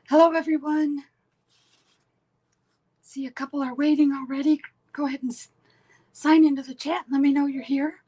Hello, everyone. See, a couple are waiting already. Go ahead and sign into the chat and let me know you're here.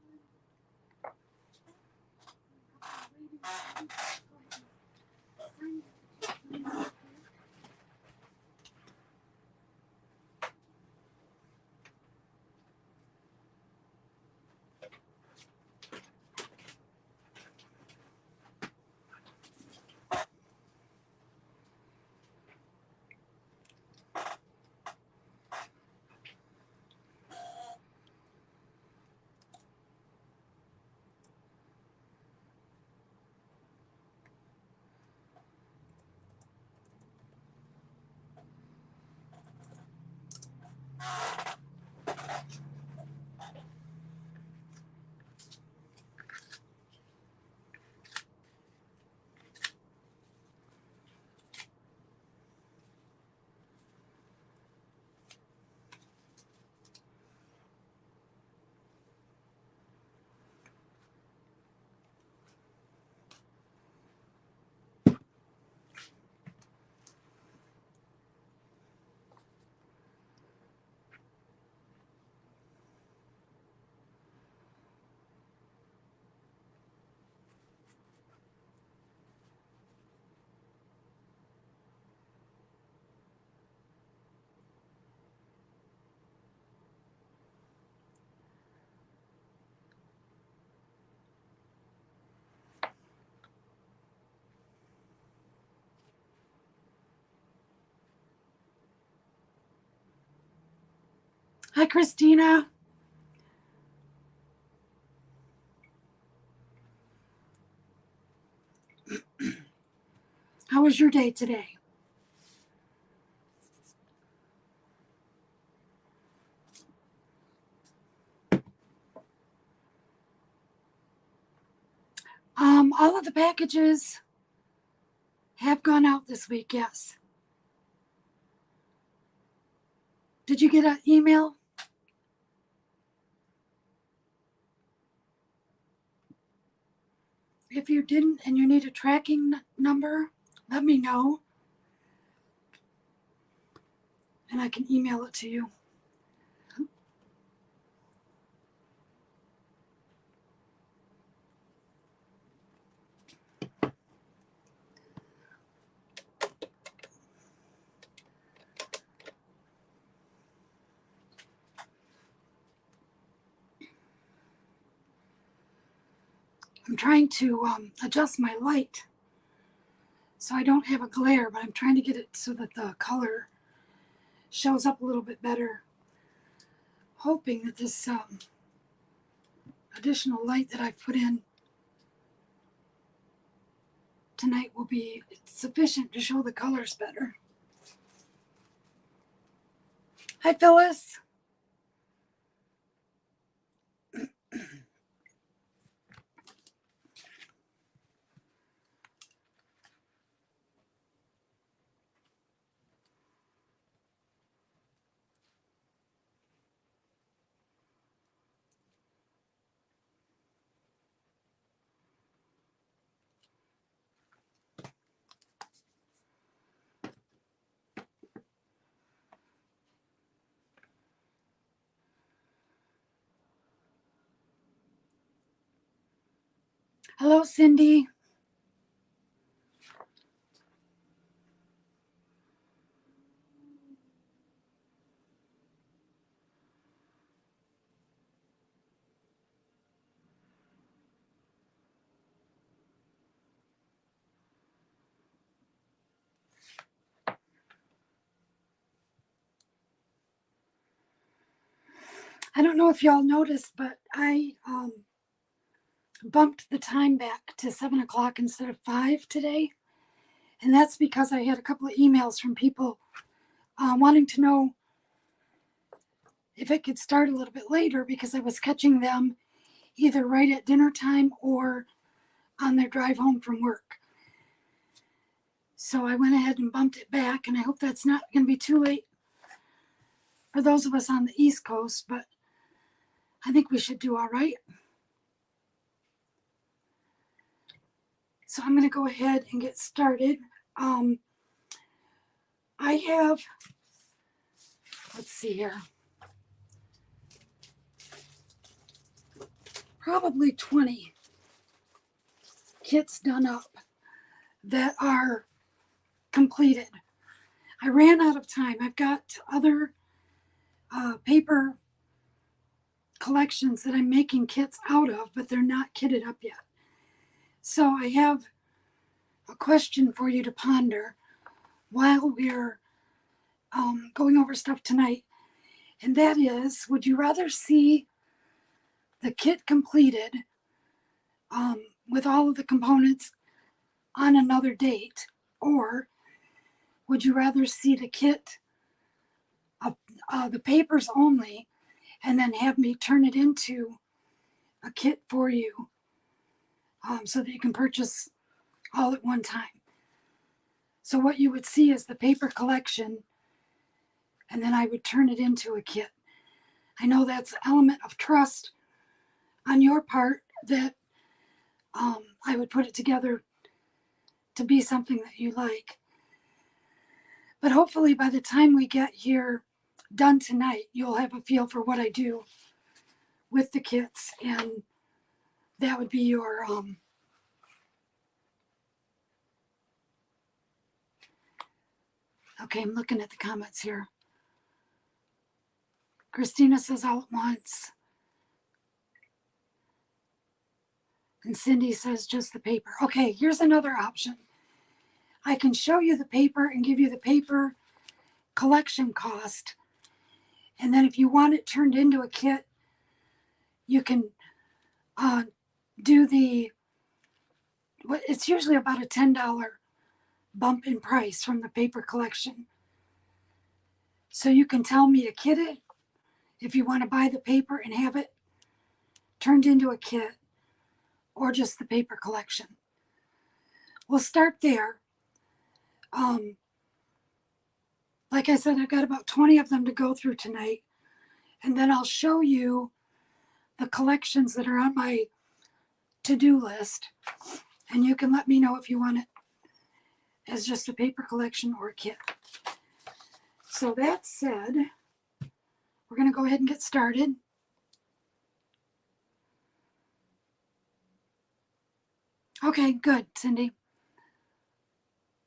Hi, Christina. How was your day today? All of the packages have gone out this week, yes. Did you get an email? If you didn't and you need a tracking number, let me know and I can email it to you. I'm trying to adjust my light so I don't have a glare, but I'm trying to get it so that the color shows up a little bit better. Hoping that this additional light that I've put in tonight will be sufficient to show the colors better. Hi, Phyllis. Hello, Cindy. I don't know if y'all noticed, but I bumped the time back to 7 o'clock instead of 5 today. And that's because I had a couple of emails from people wanting to know if it could start a little bit later because I was catching them either right at dinner time or on their drive home from work. So I went ahead and bumped it back, and I hope that's not going to be too late for those of us on the East Coast, but I think we should do all right. So I'm going to go ahead and get started. I have, let's see here, probably 20 kits done up that are completed. I ran out of time. I've got other paper collections that I'm making kits out of, but they're not kitted up yet. So I have a question for you to ponder while we're going over stuff tonight. And that is, would you rather see the kit completed with all of the components on another date, or would you rather see the kit of the papers only and then have me turn it into a kit for you so that you can purchase all at one time? So what you would see is the paper collection, and then I would turn it into a kit. I know that's an element of trust on your part that I would put it together to be something that you like. But hopefully by the time we get here done tonight, you'll have a feel for what I do with the kits, and that would be your okay, I'm looking at the comments here. Christina says all at once. And Cindy says just the paper. Okay, here's another option. I can show you the paper and give you the paper collection cost. And then if you want it turned into a kit, you can do it's usually about a $10 bump in price from the paper collection. So you can tell me to kit it if you want to buy the paper and have it turned into a kit, or just the paper collection. We'll start there. Like I said, I've got about 20 of them to go through tonight, and then I'll show you the collections that are on my to-do list, and you can let me know if you want it as just a paper collection or a kit. So that said, we're going to go ahead and get started. Okay, good, Cindy.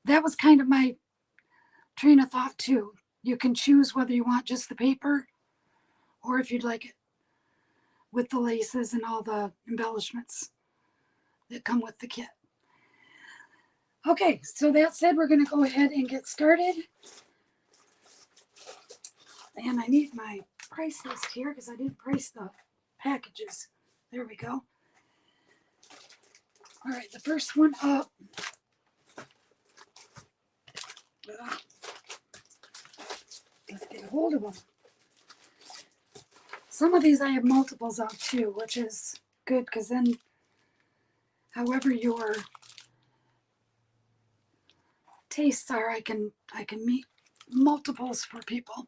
That was kind of my train of thought too. You can choose whether you want just the paper or if you'd like it with the laces and all the embellishments that come with the kit. Okay, so that said, we're going to go ahead and get started. And I need my price list here because I didn't price the packages. There we go. All right, the first one up. Let's get a hold of them. Some of these I have multiples of too, which is good because then however your tastes are, I can meet multiples for people.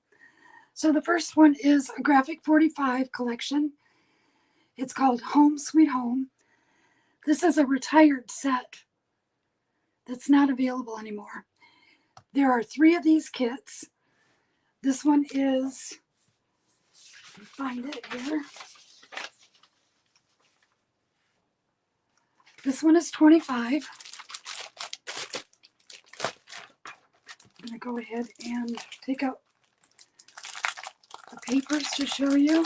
So the first one is a Graphic 45 collection. It's called Home Sweet Home. This is a retired set that's not available anymore. There are 3 of these kits. This one is, find it here. This one is 25. I'm going to go ahead and take out the papers to show you.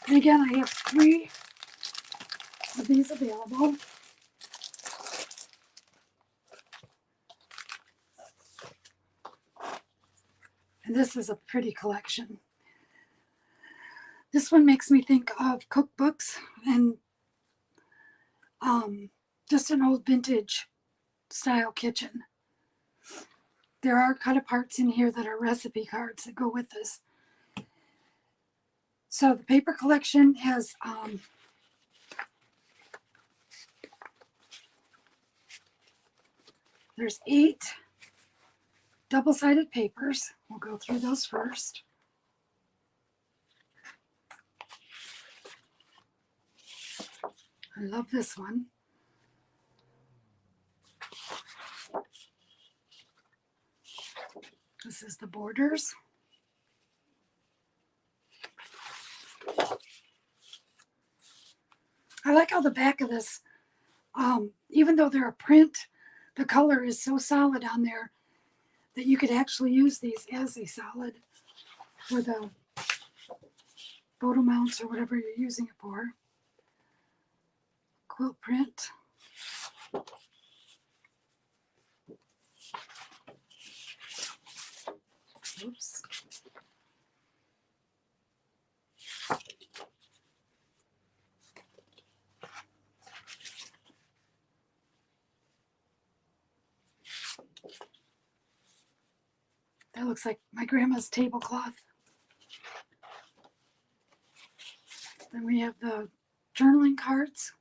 And again, I have 3 of these available. And this is a pretty collection. This one makes me think of cookbooks and just an old vintage style kitchen. There are cut aparts in here that are recipe cards that go with this. So the paper collection has there's 8 double-sided papers. We'll go through those first. I love this one. This this is the borders. I like how the back of this, even though they're a print, the color is so solid on there that you could actually use these as a solid for the photo mounts or whatever you're using it for. Quilt print. Oops. That looks like my grandma's tablecloth. Then we have the journaling cards,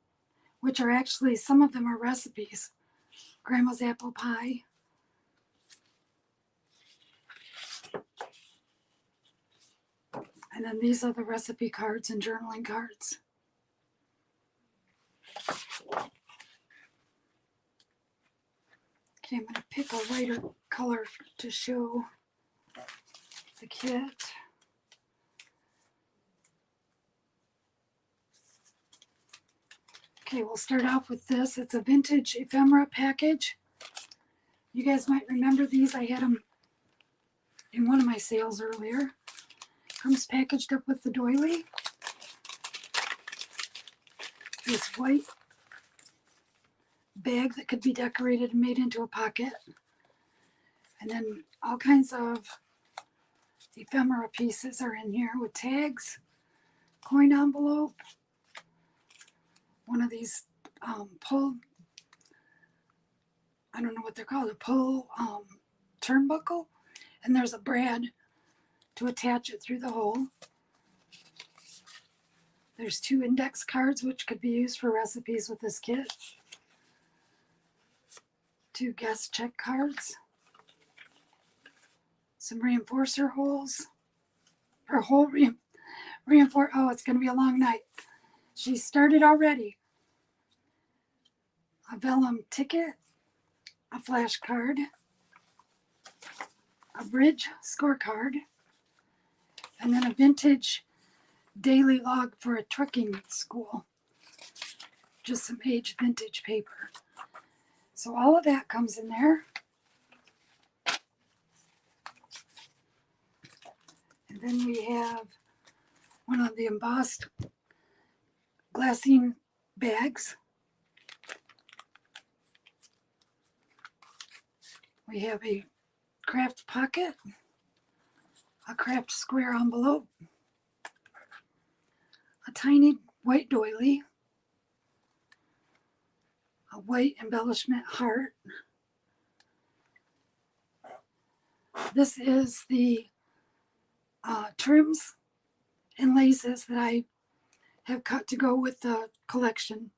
which are actually, some of them are recipes. Grandma's apple pie. And then these are the recipe cards and journaling cards. Okay, I'm going to pick a lighter color to show the kit. Okay, we'll start off with this. It's a vintage ephemera package. You guys might remember these. I had them in one of my sales earlier. Comes packaged up with the doily. This white bag that could be decorated and made into a pocket. And then all kinds of ephemera pieces are in here with tags, coin envelope, one of these pull, I don't know what they're called, a pull turnbuckle, and there's a brad to attach it through the hole. There's 2 index cards which could be used for recipes with this kit. 2 guest check cards. Some reinforcer holes. Or hole reinforce. Oh, it's going to be a long night. She started already. A vellum ticket. A flashcard. A bridge scorecard. And then a vintage daily log for a trucking school. Just some aged vintage paper. So all of that comes in there. And then we have one of the embossed glassine bags. We have a craft pocket, a craft square envelope, a tiny white doily, a white embellishment heart. This is the trims and laces that I have cut to go with the collection.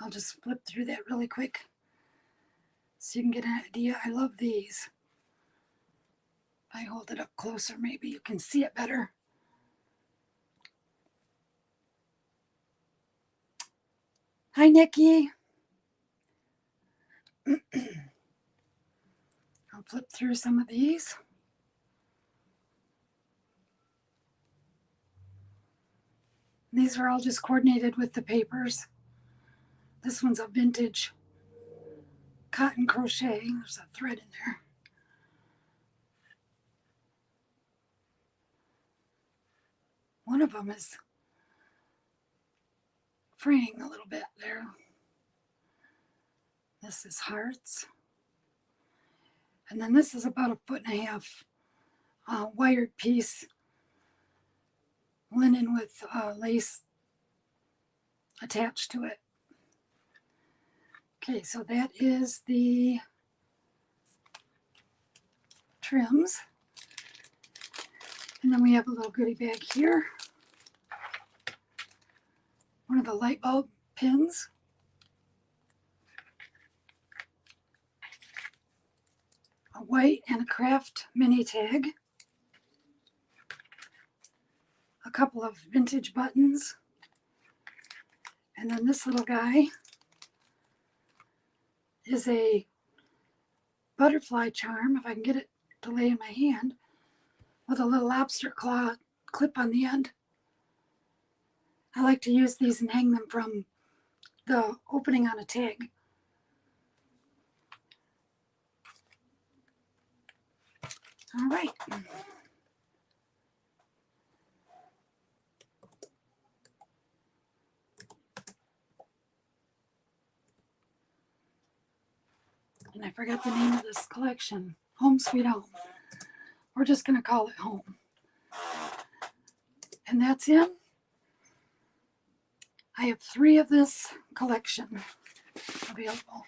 I'll just flip through that really quick so you can get an idea. I love these. If I hold it up closer, maybe you can see it better. Hi, Nikki. I'll flip through some of these. These are all just coordinated with the papers. This one's a vintage cotton crochet. There's a thread in there. One of them is fraying a little bit there. This is hearts. And then this is about 1.5 foot wired piece, linen with lace attached to it. Okay, so that is the trims. And then we have a little goodie bag here. One of the light bulb pins. A white and a craft mini tag. A couple of vintage buttons. And then this little guy is a butterfly charm, if I can get it to lay in my hand with a little lobster claw clip on the end. I like to use these and hang them from the opening on a tag. All right. And I forgot the name of this collection. Home Sweet Home. We're just going to call it Home. And that's in. I have 3 of this collection available.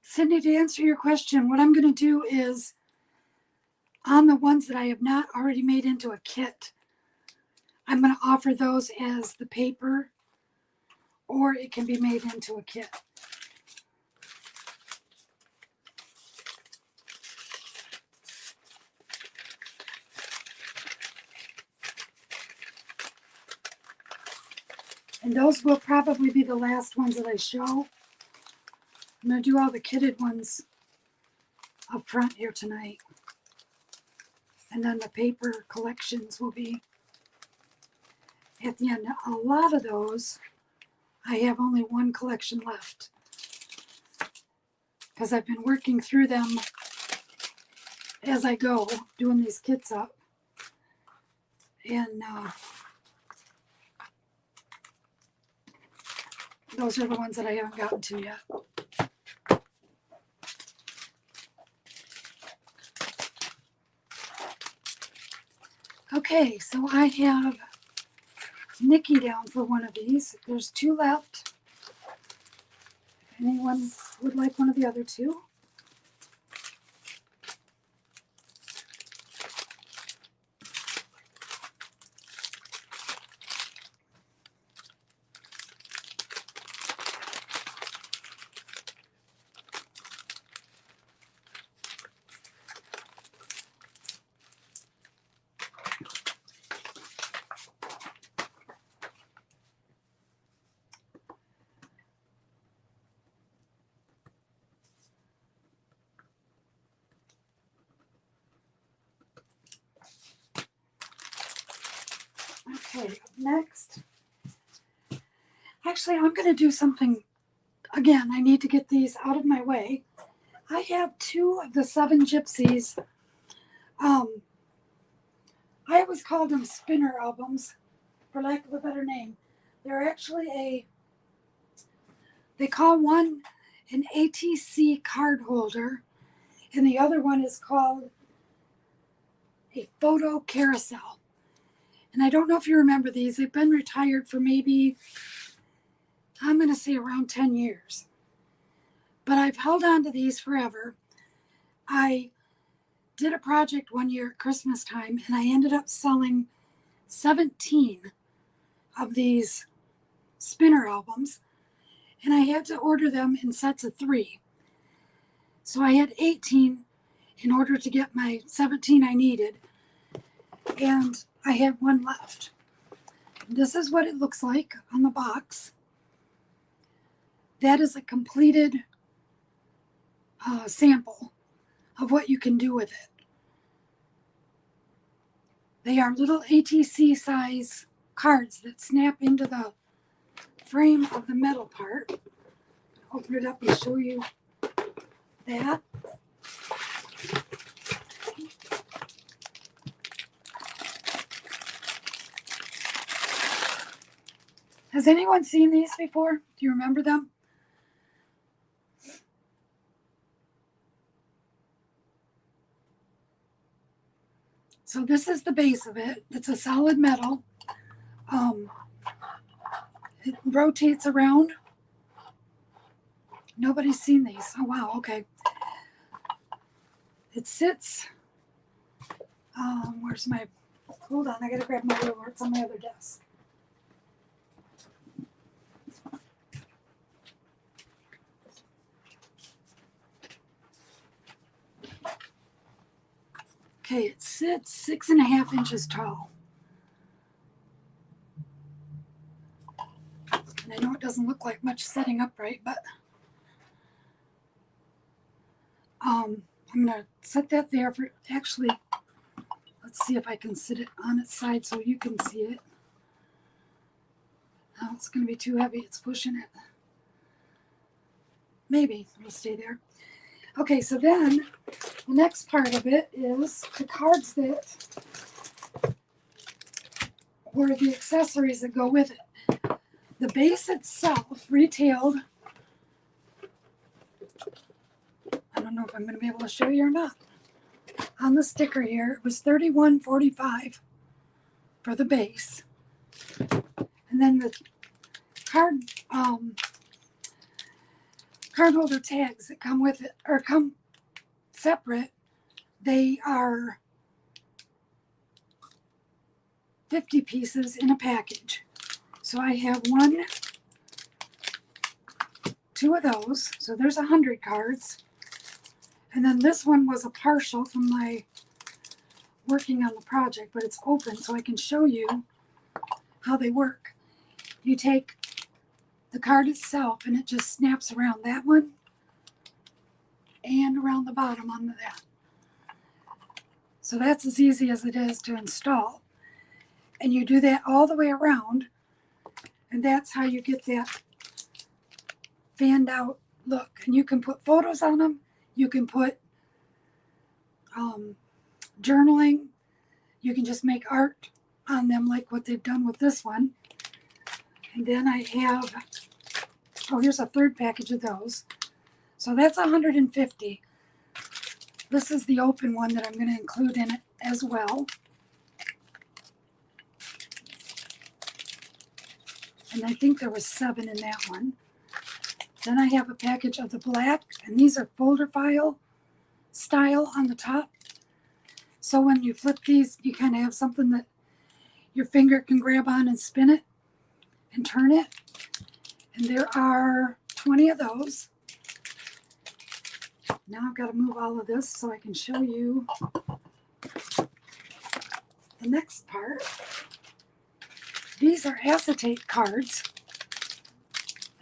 Cindy, to answer your question, what I'm going to do is on the ones that I have not already made into a kit, I'm going to offer those as the paper, or it can be made into a kit. And those will probably be the last ones that I show. I'm going to do all the kitted ones up front here tonight. And then the paper collections will be at the end. A lot of those, I have only one collection left because I've been working through them as I go, doing these kits up. And those are the ones that I haven't gotten to yet. Okay, so I have Nikki down for one of these. There's 2 left. If anyone would like one of the other 2. Okay, next. Actually, I'm going to do something. Again, I need to get these out of my way. I have 2 of the 7 gypsies. I always called them spinner albums, for lack of a better name. They're actually they call one an ATC card holder, and the other one is called a photo carousel. And I don't know if you remember these. They've been retired for maybe, I'm going to say around 10 years. But I've held on to these forever. I did a project one year at Christmas time, and I ended up selling 17 of these spinner albums. And I had to order them in sets of 3. So I had 18 in order to get my 17 I needed. And I had 1 left. This is what it looks like on the box. That is a completed sample of what you can do with it. They are little ATC size cards that snap into the frame of the metal part. Open it up and show you that. Has anyone seen these before? Do you remember them? So this is the base of it. It's a solid metal. It rotates around. Nobody's seen these. Oh, wow. Okay. It sits. Where's my... Hold on. I got to grab my ruler. It's on my other desk. Okay, it sits 6.5 inches tall. And I know it doesn't look like much sitting upright, but I'm going to set that there for, actually, let's see if I can sit it on its side so you can see it. Oh, it's going to be too heavy. It's pushing it. Maybe it'll stay there. Okay, so then the next part of it is the cards that were the accessories that go with it. The base itself retailed, I don't know if I'm going to be able to show you or not. On the sticker here, it was $31.45 for the base. And then the card holder tags that come with it, or come separate, they are 50 pieces in a package. So I have two of those. So there's 100 cards. And then this one was a partial from my working on the project, but it's open so I can show you how they work. You take the card itself and it just snaps around that one and around the bottom onto that. So that's as easy as it is to install. And you do that all the way around, and that's how you get that fanned out look. And you can put photos on them. You can put journaling. You can just make art on them like what they've done with this one. And then I have, oh, here's a third package of those. So that's 150. This is the open one that I'm going to include in it as well. And I think there was 7 in that one. Then I have a package of the black, and these are folder file style on the top. So when you flip these, you kind of have something that your finger can grab on and spin it and turn it. And there are 20 of those. Now I've got to move all of this so I can show you the next part. These are acetate cards.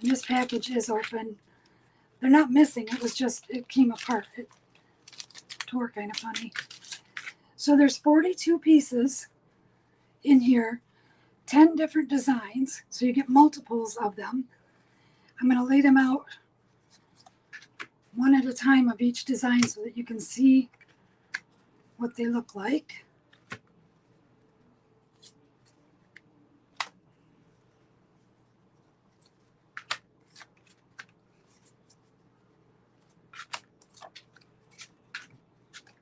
And this package is open. They're not missing. It was just, it came apart. It tore kind of funny. So there's 42 pieces in here, 10 different designs. So you get multiples of them. I'm going to lay them out one at a time of each design so that you can see what they look like.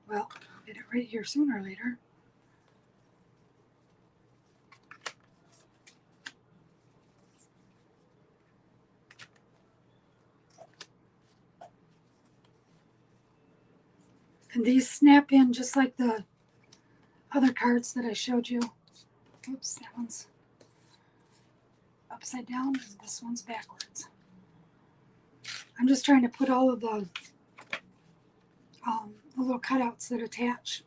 Well, I'll get it right here sooner or later. And these snap in just like the other cards that I showed you. Oops, that one's upside down and this one's backwards. I'm just trying to put all of the little cutouts that attach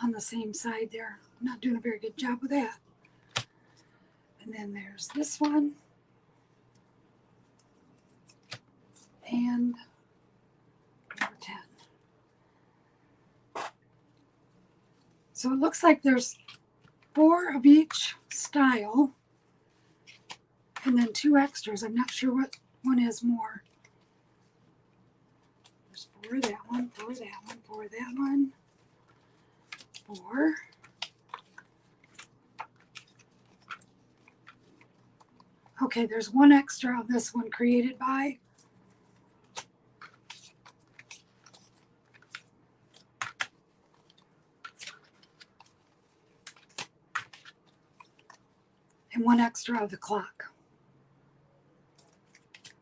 on the same side there. I'm not doing a very good job with that. And then there's this one. And number 10. So it looks like there's 4 of each style, and then 2 extras. I'm not sure what one is more. There's 4 of that one, 4 of that one, 4 of that one, 4. Okay, there's 1 extra of this one, created by. And 1 extra of the clock.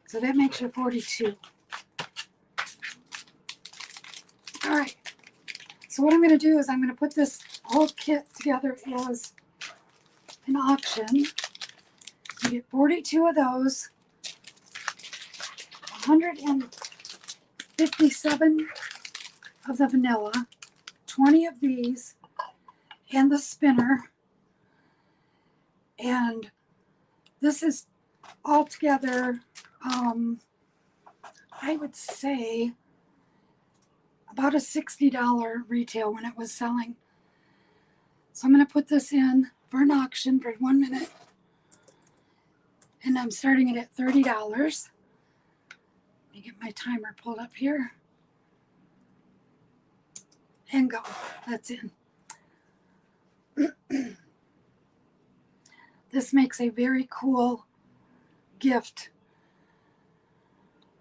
So that makes you 42. All right. So what I'm going to do is I'm going to put this whole kit together as an auction. You get 42 of those, 157 of the vanilla, 20 of these, and the spinner. And this is altogether, I would say, about a $60 retail when it was selling. So I'm going to put this in for an auction for 1 minute. And I'm starting it at $30. Let me get my timer pulled up here. And go. That's in. This makes a very cool gift.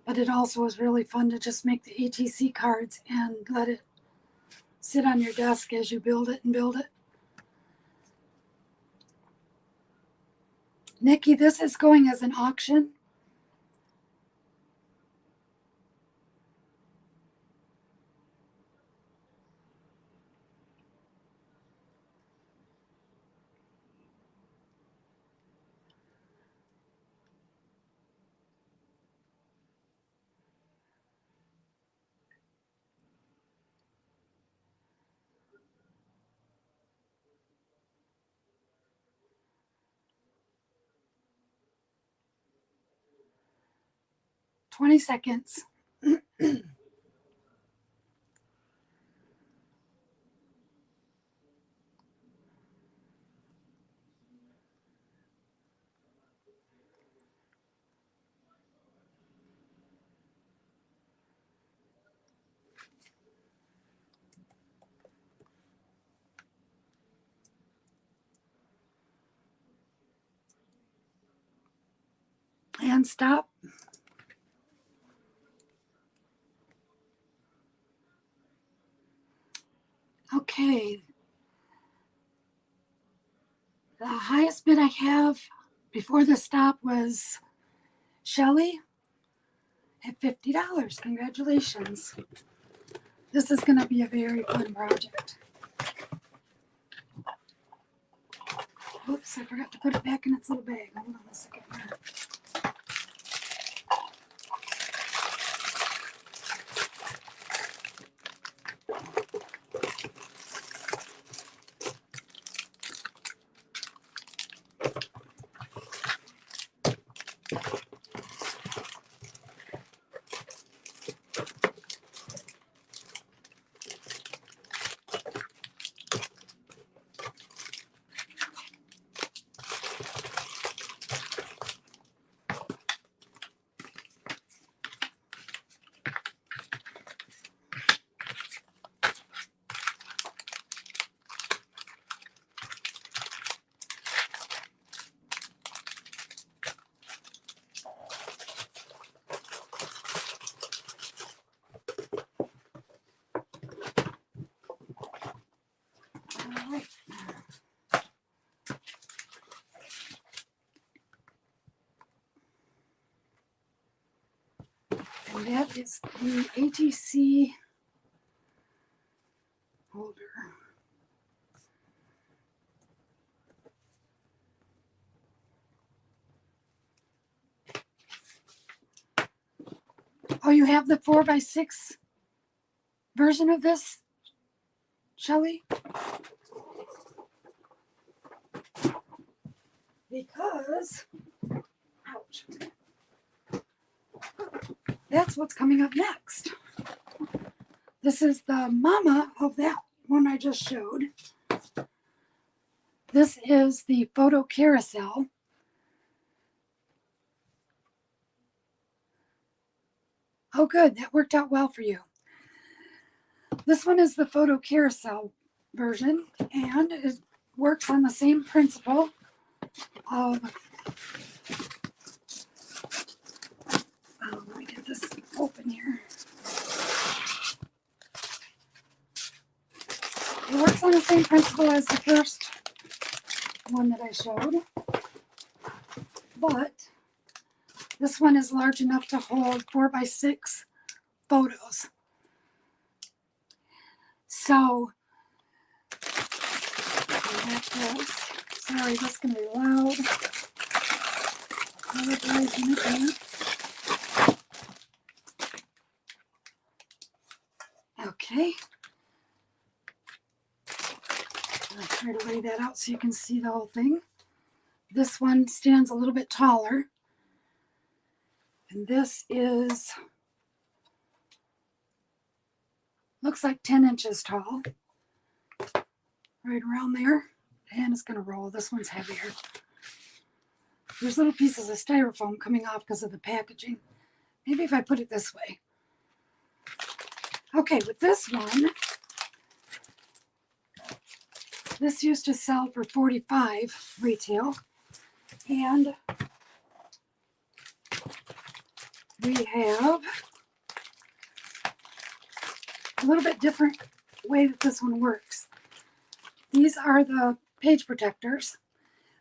But it also is really fun to just make the ATC cards and let it sit on your desk as you build it and build it. Nikki, this is going as an auction. $20 seconds. And stop. Okay. The highest bid I have before the stop was Shelly at $50. Congratulations. This is going to be a very fun project. Oops, I forgot to put it back in its little bag. Hold on a second here. All right. And that is the ATC holder. Oh, you have the 4x6 version of this, Shelly? Because, ouch, that's what's coming up next. This is the mama of that one I just showed. This is the photo carousel. Oh, good. That worked out well for you. This one is the photo carousel version, and it works on the same principle of, let me get this open here. It works on the same principle as the first one that I showed, but this one is large enough to hold 4x6 photos. So, sorry, this is going to be loud. Apologize in advance. Okay. I'll try to lay that out so you can see the whole thing. This one stands a little bit taller. And this is, looks like 10 inches tall. Right around there. And it's going to roll. This one's heavier. There's little pieces of styrofoam coming off because of the packaging. Maybe if I put it this way. Okay, with this one, this used to sell for $45 retail. And we have a little bit different way that this one works. These are the page protectors.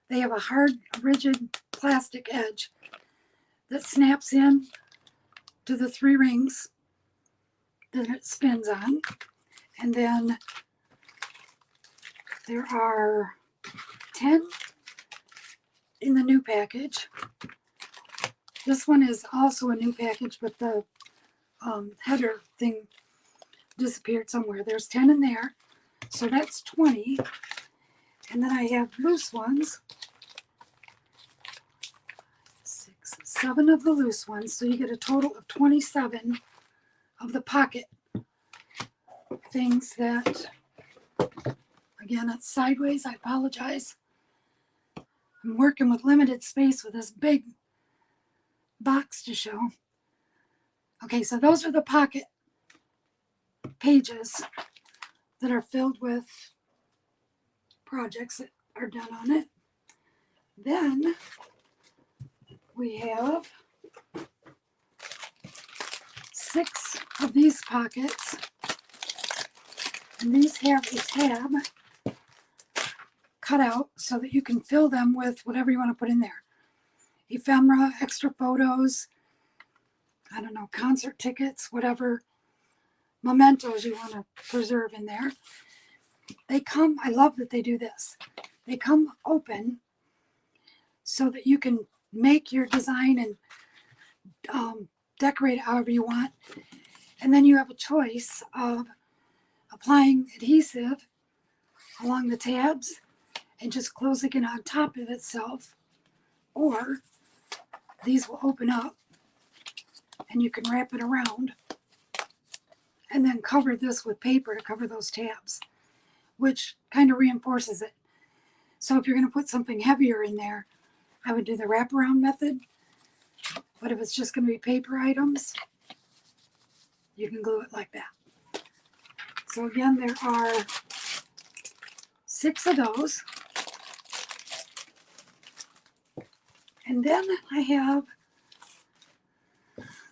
They have a hard, rigid plastic edge that snaps in to the 3 rings that it spins on. And then there are 10 in the new package. This one is also a new package, but the header thing disappeared somewhere. There's 10 in there, so that's 20. And then I have loose ones. 6, 7 of the loose ones, so you get a total of 27 of the pocket things that, again, it's sideways. I apologize. I'm working with limited space with this big box to show. Okay, so those are the pocket pages that are filled with projects that are done on it. Then we have 6 of these pockets, and these have a tab cut out so that you can fill them with whatever you want to put in there. Ephemera, extra photos, I don't know, concert tickets, whatever mementos you want to preserve in there. They come, I love that they do this. They come open so that you can make your design and decorate it however you want. And then you have a choice of applying adhesive along the tabs and just closing it on top of itself, or these will open up and you can wrap it around and then cover this with paper to cover those tabs, which kind of reinforces it. So if you're going to put something heavier in there, I would do the wraparound method. But if it's just going to be paper items, you can glue it like that. So again, there are 6 of those. And then I have,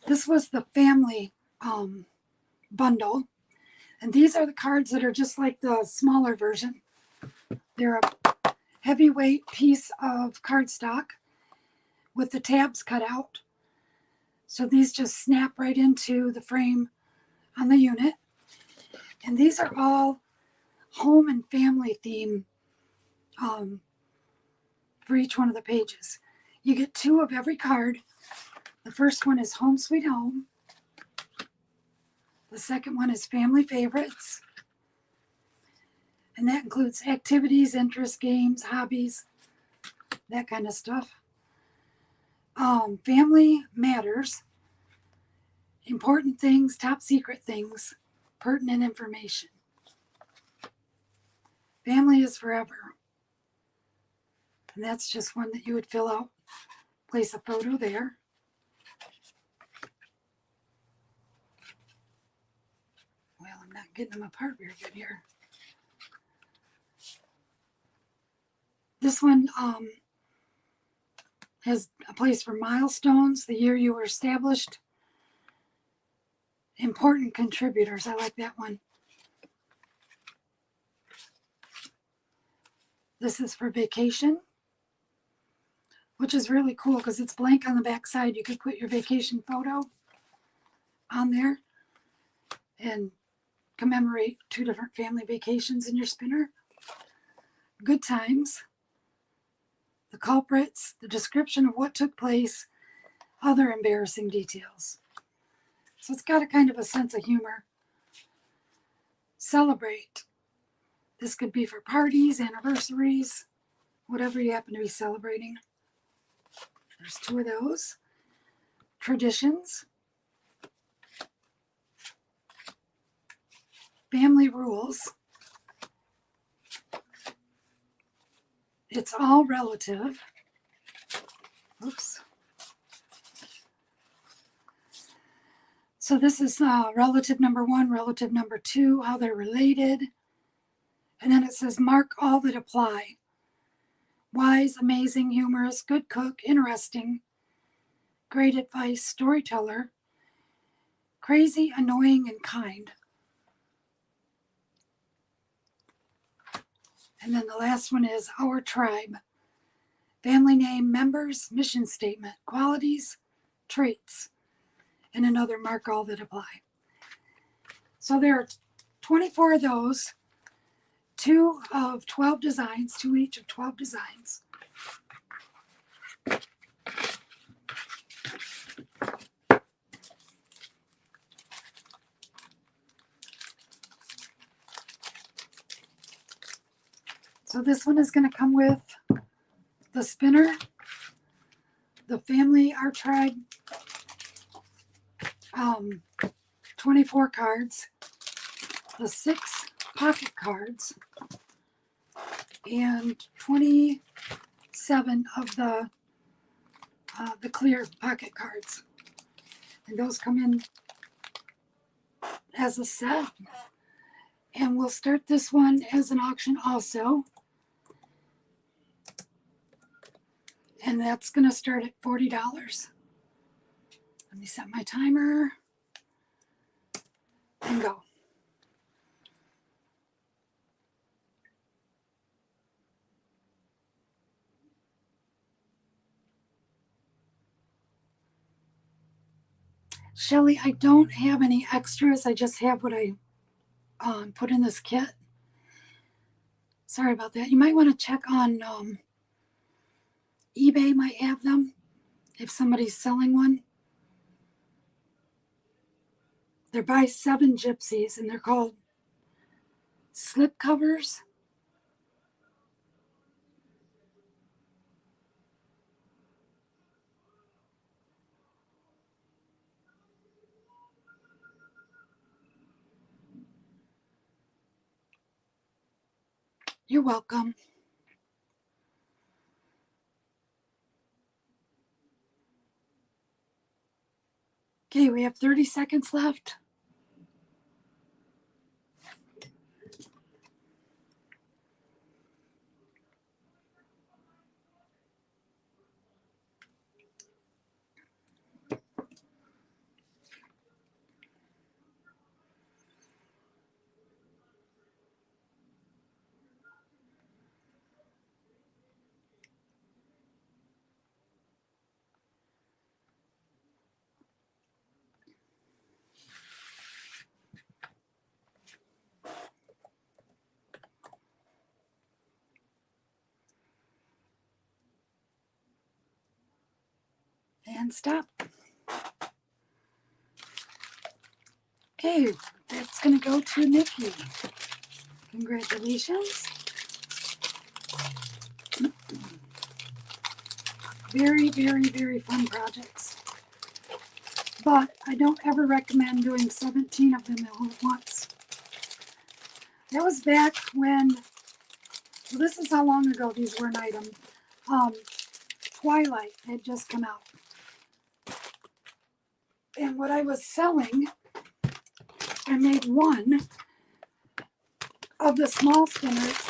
this was the family bundle. And these are the cards that are just like the smaller version. They're a heavyweight piece of cardstock with the tabs cut out. So these just snap right into the frame on the unit. And these are all home and family theme for each one of the pages. You get 2 of every card. The first one is Home Sweet Home. The second one is Family Favorites. And that includes activities, interests, games, hobbies, that kind of stuff. Family Matters. Important things, top secret things, pertinent information. Family is forever. And that's just one that you would fill out, place a photo there. Well, I'm not getting them apart very good here. This one has a place for milestones, the year you were established, important contributors. I like that one. This is for vacation, which is really cool because it's blank on the back side. You could put your vacation photo on there and commemorate 2 different family vacations in your spinner. Good times, the culprits, the description of what took place, other embarrassing details. So it's got a kind of a sense of humor. Celebrate. This could be for parties, anniversaries, whatever you happen to be celebrating. There's 2 of those. Traditions. Family rules. It's all relative. Oops. So this is relative number 1, relative number 2, how they're related. And then it says mark all that apply. Wise, amazing, humorous, good cook, interesting, great advice, storyteller, crazy, annoying, and kind. And then the last one is our tribe. Family name, members, mission statement, qualities, traits, and another mark all that apply. So there are 24 of those, 2 of 12 designs, 2 each of 12 designs. So this one is going to come with the spinner, the family, our tribe, 24 cards, the 6 pocket cards, and 27 of the clear pocket cards. And those come in as a set. And we'll start this one as an auction also. And that's going to start at $40. Let me set my timer and go. Shelly, I don't have any extras. I just have what I put in this kit. Sorry about that. You might want to check on eBay, might have them if somebody's selling one. They're by 7 Gypsies and they're called slip covers. You're welcome. Okay, we have 30 seconds left. And stop. Okay, that's going to go to Nikki. Congratulations. Very, very, very fun projects. But I don't ever recommend doing 17 of them all at once. That was back when, well, this is how long ago these were an item. Twilight had just come out. And what I was selling, I made one of the small spinners.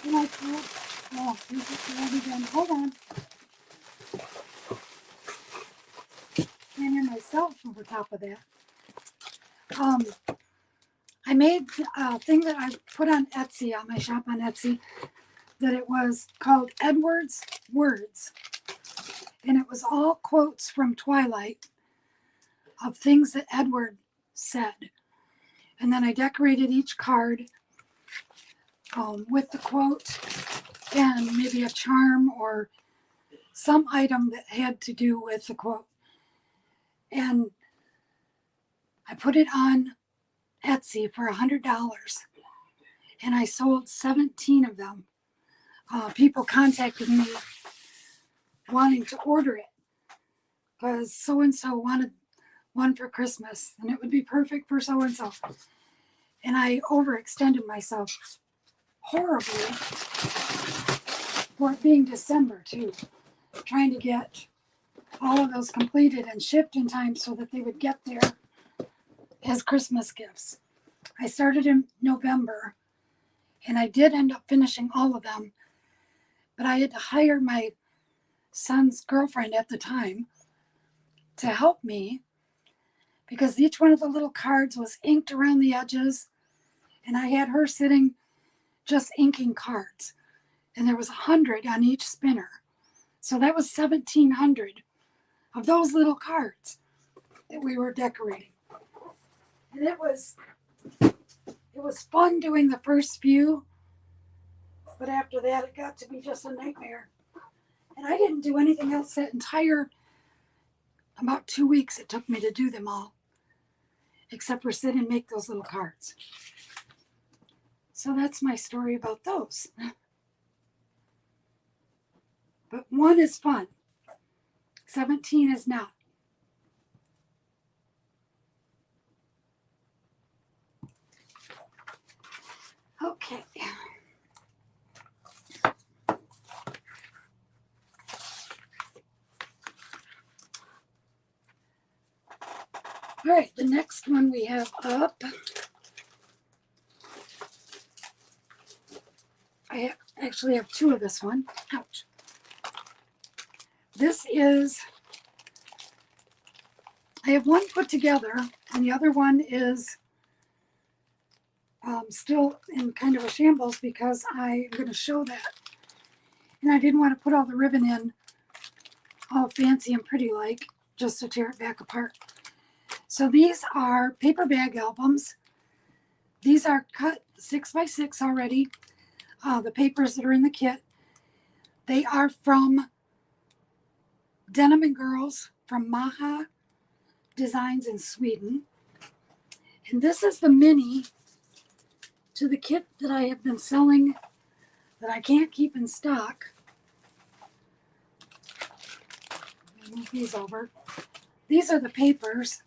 And I told, oh, here's it again. Hold on. Can't hear myself over top of that. I made a thing that I put on Etsy, on my shop on Etsy, that it was called Edward's Words. And it was all quotes from Twilight of things that Edward said. And then I decorated each card with the quote and maybe a charm or some item that had to do with the quote. And I put it on Etsy for $100. And I sold 17 of them. People contacted me wanting to order it because so-and-so wanted one for Christmas and it would be perfect for so-and-so. And I overextended myself horribly for it being December too, trying to get all of those completed and shipped in time so that they would get there as Christmas gifts. I started in November and I did end up finishing all of them, but I had to hire my son's girlfriend at the time to help me because each one of the little cards was inked around the edges and I had her sitting just inking cards and there was 100 on each spinner. So that was 1,700 of those little cards that we were decorating. And it was fun doing the first few, but after that it got to be just a nightmare. And I didn't do anything else that entire, about 2 weeks it took me to do them all, except for sit and make those little cards. So that's my story about those. But 1 is fun. 17 is not. Okay. All right, the next one we have up, I actually have 2 of this one. Ouch. This is, I have one put together and the other one is still in kind of a shambles because I'm going to show that. And I didn't want to put all the ribbon in all fancy and pretty like, just to tear it back apart. So these are paper bag albums. These are cut 6x6 already. The papers that are in the kit, they are from Denim and Girls from Maha Designs in Sweden. And this is the mini to the kit that I have been selling that I can't keep in stock. Move these over. These are the papers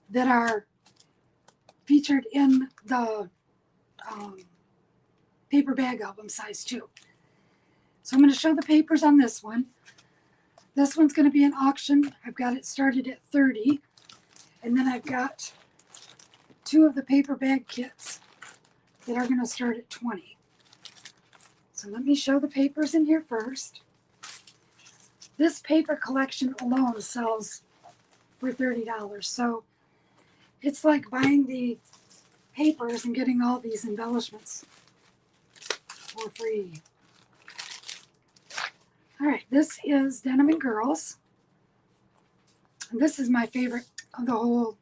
that are featured in the paper bag album size 2. So I'm going to show the papers on this one. This one's going to be an auction. I've got it started at 30. And then I've got 2 of the paper bag kits that are going to start at 20. So let me show the papers in here first. This paper collection alone sells for $30. So it's like buying the papers and getting all these embellishments for free. All right, this is Denim and Girls. And this is my favorite of the whole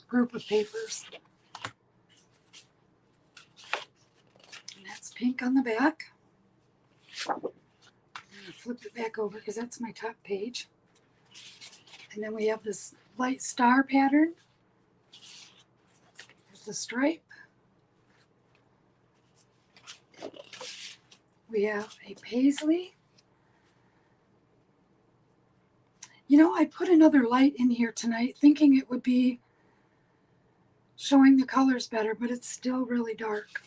group of papers. And that's pink on the back. I'm going to flip it back over because that's my top page. And then we have this light star pattern with the stripe. We have a paisley. You know, I put another light in here tonight thinking it would be showing the colors better, but it's still really dark.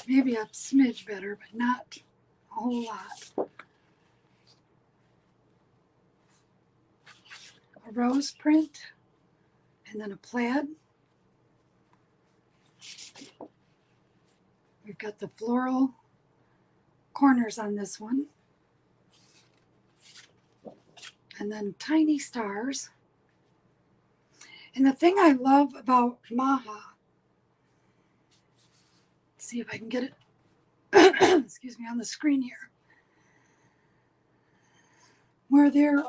Maybe a smidge better, but not a whole lot. A rose print, and then a plaid. We've got the floral corners on this one. And then tiny stars. And the thing I love about Maha, see if I can get it, excuse me, on the screen here, where their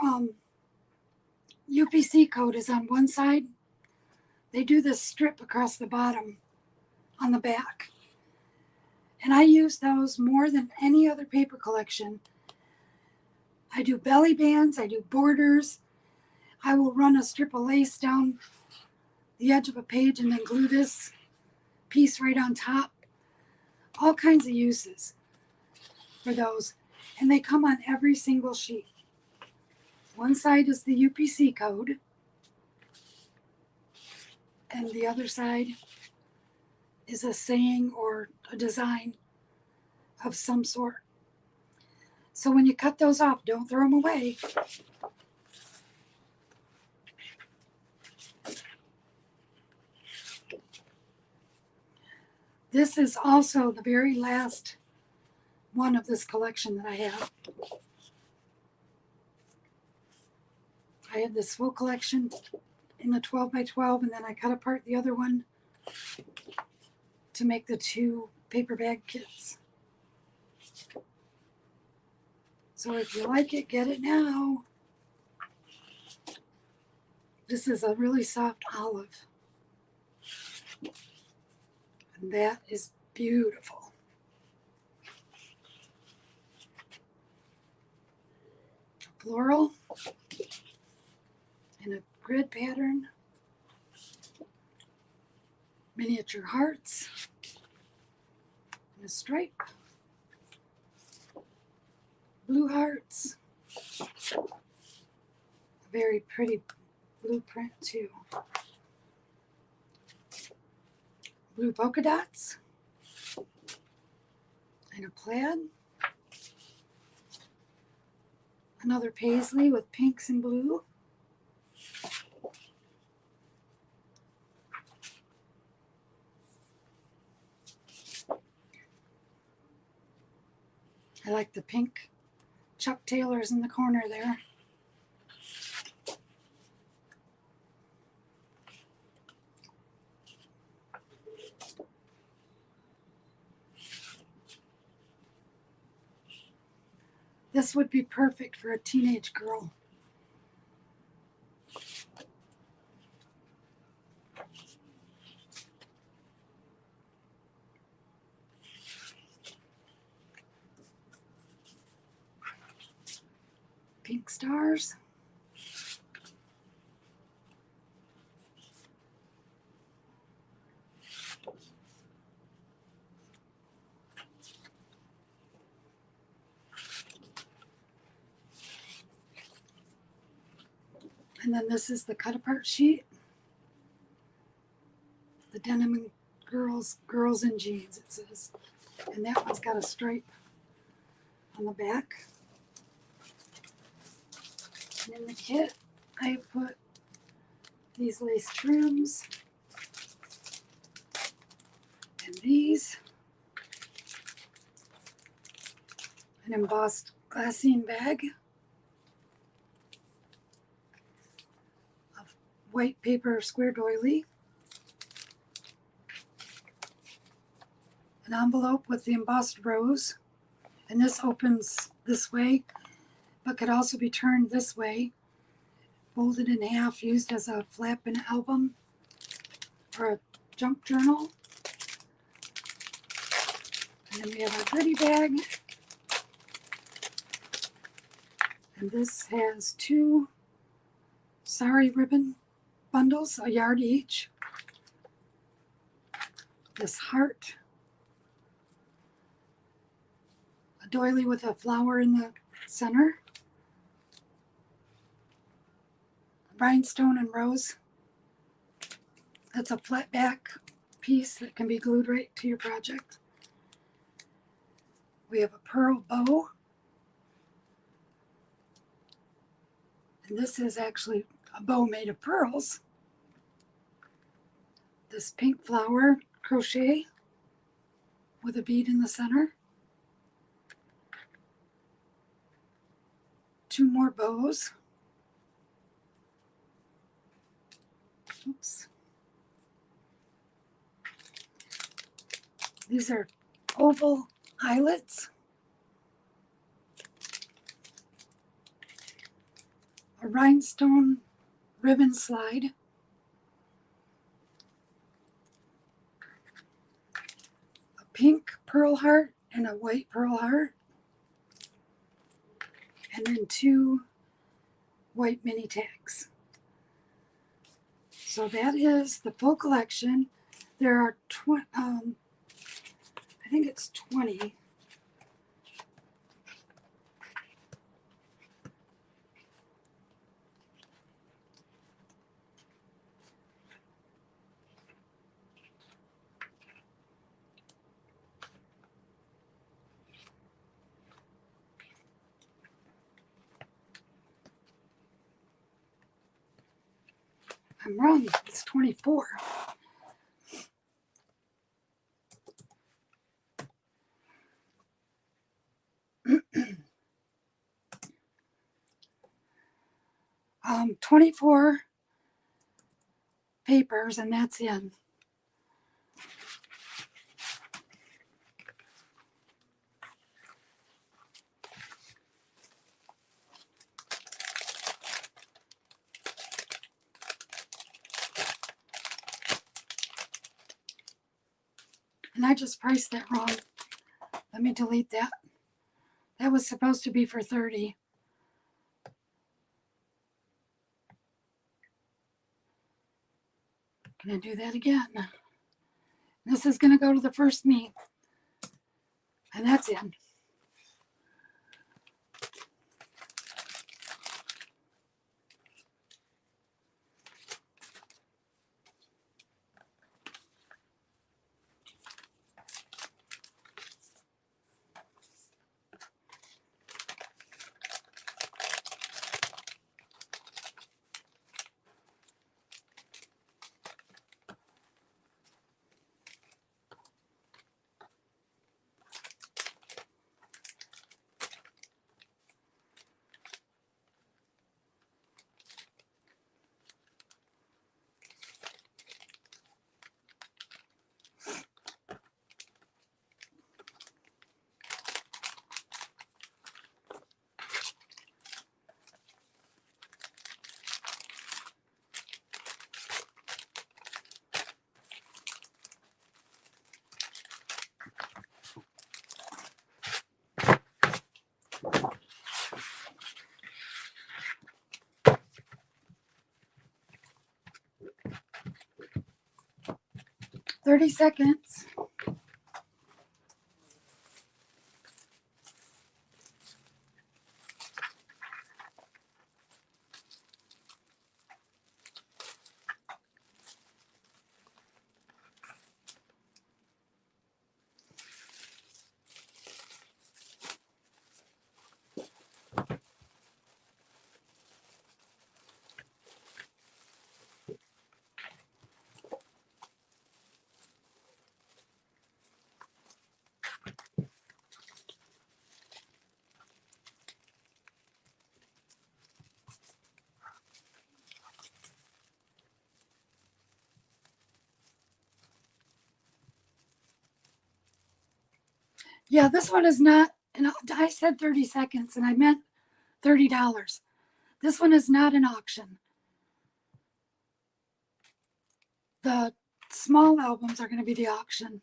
UPC code is on one side, they do this strip across the bottom on the back. And I use those more than any other paper collection. I do belly bands, I do borders. I will run a strip of lace down the edge of a page and then glue this piece right on top. All kinds of uses for those. And they come on every single sheet. One side is the UPC code, and the other side is a saying or a design of some sort. So when you cut those off, don't throw them away. This is also the very last one of this collection that I have. I had this full collection in the 12 by 12, and then I cut apart the other one to make the 2 paper bag kits. So if you like it, get it now. This is a really soft olive. And that is beautiful. Floral in a grid pattern. Miniature hearts in a stripe. Blue hearts. A very pretty blue print too. Blue polka dots and a plaid. Another paisley with pinks and blue. I like the pink Chuck Taylors in the corner there. This would be perfect for a teenage girl. Pink stars. And then this is the cut apart sheet. The denim and girls and jeans, it says. And that one's got a stripe on the back. And in the kit, I put these lace trims and these. An embossed glassine bag of white paper square doily. An envelope with the embossed rose. And this opens this way, but could also be turned this way, folded in half, used as a flap in an album or a junk journal. And then we have our goodie bag. And this has 2 sari ribbon bundles, a yard each. This heart. A doily with a flower in the center. Rhinestone and rose. That's a flat back piece that can be glued right to your project. We have a pearl bow. And this is actually a bow made of pearls. This pink flower crochet with a bead in the center. 2 more bows. Oops. These are oval eyelets. A rhinestone ribbon slide. A pink pearl heart and a white pearl heart. And then 2 white mini tags. So that is the full collection. There are I think it's 20. I'm wrong, it's 24. 24 papers, and that's it. And I just priced that wrong. Let me delete that. That was supposed to be for 30. Gonna do that again. This is gonna go to the first me. And that's it. $30. Yeah, this one is not, and I said 30 seconds and I meant $30. This one is not an auction. The small albums are going to be the auction.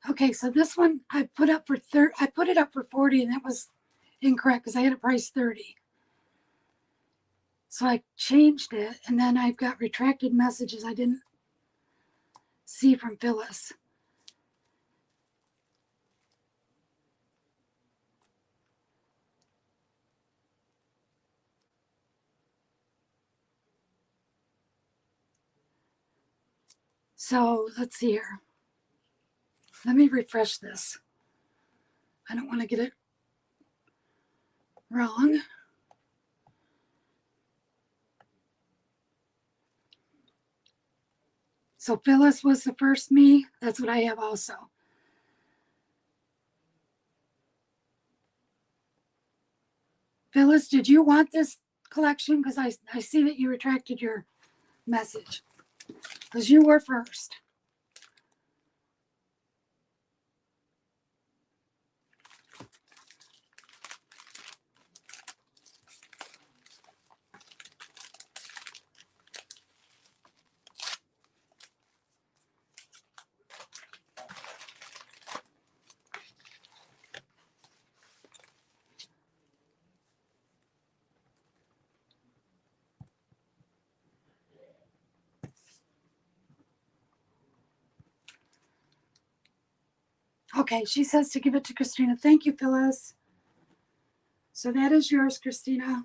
Okay, so this one I put up for I put it up for 40, and that was incorrect because I had it priced 30. So I changed it, and then I've got retracted messages I didn't see from Phyllis. So let's see here. Let me refresh this. I don't want to get it wrong. So Phyllis was the first me. That's what I have also. Phyllis, did you want this collection? Because I see that you retracted your message. Because you were first. Okay, she says to give it to Christina. Thank you, Phyllis. So that is yours, Christina.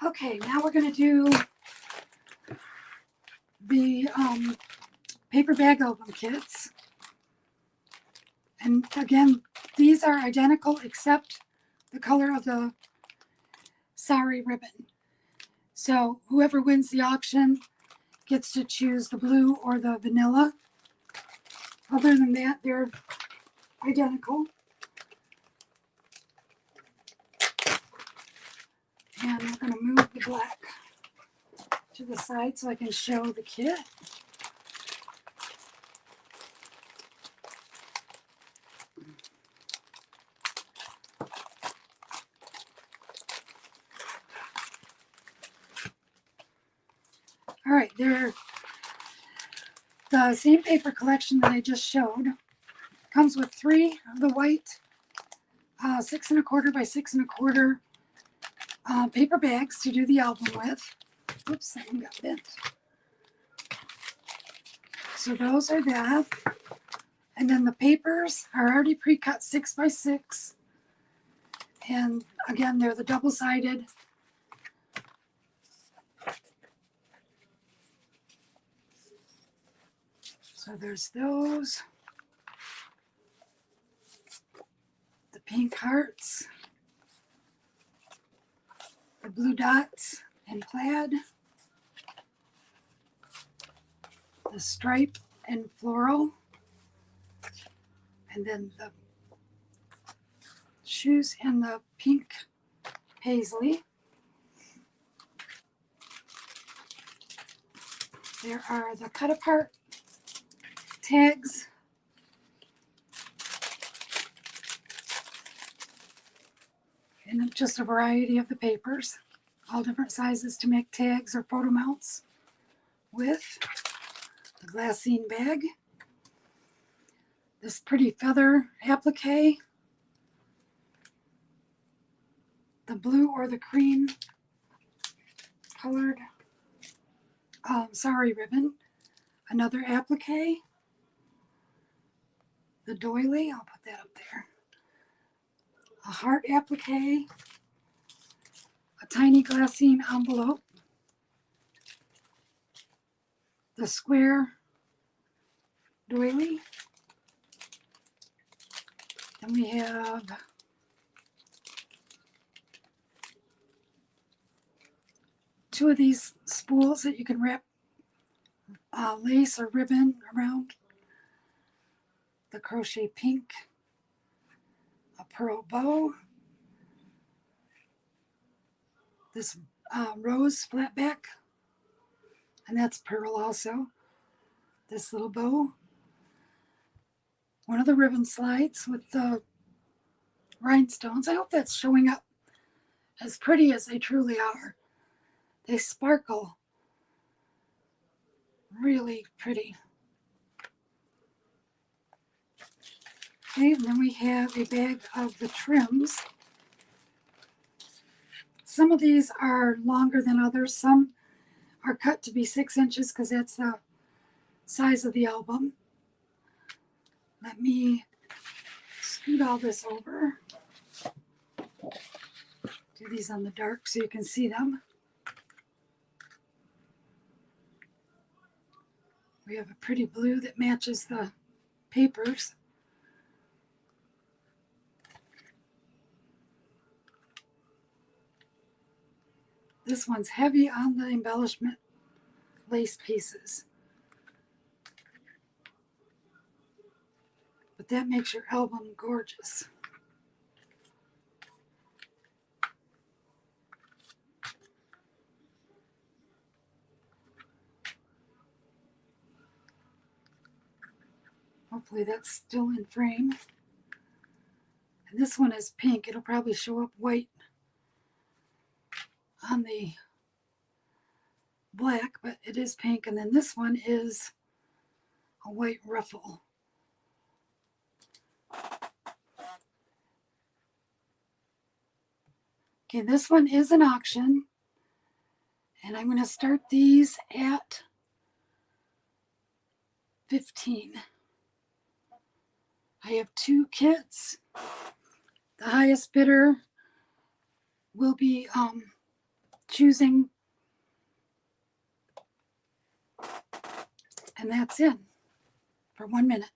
Okay, now we're going to do the paper bag album kits. And again, these are identical except the color of the sari ribbon. So whoever wins the auction gets to choose the blue or the vanilla. Other than that, they're identical. And we're going to move the black to the side so I can show the kit. All right, they're the same paper collection that I just showed. Comes with 3 of the white 6 1/4 by 6 1/4 paper bags to do the album with. Oops, something got bent. So those are that. And then the papers are already pre-cut 6 by 6. And again, they're the double-sided. So there's those. The pink hearts. The blue dots and plaid. The stripe and floral. And then the shoes in the pink paisley. There are the cut apart tags. And just a variety of the papers, all different sizes to make tags or photo mounts with. The glassine bag. This pretty feather applique. The blue or the cream colored sari ribbon. Another applique. The doily, I'll put that up there. A heart applique. A tiny glassine envelope. The square doily. Then we have two of these spools that you can wrap lace or ribbon around. The crochet pink, a pearl bow, this rose flat back, and that's pearl also. This little bow. One of the ribbon slides with the rhinestones. I hope that's showing up as pretty as they truly are. They sparkle. Really pretty. Okay, and then we have a bag of the trims. Some of these are longer than others. Some are cut to be 6 inches because that's the size of the album. Let me scoot all this over. Do these on the dark so you can see them. We have a pretty blue that matches the papers. This one's heavy on the embellishment lace pieces. But that makes your album gorgeous. Hopefully that's still in frame. And this one is pink. It'll probably show up white on the black, but it is pink. And then this one is a white ruffle. Okay, this one is an auction. And I'm going to start these at 15. I have 2 kits. The highest bidder will be choosing, and that's in for 1 minute.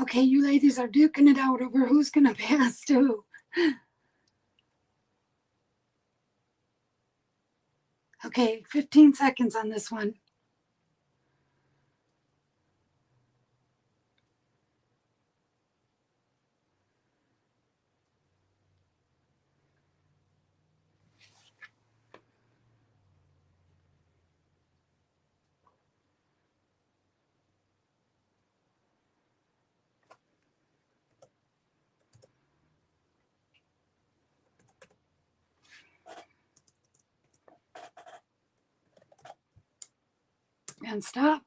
Okay, you ladies are duking it out over who's going to pass to. Okay, 15 seconds on this one. And stop.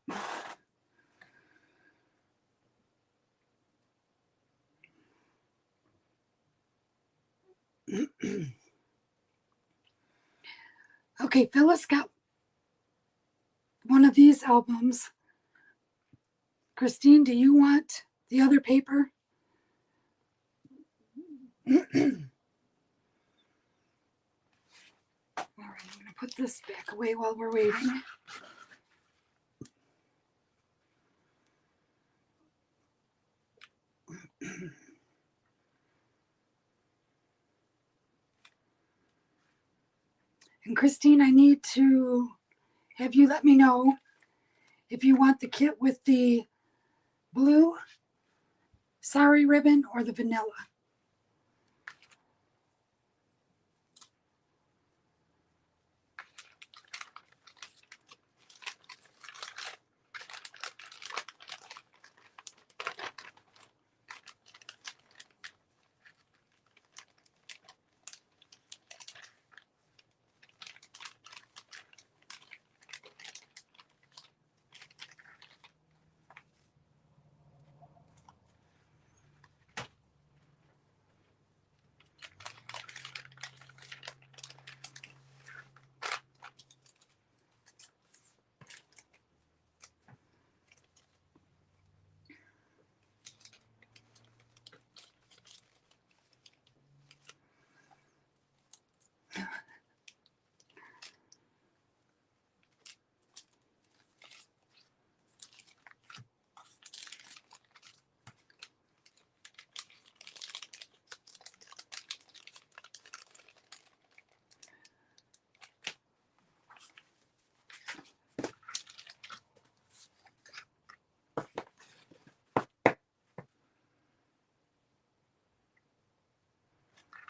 Okay, Phyllis got one of these albums. Christine, do you want the other paper? All right, I'm going to put this back away while we're waiting. And Christine, I need to have you let me know if you want the kit with the blue sari ribbon or the vanilla.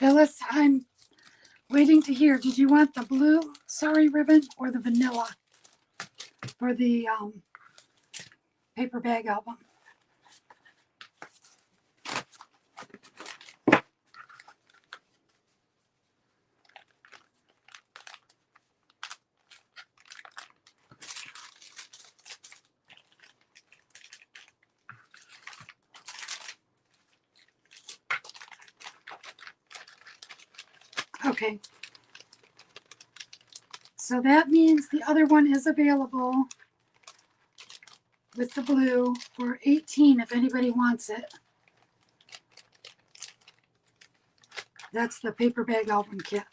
Phyllis, I'm waiting to hear. Did you want the blue sari ribbon or the vanilla for the paper bag album? Okay. So that means the other one is available with the blue for $18 if anybody wants it. That's the paper bag album kit.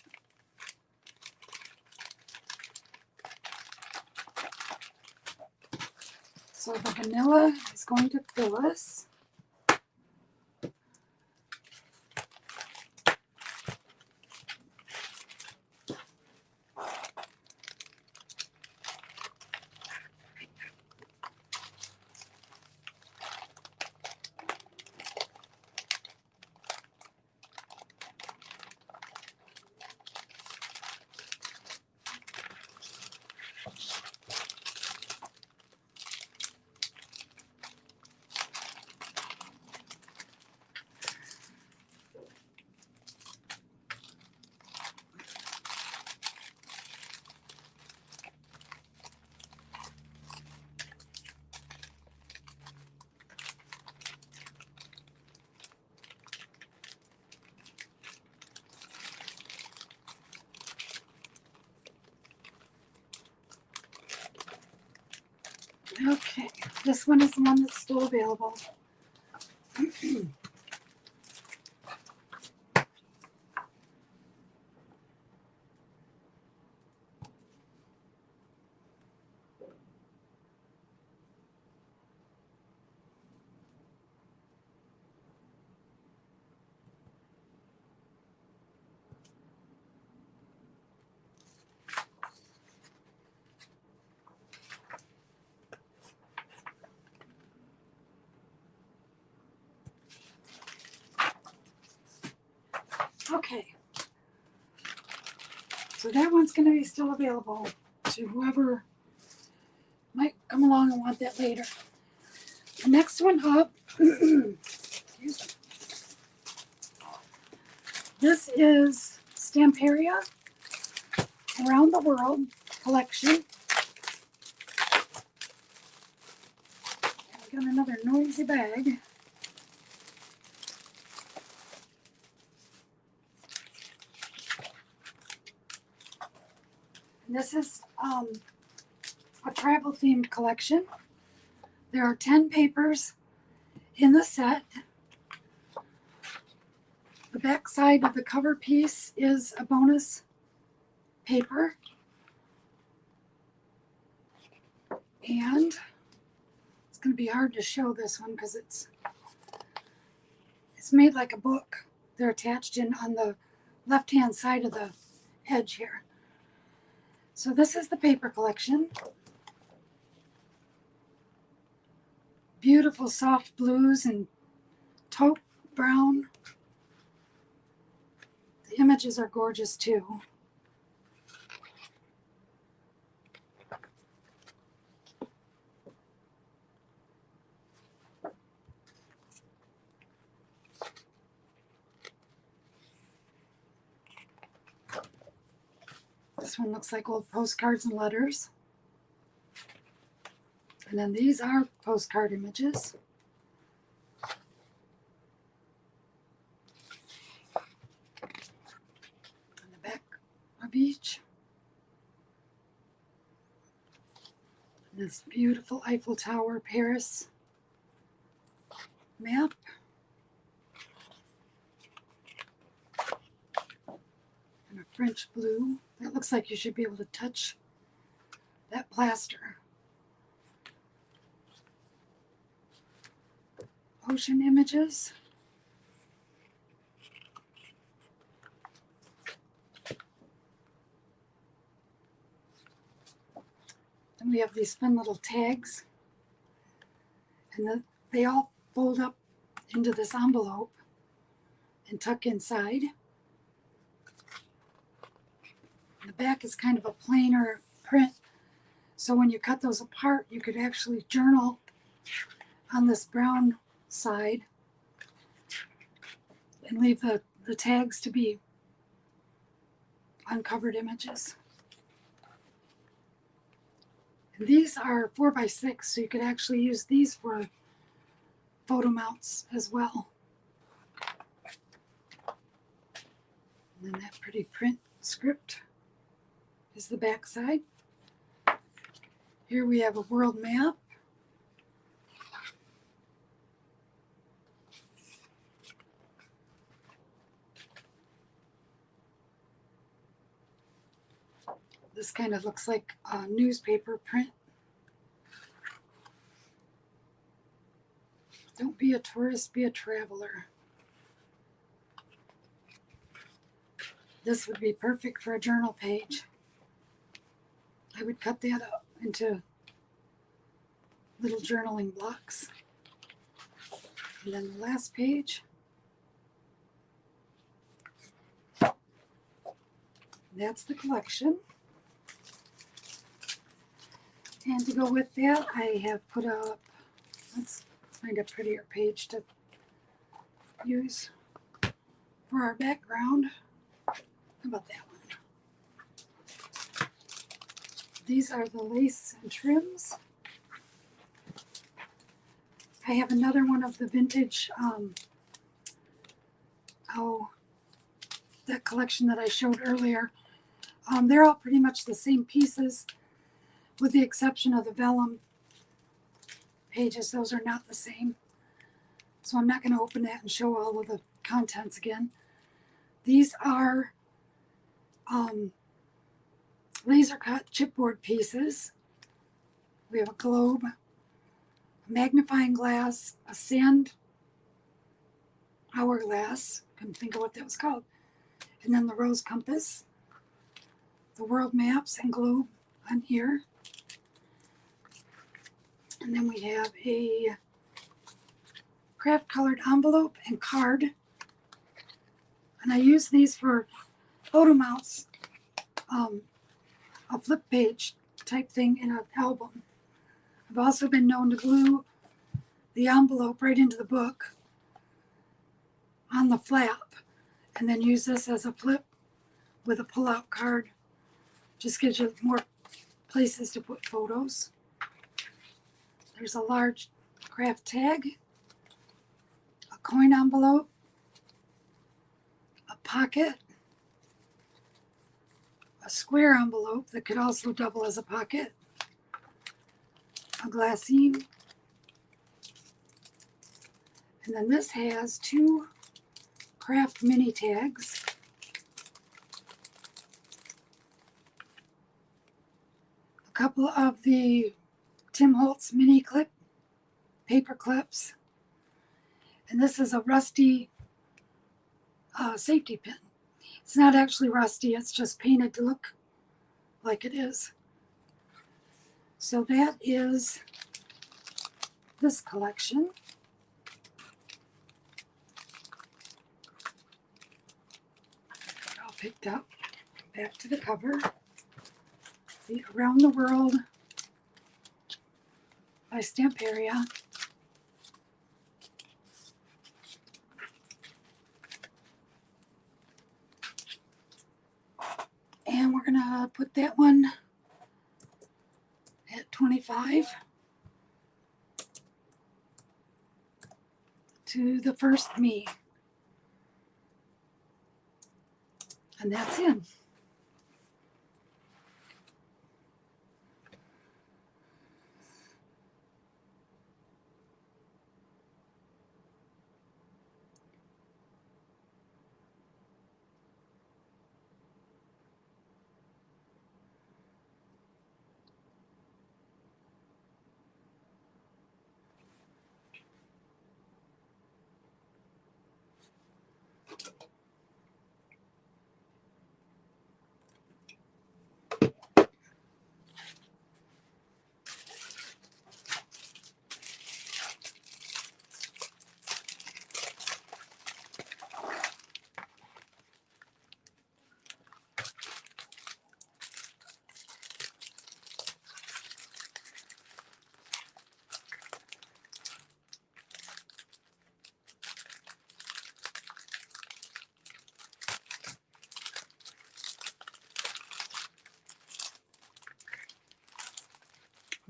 So the vanilla is going to Phyllis. Okay, this one is the one that's still available. Okay, so that one's going to be still available to whoever might come along and want that later. The next one up, this is Stamperia Around the World collection. I got another noisy bag. This is a travel themed collection. There are 10 papers in the set. The back side of the cover piece is a bonus paper. And it's going to be hard to show this one because it's made like a book. They're attached in on the left-hand side of the edge here. So this is the paper collection. Beautiful soft blues and taupe brown. The images are gorgeous too. This one looks like old postcards and letters. And then these are postcard images. On the back of each. This beautiful Eiffel Tower, Paris map. And a French blue. That looks like you should be able to touch that plaster. Ocean images. Then we have these fun little tags. And they all fold up into this envelope and tuck inside. The back is kind of a plainer print, so when you cut those apart, you could actually journal on this brown side and leave the tags to be uncovered images. And these are 4x6, so you could actually use these for photo mounts as well. And then that pretty print script is the back side. Here we have a world map. This kind of looks like a newspaper print. Don't be a tourist, be a traveler. This would be perfect for a journal page. I would cut that up into little journaling blocks. And then the last page. That's the collection. And to go with that, I have put up, let's find a prettier page to use for our background. How about that one? These are the lace and trims. I have another one of the vintage, that collection that I showed earlier. They're all pretty much the same pieces, with the exception of the vellum pages. Those are not the same. So I'm not going to open that and show all of the contents again. These are laser cut chipboard pieces. We have a globe, a magnifying glass, a sand hourglass, couldn't think of what that was called, and then the rose compass, the world maps and globe on here. And then we have a craft colored envelope and card. And I use these for photo mounts, a flip page type thing in an album. I've also been known to glue the envelope right into the book on the flap and then use this as a flip with a pull-out card. Just gives you more places to put photos. There's a large craft tag, a coin envelope, a pocket, a square envelope that could also double as a pocket, a glassine, and then this has two craft mini tags, a couple of the Tim Holtz mini clip paper clips, and this is a rusty safety pin. It's not actually rusty, it's just painted to look like it is. So that is this collection. All picked up. Back to the cover. The Around the World by Stamperia. And we're gonna put that one at 25 to the first me. And that's in.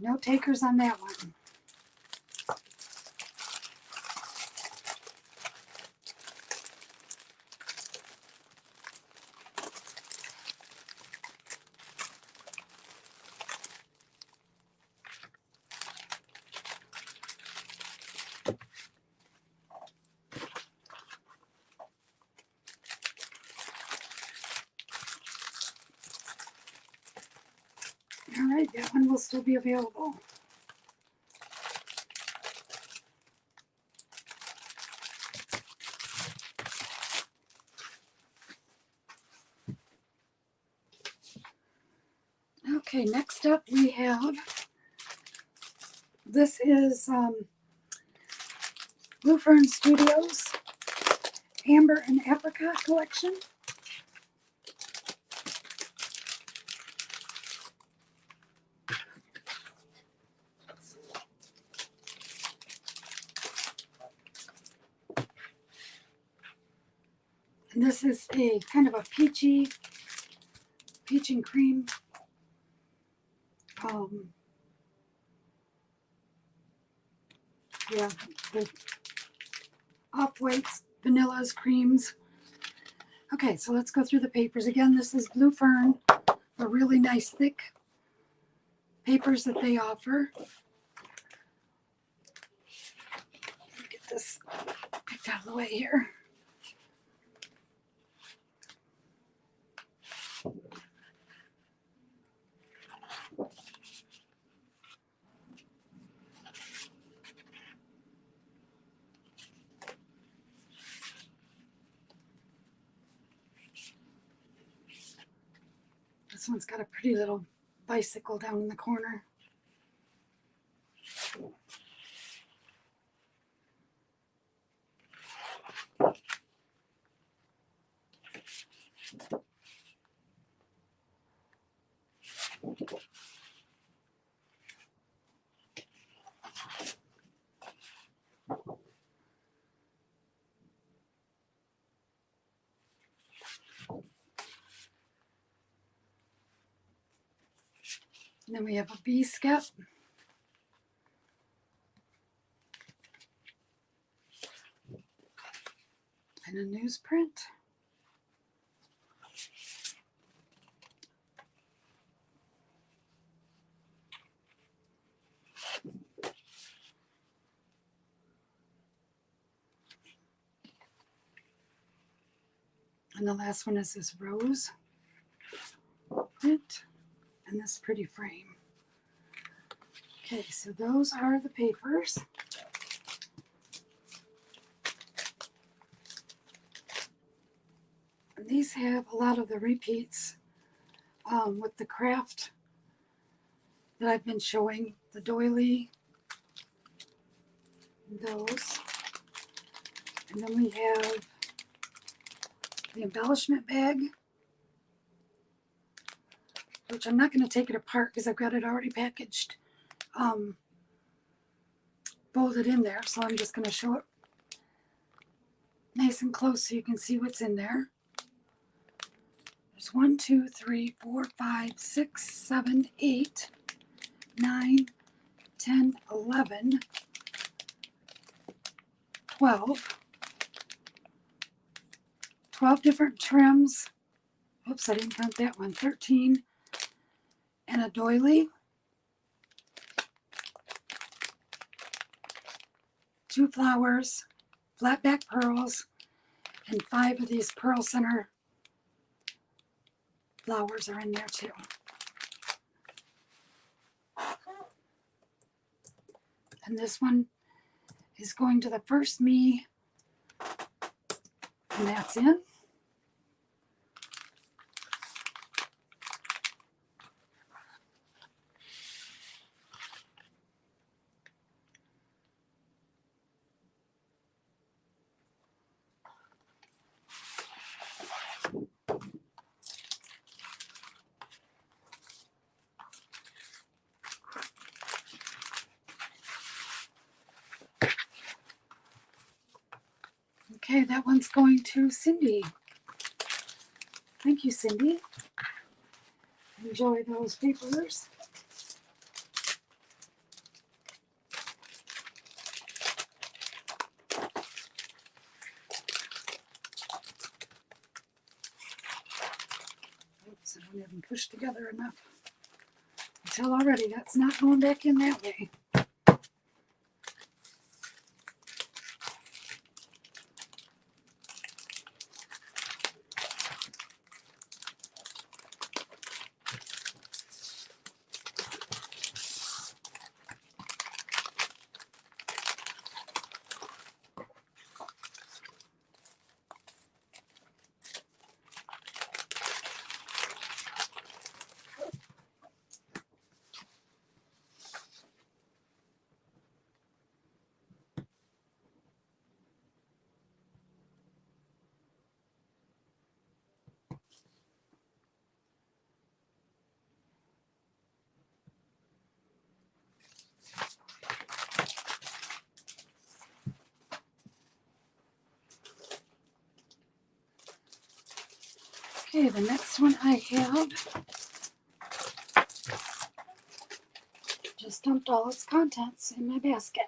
No takers on that one. All right, that one will still be available. Okay, next up we have, this is Blue Fern Studios Amber and Apricot Collection. And this is a kind of a peach and cream yeah, the off-whites, vanillas, creams. Okay, so let's go through the papers. Again, this is Blue Fern, a really nice thick papers that they offer. Let me get this picked out of the way here. This one's got a pretty little bicycle down in the corner. And then we have a bee skep. And a newsprint. And the last one is this rose print and this pretty frame. Okay, so those are the papers. And these have a lot of the repeats with the craft that I've been showing, the doily, those. And then we have the embellishment bag, which I'm not going to take it apart because I've got it already packaged, folded in there. So I'm just going to show it nice and close so you can see what's in there. There's 1, 2, 3, 4, 5, 6, 7, 8, 9, 10, 11, 12 different trims. Oops, I didn't count that one. 13, and a doily. 2 flowers, flat back pearls, and 5 of these pearl center flowers are in there too. And this one is going to the first me, and that's in. Okay, that one's going to Cindy. Thank you, Cindy. Enjoy those papers. don't even push together enough. I tell already that's not going back in that way. Okay, the next one I have just dumped all its contents in my basket.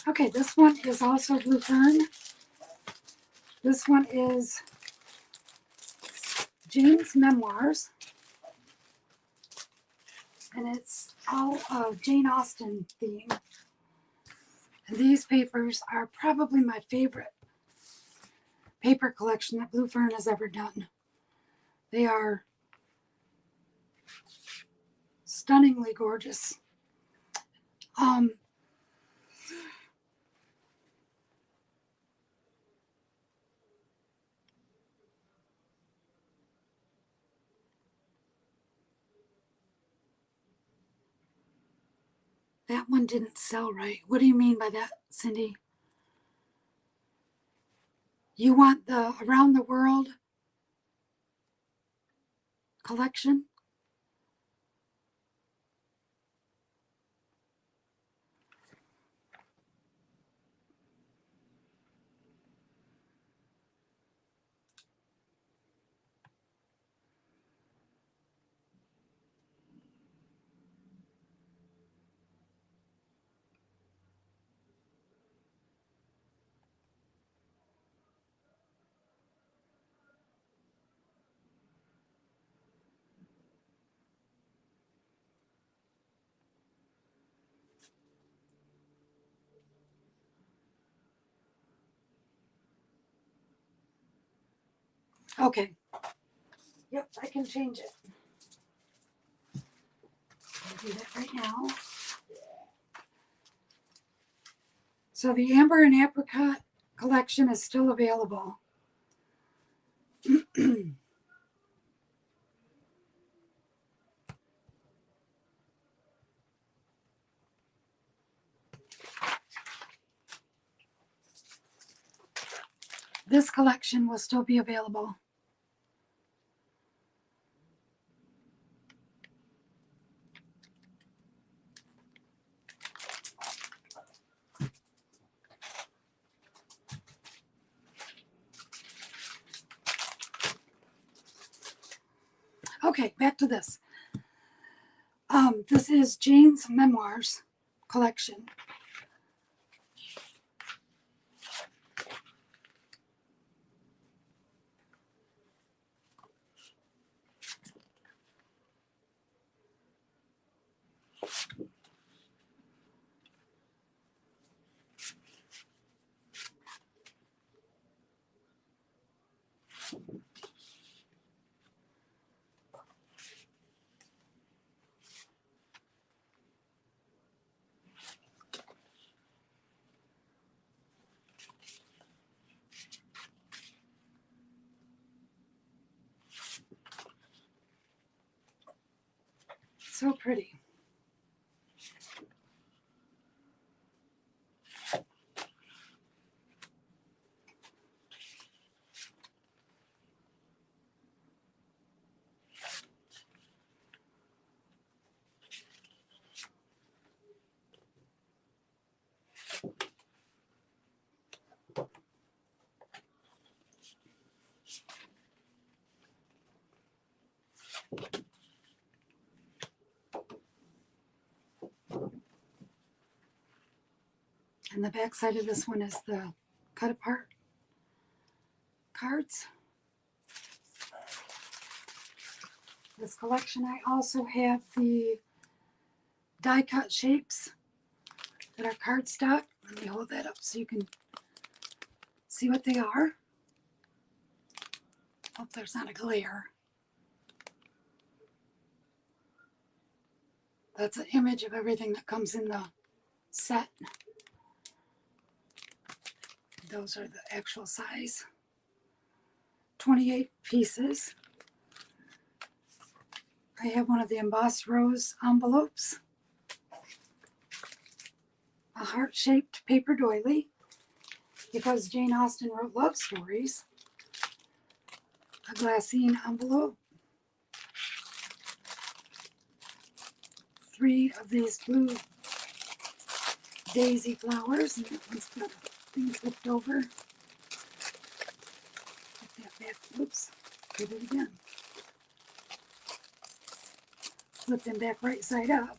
Okay, this one is also Blue Fern. This one is Jane's Memoirs. And it's all Jane Austen theme. And these papers are probably my favorite paper collection that Blue Fern has ever done. They are stunningly gorgeous. That one didn't sell right. What do you mean by that, Cindy? You want the Around the World collection? Okay. Yep, I can change it. I'll do that right now. So the Amber and Apricot collection is still available. This collection will still be available. Okay, back to this. This is Jane's Memoirs collection. So pretty. And the back side of this one is the cut apart cards. This collection, I also have the die cut shapes that are cardstock. Let me hold that up so you can see what they are. Hope there's not a glare. That's an image of everything that comes in the set. Those are the actual size. 28 pieces. I have one of the embossed rose envelopes, a heart-shaped paper doily, because Jane Austen wrote love stories, a glassine envelope, 3 of these blue daisy flowers, and that one's got things flipped over. Put that back, oops, did it again. Flip them back right side up.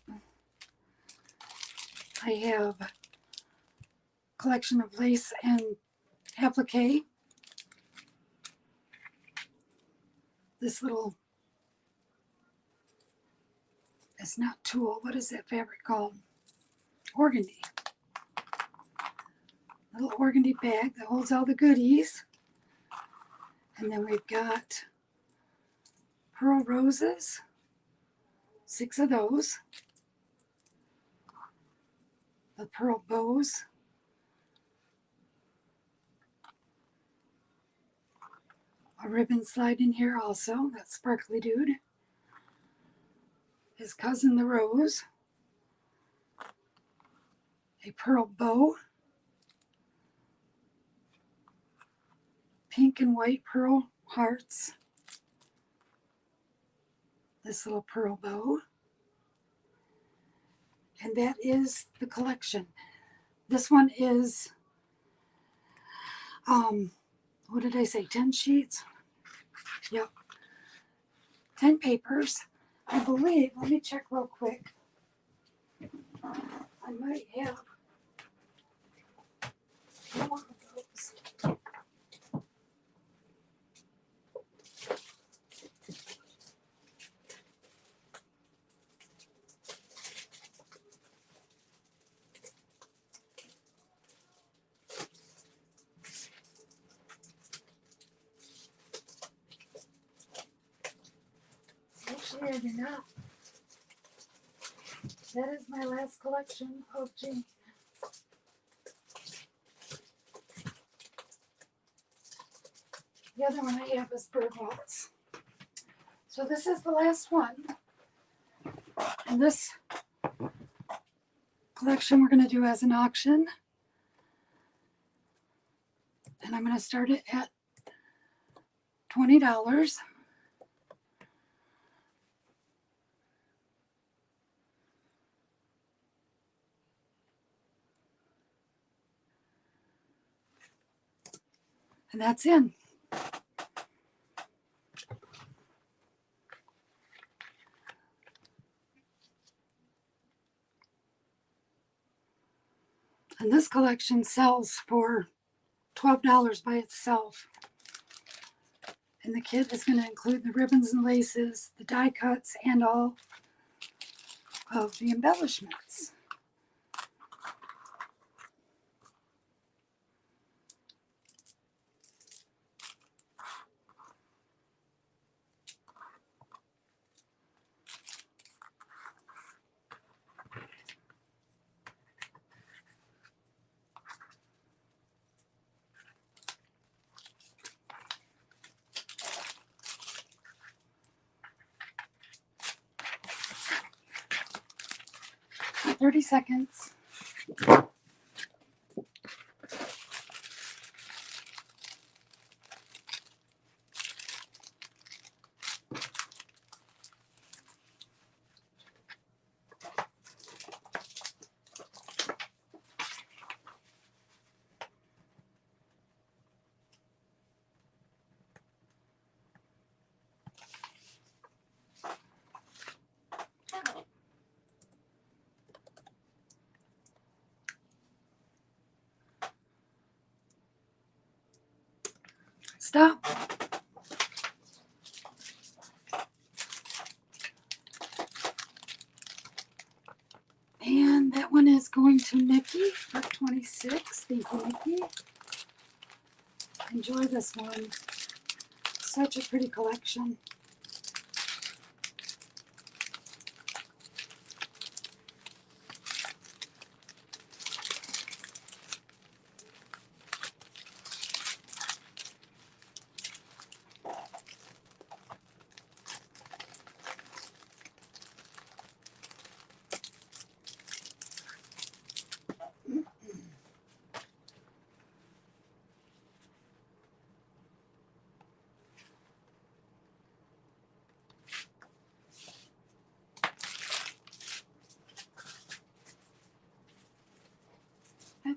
I have a collection of lace and applique. This little, it's not tulle, what is that fabric called? Organdy. Little organdy bag that holds all the goodies. And then we've got pearl roses, 6 of those. The pearl bows. A ribbon slide in here also, that sparkly dude. His cousin the rose. A pearl bow. Pink and white pearl hearts. This little pearl bow. And that is the collection. This one is, what did I say, 10 sheets? Yep. 10 papers. I believe, let me check real quick. I might have one of those. Actually, I do not. That is my last collection of Jane. The other one I have is bird waltz. So this is the last one. And this collection we're going to do as an auction. And I'm going to start it at $20. And that's in. And this collection sells for $12 by itself. And the kit is going to include the ribbons and laces, the die cuts, and all of the embellishments. For 30 seconds. Next up, and that one is going to Nikki for 26. Thank you, Nikki. Enjoy this one. Such a pretty collection.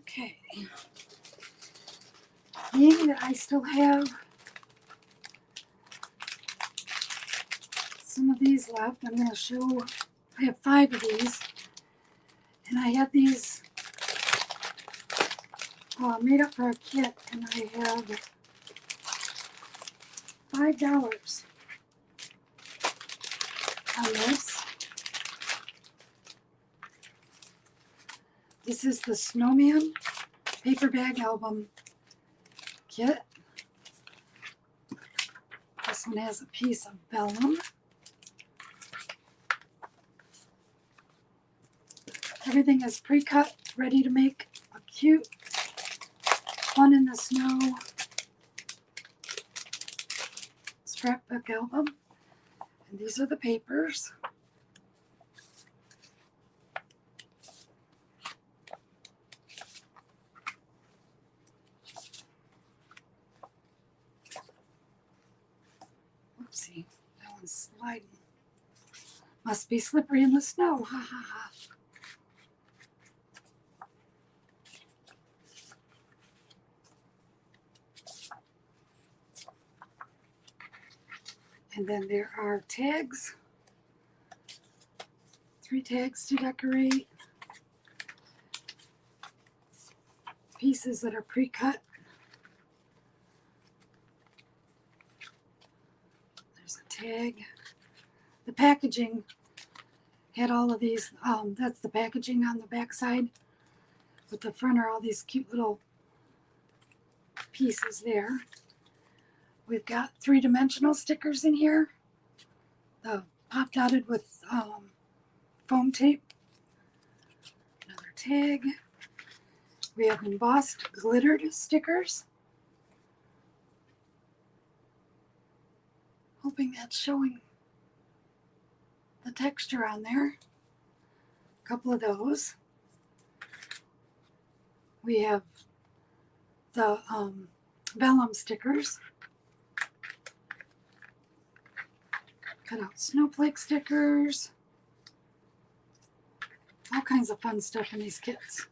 Okay. Being that I still have some of these left, I'm going to show, I have 5 of these, and I had these made up for a kit, and I have $5 on this. This is the Snowman Paper Bag Album Kit. This one has a piece of vellum. Everything is pre-cut, ready to make a cute Fun in the Snow scrapbook album. And these are the papers. Oopsie, that one's sliding. Must be slippery in the snow. Ha ha ha. And then there are tags. 3 tags to decorate. Pieces that are pre-cut. There's a tag. The packaging had all of these. That's the packaging on the back side. With the front are all these cute little pieces there. We've got 3-dimensional stickers in here. Pop dotted with foam tape. Another tag. We have embossed glittered stickers. Hoping that's showing the texture on there. A couple of those. We have the vellum stickers. Cut out snowflake stickers. All kinds of fun stuff in these kits.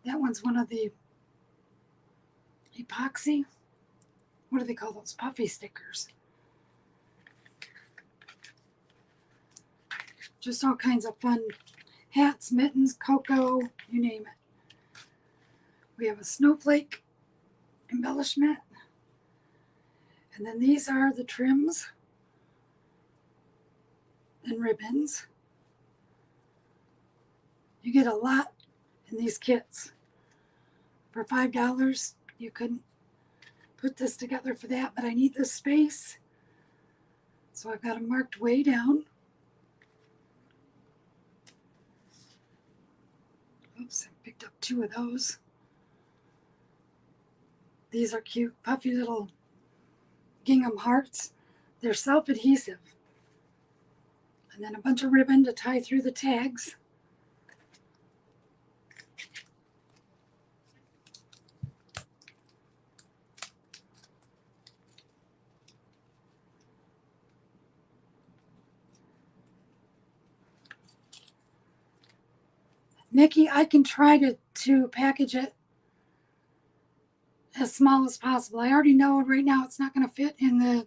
That one's one of the epoxy. What do they call those? Puffy stickers. Just all kinds of fun hats, mittens, cocoa, you name it. We have a snowflake embellishment. And then these are the trims and ribbons. You get a lot in these kits. For $5, you couldn't put this together for that, but I need this space. So I've got them marked way down. Oops, I picked up 2 of those. These are cute, puffy little gingham hearts. They're self-adhesive. And then a bunch of ribbon to tie through the tags. Nikki, I can try to package it as small as possible. I already know right now it's not going to fit in the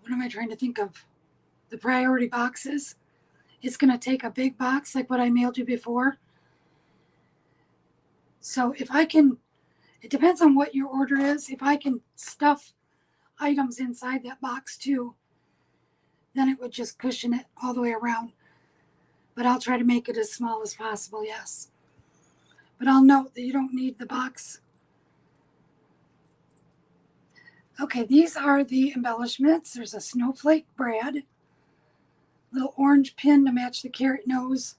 what am I trying to think of? The priority boxes. It's going to take a big box like what I mailed you before. So if I can, it depends on what your order is. If I can stuff items inside that box too, then it would just cushion it all the way around. But I'll try to make it as small as possible, yes. But I'll note that you don't need the box. Okay, these are the embellishments. There's a snowflake brad, little orange pin to match the carrot nose.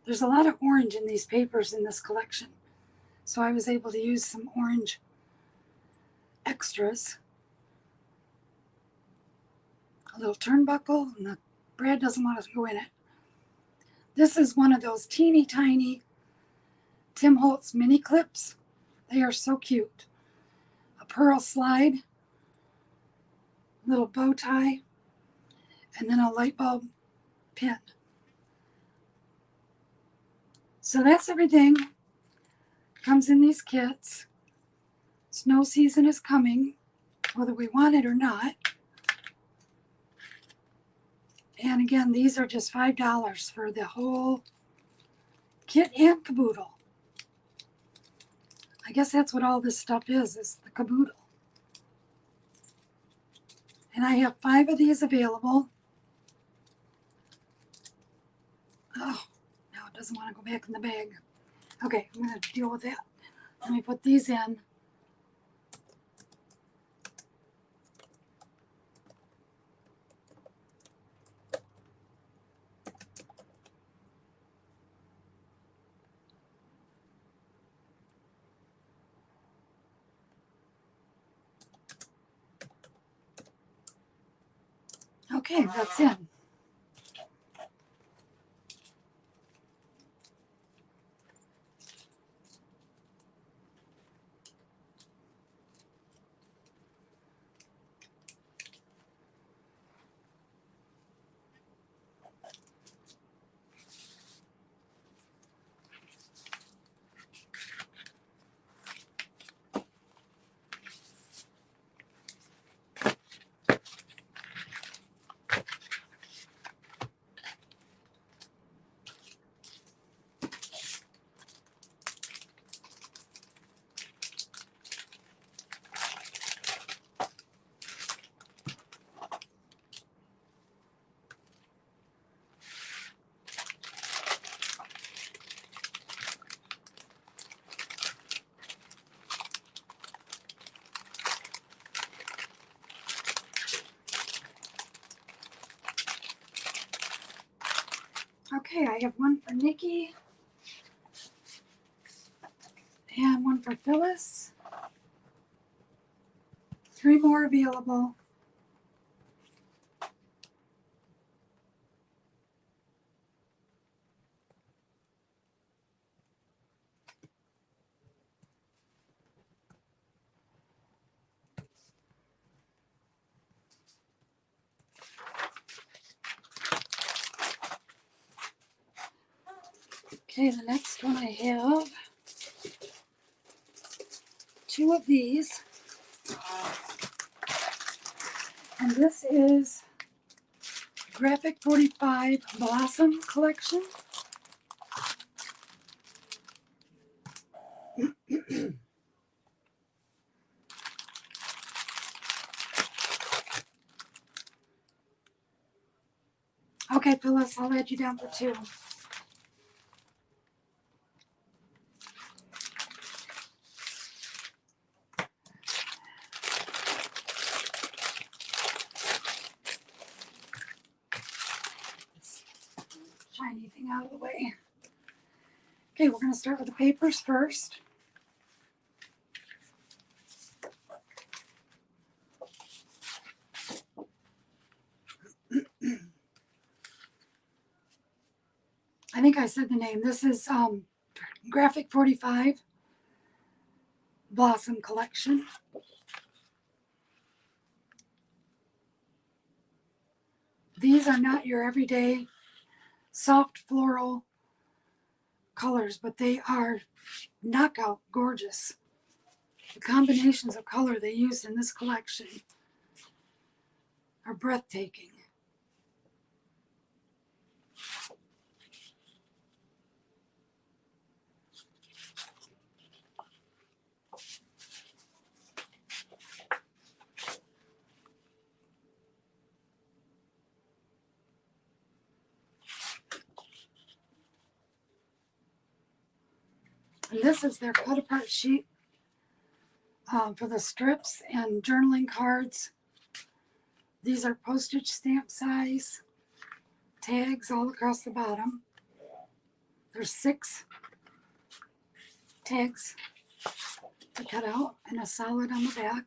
There's a lot of orange in these papers in this collection, so I was able to use some orange extras. A little turnbuckle, and the brad doesn't want to go in it. This is one of those teeny tiny Tim Holtz mini clips. They are so cute. A pearl slide, little bow tie, and then a light bulb pin. So that's everything. Comes in these kits. Snow season is coming, whether we want it or not. And again, these are just $5 for the whole kit and caboodle. I guess that's what all this stuff is the caboodle. And I have 5 of these available. Oh, now it doesn't want to go back in the bag. Okay, I'm going to deal with that. Let me put these in. Okay, that's in. Okay, I have one for Nikki and one for Phyllis. 3 more available. Okay, the next one I have 2 of these. And this is Graphic 45 Blossom Collection. Okay, Phyllis, I'll add you down for 2. Shiny thing out of the way. Okay, we're going to start with the papers first. I think I said the name. This is Graphic 45 Blossom Collection. These are not your everyday soft floral colors, but they are knockout gorgeous. The combinations of color they used in this collection are breathtaking. And this is their cut apart sheet for the strips and journaling cards. These are postage stamp size tags all across the bottom. There's 6 tags to cut out and a solid on the back.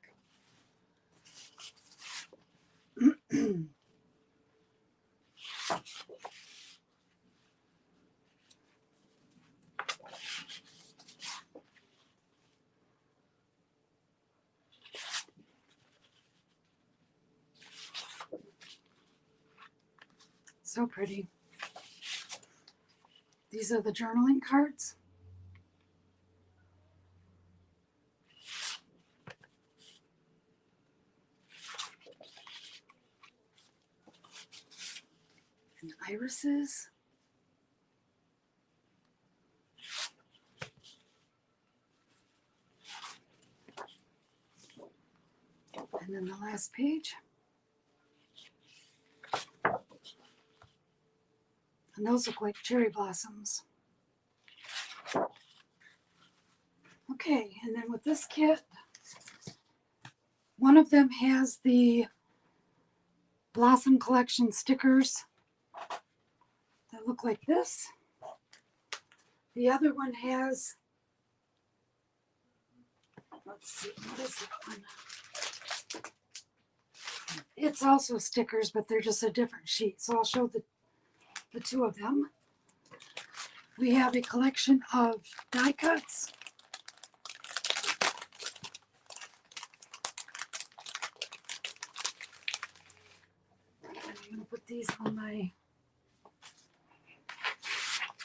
So pretty. These are the journaling cards. And irises. And then the last page. And those look like cherry blossoms. Okay, and then with this kit, one of them has the Blossom Collection stickers that look like this. The other one has, let's see, what is that one? It's also stickers, but they're just a different sheet. So I'll show the 2 of them. We have a collection of die cuts. I'm going to put these on my,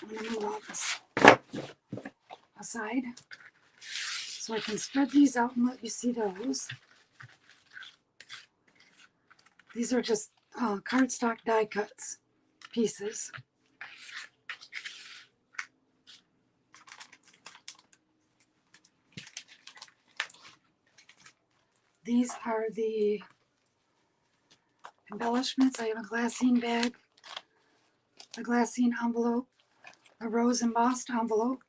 I'm going to move all this aside so I can spread these out and let you see those. These are just cardstock die cuts pieces. These are the embellishments. I have a glassine bag, a glassine envelope, a rose embossed envelope,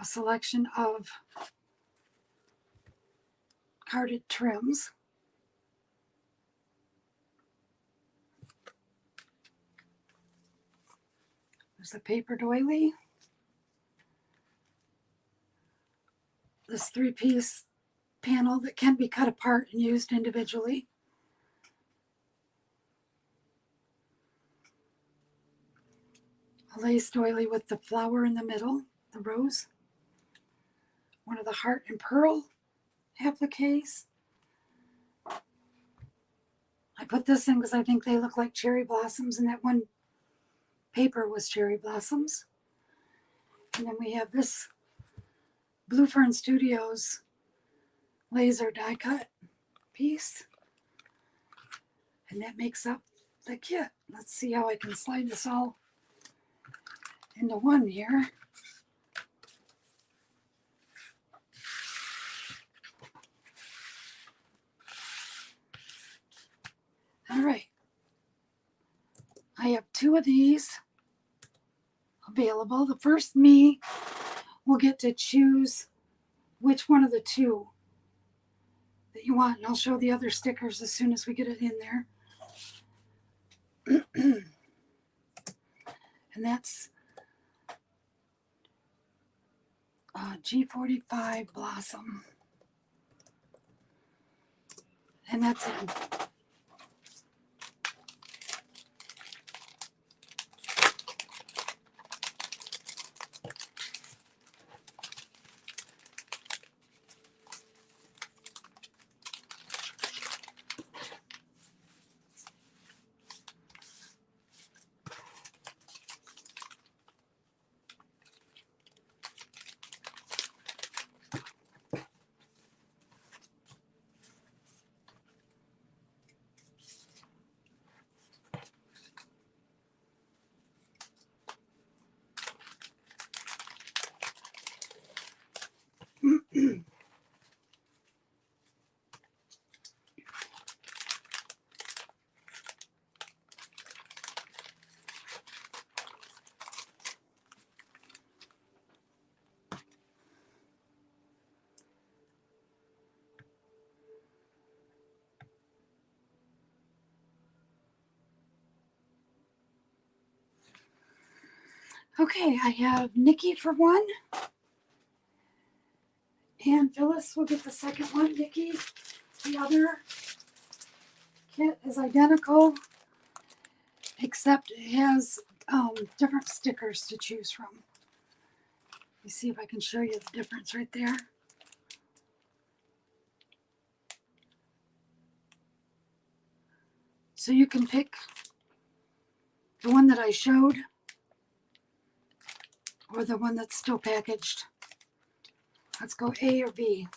a selection of carded trims, there's a paper doily, this 3-piece panel that can be cut apart and used individually. A lace doily with the flower in the middle, the rose. One of the heart and pearl appliques. I put this in because I think they look like cherry blossoms, and that one paper was cherry blossoms. And then we have this Blue Fern Studios laser die cut piece, and that makes up the kit. Let's see how I can slide this all into one here. All right, I have 2 of these available. The first me will get to choose which one of the 2 that you want, and I'll show the other stickers as soon as we get it in there. And that's G45 Blossom. And that's it. Okay, I have Nikki for one. And Phyllis will get the second one. Nikki, the other kit is identical, except it has different stickers to choose from. Let me see if I can show you the difference right there. So you can pick the one that I showed or the one that's still packaged. Let's go A or B.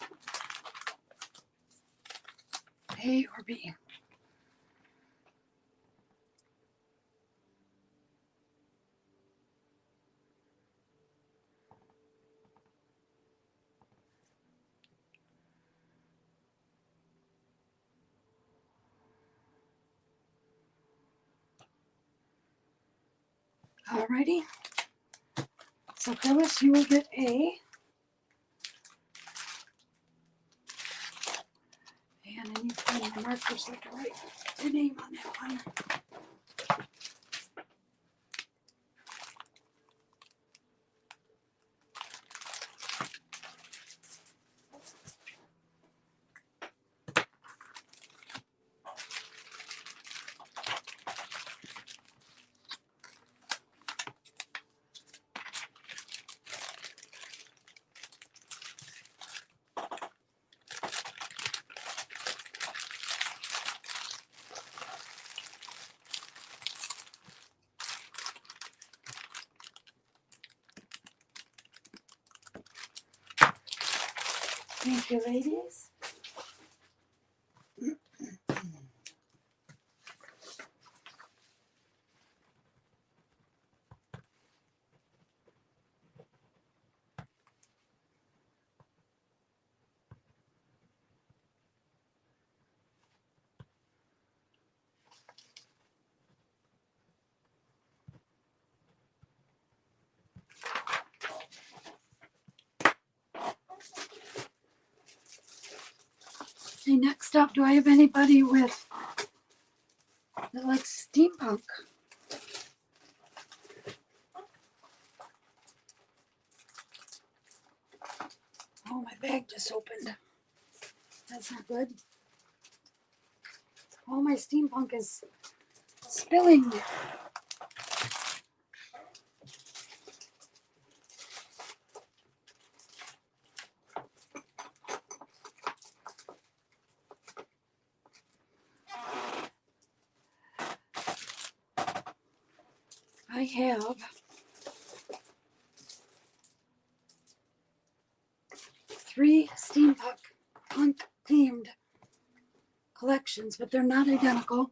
A or B. Alrighty. So Phyllis, you will get A. And I need to find my marker so I can write your name on that one. Thank you, ladies. Okay, next up, do I have anybody with that likes steampunk? Oh, my bag just opened. That's not good. All my steampunk is spilling. I have 3 steampunk themed collections, but they're not identical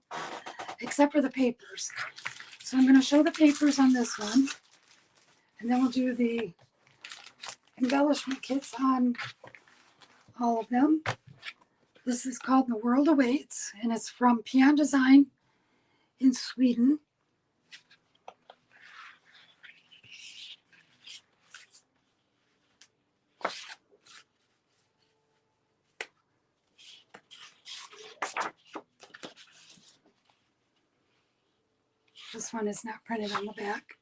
except for the papers. So I'm going to show the papers on this one, and then we'll do the embellishment kits on all of them. This is called The World Awaits, and it's from Pian Design in Sweden. This one is not printed on the back.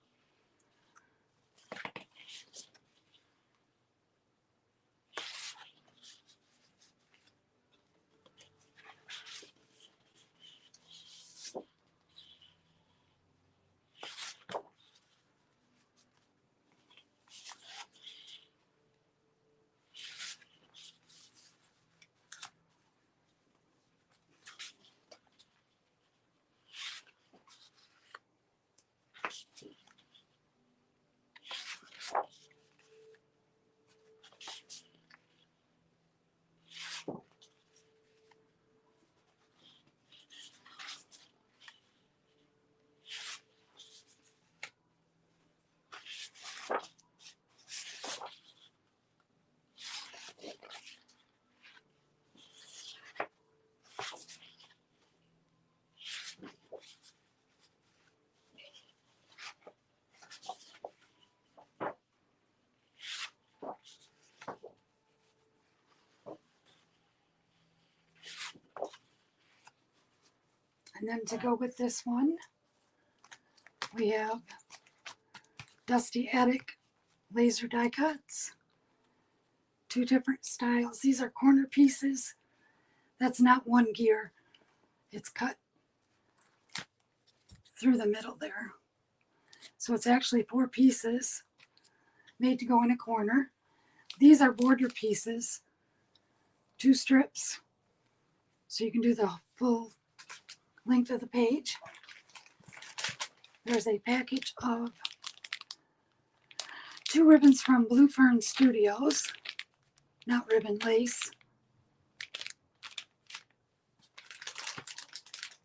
And then to go with this one, we have Dusty Attic laser die cuts. 2 different styles. These are corner pieces. That's not one gear. It's cut through the middle there. So it's actually 4 pieces made to go in a corner. These are border pieces, 2 strips, so you can do the full length of the page. There's a package of 2 ribbons from Blue Fern Studios, not ribbon, lace.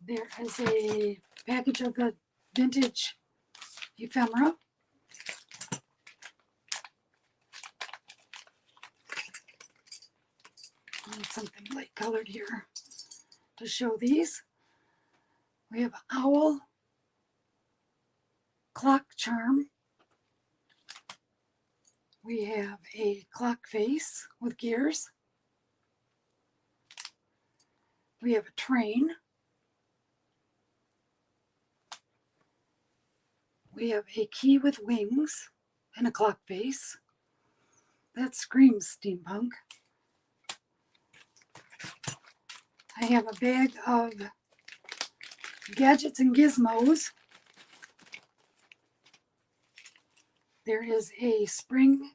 There is a package of the vintage ephemera. And something light colored here to show these. We have an owl clock charm. We have a clock face with gears. We have a train. We have a key with wings and a clock face. That screams steampunk. I have a bag of gadgets and gizmos. There is a spring,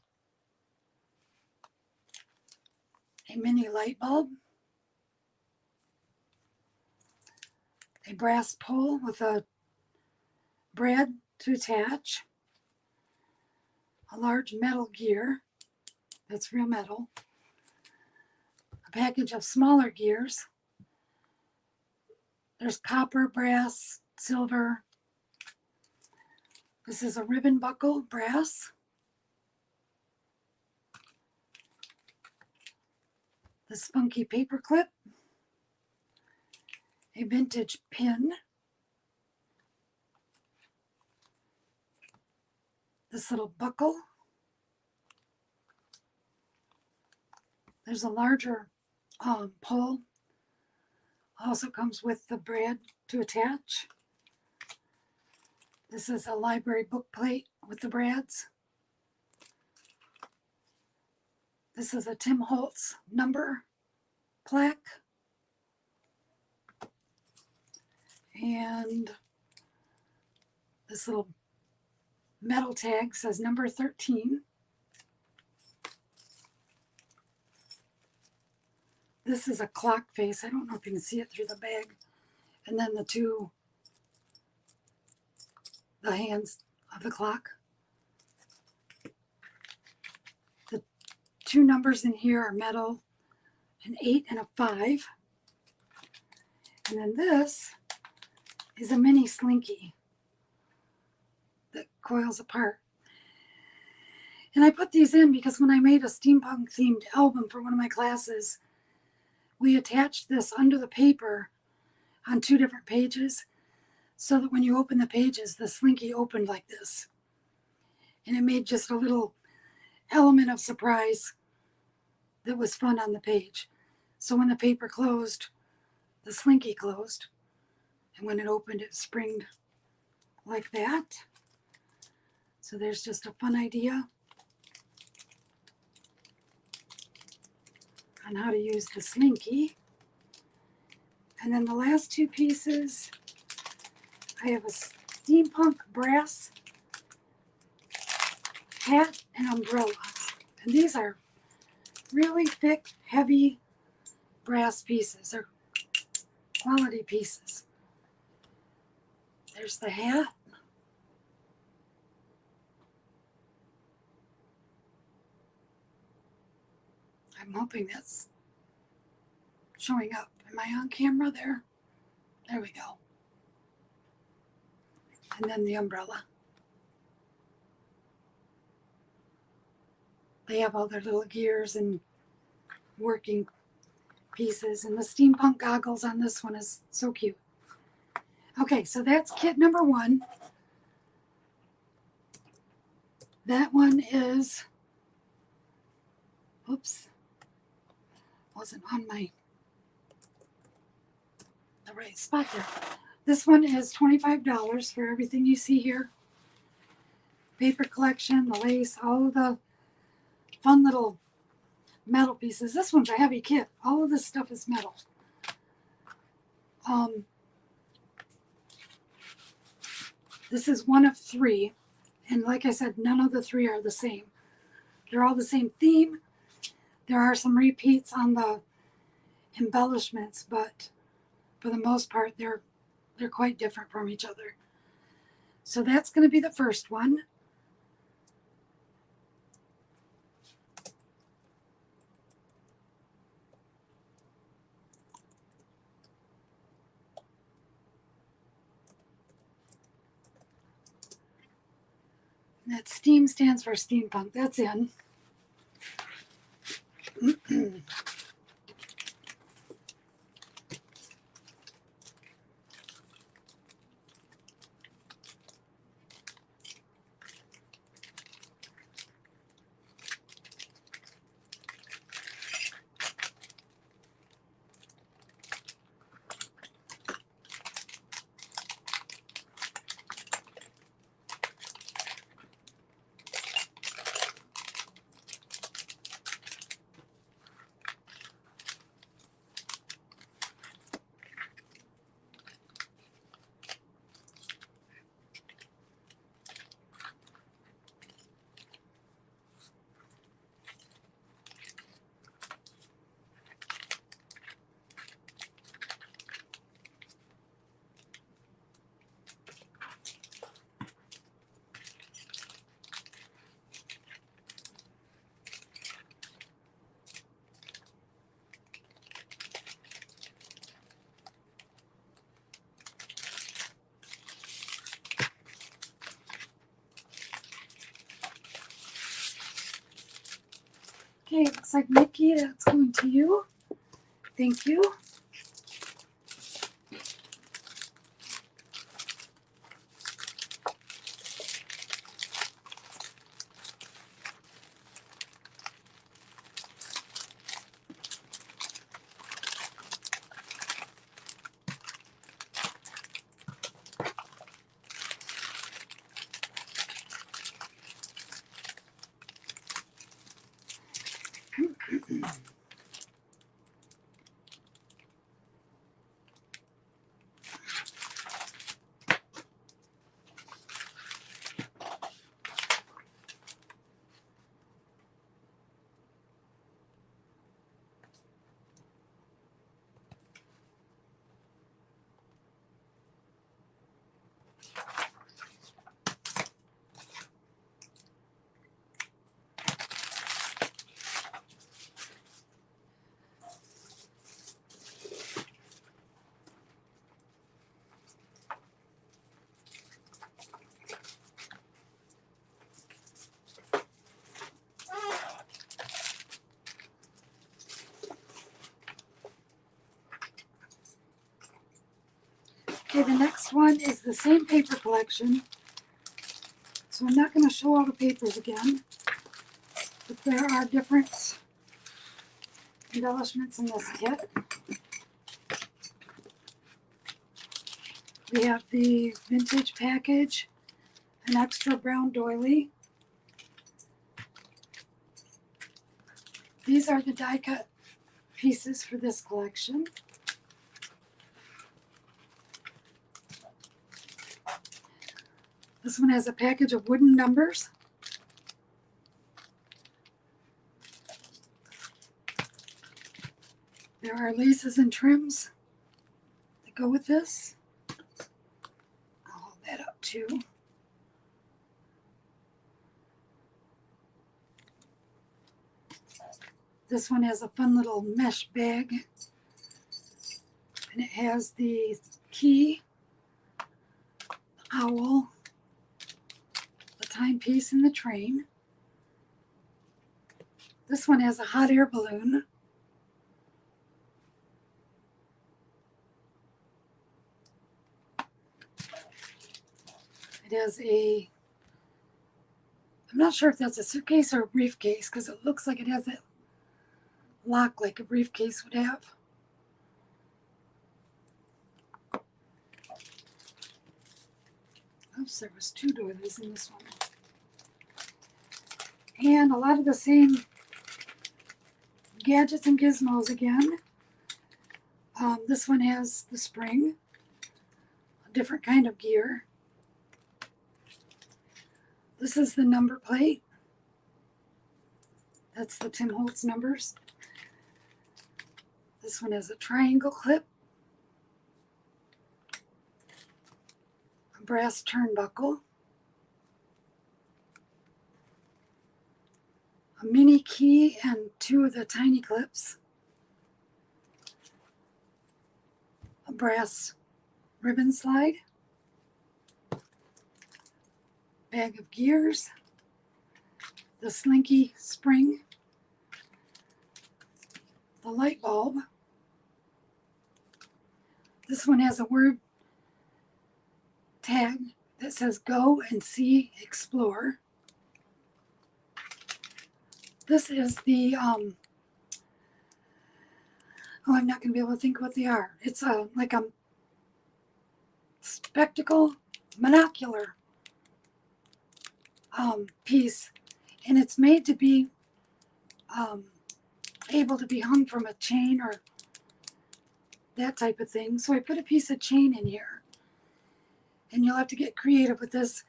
a mini light bulb, a brass pole with a brad to attach, a large metal gear, that's real metal, a package of smaller gears. There's copper, brass, silver. This is a ribbon buckle, brass. This funky paper clip. A vintage pin. This little buckle. There's a larger pole. Also comes with the brad to attach. This is a library book plate with the brads. This is a Tim Holtz number plaque. And this little metal tag says number 13. This is a clock face. I don't know if you can see it through the bag. And then the hands of the clock. The 2 numbers in here are metal, an 8 and a 5. And then this is a mini slinky that coils apart. And I put these in because when I made a steampunk themed album for one of my classes, we attached this under the paper on 2 different pages so that when you open the pages, the slinky opened like this. And it made just a little element of surprise that was fun on the page. So when the paper closed, the slinky closed. And when it opened, it springed like that. So there's just a fun idea on how to use the slinky. And then the last 2 pieces, I have a steampunk brass hat and umbrella. And these are really thick, heavy brass pieces. They're quality pieces. There's the hat. I'm hoping that's showing up. Am I on camera there? There we go. And then the umbrella. They have all their little gears and working pieces. And the steampunk goggles on this one is so cute. Okay, so that's kit number 1. That one is, oops, wasn't on the right spot there. This one is $25 for everything you see here. paper collection, the lace, all of the fun little metal pieces. This one's a heavy kit. All of this stuff is metal. This is one of 3, and like I said, none of the 3 are the same. They're all the same theme. There are some repeats on the embellishments, but for the most part, they're quite different from each other. So that's going to be the first one. That STEAM stands for steampunk. That's in. Okay, looks like Nikki, that's going to you. Thank you. Okay, the next one is the same paper collection. So I'm not going to show all the papers again, but there are different embellishments in this kit. We have the vintage package, an extra brown doily. These are the die cut pieces for this collection. This one has a package of wooden numbers. There are laces and trims that go with this. I'll hold that up too. This one has a fun little mesh bag, and it has the key, the owl, the timepiece, and the train. This one has a hot air balloon. It has a, I'm not sure if that's a suitcase or a briefcase because it looks like it has that lock like a briefcase would have. Oops, there was 2 doilies in this one. And a lot of the same gadgets and gizmos again. This one has the spring, a different kind of gear. This is the number plate. That's the Tim Holtz numbers. This one has a triangle clip, a brass turnbuckle, a mini key and 2 of the tiny clips, a brass ribbon slide, bag of gears, the slinky spring, the light bulb. This one has a word tag that says go and see, explore. This is the, I'm not going to be able to think what they are. It's like a spectacle monocular piece, and it's made to be able to be hung from a chain or that type of thing. So I put a piece of chain in here, and you'll have to get creative with this,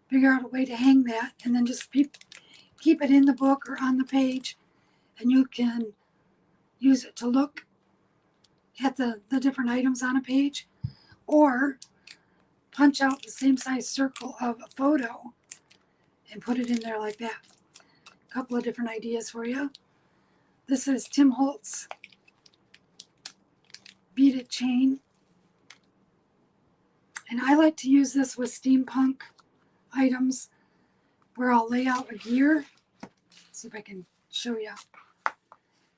figure out a way to hang that, and then just keep it in the book or on the page, and you can use it to look at the different items on a page, or punch out the same size circle of a photo and put it in there like that. A couple of different ideas for you. This is Tim Holtz beaded chain, and I like to use this with steampunk items where I'll lay out a gear, see if I can show you,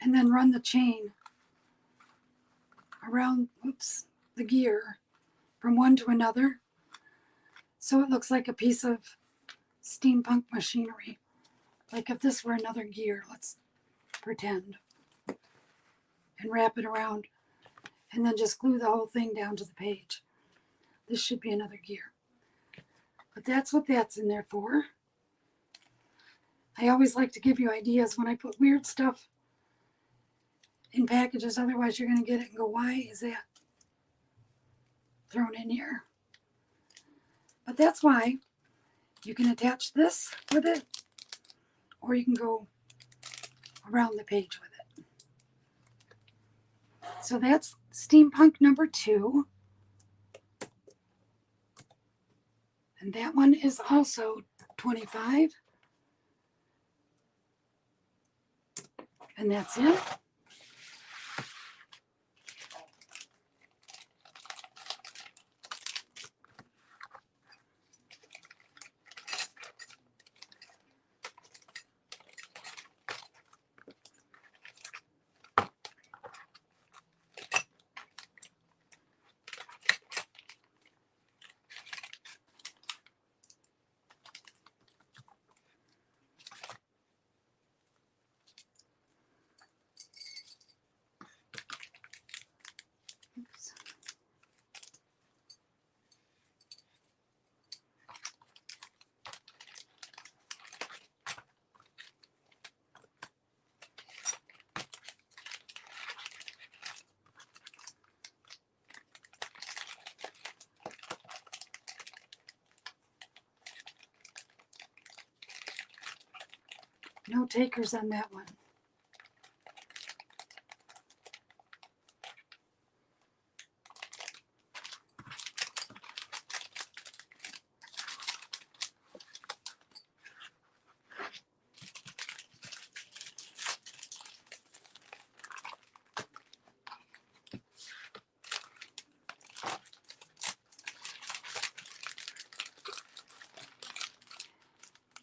and then run the chain around the gear from one to another, so it looks like a piece of steampunk machinery. Like if this were another gear, let's pretend, and wrap it around, and then just glue the whole thing down to the page. This should be another gear. But that's what that's in there for. I always like to give you ideas when I put weird stuff in packages, otherwise you're going to get it and go, why is that thrown in here? But that's why you can attach this with it, or you can go around the page with it. So that's steampunk number 2. And that one is also 25. And that's it. Oops. No takers on that one.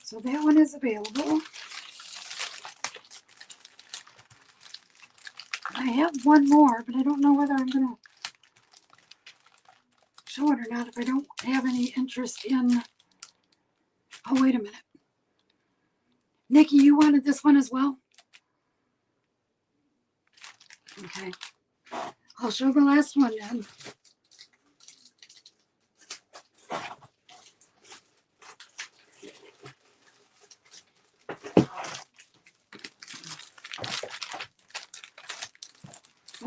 So that one is available. I have one more, but I don't know whether I'm going to show it or not if I don't have any interest in... Oh, wait a minute. Nikki, you wanted this one as well? Okay. I'll show the last one then.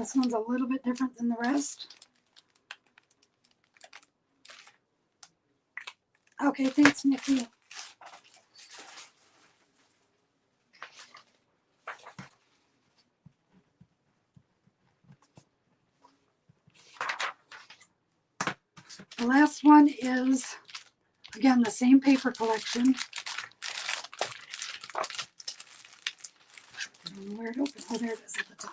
This one's a little bit different than the rest. Okay, thanks, Nikki. The last one is, again, the same paper collection. Where it opens? Oh, there it is at the top.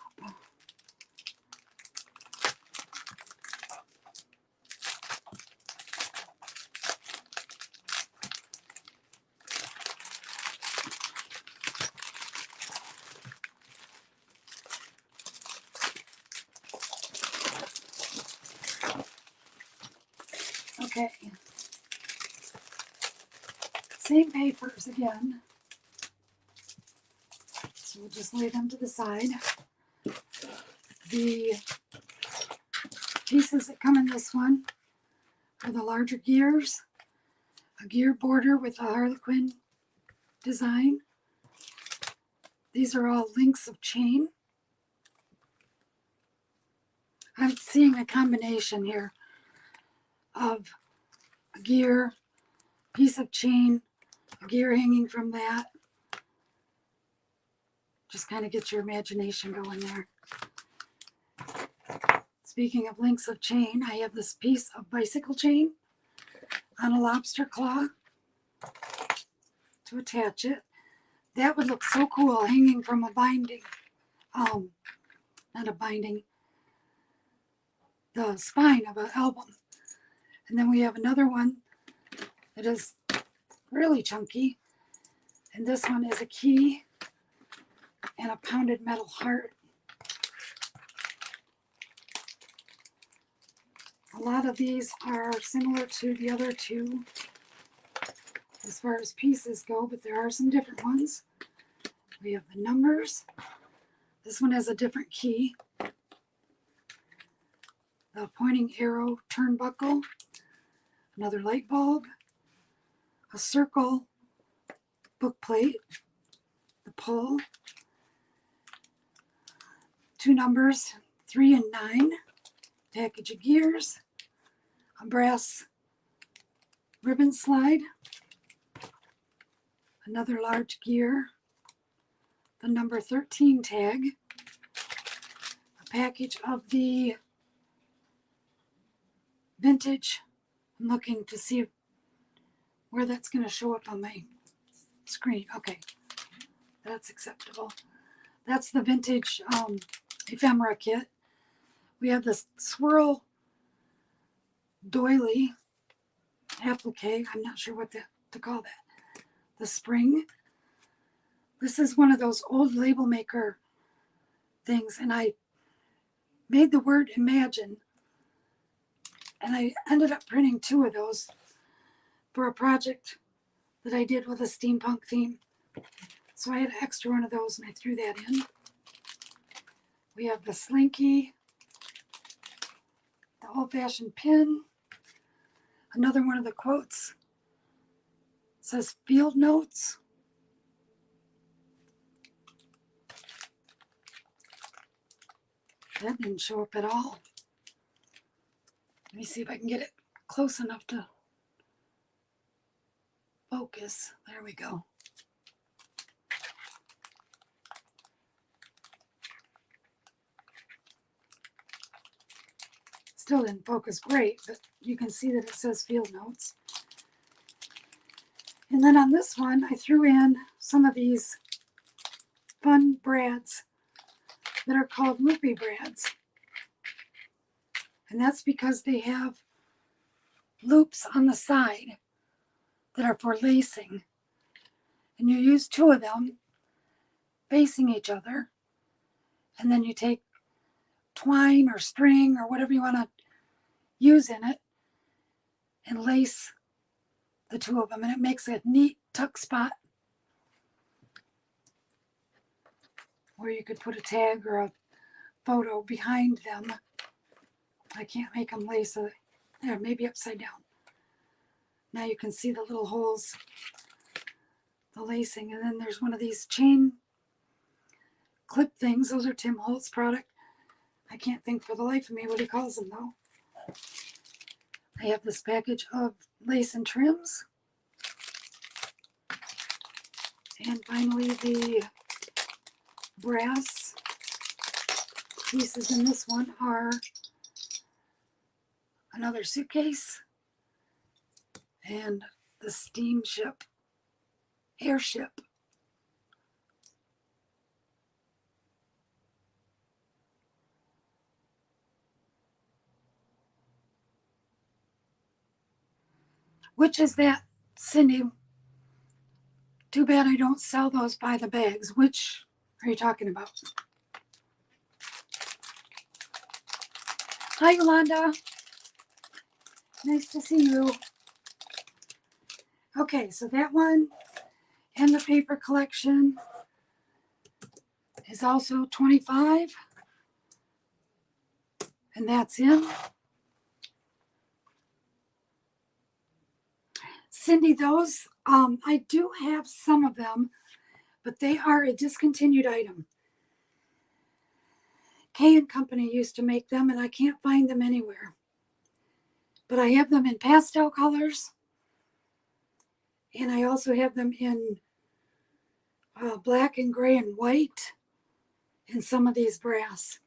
Okay. Same papers again. So we'll just lay them to the side. The pieces that come in this one are the larger gears, a gear border with a harlequin design. These are all links of chain. I'm seeing a combination here of a gear, piece of chain, a gear hanging from that. Just kind of get your imagination going there. Speaking of links of chain, I have this piece of bicycle chain on a lobster claw to attach it. That would look so cool hanging from a binding. Not a binding. The spine of an album. And then we have another one that is really chunky. And this one is a key and a pounded metal heart. A lot of these are similar to the other two as far as pieces go, but there are some different ones. We have the numbers. This one has a different key. The pointing arrow turnbuckle, another light bulb, a circle book plate, the pull, two numbers, 3 and 9, package of gears, a brass ribbon slide, another large gear, the number 13 tag, a package of the vintage. I'm looking to see where that's going to show up on my screen. Okay, that's acceptable. That's the vintage ephemera kit. We have this swirl doily applique. I'm not sure what to call that. The spring. This is one of those old label maker things, and I made the word imagine, and I ended up printing 2 of those for a project that I did with a steampunk theme. So I had an extra one of those and I threw that in. We have the slinky, the old-fashioned pin, another one of the quotes. It says field notes. That didn't show up at all. Let me see if I can get it close enough to focus. There we go. Still didn't focus great, but you can see that it says field notes. And then on this one, I threw in some of these fun brads that are called loopy brads. And that's because they have loops on the side that are for lacing. And you use 2 of them facing each other. And then you take twine or string or whatever you want to use in it and lace the 2 of them. And it makes a neat tuck spot where you could put a tag or a photo behind them. I can't make them lace it. There, maybe upside down. Now you can see the little holes, the lacing. And then there's one of these chain clip things. Those are Tim Holtz product. I can't think for the life of me what he calls them though. I have this package of lace and trims. And finally the brass pieces in this one are another suitcase and the steamship, airship. Which is that, Cindy? Too bad I don't sell those by the bags. Which are you talking about? Hi, Yolanda. Nice to see you. Okay, so that one and the paper collection is also $25. And that's in. Cindy, those, I do have some of them, but they are a discontinued item. K & Company used to make them, and I can't find them anywhere. But I have them in pastel colors, and I also have them in black and gray and white, and some of these brass.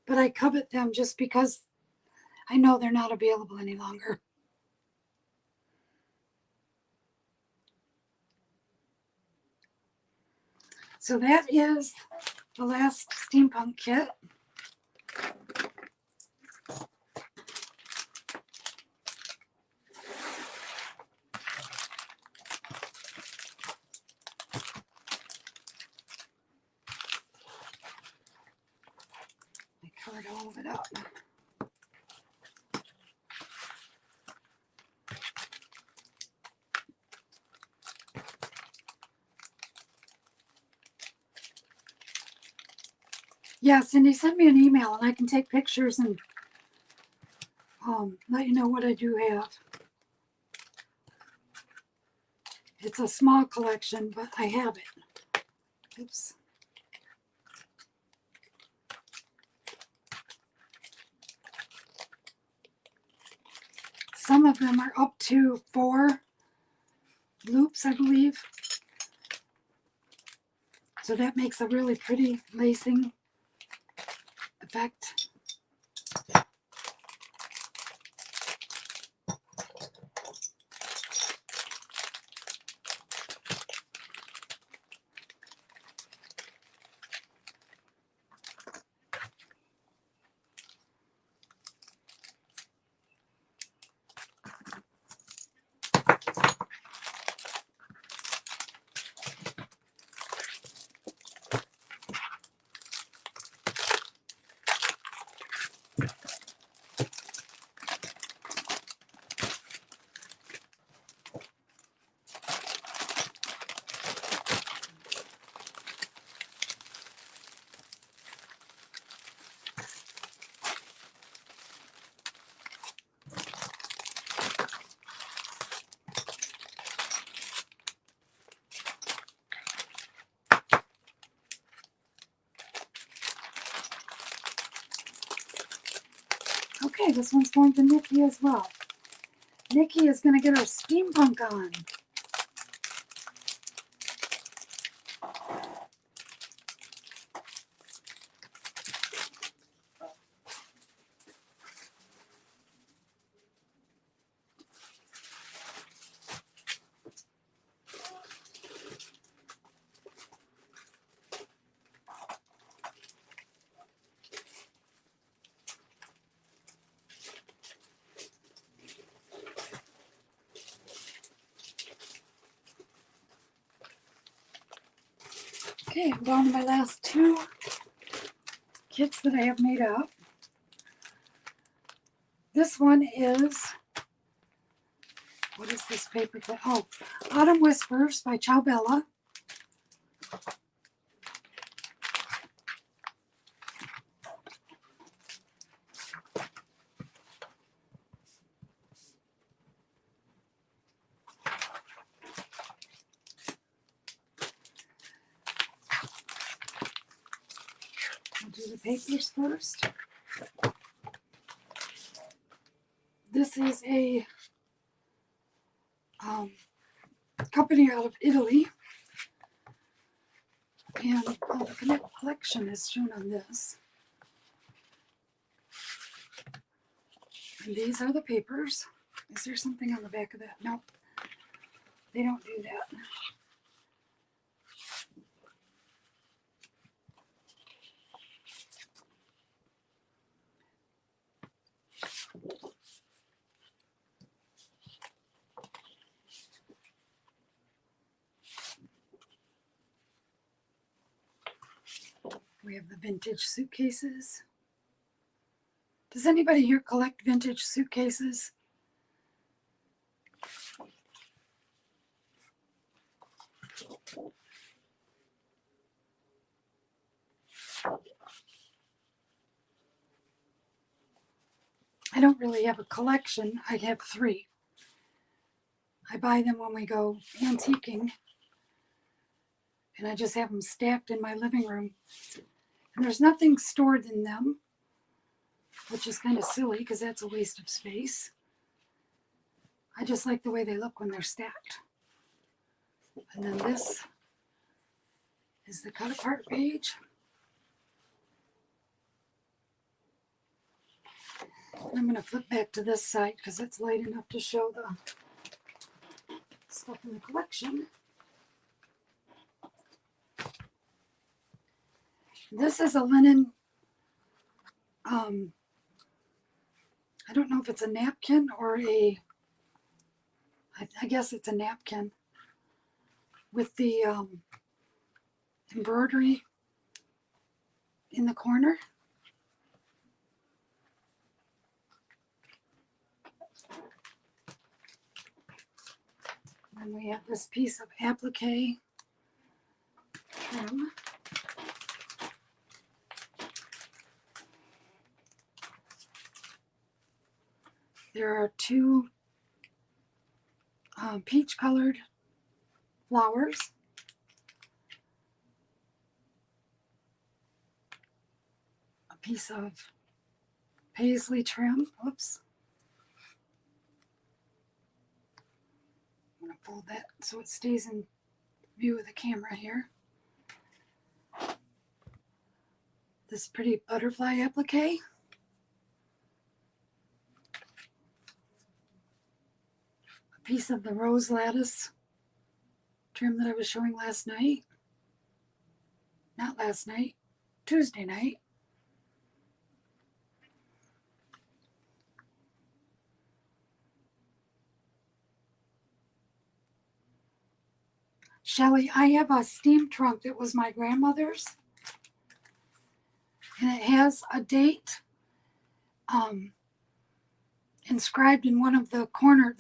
But I covet them just because I know they're not available any longer. So that is the last steampunk kit. I covered all of it up. Yeah, Cindy, send me an email and I can take pictures and let you know what I do have. It's a small collection, but I have it. Oops. Some of them are up to 4 loops, I believe. So that makes a really pretty lacing effect. Okay, this one's going to Nikki as well. Nikki is going to get her steampunk on. Okay, I'm down to my last 2 kits that I have made up. This one is, what is this paper? Oh, Autumn Whispers by Ciao Bella. I'll do the papers first. This is a company out of Italy, and the collection is shown on this. And these are the papers. Is there something on the back of that? No, they don't do that. We have the vintage suitcases. Does anybody here collect vintage suitcases? I don't really have a collection. I have 3. I buy them when we go antiquing, and I just have them stacked in my living room. And there's nothing stored in them, which is kind of silly because that's a waste of space. I just like the way they look when they're stacked. And then this is the cut apart page. And I'm going to flip back to this side because it's light enough to show the stuff in the collection. This is a linen, I don't know if it's a napkin or I guess it's a napkin with the embroidery in the corner. And we have this piece of applique trim. There are 2 peach colored flowers. A piece of paisley trim. Oops. I'm going to fold that so it stays in view of the camera here. This pretty butterfly applique. A piece of the rose lattice trim that I was showing last night. Not last night, Tuesday night. Shelley, I have a steam trunk that was my grandmother's, and it has a date inscribed in one of the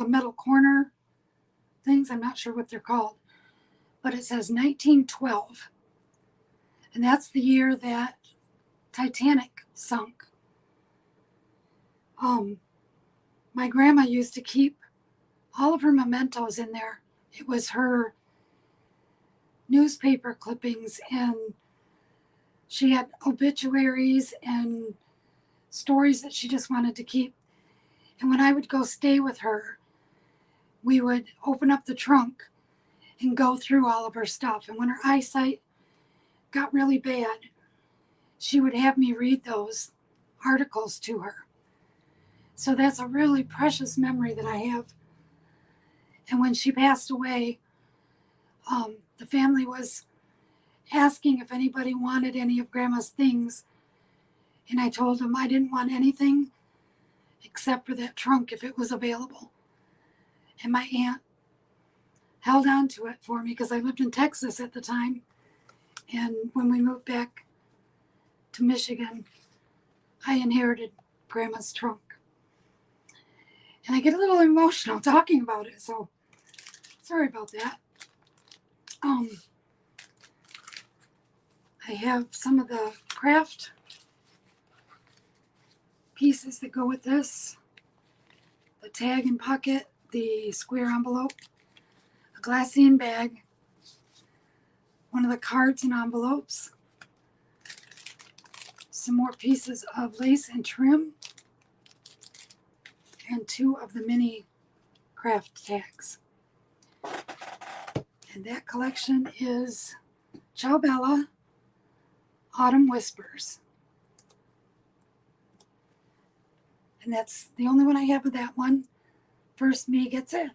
metal corner things. I'm not sure what they're called, but it says 1912, and that's the year that Titanic sunk. My grandma used to keep all of her mementos in there. It was her newspaper clippings, and she had obituaries and stories that she just wanted to keep. And when I would go stay with her, we would open up the trunk and go through all of her stuff. And when her eyesight got really bad, she would have me read those articles to her. So that's a really precious memory that I have. And when she passed away, the family was asking if anybody wanted any of Grandma's things. And I told them I didn't want anything except for that trunk if it was available. And my aunt held on to it for me because I lived in Texas at the time. And when we moved back to Michigan, I inherited Grandma's trunk. And I get a little emotional talking about it, so sorry about that. I have some of the craft pieces that go with this. The tag and pocket, the square envelope, a glassine bag, one of the cards and envelopes, some more pieces of lace and trim, and 2 of the mini craft tags. And that collection is Ciao Bella Autumn Whispers. And that's the only one I have of that one. First me gets it.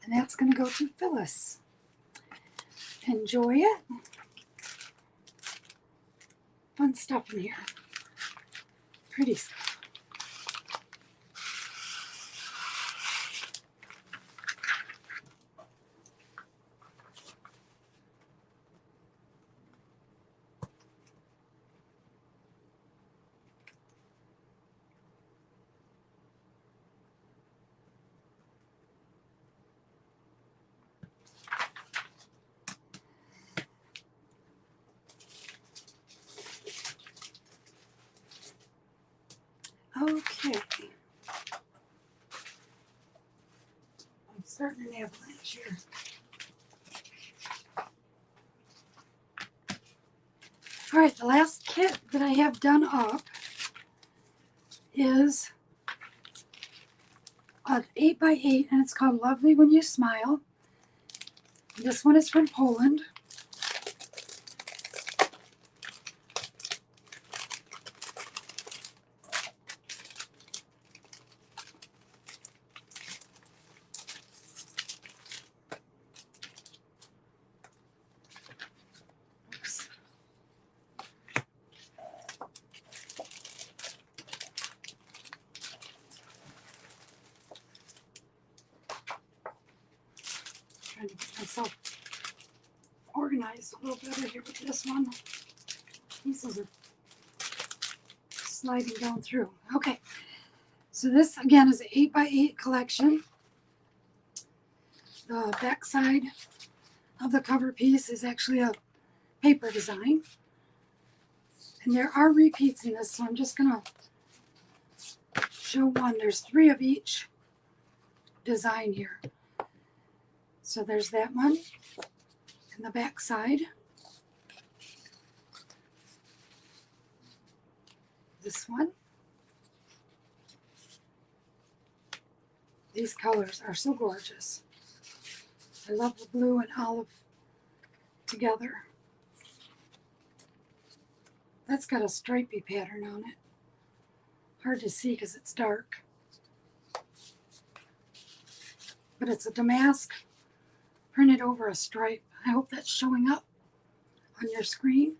And that's going to go to Phyllis. Enjoy it. Fun stuff in here. Pretty stuff. Okay. I'm starting an avalanche here. All right, the last kit that I have done up is an 8x8, and it's called Lovely When You Smile. This one is from Poland. Oops. Trying to get myself organized a little better here with this one. Pieces are sliding down through. Okay, so this again is an 8x8 collection. The back side of the cover piece is actually a paper design. And there are repeats in this, so I'm just going to show one. There's 3 of each design here. So there's that one in the back side. This one. These colors are so gorgeous. I love the blue and olive together. That's got a stripy pattern on it. Hard to see because it's dark. But it's a damask printed over a stripe. I hope that's showing up on your screen.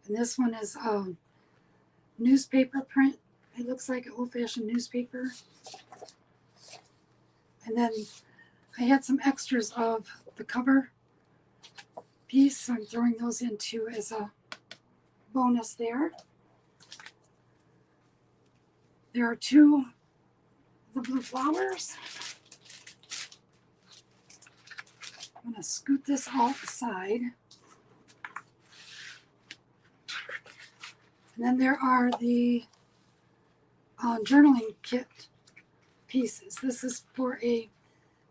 And this one is newspaper print. It looks like an old-fashioned newspaper. And then I had some extras of the cover piece, so I'm throwing those into as a bonus there. There are 2 of the blue flowers. I'm going to scoot this off the side. And then there are the journaling kit pieces. This is for a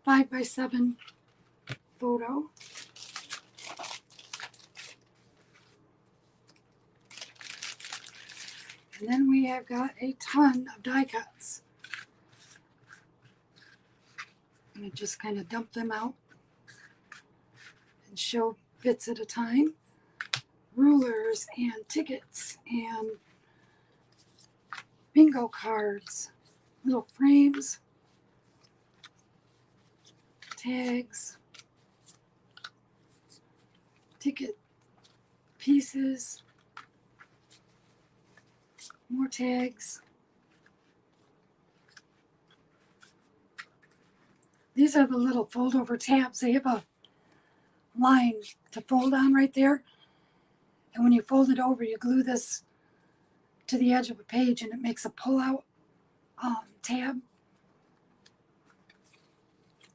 5x7 photo. And then we have got a ton of die cuts. I'm going to just kind of dump them out and show bits at a time. Rulers and tickets and bingo cards, little frames, tags, ticket pieces, more tags, These are the little fold over tabs. They have a line to fold on right there. And when you fold it over, you glue this to the edge of a page and it makes a pull out tab.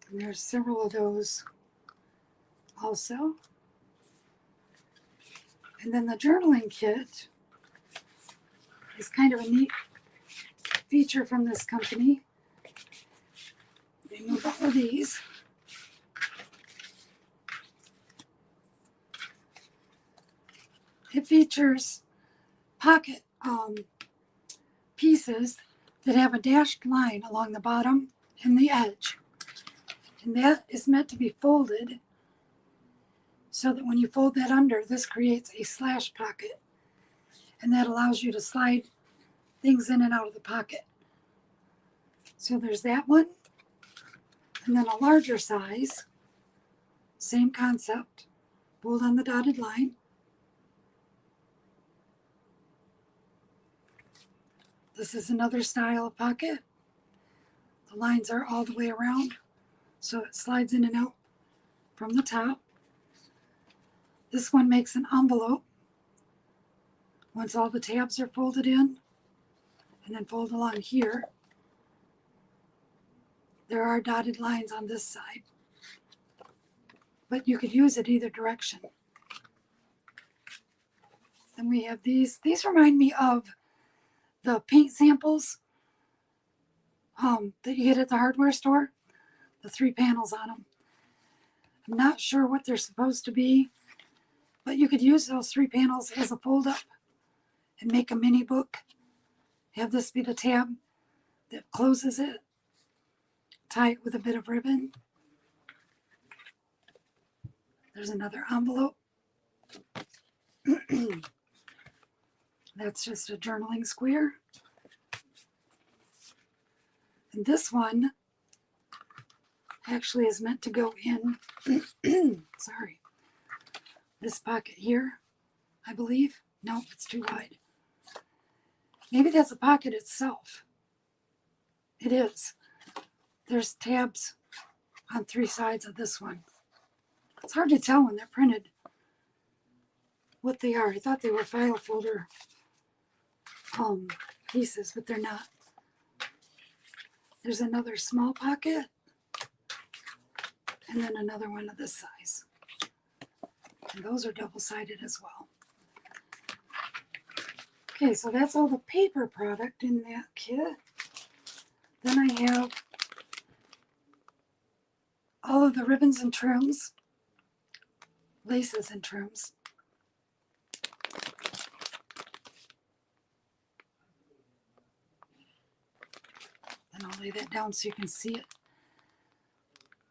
And there's several of those also. And then the journaling kit is kind of a neat feature from this company. Remove all of these. It features pocket pieces that have a dashed line along the bottom and the edge. And that is meant to be folded so that when you fold that under, this creates a slash pocket. And that allows you to slide things in and out of the pocket. So there's that one. And then a larger size, same concept, fold on the dotted line. This is another style of pocket. The lines are all the way around, so it slides in and out from the top. This one makes an envelope once all the tabs are folded in, and then fold along here. There are dotted lines on this side, but you could use it either direction. Then we have these. These remind me of the paint samples that you get at the hardware store, the 3 panels on them. I'm not sure what they're supposed to be, but you could use those 3 panels as a fold up and make a mini book. Have this be the tab that closes it. Tie it with a bit of ribbon. There's another envelope. That's just a journaling square. And this one actually is meant to go in, sorry, this pocket here, I believe. Nope, it's too wide. Maybe that's a pocket itself. It is. There's tabs on 3 sides of this one. It's hard to tell when they're printed what they are. I thought they were file folder pieces, but they're not. There's another small pocket, and then another one of this size. And those are double-sided as well. Okay, so that's all the paper product in that kit. Then I have all of the ribbons and trims, laces and trims. And I'll lay that down so you can see it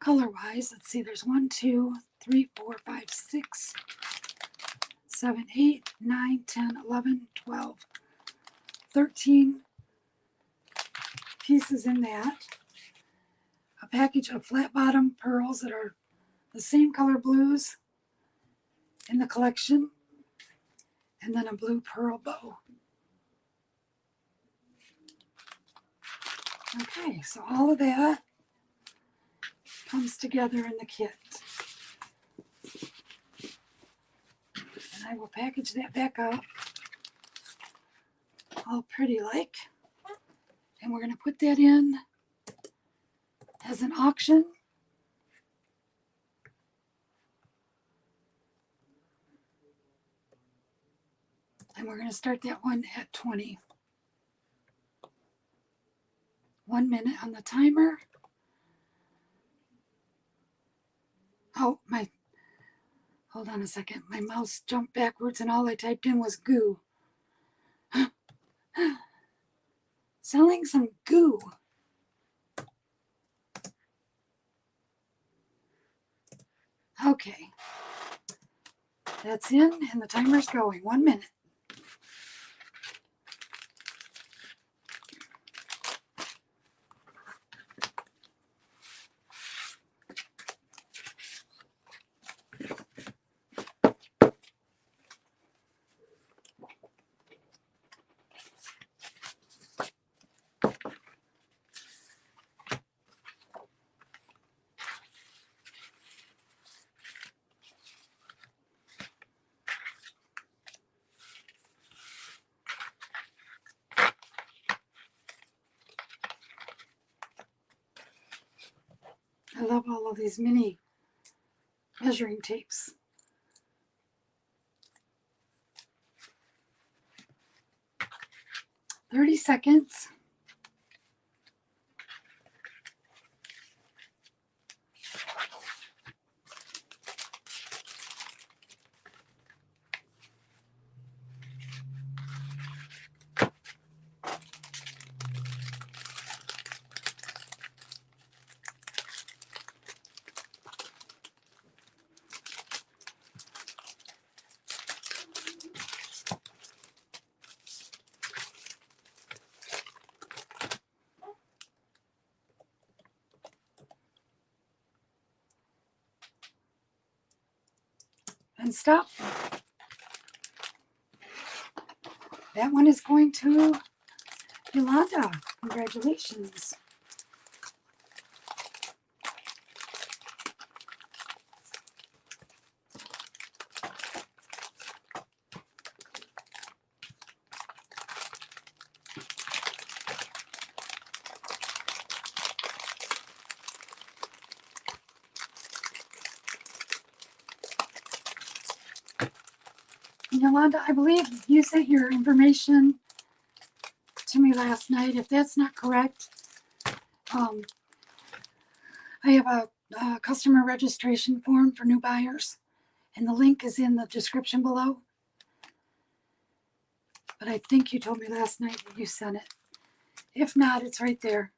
color-wise. Let's see, there's 1, 2, 3, 4, 5, 6, 7, 8, 9, 10, 11, 12, 13 pieces in that. A package of flat bottom pearls that are the same color blues in the collection, and then a blue pearl bow. Okay, so all of that comes together in the kit. And I will package that back up all pretty like. And we're going to put that in as an auction. And we're going to start that one at 20. 1 minute on the timer. Oh, hold on a second. My mouse jumped backwards and all I typed in was goo. Selling some goo. Okay. That's in and the timer's going. 1 minute. love all of these mini measuring tapes. "30 seconds. And stop." That one is going to Yolanda. Congratulations. Yolanda, I believe you sent your information to me last night. If that's not correct, I have a customer registration form for new buyers, and the link is in the description below. But I think you told me last night that you sent it. If not, it's right there.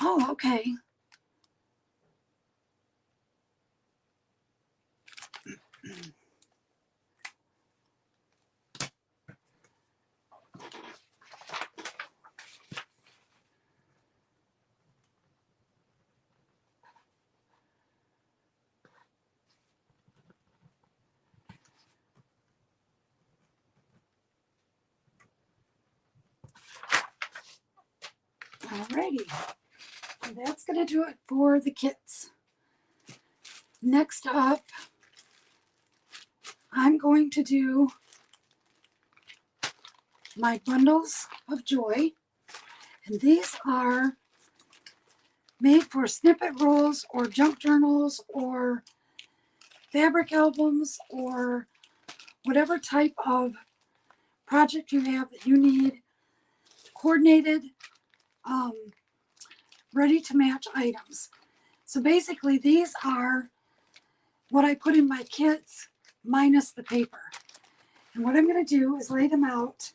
Oh, okay. Alrighty. And that's going to do it for the kits. Next up, I'm going to do my bundles of joy. And these are made for snippet rolls or junk journals or fabric albums or whatever type of project you have that you need coordinated, ready to match items. So basically these are what I put in my kits minus the paper. And what I'm going to do is lay them out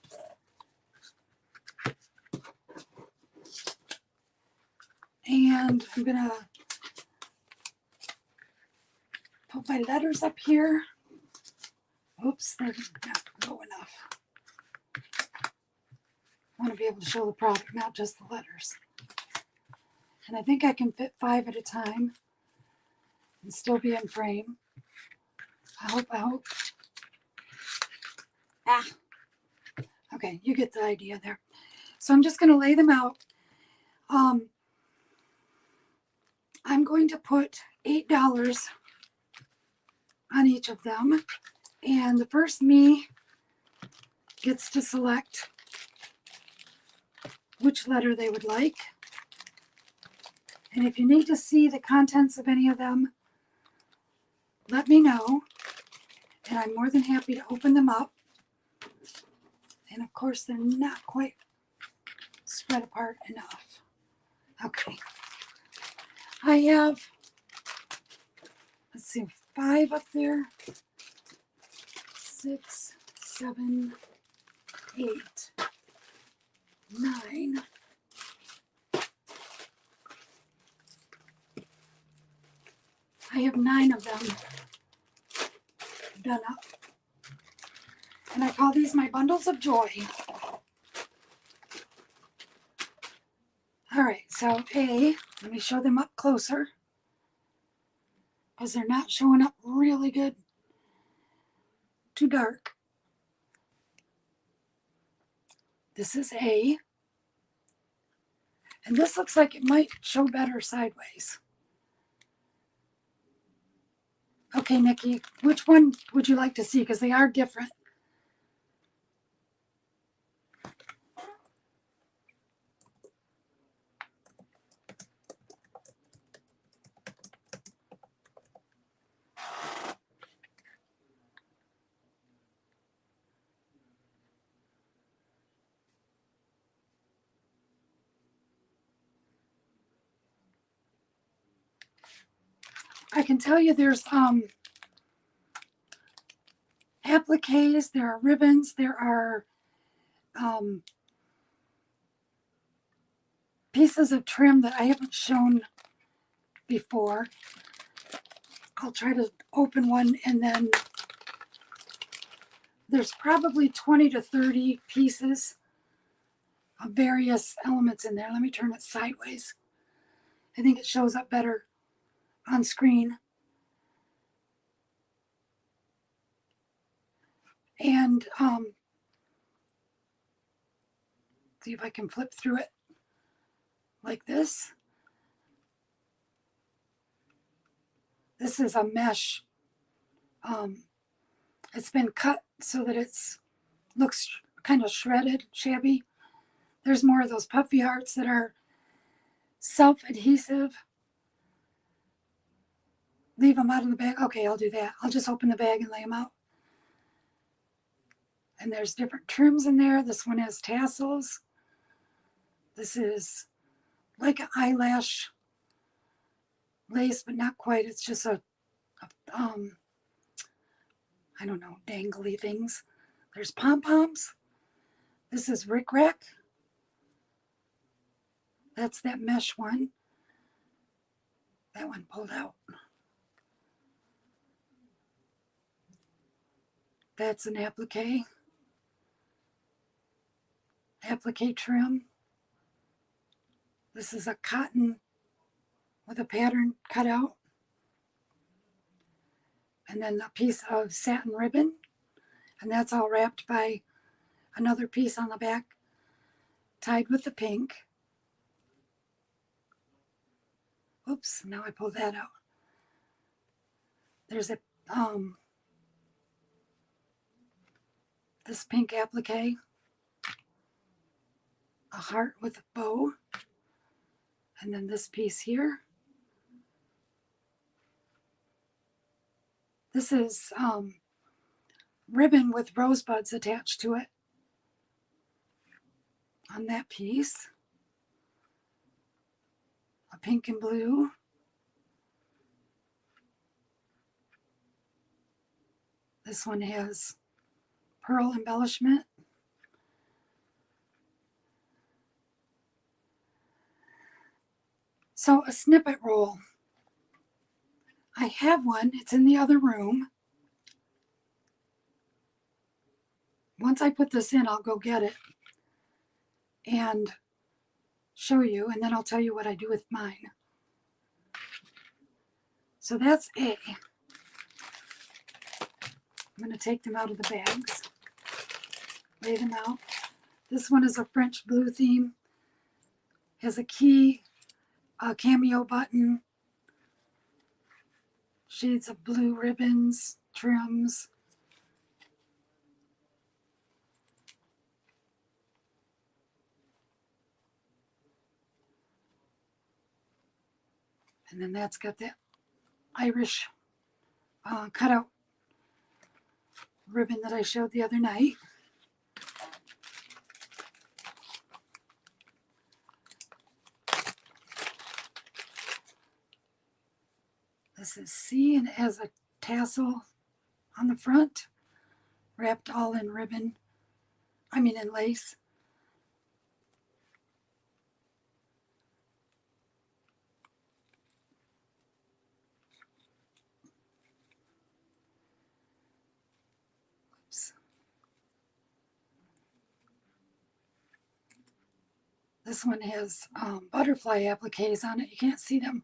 and I'm going to put my letters up here. Oops, they're not low enough. I want to be able to show the product, not just the letters. And I think I can fit 5 at a time and still be in frame. I hope. Okay, you get the idea there. So I'm just going to lay them out. I'm going to put $8 on each of them. And the first me gets to select which letter they would like. And if you need to see the contents of any of them, let me know. And I'm more than happy to open them up. And of course, they're not quite spread apart enough. Okay. I have, let's see, 5 up there. 6, 7, 8, 9. I have 9 of them done up. And I call these my bundles of joy. All right, so let me show them up closer because they're not showing up really good. Too dark. This is A. And this looks like it might show better sideways. Okay, Nikki, which one would you like to see? Because they are different. I can tell you there's appliques, there are ribbons, there are pieces of trim that I haven't shown before. I'll try to open one, and then there's probably 20 to 30 pieces of various elements in there. Let me turn it sideways. I think it shows up better on screen. And see if I can flip through it like this. This is a mesh. It's been cut so that it's looks kind of shredded, shabby. There's more of those puffy hearts that are self-adhesive. Leave them out of the bag. Okay, I'll do that. I'll just open the bag and lay them out. And there's different trims in there. This one has tassels. This is like an eyelash lace, but not quite. It's just a I don't know, dangly things. There's pom-poms. This is rickrack. That's that mesh one. That one pulled out. That's an applique. Applique trim. This is a cotton with a pattern cut out. And then a piece of satin ribbon. And that's all wrapped by another piece on the back, tied with the pink. Oops, now I pulled that out. There's a this pink applique, a heart with a bow, and then this piece here. This is ribbon with rosebuds attached to it on that piece. A pink and blue. This one has pearl embellishment. So a snippet roll. I have one. It's in the other room. Once I put this in, I'll go get it and show you, and then I'll tell you what I do with mine. So that's A. I'm going to take them out of the bags, lay them out. This one is a French blue theme. Has a key, a cameo button, shades of blue ribbons, trims. And then that's got that Irish cutout ribbon that I showed the other night. This is C, and it has a tassel on the front, wrapped all in ribbon. I mean in lace. Oops. This one has butterfly appliques on it. You can't see them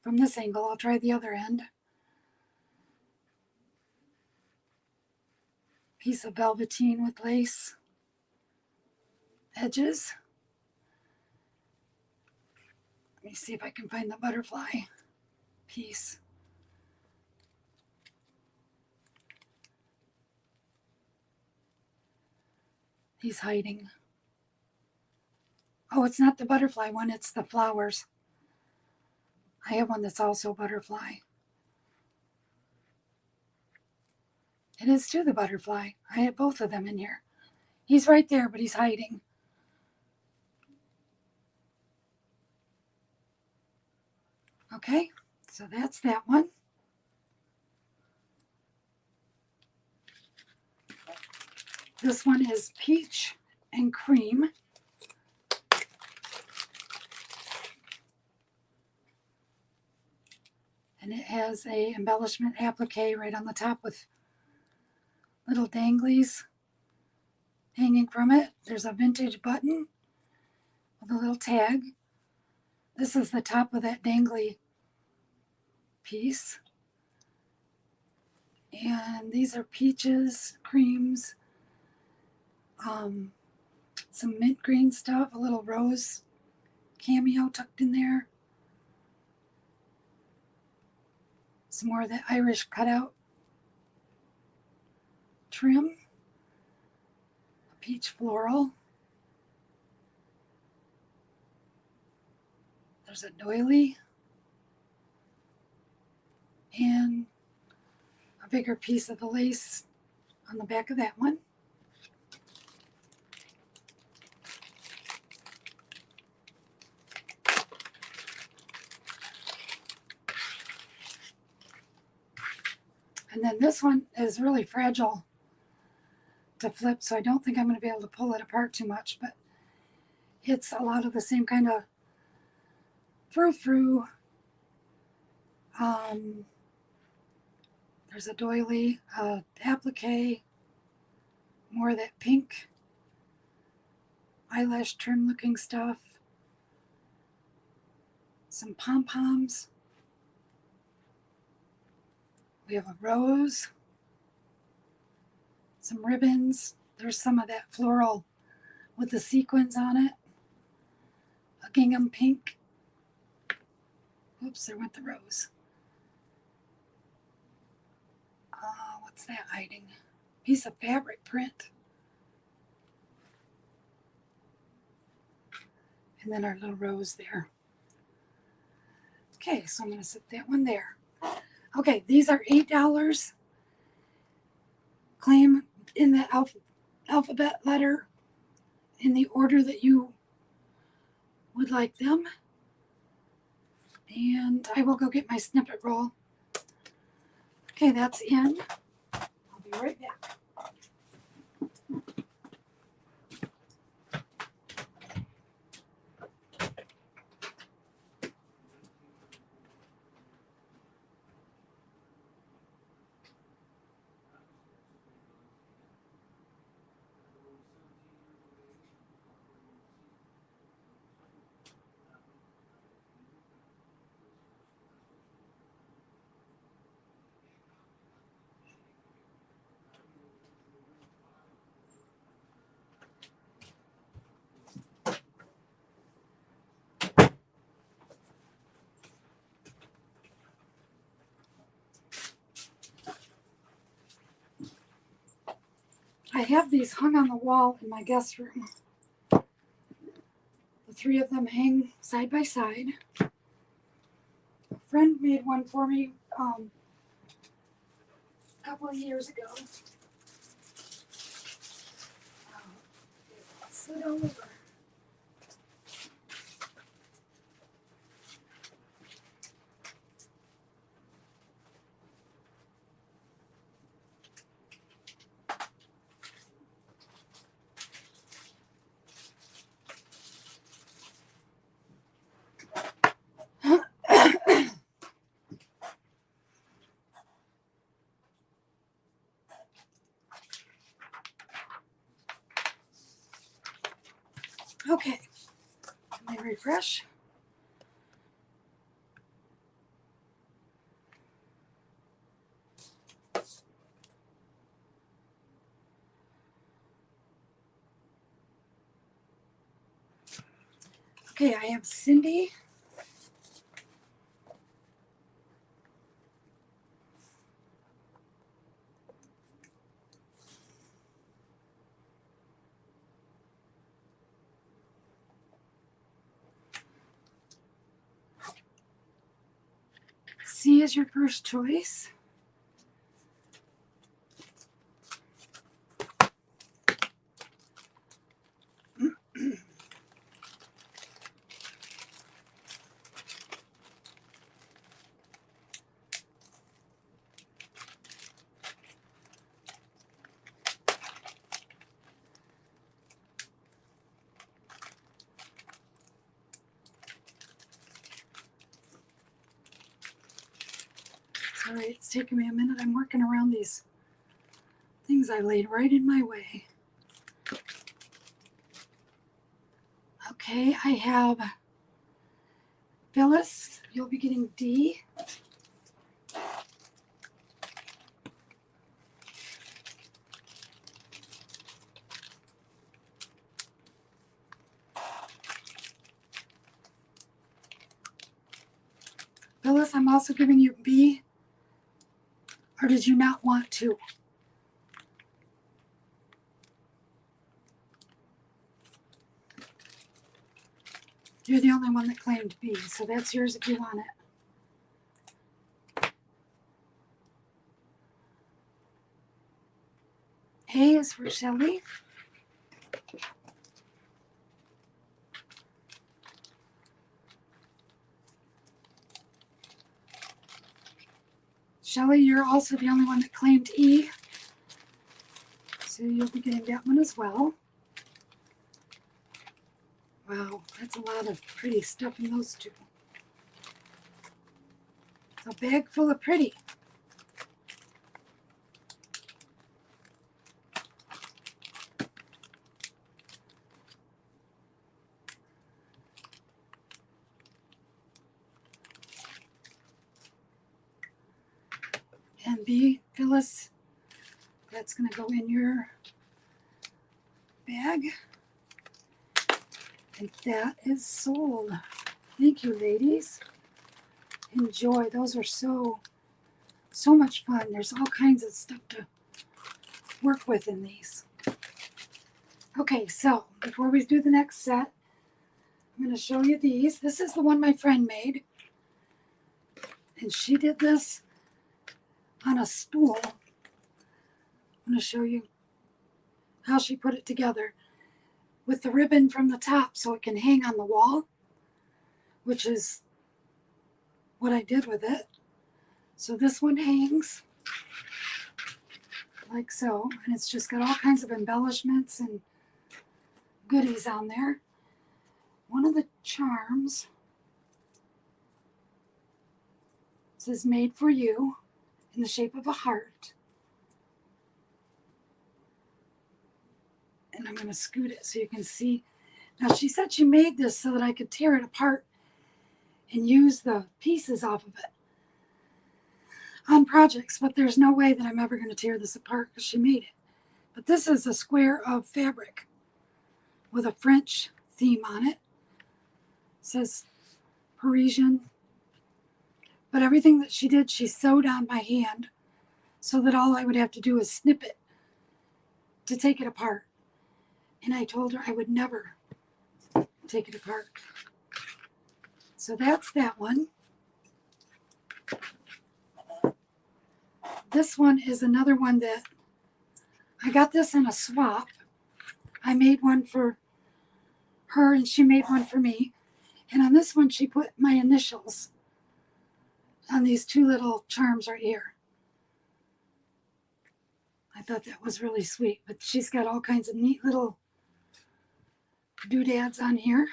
from this angle. I'll try the other end. Piece of velveteen with lace edges. Let me see if I can find the butterfly piece. He's hiding. Oh, it's not the butterfly one, it's the flowers. I have one that's also butterfly. It is too the butterfly. I have both of them in here. He's right there, but he's hiding. Okay, so that's that one. This one is peach and cream. And it has a embellishment applique right on the top with little danglies hanging from it. There's a vintage button with a little tag. This is the top of that dangly piece. And these are peaches, creams, some mint green stuff, a little rose cameo tucked in there. Some more of that Irish cutout trim. A peach floral. There's a doily. And a bigger piece of the lace on the back of that one. And then this one is really fragile to flip, so I don't think I'm going to be able to pull it apart too much, but it's a lot of the same kind of frou-frou. There's a doily, applique, more of that pink eyelash trim looking stuff, some pom-poms. We have a rose, some ribbons. There's some of that floral with the sequins on it. A gingham pink. Oops, there went the rose. What's that hiding? Piece of fabric print. And then our little rose there. Okay, so I'm going to set that one there. Okay, these are $8. Claim in the alphabet letter in the order that you would like them. And I will go get my snippet roll. Okay, that's in. I'll be right back. I have these hung on the wall in my guest room. The three of them hang side by side. A friend made one for me a couple of years ago. Slid all over. Okay, let me refresh. Okay, I have Cindy C is your first choice. Sorry, it's taking me a minute. I'm working around these things I laid right in my way. Okay, I have Phyllis. You'll be getting D. Phyllis, I'm also giving you B. Or did you not want to? You're the only one that claimed B, so that's yours if you want it. A is for Shelley. Shelley, you're also the only one that claimed E, so you'll be getting that one as well. Wow, that's a lot of pretty stuff in those two. A bag full of pretty. And B, Phyllis, that's going to go in your bag. And that is sold. Thank you, ladies. Enjoy. Those are so much fun. There's all kinds of stuff to work with in these. Okay, so before we do the next set, I'm going to show you these. This is the one my friend made. And she did this on a spool. I'm going to show you how she put it together with the ribbon from the top so it can hang on the wall, which is what I did with it. So this one hangs like so, and it's just got all kinds of embellishments and goodies on there. One of the charms says made for you in the shape of a heart. And I'm going to scoot it so you can see. Now she said she made this so that I could tear it apart and use the pieces off of it on projects, but there's no way that I'm ever going to tear this apart because she made it. But this is a square of fabric with a French theme on it. It says Parisian. But everything that she did, she sewed on my hand so that all I would have to do is snip it to take it apart. And I told her I would never take it apart. So that's that one. This one is another one that I got this in a swap. I made one for her and she made one for me. And on this one, she put my initials on these two little charms right here. I thought that was really sweet, but she's got all kinds of neat little doodads on here.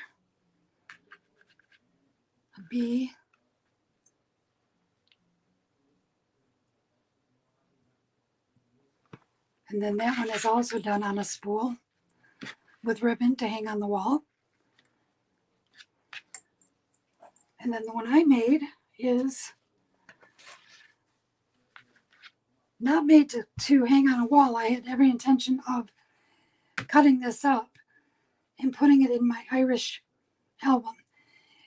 A bee. And then that one is also done on a spool with ribbon to hang on the wall. And then the one I made is not made to hang on a wall. I had every intention of cutting this up and putting it in my Irish album.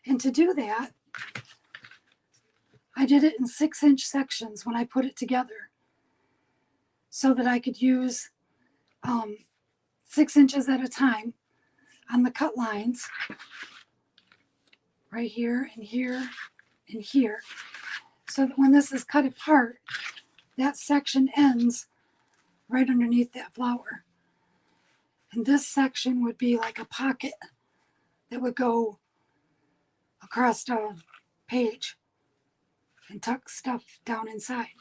And to do that, I did it in 6-inch sections when I put it together so that I could use 6 inches at a time on the cut lines right here and here and here. so that when this is cut apart, that section ends right underneath that flower. And this section would be like a pocket that would go across a page and tuck stuff down inside.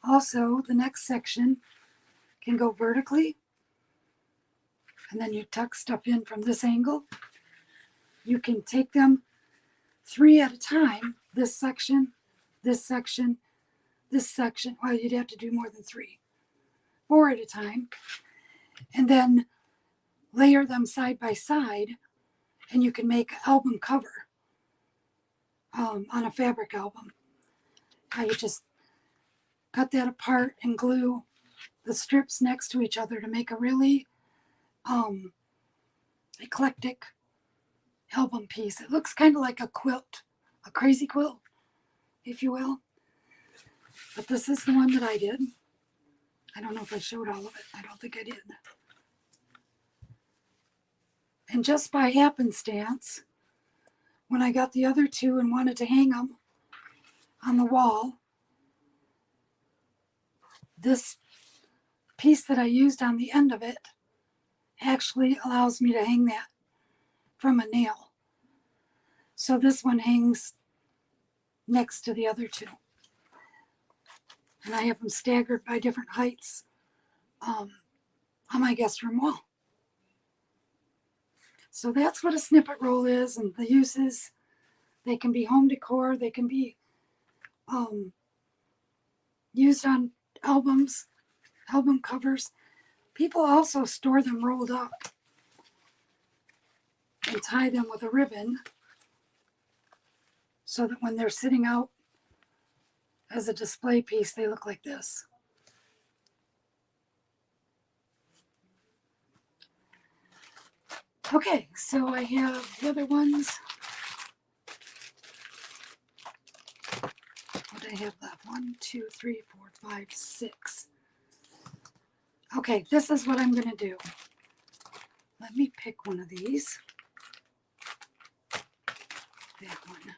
Also, the next section can go vertically, and then you tuck stuff in from this angle. You can take them 3 at a time, this section, this section, this section. Well, you'd have to do more than 3. 4 at a time, and then layer them side by side, and you can make an album cover on a fabric album. I would just cut that apart and glue the strips next to each other to make a really eclectic album piece. It looks kind of like a quilt, a crazy quilt, if you will. But this is the one that I did. I don't know if I showed all of it. I don't think I did. And just by happenstance, when I got the other 2 and wanted to hang them on the wall, this piece that I used on the end of it actually allows me to hang that from a nail. So this one hangs next to the other 2. And I have them staggered by different heights on my guest room wall. So that's what a snippet roll is, and the uses. They can be home decor. They can be used on albums, album covers. People also store them rolled up and tie them with a ribbon so that when they're sitting out as a display piece, they look like this. Okay, so I have the other ones. What do I have left? 1, 2, 3, 4, 5, 6. Okay, this is what I'm going to do. Let me pick one of these. That one.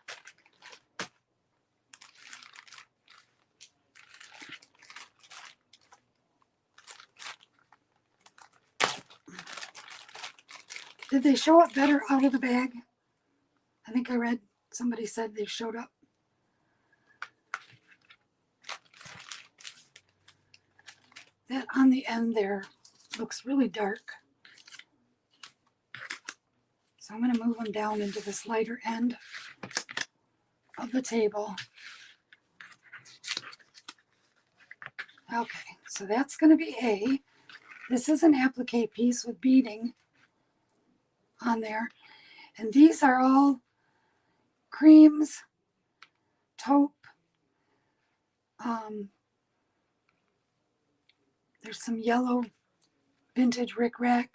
Did they show up better out of the bag? I think I read somebody said they showed up. That on the end there looks really dark. So I'm going to move them down into this lighter end of the table. Okay, so that's going to be A. This is an applique piece with beading on there. And these are all creams, taupe. There's some yellow vintage rickrack.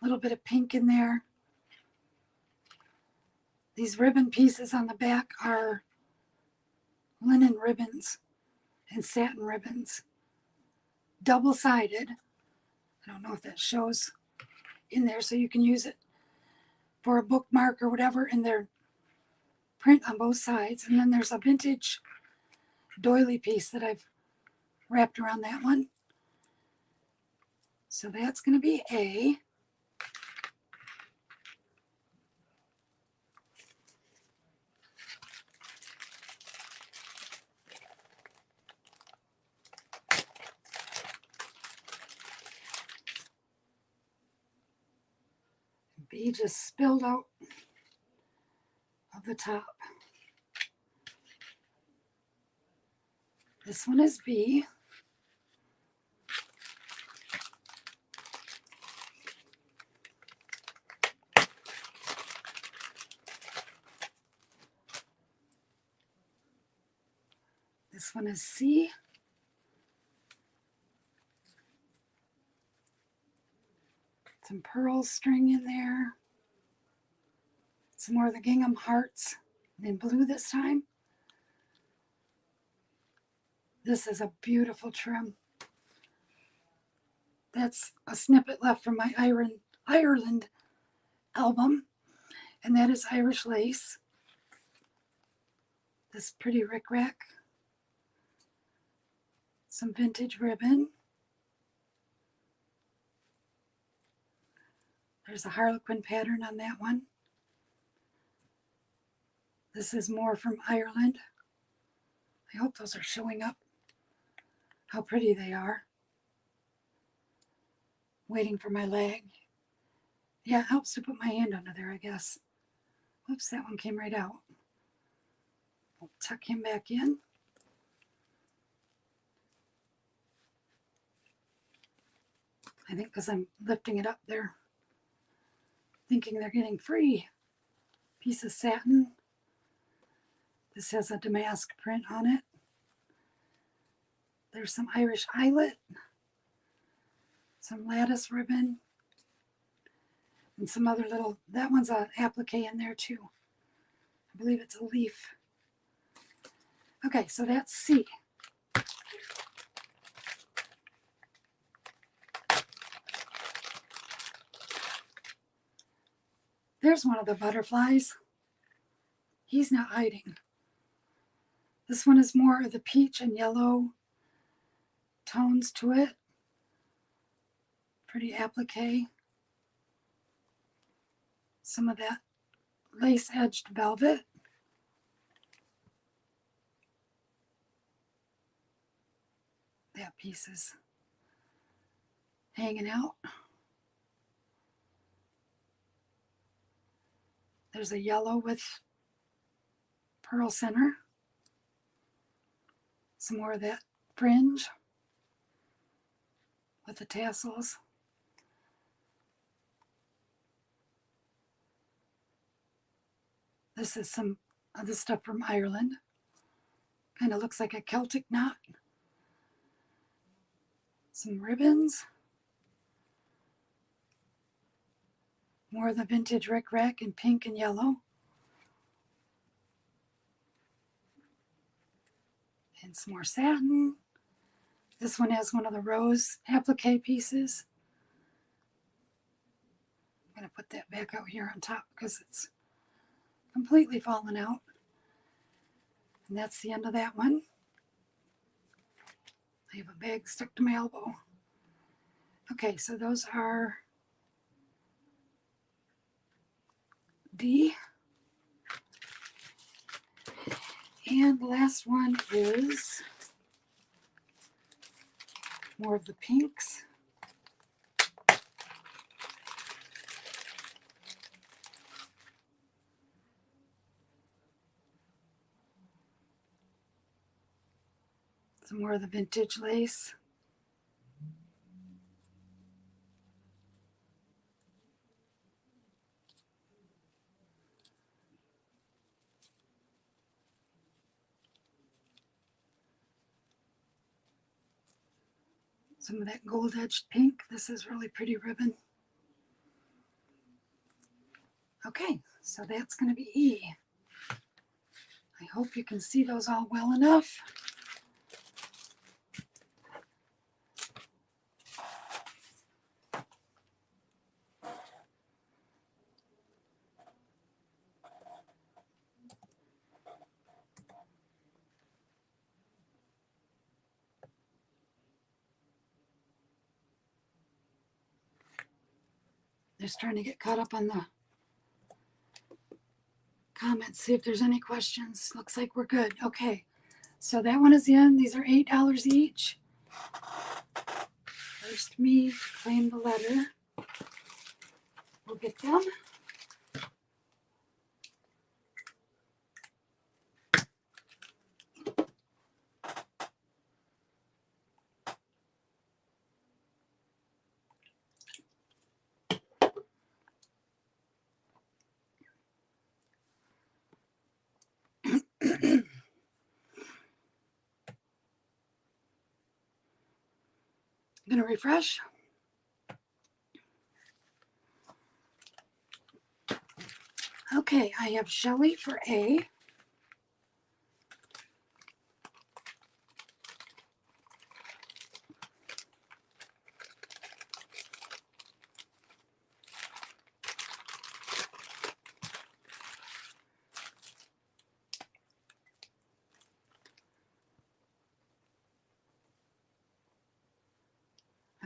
A little bit of pink in there. These ribbon pieces on the back are linen ribbons and satin ribbons. Double-sided. I don't know if that shows in there, so you can use it for a bookmark or whatever, and they're print on both sides. And then there's a vintage doily piece that I've wrapped around that one. So that's going to be A. B just spilled out of the top. This one is B. This one is C. Some pearl string in there. Some more of the gingham hearts in blue this time. This is a beautiful trim. That's a snippet left from my Ireland album, and that is Irish lace. this pretty rickrack, some vintage ribbon. There's a harlequin pattern on that one. This is more from Ireland. I hope those are showing up. How pretty they are. Waiting for my leg. Yeah, it helps to put my hand under there, I guess. Whoops, that one came right out. We'll tuck him back in. I think because I'm lifting it up there, thinking they're getting free. Piece of satin. This has a damask print on it. There's some Irish eyelet, some lattice ribbon, and some other little, that one's an applique in there too. I believe it's a leaf. Okay, so that's C. There's one of the butterflies. He's not hiding. This one is more of the peach and yellow tones to it. Pretty applique. Some of that lace-edged velvet. That piece is hanging out. There's a yellow with pearl center. Some more of that fringe with the tassels. This is some of the stuff from Ireland. Kind of looks like a Celtic knot. Some ribbons. More of the vintage rickrack in pink and yellow. And some more satin. This one has one of the rose applique pieces. I'm going to put that back out here on top because it's completely fallen out. And that's the end of that one. I have a bag stuck to my elbow. Okay, so those are D. And the last one is more of the pinks. Some more of the vintage lace. Some of that gold-edged pink. This is really pretty ribbon. Okay, so that's going to be E. I hope you can see those all well enough. Just trying to get caught up on the comments, see if there's any questions. Looks like we're good. Okay, so that one is in. These are $8 each. First me, claim the letter. We'll get them. I'm going to refresh. Okay, I have Shelley for A.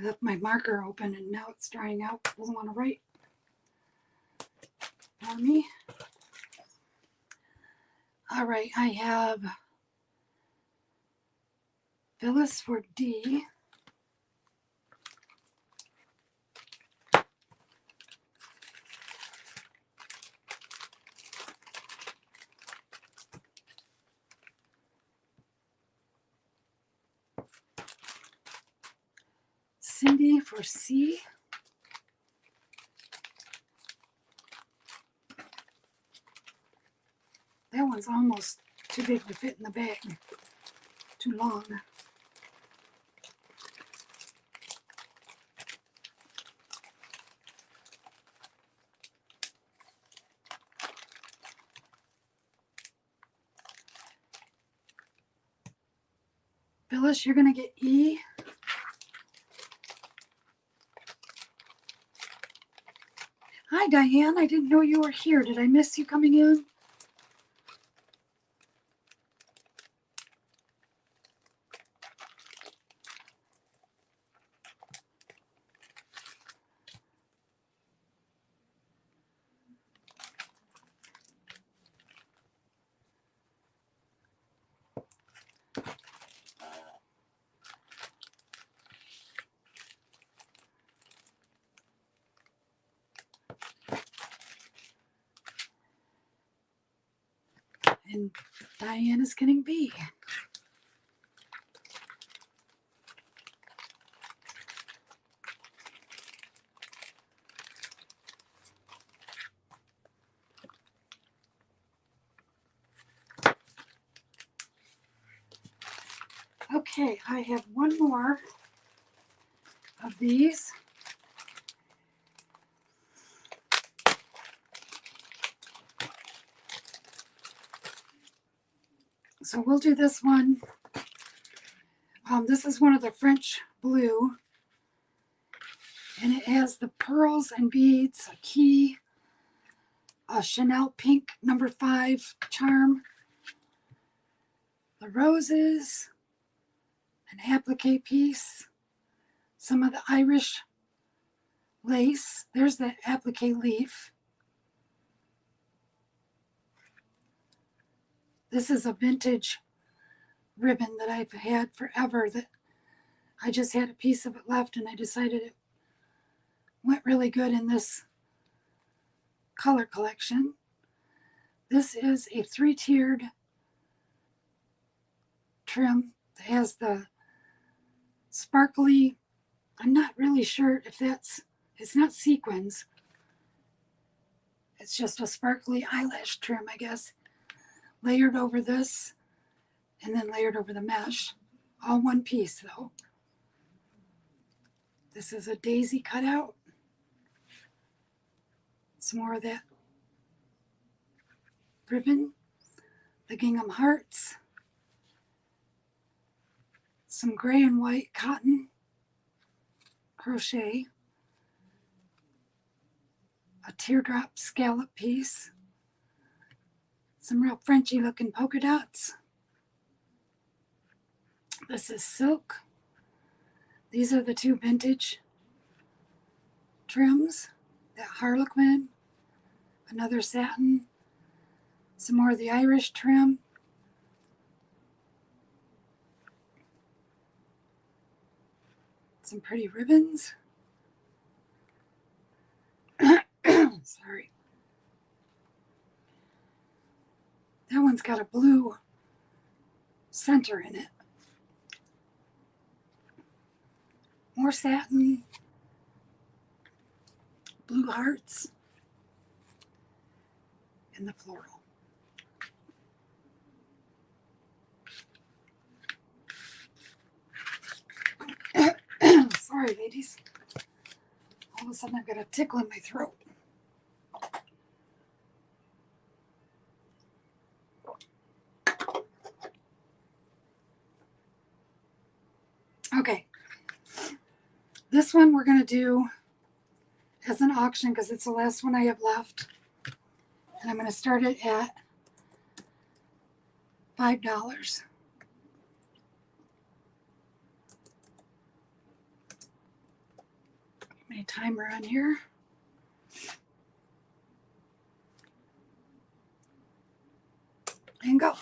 I left my marker open and now it's drying out. Doesn't want to write for me. All right, I have Phyllis for D. Cindy for C. That one's almost too big to fit in the bag. Too long. Phyllis, you're going to get E. Hi, Diane. I didn't know you were here. Did I miss you coming in? And Diane is getting B. Okay, I have one more of these. So we'll do this one. This is one of the French blue. And it has the pearls and beads, a key, a Chanel pink number 5 charm, the roses, an applique piece, some of the Irish lace. There's the applique leaf. This is a vintage ribbon that I've had forever that I just had a piece of it left and I decided it went really good in this color collection. This is a 3-tiered trim that has the sparkly, I'm not really sure if it's not sequins. It's just a sparkly eyelash trim, I guess, layered over this and then layered over the mesh. All one piece though. This is a daisy cutout. Some more of that ribbon, the gingham hearts, some gray and white cotton crochet, a teardrop scallop piece, some real Frenchy looking polka dots. This is silk. These are the 2 vintage trims, that harlequin, another satin, some more of the Irish trim, some pretty ribbons. Sorry. That one's got a blue center in it. More satin, blue hearts, and the floral. Sorry, ladies. All of a sudden I've got a tickle in my throat. Okay. This one we're going to do as an auction because it's the last one I have left. And I'm going to start it at $5. my timer on here. And go.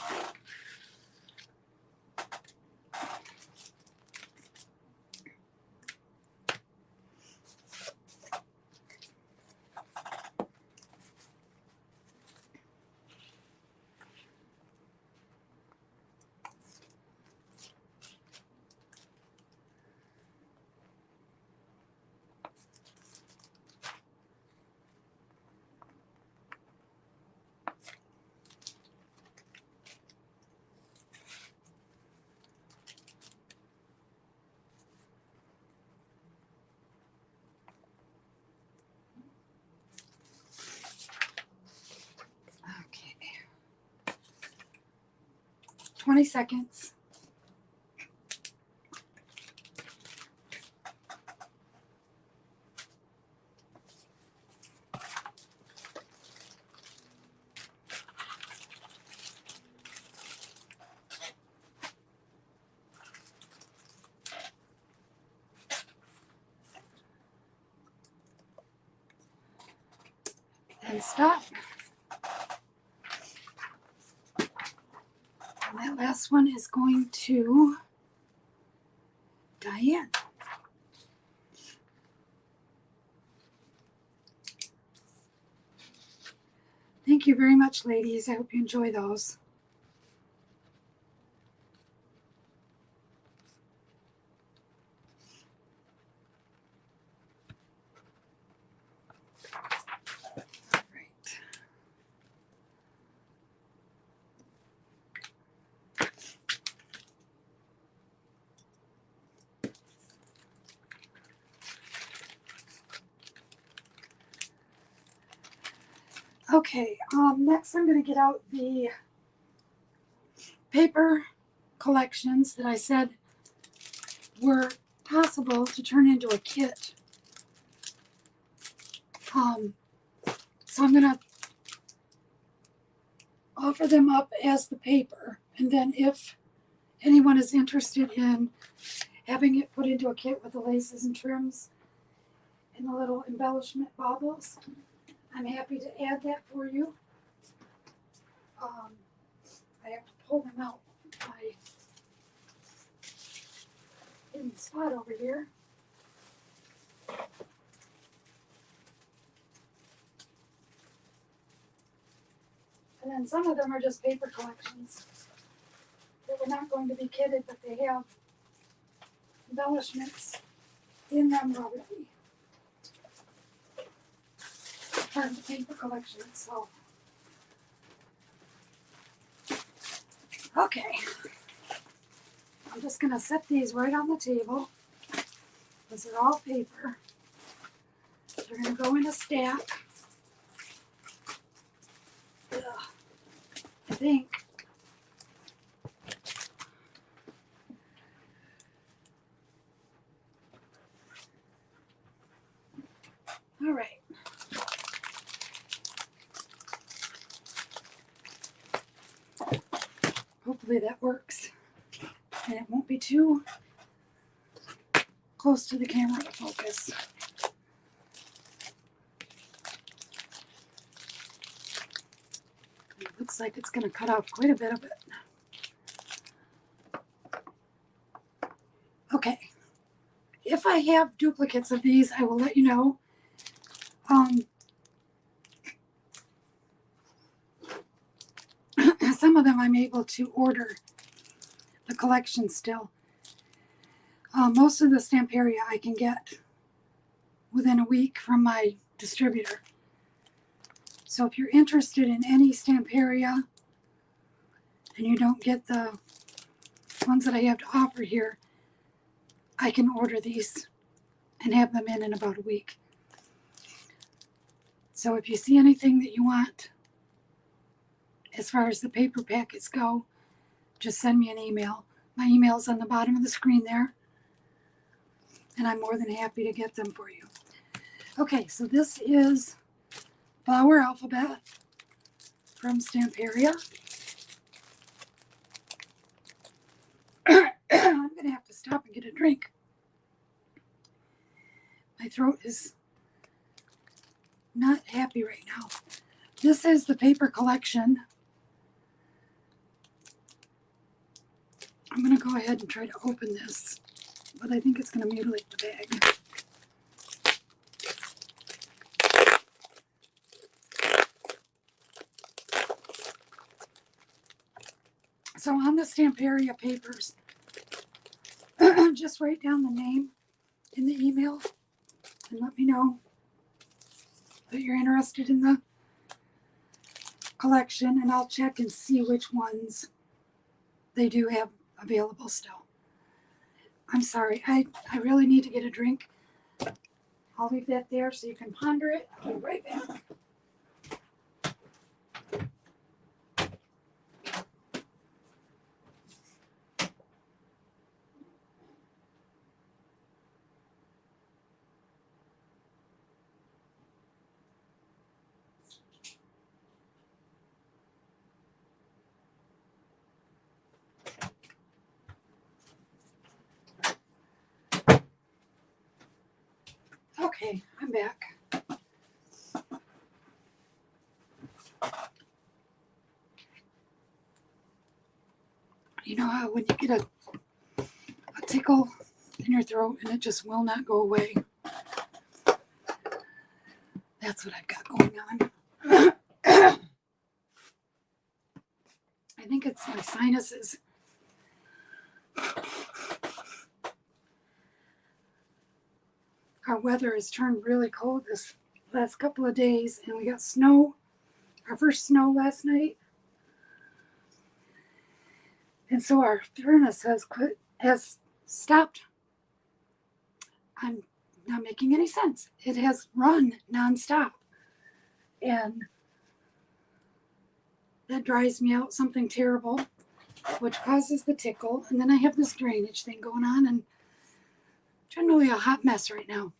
Okay. 20 seconds. And stop. And that last one is going to Diane. Thank you very much, ladies. I hope you enjoy those. All right. Okay, next I'm going to get out the paper collections that I said were possible to turn into a kit. So I'm going to offer them up as the paper, and then if anyone is interested in having it put into a kit with the laces and trims and the little embellishment baubles, I'm happy to add that for you. I have to pull them out by hidden spot over here. And then some of them are just paper collections that were not going to be kitted, but they have embellishments in them already. Part of the paper collection itself. Okay. I'm just going to set these right on the table. These are all paper. They're going to go in a stack. Ugh. I think. All right. Hopefully that works. And it won't be too close to the camera to focus. It looks like it's going to cut off quite a bit of it. Okay. If I have duplicates of these, I will let you know. Some of them I'm able to order the collection still. Most of the Stamperia I can get within a week from my distributor. So if you're interested in any Stamperia and you don't get the ones that I have to offer here, I can order these and have them in about a week. So if you see anything that you want, as far as the paper packets go, just send me an email. My email's on the bottom of the screen there, and I'm more than happy to get them for you. Okay, so this is Flower Alphabet from Stamperia. I'm going to have to stop and get a drink. My throat is not happy right now. This is the paper collection. I'm going to go ahead and try to open this, but I think it's going to mutilate the bag. So on the Stamperia papers, just write down the name in the email and let me know that you're interested in the collection, and I'll check and see which ones they do have available still. I'm sorry, I really need to get a drink. I'll leave that there so you can ponder it. I'll be right back. Okay, I'm back. You know how when you get a tickle in your throat and it just will not go away? That's what I've got going on. I think it's my sinuses. Our weather has turned really cold this last couple of days, and we got snow, our first snow last night. And so our furnace has stopped. I'm not making any sense. It has run nonstop. And that dries me out something terrible, which causes the tickle. And then I have this drainage thing going on, and generally a hot mess right now.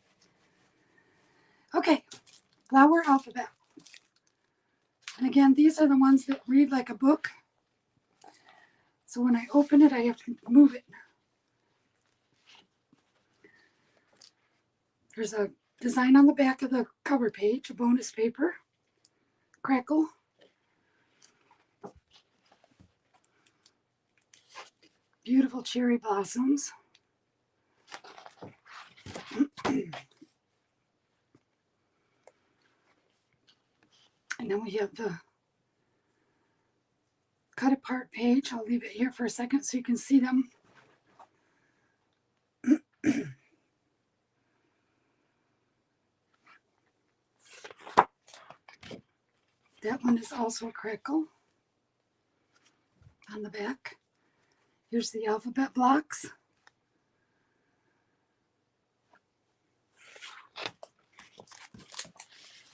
Okay, flower alphabet. And again, these are the ones that read like a book. So when I open it, I have to move it. There's a design on the back of the cover page, a bonus paper, crackle. Beautiful cherry blossoms. And then we have the cut apart page. I'll leave it here for a second so you can see them. That one is also a crackle on the back. Here's the alphabet blocks.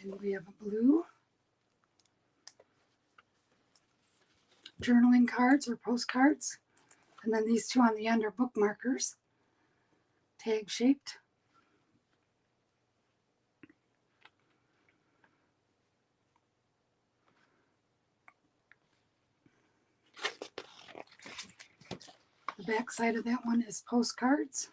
And we have a blue. Journaling cards or postcards. And then these two on the end are bookmarkers, tag shaped. The back side of that one is postcards.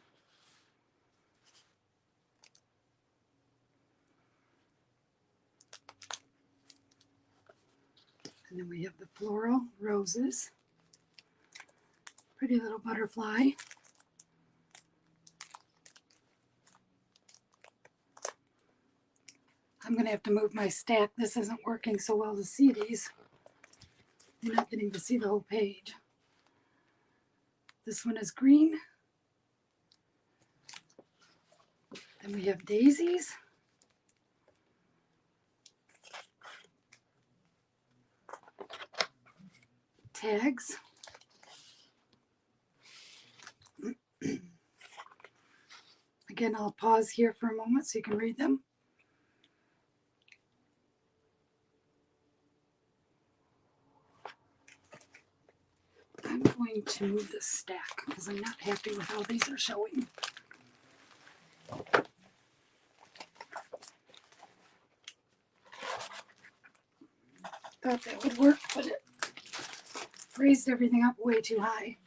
And then we have the floral roses. Pretty little butterfly. I'm going to have to move my stack. This isn't working so well to see these. You're not getting to see the whole page. This one is green. Then we have daisies. Tags. Again, I'll pause here for a moment so you can read them. I'm going to move this stack because I'm not happy with how these are showing. Thought that would work, but it raised everything up way too high.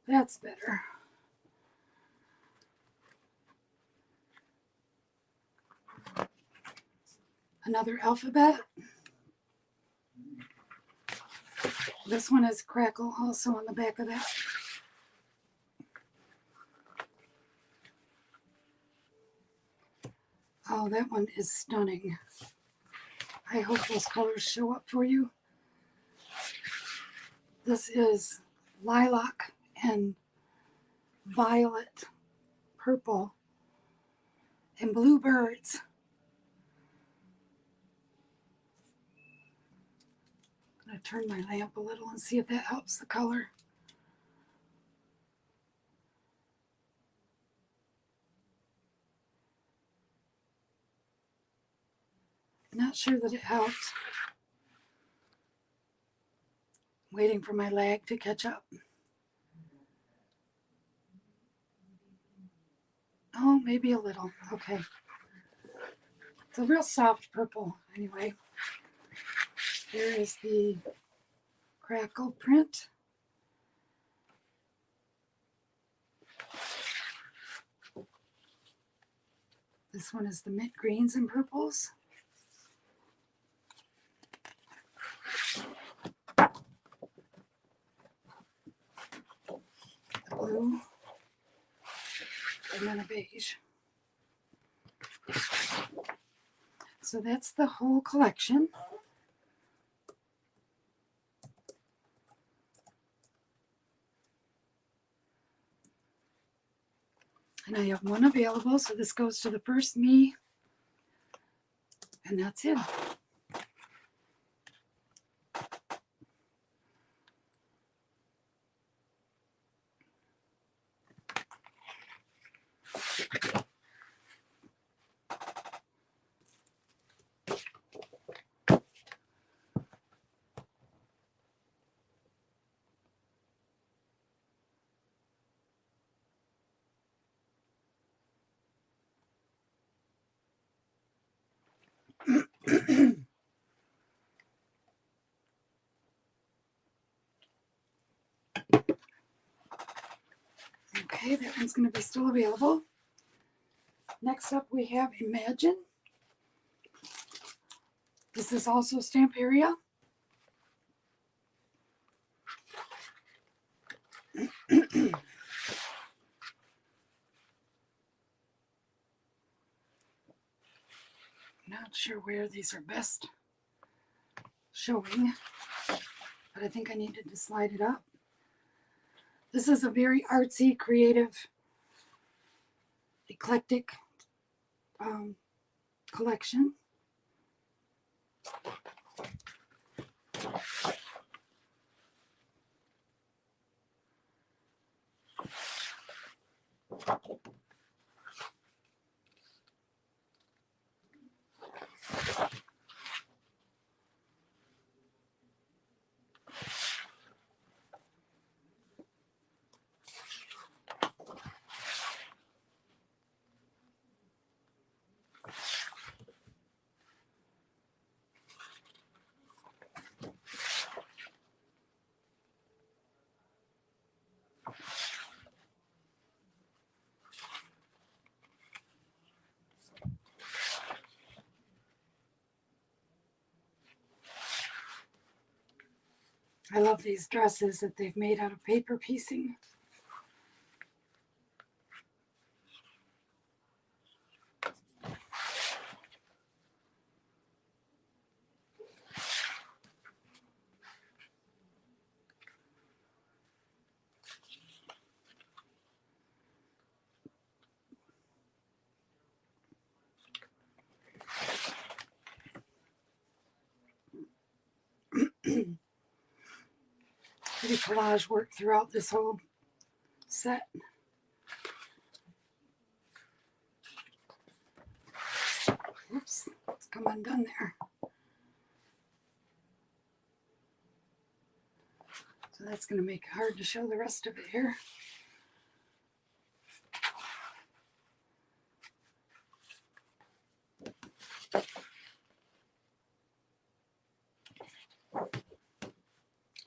That's better. another alphabet. This one is crackle also on the back of that. Oh, that one is stunning. I hope those colors show up for you. This is lilac and violet, purple, and bluebirds. I'm going to turn my lamp a little and see if that helps the color. Not sure that it helped. Waiting for my lag to catch up. Oh, maybe a little. Okay. It's a real soft purple anyway. Here is the crackle print. This one is the mint greens and purples. The blue. And then a beige. So that's the whole collection. And I have one available, so this goes to the first me. And that's it. Okay, that one's going to be still available. Next up we have Imagine. This is also Stamperia. Not sure where these are best showing, but I think I needed to slide it up. This is a very artsy, creative, eclectic collection. I love these dresses that they've made out of paper piecing. Pretty collage work throughout this whole set. Oops, it's come undone there. So that's going to make it hard to show the rest of it here.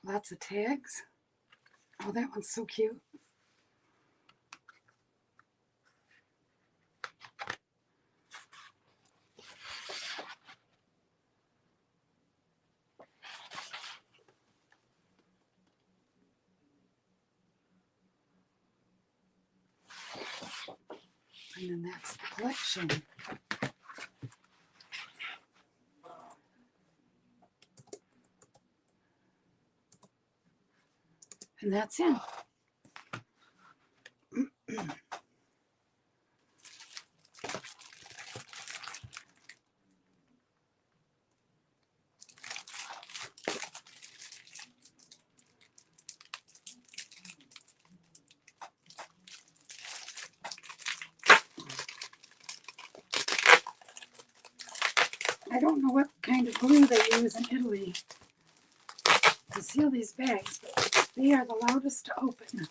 Lots of tags. Oh, that one's so cute. And then that's the collection. And that's it. I don't know what kind of glue they use in Italy to seal these bags, but they are the loudest to open.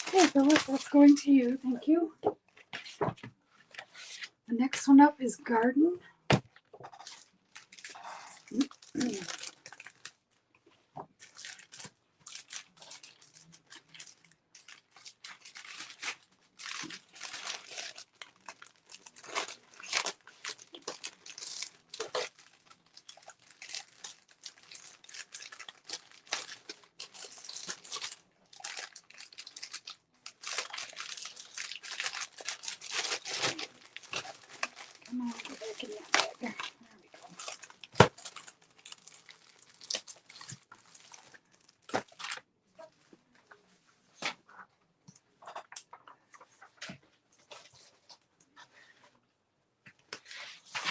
Okay, Phyllis, that's going to you. Thank you. The next one up is garden. Come on, go back in that bag. There we go.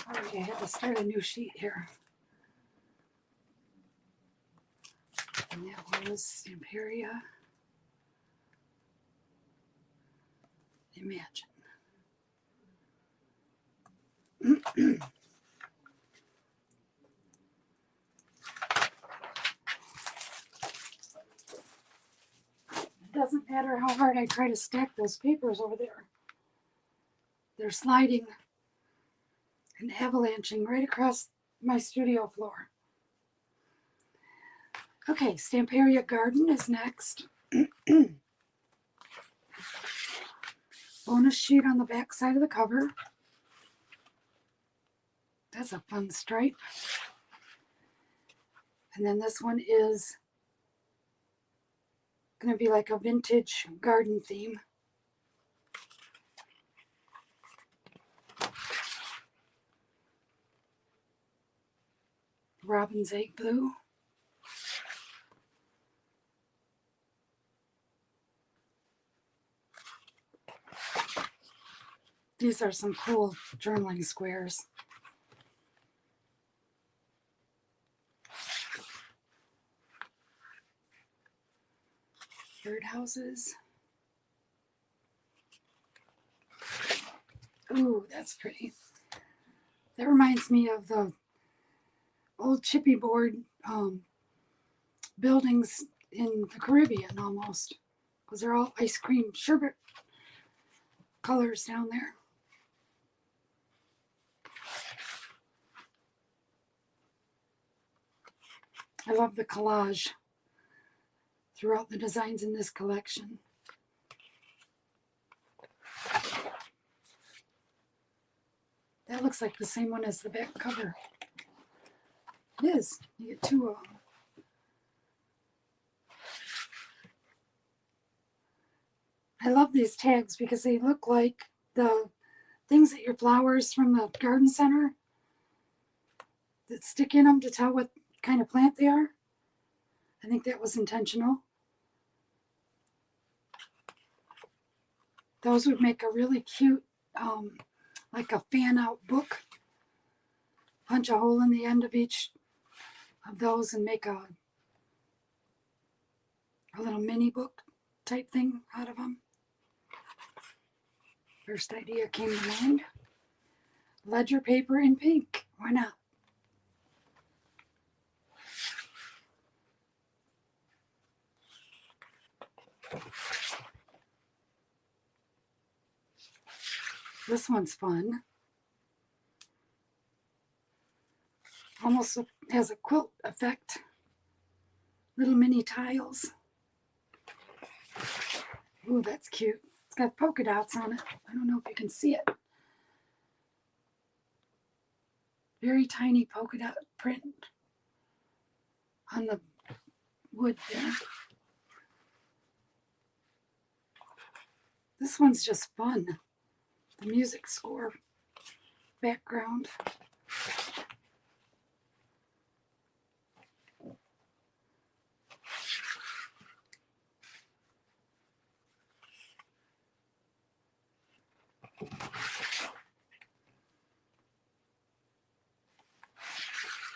Alright, I had to start a new sheet here. And that was Stamperia. Imagine. It doesn't matter how hard I try to stack those papers over there. They're sliding and avalanching right across my studio floor. Okay, Stamperia Garden is next. Bonus sheet on the back side of the cover. That's a fun stripe. And then this one is going to be like a vintage garden theme. Robin's egg blue. These are some cool journaling squares. Birdhouses. Ooh, that's pretty. That reminds me of the old chippy board buildings in the Caribbean almost, because they're all ice cream sherbet colors down there. I love the collage throughout the designs in this collection. That looks like the same one as the back cover. It is. You get two of them. I love these tags because they look like the things that your flowers from the garden center that stick in them to tell what kind of plant they are. I think that was intentional. Those would make a really cute, like a fan out book. Punch a hole in the end of each of those and make a little mini book type thing out of them. First idea came to mind. Ledger paper in pink. Why not? This one's fun. Almost has a quilt effect. Little mini tiles. Ooh, that's cute. It's got polka dots on it. I don't know if you can see it. Very tiny polka dot print on the wood there. This one's just fun. The music score background.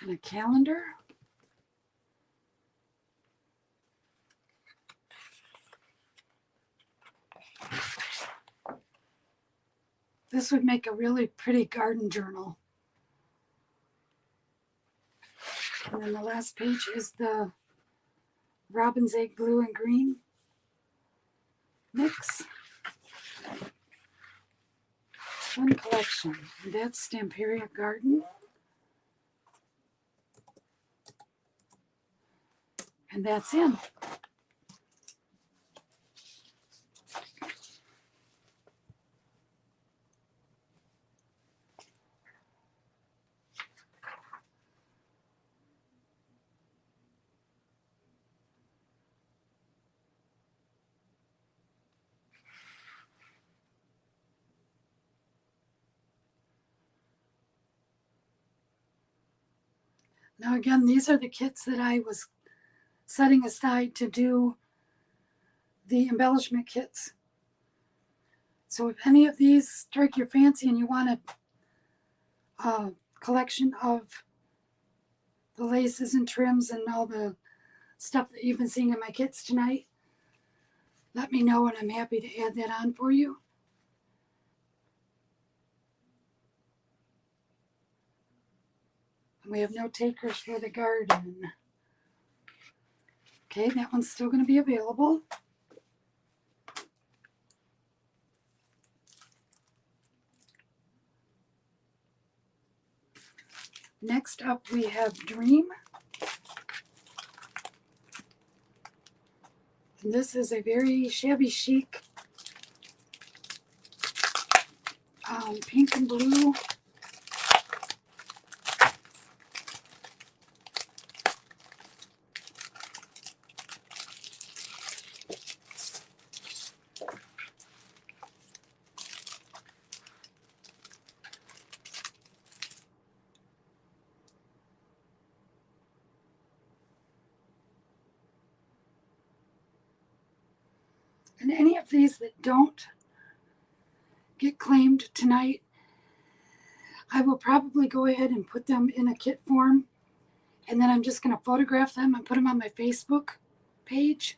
And a calendar. This would make a really pretty garden journal. And then the last page is the robin's egg blue and green mix. Fun collection. And that's Stamperia Garden. And that's in. Now again, these are the kits that I was setting aside to do the embellishment kits. So if any of these strike your fancy and you want a collection of the laces and trims and all the stuff that you've been seeing in my kits tonight, let me know and I'm happy to add that on for you. And we have no takers for the garden. Okay, that one's still going to be available. Next up we have Dream. And this is a very shabby chic pink and blue and any of these that don't get claimed tonight, I will probably go ahead and put them in a kit form, and then I'm just going to photograph them and put them on my Facebook page,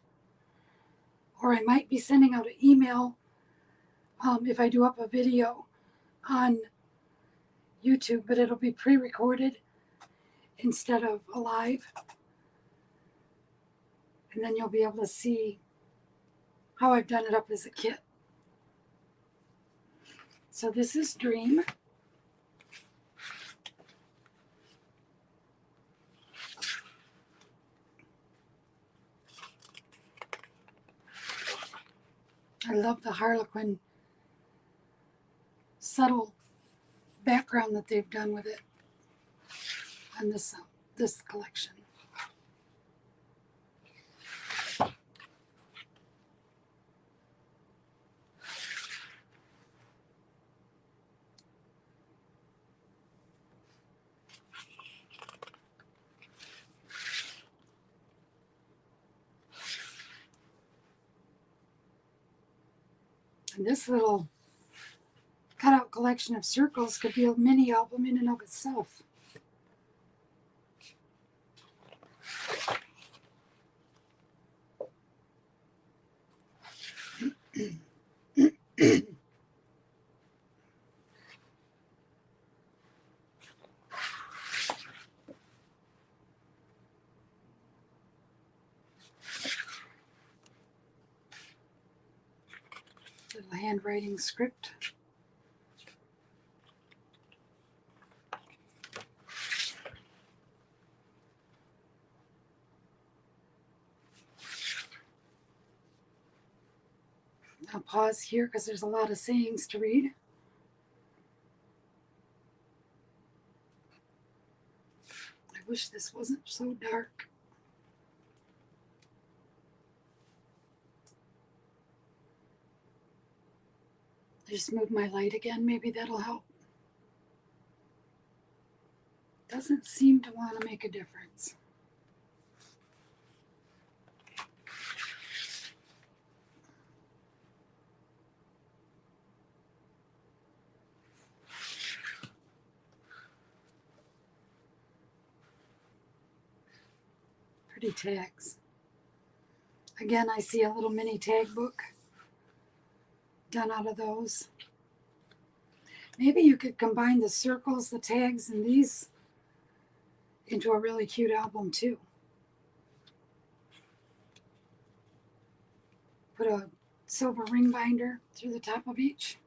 or I might be sending out an email if I do up a video on YouTube, but it'll be pre-recorded instead of live, and then you'll be able to see how I've done it up as a kit. So this is Dream. I love the Harlequin subtle background that they've done with it on this collection. And this little cutout collection of circles could be a mini album in and of itself. Little handwriting script. I'll pause here because there's a lot of sayings to read. I wish this wasn't so dark. Just move my light again, maybe that'll help. Doesn't seem to want to make a difference. Pretty tags. Again, I see a little mini tag book done out of those. Maybe you could combine the circles, the tags, and these into a really cute album too. Put a silver ring binder through the top of each.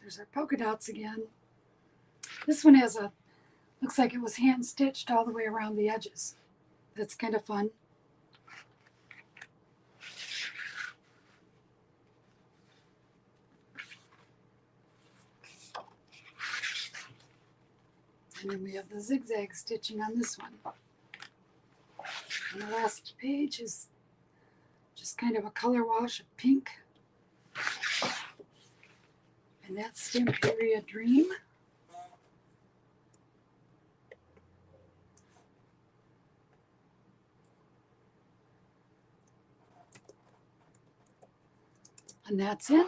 There's our polka dots again. This one has a, looks like it was hand stitched all the way around the edges. That's kind of fun. And then we have the zigzag stitching on this one. And the last page is just kind of a color wash of pink. And that's Stamperia Dream. And that's it.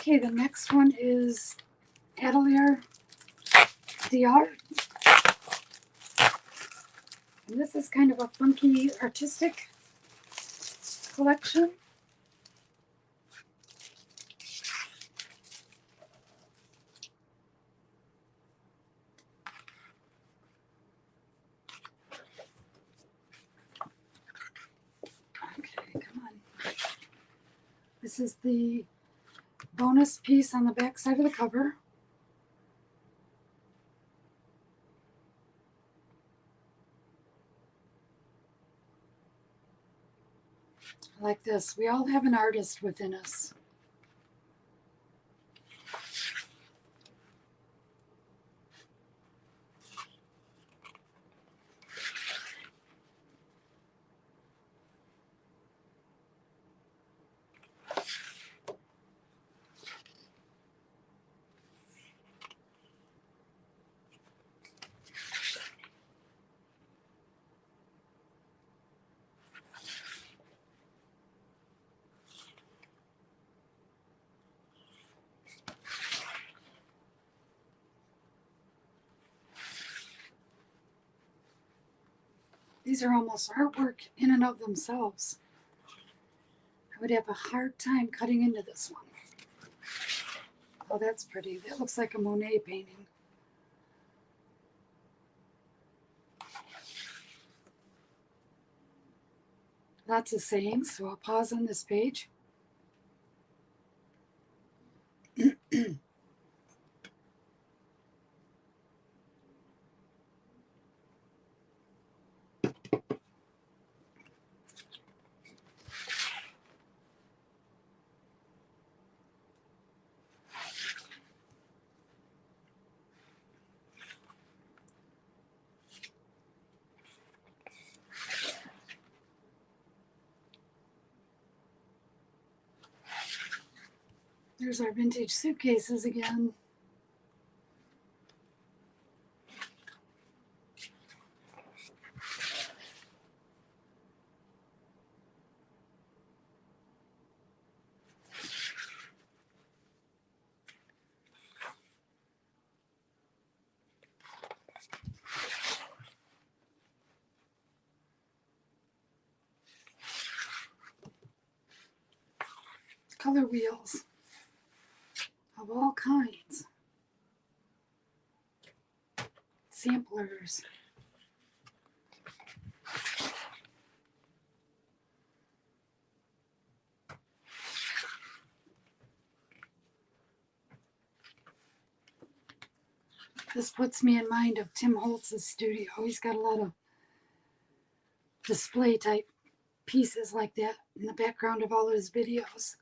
Okay, the next one is Atelier d'Art. And this is kind of a funky artistic collection. Okay, come on. This is the bonus piece on the back side of the cover. Like this. We all have an artist within us. These are almost artwork in and of themselves. I would have a hard time cutting into this one. Oh, that's pretty. That looks like a Monet painting. Lots of sayings, so I'll pause on this page. There's our vintage suitcases again. color wheels of all kinds. Samplers. This puts me in mind of Tim Holtz's studio. He's got a lot of display type pieces like that in the background of all his videos.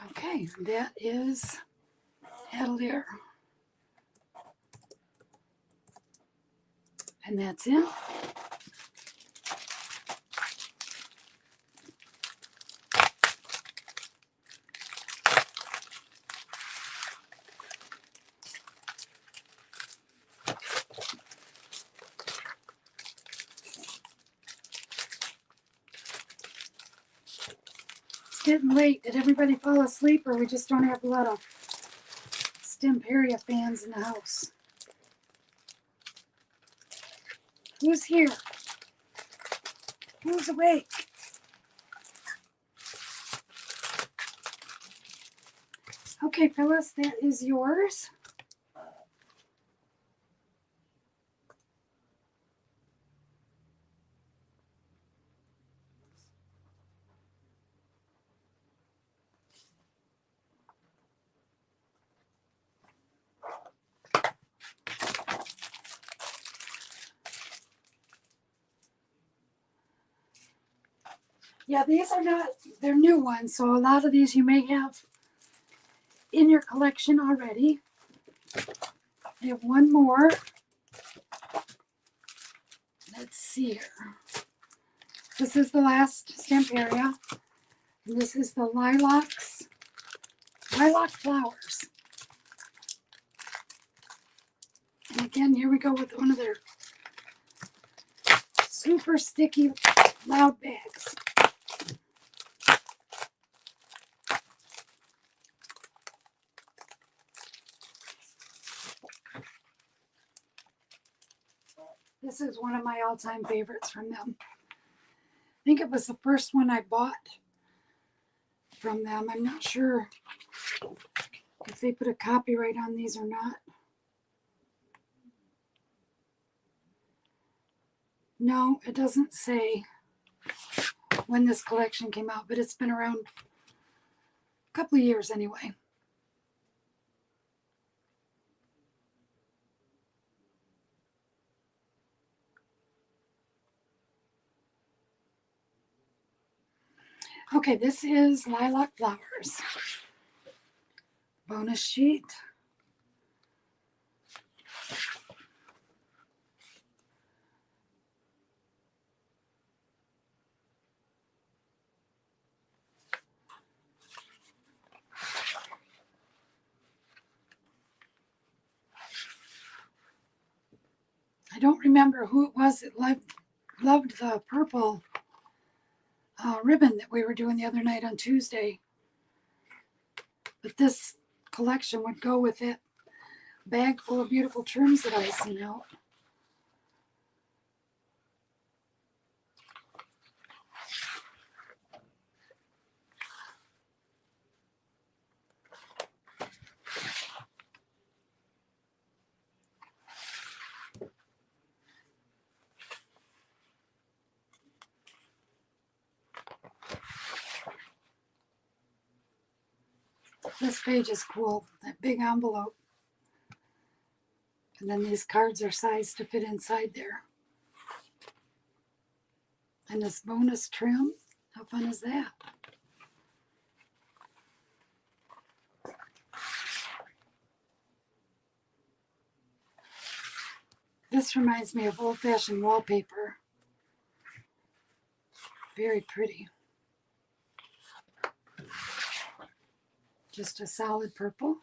Okay, that is Atelier. And that's it. It's getting late. Did everybody fall asleep, or we just don't have a lot of Stemperia fans in the house? Who's here? Who's awake? Okay, Phyllis, that is yours. Yeah, these are not, they're new ones, so a lot of these you may have in your collection already. I have one more. Let's see here. This is the last Stemperia. And this is the lilac flowers. And again, here we go with one of their super sticky loud bags. This is one of my all-time favorites from them. I think it was the first one I bought from them. I'm not sure if they put a copyright on these or not. No, it doesn't say when this collection came out, but it's been around a couple of years anyway. Okay, this is Lilac Flowers. Bonus sheet. I don't remember who it was that loved the purple ribbon that we were doing the other night on Tuesday. But this collection would go with that bag full of beautiful trims that I sent out. This page is cool, that big envelope. And then these cards are sized to fit inside there. And this bonus trim, how fun is that? This reminds me of old-fashioned wallpaper. Very pretty. Just a solid purple.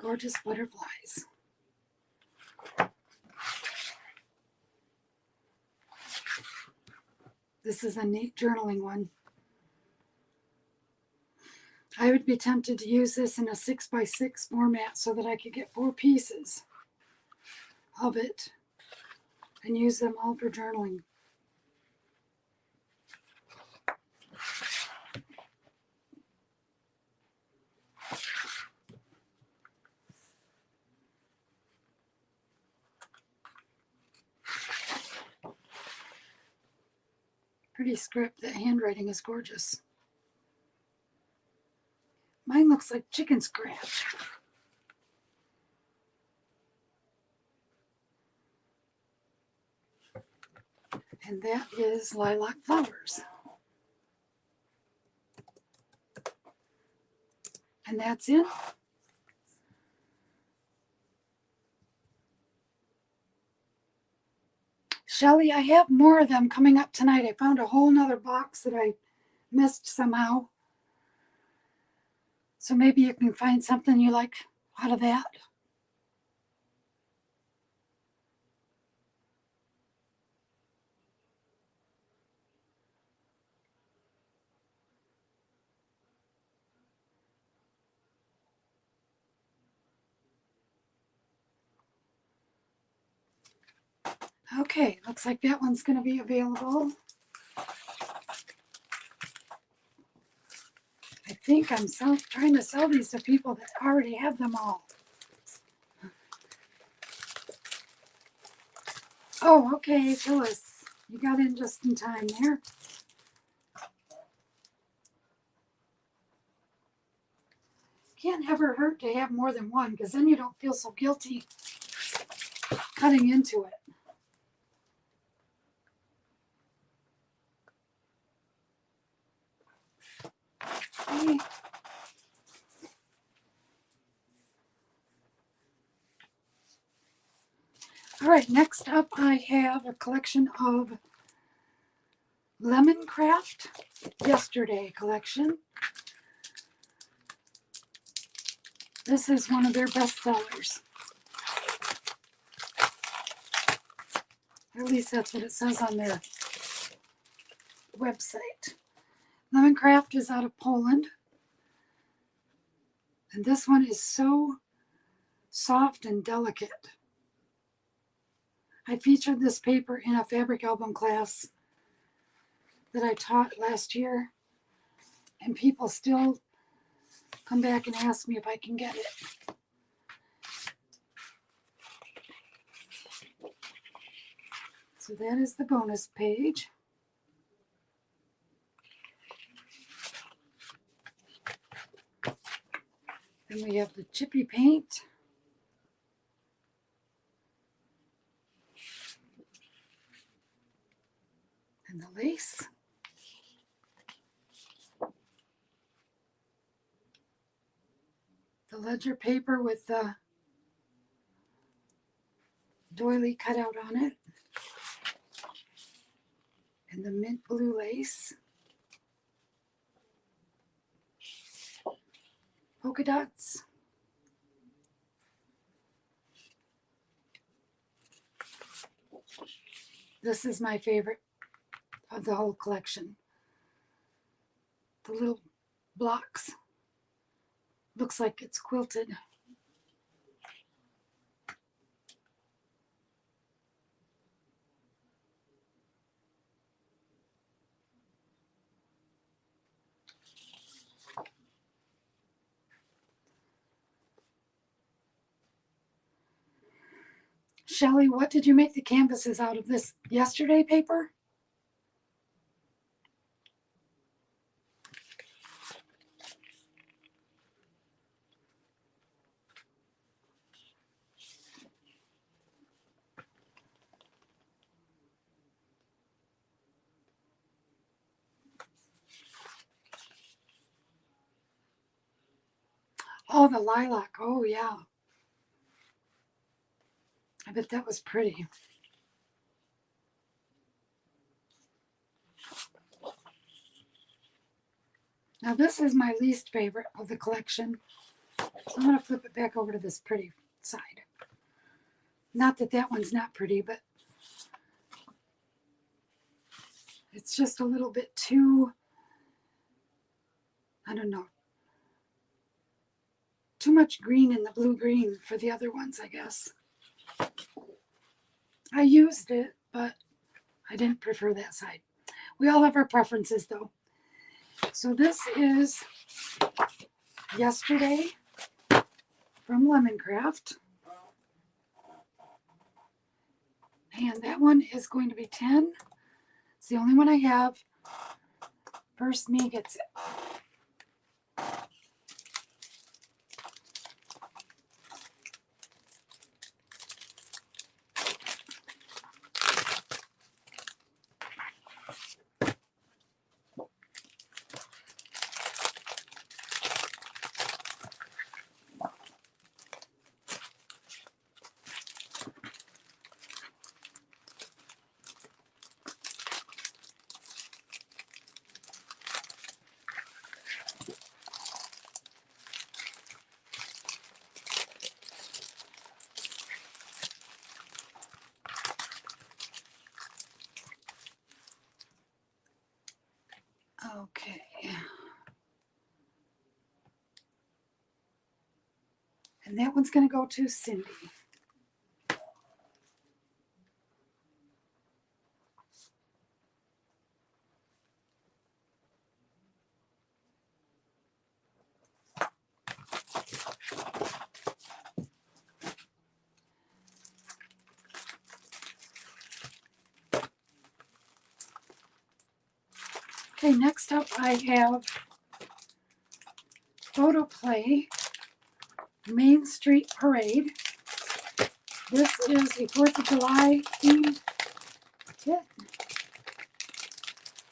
Gorgeous butterflies. This is a neat journaling one. I would be tempted to use this in a 6x6 format so that I could get 4 pieces of it and use them all for journaling. Pretty script. The handwriting is gorgeous. Mine looks like chicken scratch. And that is lilac flowers. And that's it. Shelly, I have more of them coming up tonight. I found a whole nother box that I missed somehow. So maybe you can find something you like out of that. Okay, looks like that one's going to be available. I think I'm trying to sell these to people that already have them all. Oh, okay, Phyllis, you got in just in time there. Can't ever hurt to have more than one, because then you don't feel so guilty cutting into it. Okay. All right, next up I have a collection of Lemon Craft Yesterday collection. This is one of their best sellers. At least that's what it says on their website. Lemon Craft is out of Poland. And this one is so soft and delicate. I featured this paper in a fabric album class that I taught last year. And people still come back and ask me if I can get it. So that is the bonus page. Then we have the chippy paint. And the lace. The ledger paper with the doily cut out on it. And the mint blue lace. Polka dots. This is my favorite of the whole collection. The little blocks. Looks like it's quilted. Shelly, what did you make the canvases out of this yesterday paper? Oh, the lilac. Oh, yeah. I bet that was pretty. Now, this is my least favorite of the collection. So I'm going to flip it back over to this pretty side. Not that that one's not pretty, but it's just a little bit too, I don't know, too much green in the blue-green for the other ones, I guess. I used it, but I didn't prefer that side. We all have our preferences, though. So this is Yesterday from Lemoncraft. And that one is going to be 10. It's the only one I have. First me gets it. Okay. And that one's going to go to Cindy. Okay, next up I have Photo Play Main Street Parade. This is a 4th of July themed kit.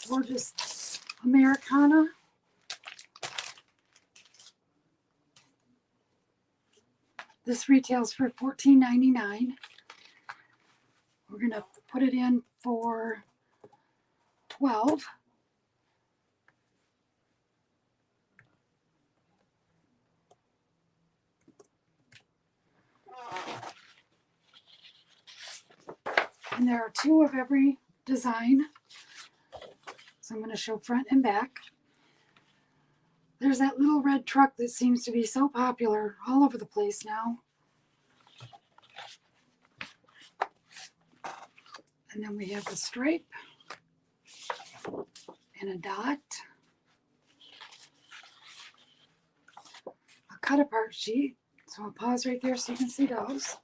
Gorgeous Americana. This retails for $14.99. We're going to put it in for $12. And there are 2 of every design. So I'm going to show front and back. There's that little red truck that seems to be so popular all over the place now. And then we have a stripe and a dot. A cut apart sheet. So I'll pause right there so you can see those.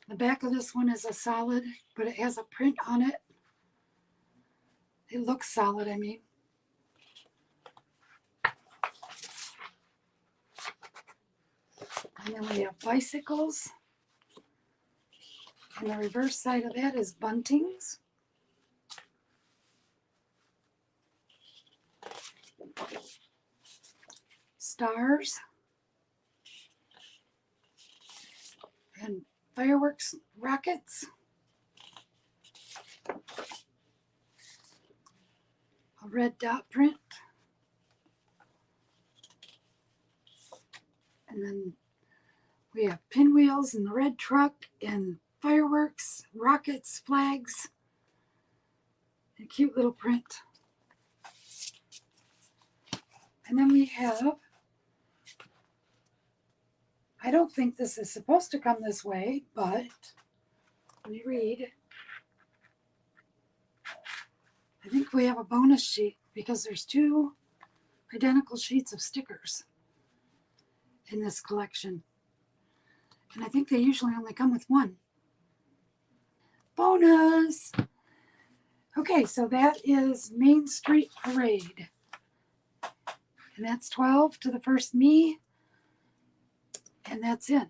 The back of this one is a solid, but it has a print on it. It looks solid, I mean. And then we have bicycles. And the reverse side of that is buntings. Stars. And fireworks rockets. A red dot print. And then we have pinwheels and the red truck and fireworks, rockets, flags, and a cute little print. And then we have, I don't think this is supposed to come this way, but let me read. I think we have a bonus sheet because there's 2 identical sheets of stickers in this collection. And I think they usually only come with 1. Bonus! Okay, so that is Main Street Parade. And that's 12 to the first me. And that's in.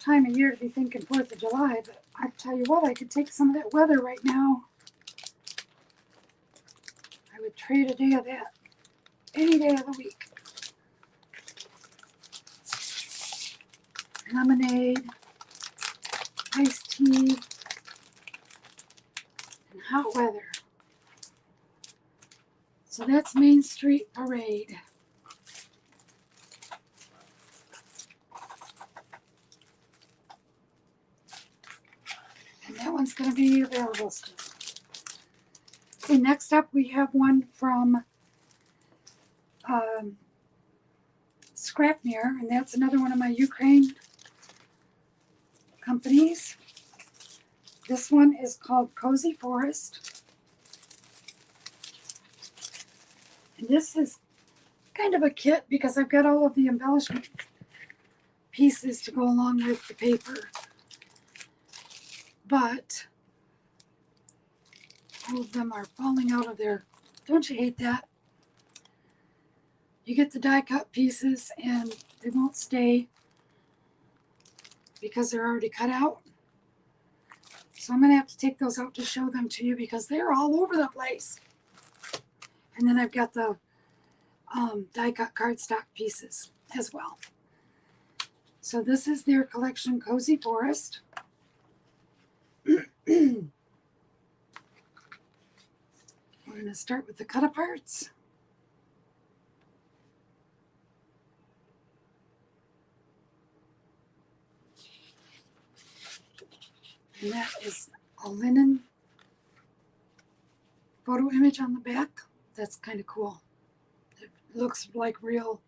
time of year to be thinking 4th of July, but I tell you what, I could take some of that weather right now. I would trade a day of that any day of the week. Lemonade, iced tea, and hot weather. So that's Main Street Parade. And that one's going to be available still. Okay, next up we have one from Scrapmere, and that's another one of my Ukraine companies. This one is called Cozy Forest. And this is kind of a kit because I've got all of the embellishment pieces to go along with the paper. But all of them are falling out of there. Don't you hate that? You get the die cut pieces and they won't stay because they're already cut out. So I'm going to have to take those out to show them to you because they're all over the place. And then I've got the die cut cardstock pieces as well. So this is their collection, Cozy Forest. We're going to start with the cut aparts. And that is a linen photo image on the back. That's kind of cool. It looks like real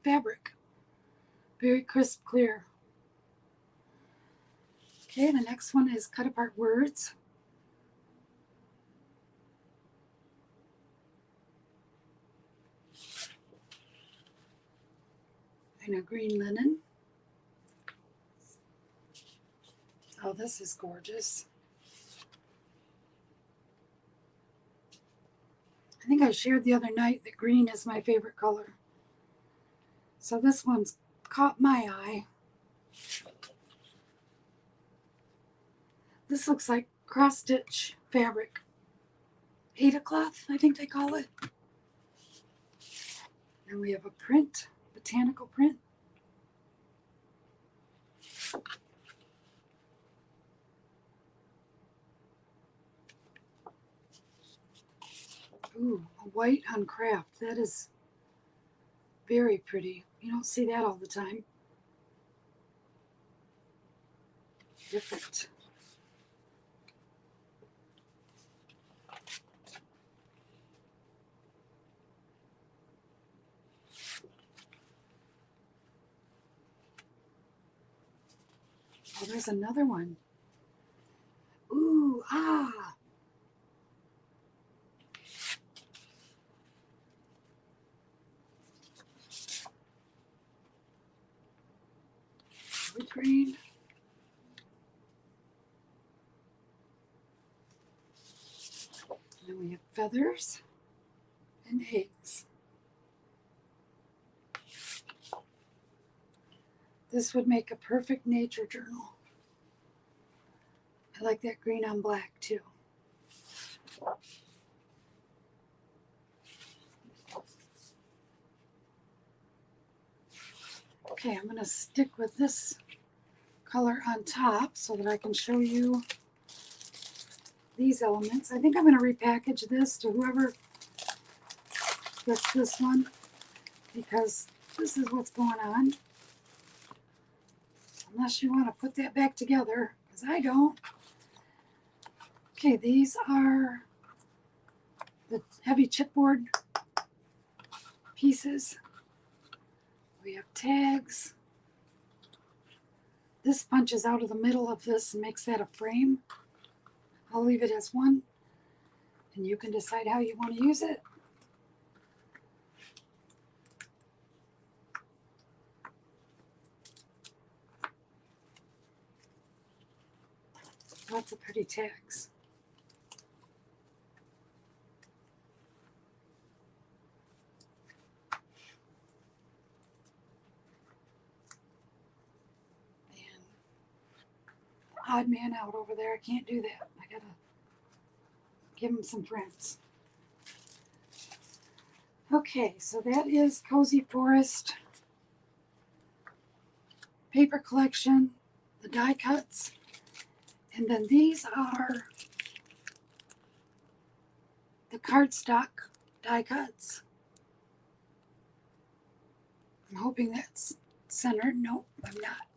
fabric. Very crisp, clear. Okay, the next one is cut apart words. And a green linen. Oh, this is gorgeous. I think I shared the other night that green is my favorite color. So this one's caught my eye. This looks like cross-stitch fabric. Ada cloth, I think they call it. And we have a print, botanical print. Ooh, a white on craft. That is very pretty. You don't see that all the time. Different. Oh, there's another one. Ooh, ah. Wood grain. And then we have feathers and eggs. This would make a perfect nature journal. I like that green on black too. Okay, I'm going to stick with this color on top so that I can show you these elements. I think I'm going to repackage this to whoever gets this one because this is what's going on. Unless you want to put that back together, because I don't. Okay, these are the heavy chipboard pieces. We have tags. This punches out of the middle of this and makes that a frame. I'll leave it as one, and you can decide how you want to use it. Lots of pretty tags. And odd man out over there. I can't do that. I gotta give him some friends. Okay, so that is Cozy Forest paper collection, the die cuts, and then these are the cardstock die cuts. I'm hoping that's centered. Nope, I'm not.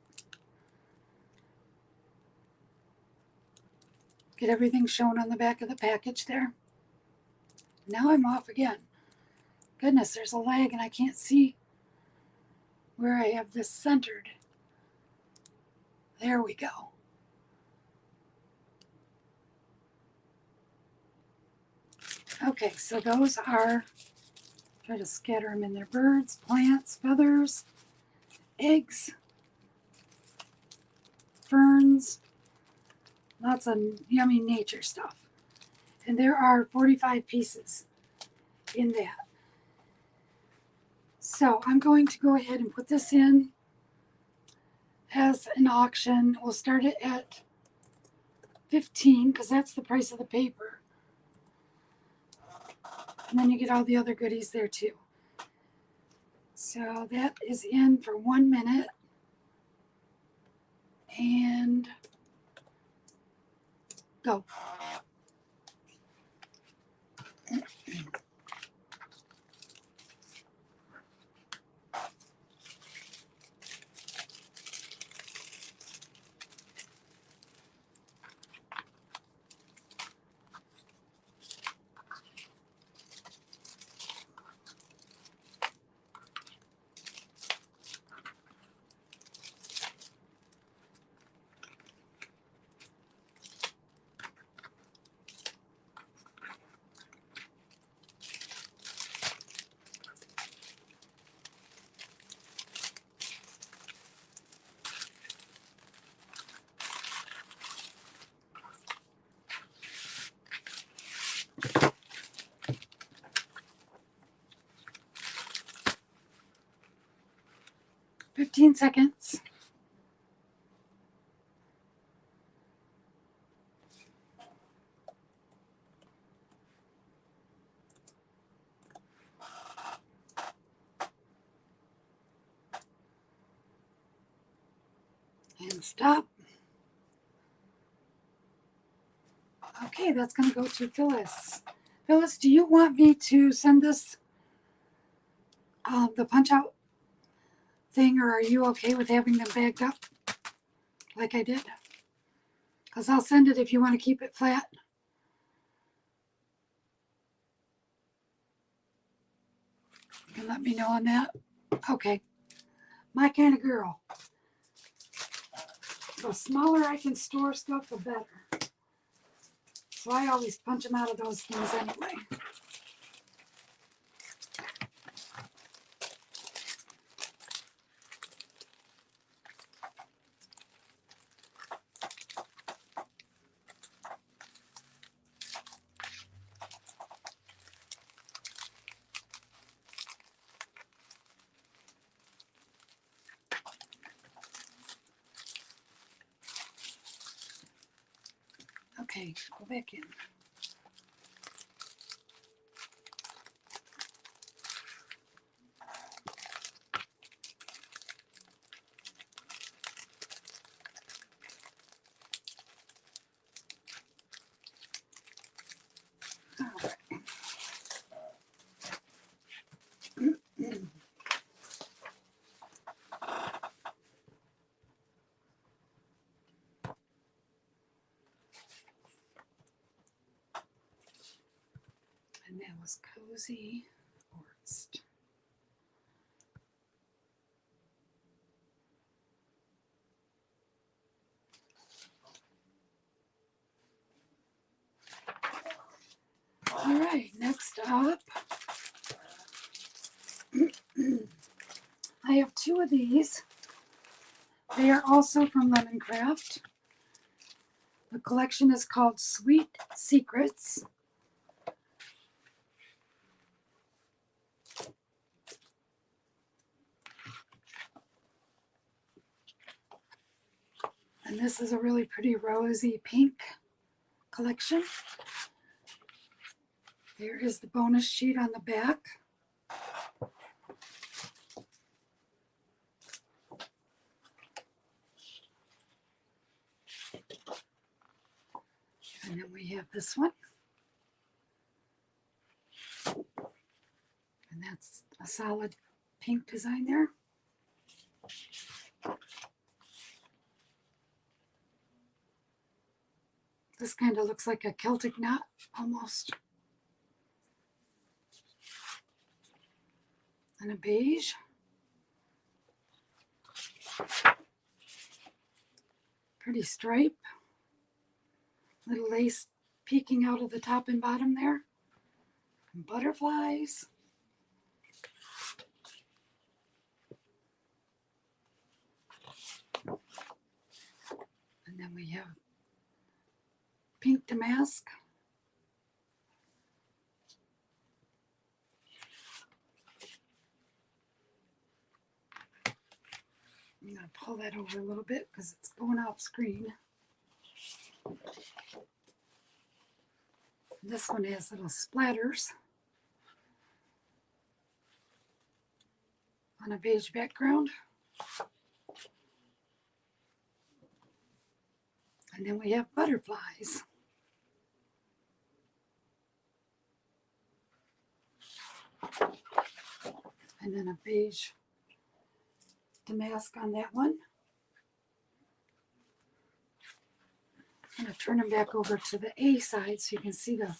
Get everything shown on the back of the package there. Now I'm off again. Goodness, there's a lag and I can't see where I have this centered. There we go. Okay, so those are, try to scatter them in there, birds, plants, feathers, eggs, ferns, lots of yummy nature stuff. And there are 45 pieces in that. So I'm going to go ahead and put this in as an auction. We'll start it at $15 because that's the price of the paper. And then you get all the other goodies there too. So that is in for 1 minute. And go. Fifteen seconds. And stop. Okay, that's going to go to Phyllis. Phyllis, do you want me to send this, the punch out thing, or are you okay with having them bagged up like I did? Because I'll send it if you want to keep it flat. You can let me know on that. Okay. My kind of girl. The smaller I can store stuff, the better. So I always punch them out of those things anyway. Okay, go back in. All right. And that was Cozy Forest. All right, next up, I have two of these. They are also from Lemoncraft. The collection is called Sweet Secrets. And this is a really pretty rosy pink collection. There is the bonus sheet on the back. And then we have this one. And that's a solid pink design there. This kind of looks like a Celtic knot almost. And a beige. Pretty stripe. Little lace peeking out of the top and bottom there. And butterflies. And then we have pink damask. I'm going to pull that over a little bit because it's going off screen. This one has little splatters on a beige background. And then we have butterflies. And then a beige damask on that one. I'm going to turn them back over to the A side so you can see the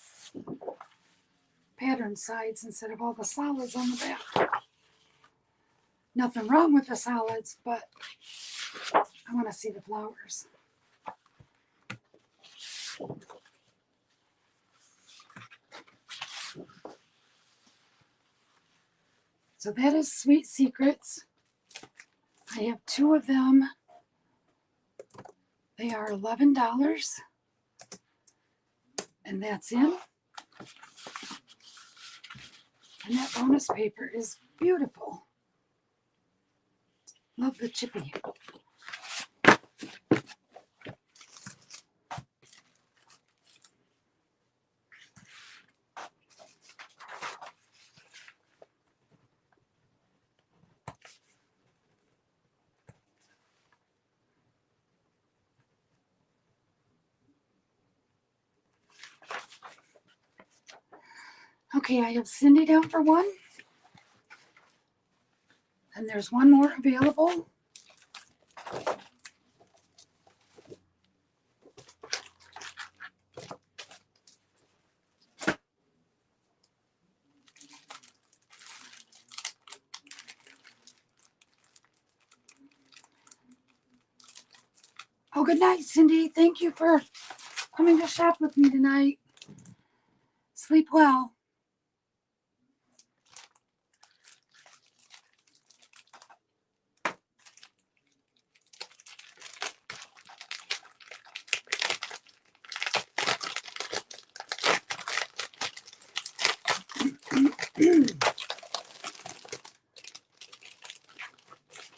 pattern sides instead of all the solids on the back. Nothing wrong with the solids, but I want to see the flowers. So that is Sweet Secrets. I have 2 of them. They are $11. And that's in. And that bonus paper is beautiful. Love the chippy. Okay, I have Cindy down for 1. And there's 1 more available. Oh, good night, Cindy. Thank you for coming to shop with me tonight. Sleep well.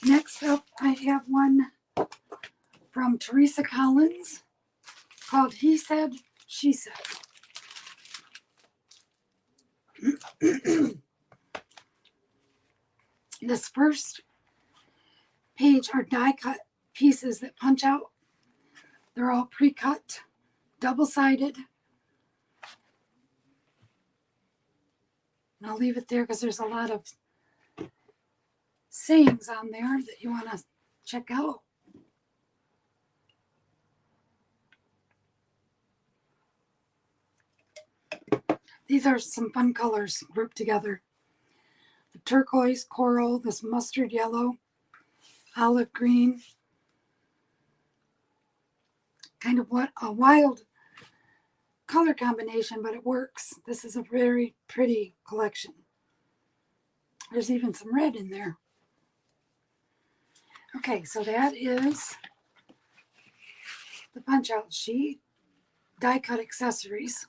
Next up, I have one from Teresa Collins called He Said, She Said. This first page are die cut pieces that punch out. They're all pre-cut, double-sided. And I'll leave it there because there's a lot of sayings on there that you want to check out. These are some fun colors grouped together. The turquoise, coral, this mustard yellow, olive green. Kind of what a wild color combination, but it works. This is a very pretty collection. There's even some red in there. Okay, so that is the punch out sheet, die cut accessories.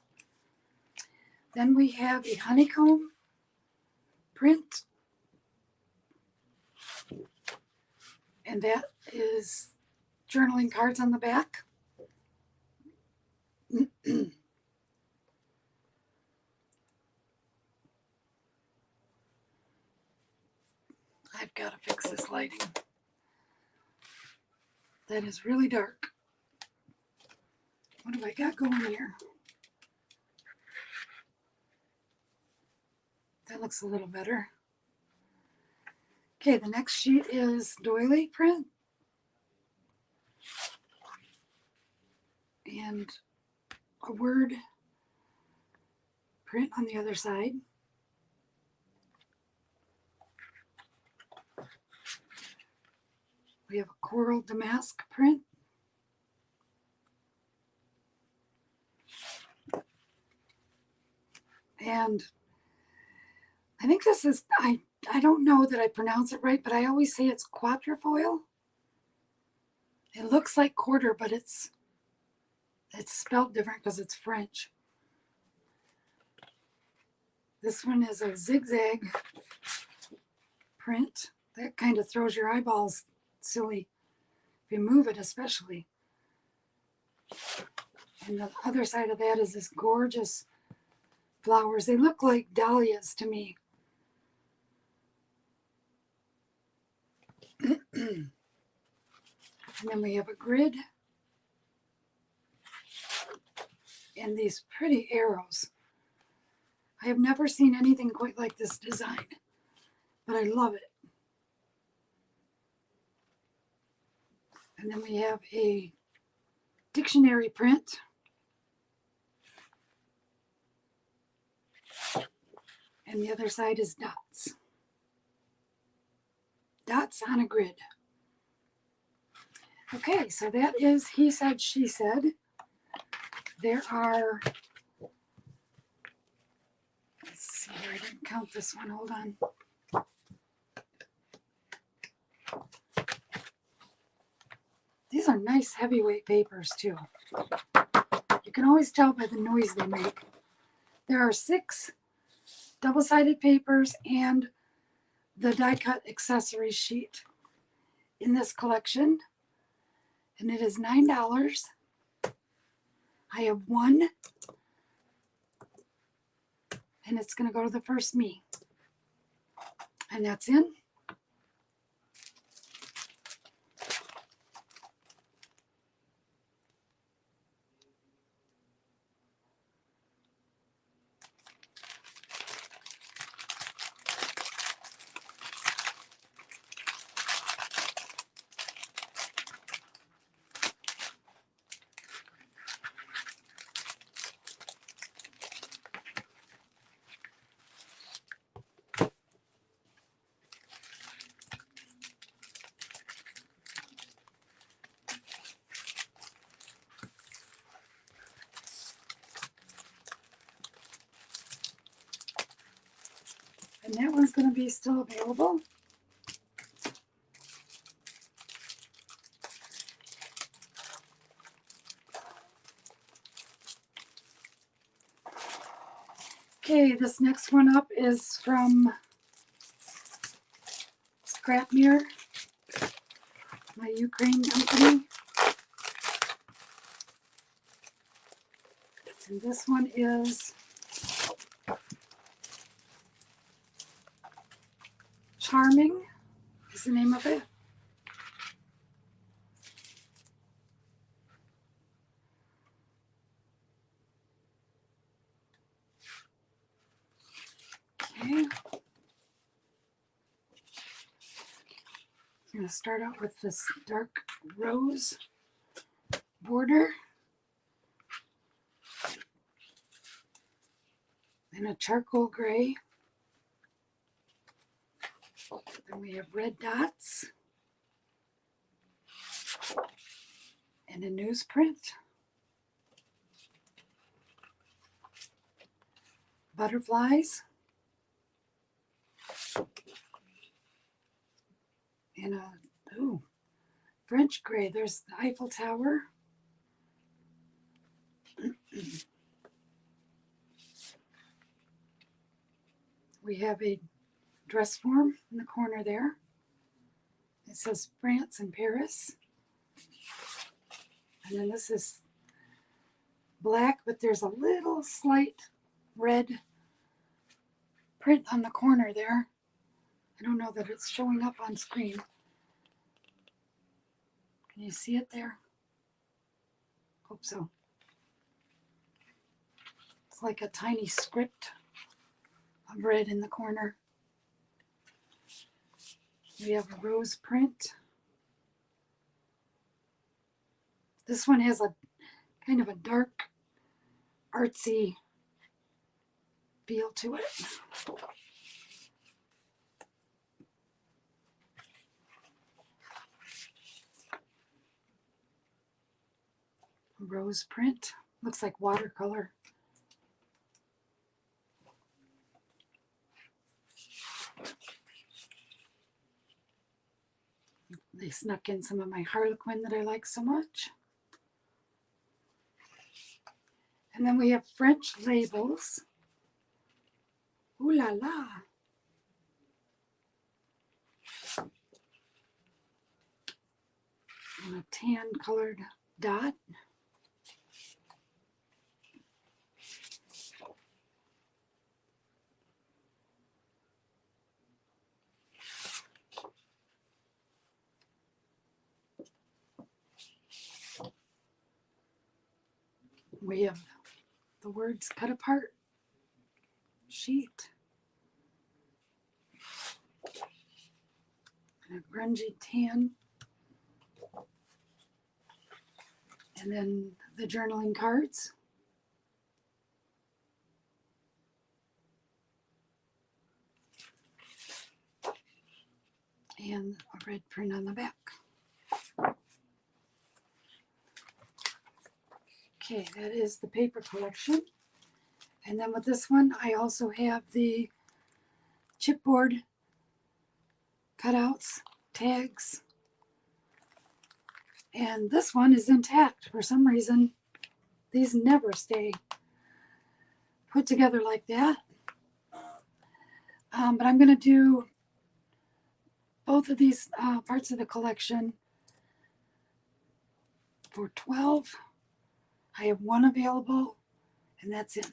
Then we have a honeycomb print, and that is journaling cards on the back. I've got to fix this lighting. That is really dark. What have I got going here? That looks a little better. Okay, the next sheet is doily print. And a word print on the other side. We have a coral damask print. And I think this is, I don't know that I pronounce it right, but I always say it's quatrefoil. It looks like quarter, but it's spelled different because it's French. This one is a zigzag print. That kind of throws your eyeballs silly if you move it, especially. And the other side of that is this gorgeous flowers. They look like dahlias to me. And then we have a grid and these pretty arrows. I have never seen anything quite like this design, but I love it. And then we have a dictionary print. And the other side is dots. Dots on a grid. Okay, so that is He Said, She Said. There are, let's see here, I didn't count this one, hold on. These are nice heavyweight papers too. You can always tell by the noise they make. There are 6 double-sided papers and the die-cut accessory sheet in this collection. And it is $9. I have one. And it's going to go to the first me. And that's in. And that one's going to be still available. Okay, this next one up is from Scrap Mirror, my Ukraine company. And this one is Charming, is the name of it. Okay. I'm going to start out with this dark rose border and a charcoal gray. Then we have red dots and a newsprint, butterflies, and a French gray. There's the Eiffel Tower. We have a dress form in the corner there. It says France and Paris. And then this is black, but there's a little slight red print on the corner there. I don't know that it's showing up on screen. Can you see it there? Hope so. It's like a tiny script of red in the corner. We have a rose print. This one has a kind of a dark, artsy feel to it. Rose print. Looks like watercolor. They snuck in some of my Harlequin that I like so much. And then we have French labels. Ooh la la. And a tan colored dot. We have the words cut apart sheet. And a grungy tan. And then the journaling cards. And a red print on the back. Okay, that is the paper collection. And then with this one, I also have the chipboard cutouts, tags. And this one is intact. For some reason, these never stay put together like that. But I'm going to do both of these parts of the collection for $12. I have one available, and that's it.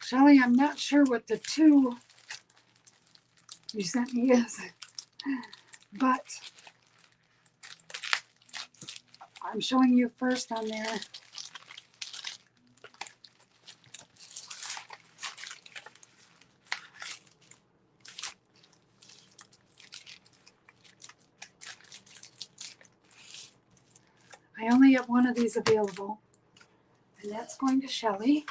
Shelly, I'm not sure what the 2 you sent me is, but I'm showing you first on there. I only have one of these available, and that's going to Shelly.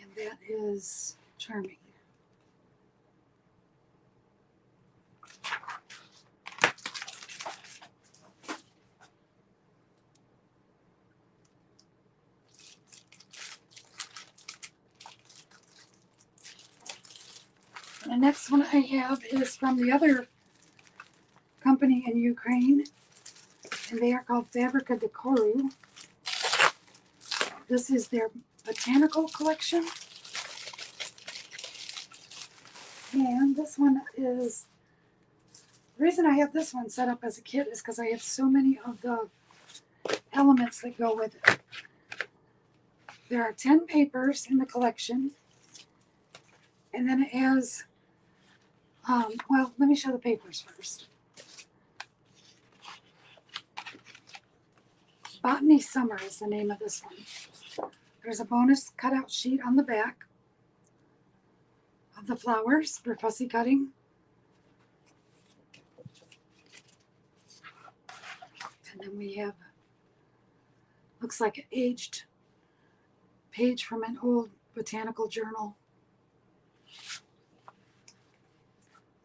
And that is Charming. The next one I have is from the other company in Ukraine, and they are called Fabrica Decoru. This is their botanical collection. And this one is, the reason I have this one set up as a kit is because I have so many of the elements that go with it. There are 10 papers in the collection, and then it has, well, let me show the papers first. Botany Summer is the name of this one. There's a bonus cutout sheet on the back of the flowers for fussy cutting. And then we have, looks like an aged page from an old botanical journal.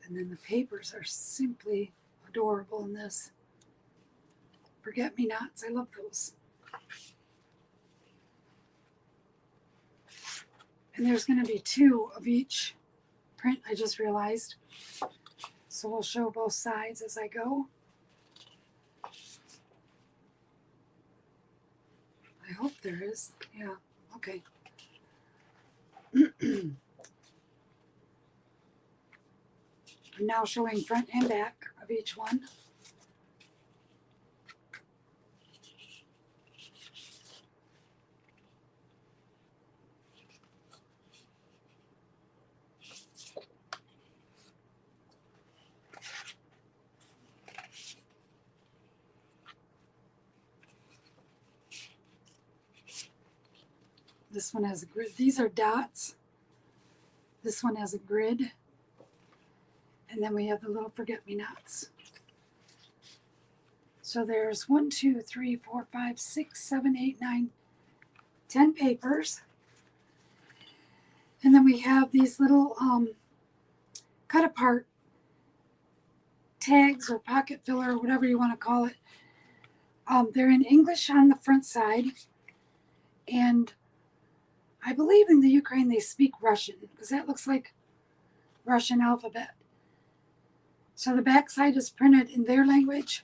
And then the papers are simply adorable in this. Forget-me-nots, I love those. And there's going to be 2 of each print, I just realized. So we'll show both sides as I go. I hope there is. Yeah, okay. I'm now showing front and back of each one. This one has a grid. These are dots. This one has a grid. And then we have the little forget-me-nots. So there's 1, 2, 3, 4, 5, 6, 7, 8, 9, 10 papers. And then we have these little cut apart tags or pocket filler or whatever you want to call it. They're in English on the front side. And I believe in the Ukraine they speak Russian because that looks like Russian alphabet. So the back side is printed in their language.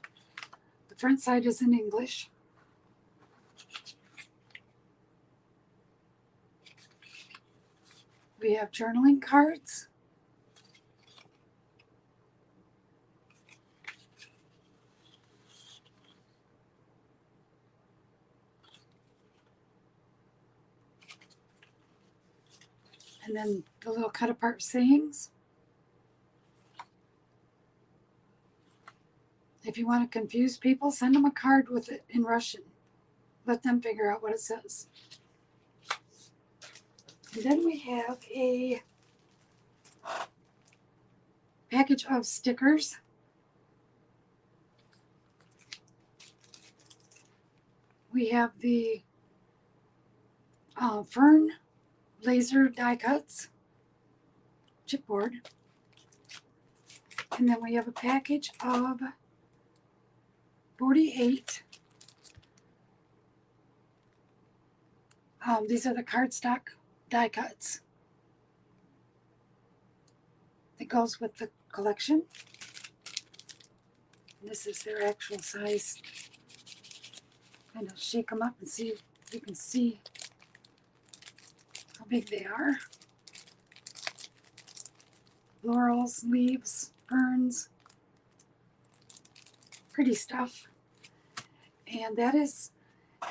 The front side is in English. We have journaling cards. And then the little cut apart sayings. If you want to confuse people, send them a card with it in Russian. Let them figure out what it says. And then we have a package of stickers. We have the fern laser die cuts, chipboard. And then we have a package of 48. These are the cardstock die cuts that goes with the collection. And this is their actual size. Kind of shake them up and see if you can see how big they are. Laurels, leaves, ferns, pretty stuff. And that is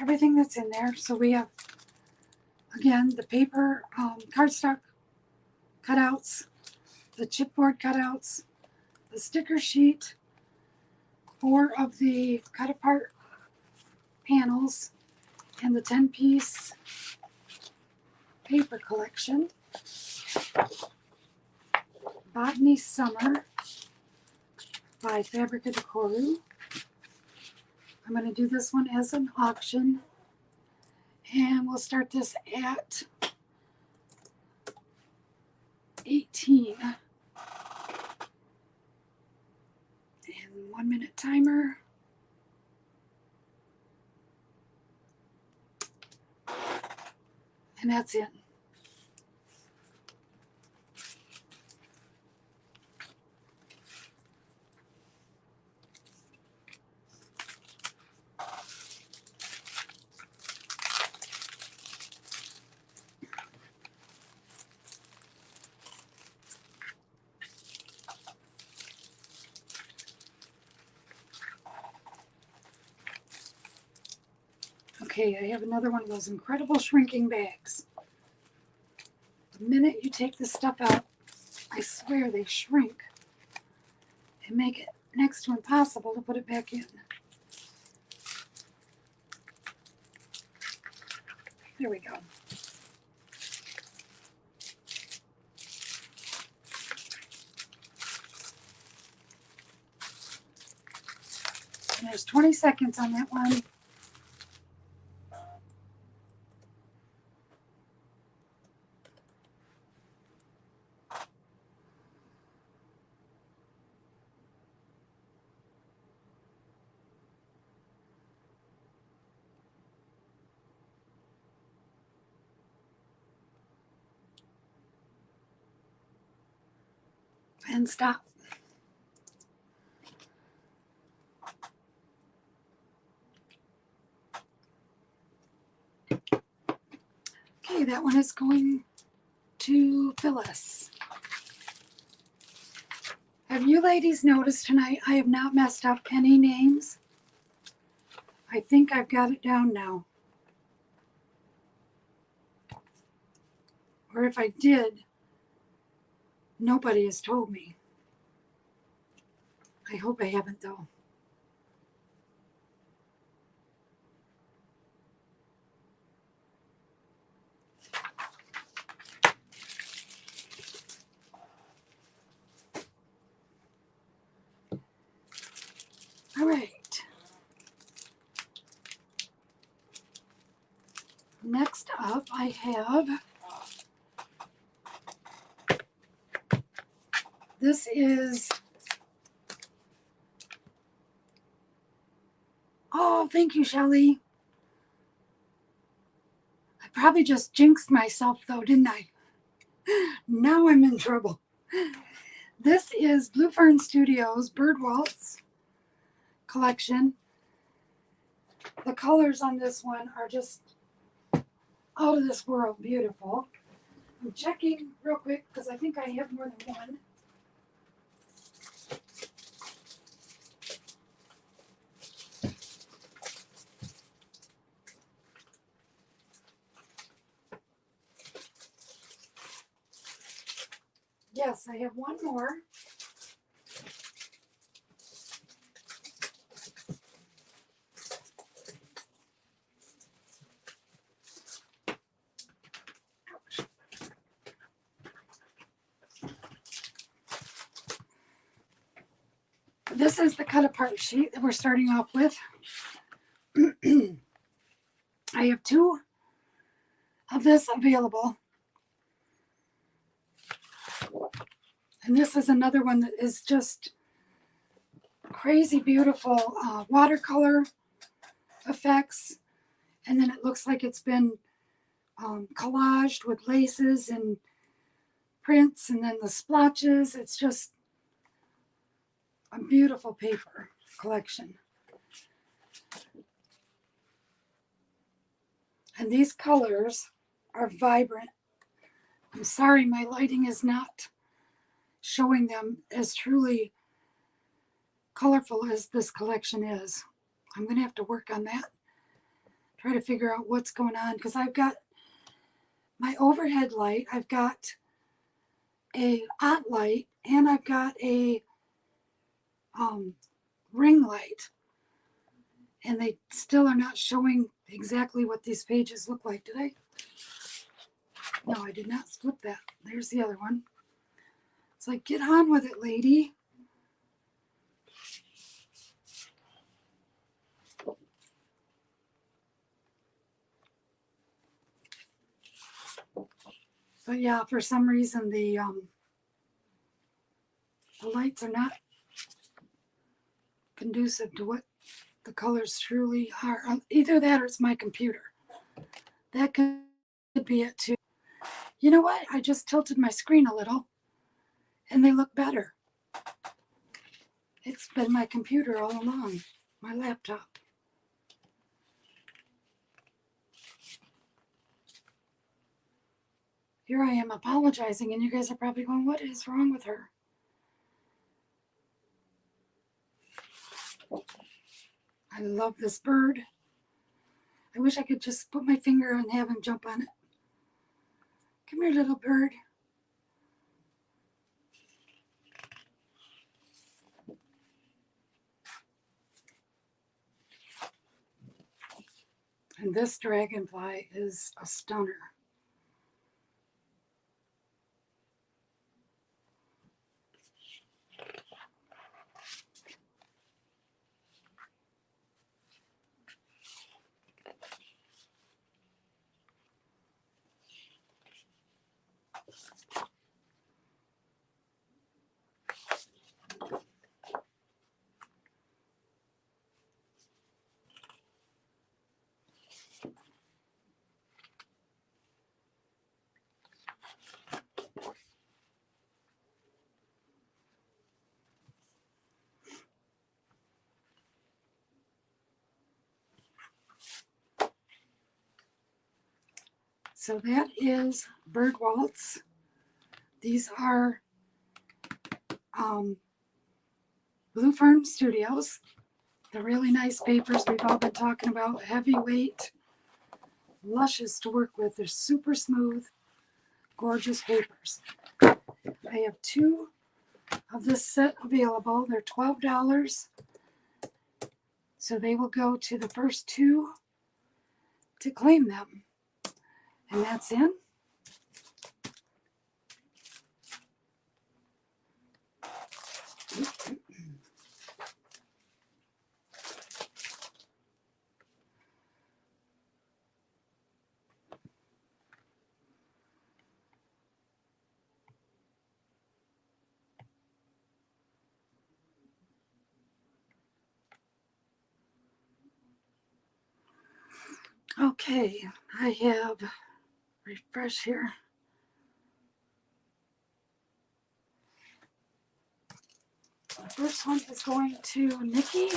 everything that's in there. So we have, again, the paper cardstock cutouts, the chipboard cutouts, the sticker sheet, 4 of the cut apart panels, and the 10-piece paper collection. Botany Summer by Fabrica de Coru. I'm going to do this one as an auction, and we'll start this at 18. And 1-minute timer. And that's it. Okay, I have another one of those incredible shrinking bags. The minute you take this stuff out, I swear they shrink and make it next to impossible to put it back in. There we go. And there's 20 seconds on that one. and stop. Okay, that one is going to Phyllis. Have you ladies noticed tonight I have not messed up any names? I think I've got it down now. Or if I did, nobody has told me. I hope I haven't though. All right. Next up, I have, this is, oh, thank you, Shelley. I probably just jinxed myself though, didn't I? Now I'm in trouble. This is Blue Fern Studios Bird Waltz collection. The colors on this one are just out of this world beautiful. I'm checking real quick because I think I have more than one. Yes, I have one more. This is the cut apart sheet that we're starting off with. I have two of this available. And this is another one that is just crazy beautiful watercolor effects. And then it looks like it's been collaged with laces and prints and then the splotches. It's just a beautiful paper collection. And these colors are vibrant. I'm sorry my lighting is not showing them as truly colorful as this collection is. I'm going to have to work on that. Try to figure out what's going on because I've got my overhead light, I've got a hot light, and I've got a ring light. And they still are not showing exactly what these pages look like. Did I? No, I did not flip that. There's the other one. It's like, get on with it, lady. But yeah, for some reason the lights are not conducive to what the colors truly are. Either that or it's my computer. That could be it too. You know what? I just tilted my screen a little and they look better. It's been my computer all along, my laptop. Here I am apologizing and you guys are probably going, what is wrong with her? I love this bird. I wish I could just put my finger and have him jump on it. Come here, little bird. And this dragonfly is a stunner. So that is Bird Waltz. These are Blue Fern Studios. The really nice papers we've all been talking about. Heavyweight, luscious to work with. They're super smooth, gorgeous papers. I have 2 of this set available. They're $12. So they will go to the first 2 to claim them. And that's in. Okay, I have, refresh here. The first one is going to Nikki.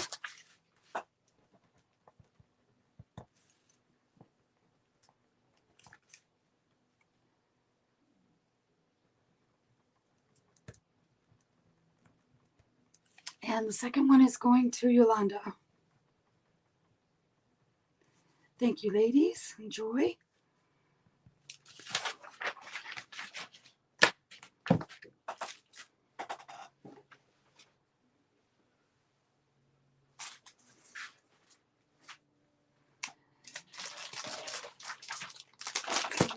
And the second one is going to Yolanda. Thank you, ladies. Enjoy.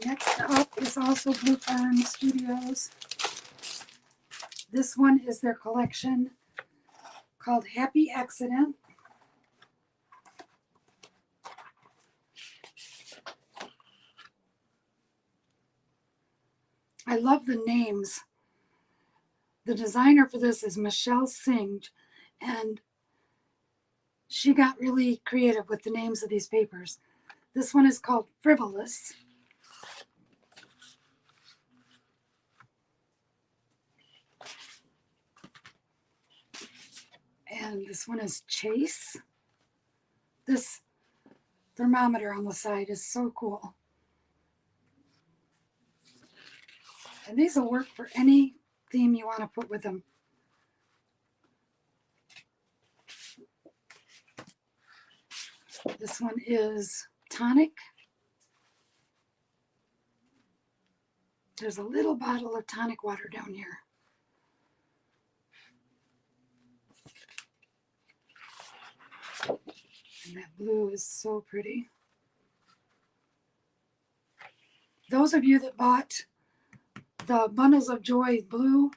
Next up is also Blue Fern Studios. This one is their collection called Happy Accident. I love the names. The designer for this is Michelle Singh, and she got really creative with the names of these papers. This one is called Frivolous. And this one is Chase. This thermometer on the side is so cool. And these will work for any theme you want to put with them. This one is Tonic. There's a little bottle of tonic water down here. And that blue is so pretty. Those of you that bought the Bundles of Joy blue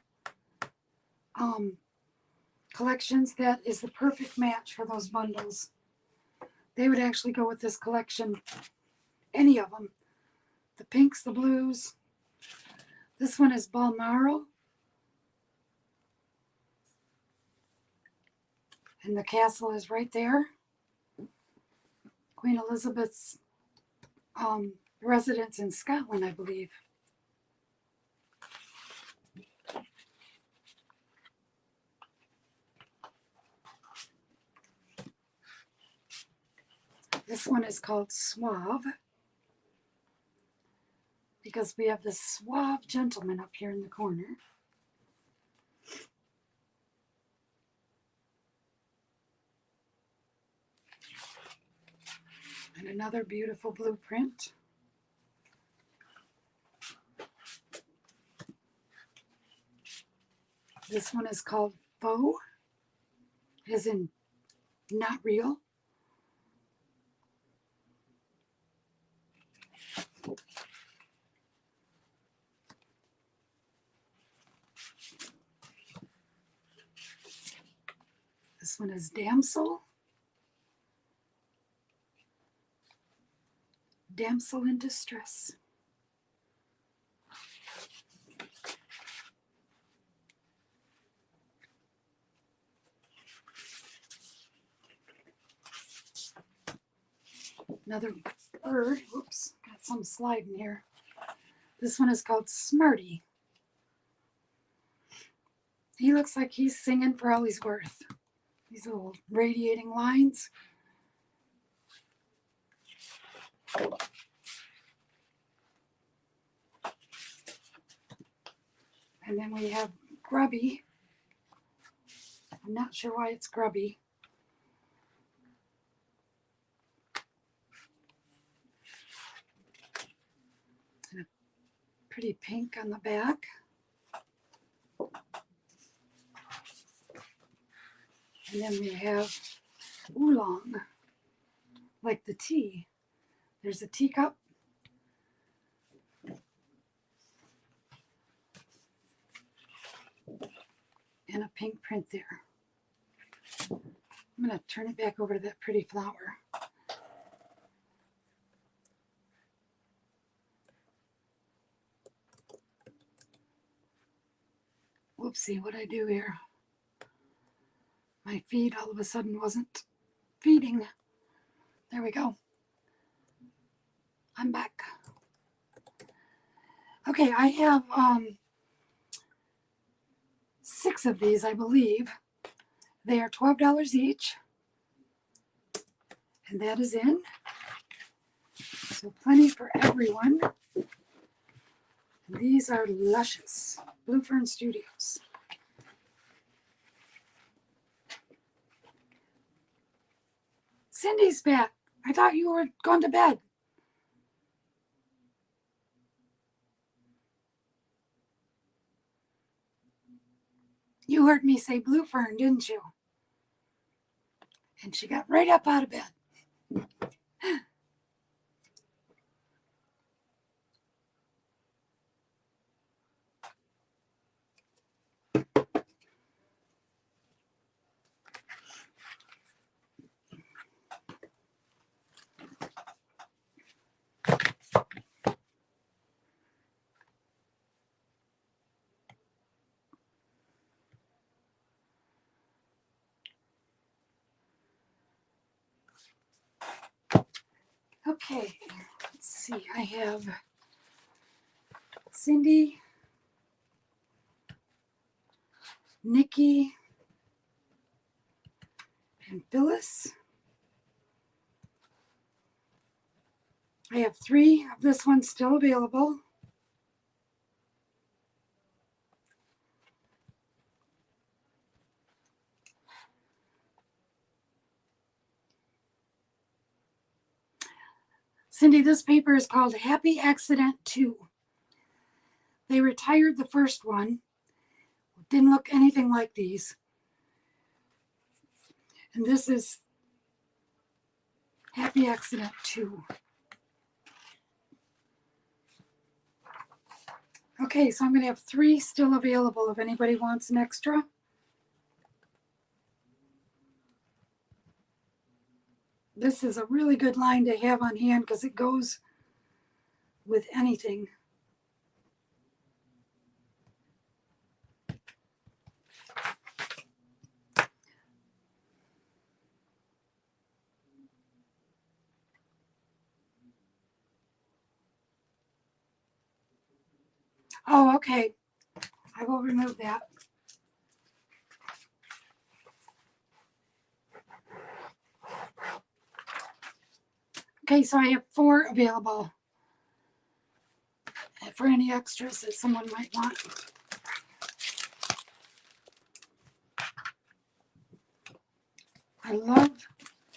collections, that is the perfect match for those bundles. They would actually go with this collection, any of them. The pinks, the blues. This one is Balmoral. And the castle is right there. Queen Elizabeth's residence in Scotland, I believe. This one is called Suave, because we have this suave gentleman up here in the corner. And another beautiful blueprint. This one is called Faux, as in not real. This one is Damsel. Damsel in Distress. Another bird. Whoops, got some sliding here. This one is called Smarty. He looks like he's singing for all he's worth. These little radiating lines. And then we have Grubby. I'm not sure why it's Grubby. And a pretty pink on the back. And then we have Oolong, like the tea. There's a teacup. And a pink print there. I'm going to turn it back over to that pretty flower. Whoopsie, what'd I do here? My feed all of a sudden wasn't feeding. There we go. I'm back. Okay, I have 6 of these, I believe. They are $12 each. And that is in. So plenty for everyone. And these are luscious. Blue Fern Studios. Cindy's back. I thought you were going to bed. You heard me say Blue Fern, didn't you? And she got right up out of bed. Okay, let's see. I have Cindy, Nikki, and Phyllis. I have 3 of this one still available. Cindy, this paper is called Happy Accident 2. They retired the first one. Didn't look anything like these. And this is Happy Accident 2. Okay, so I'm going to have 3 still available if anybody wants an extra. This is a really good line to have on hand because it goes with anything. Oh, okay. I will remove that. Okay, so I have 4 available for any extras that someone might want.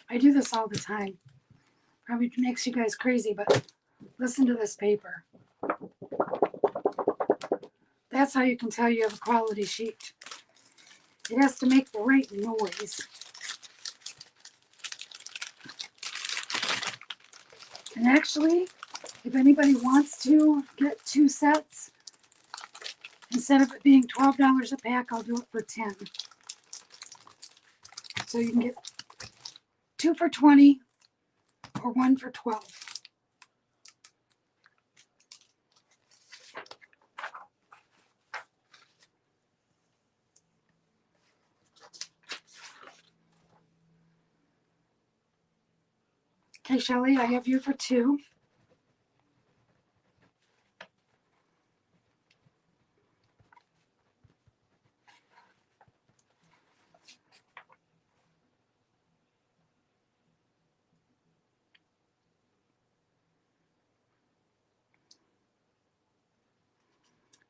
I do this all the time. Probably makes you guys crazy, but listen to this paper. That's how you can tell you have a quality sheet. It has to make the right noise. And actually, if anybody wants to get 2 sets, instead of it being $12 a pack, I'll do it for 10. So you can get 2 for 20 or 1 for 12. Okay, Shelly, I have you for 2.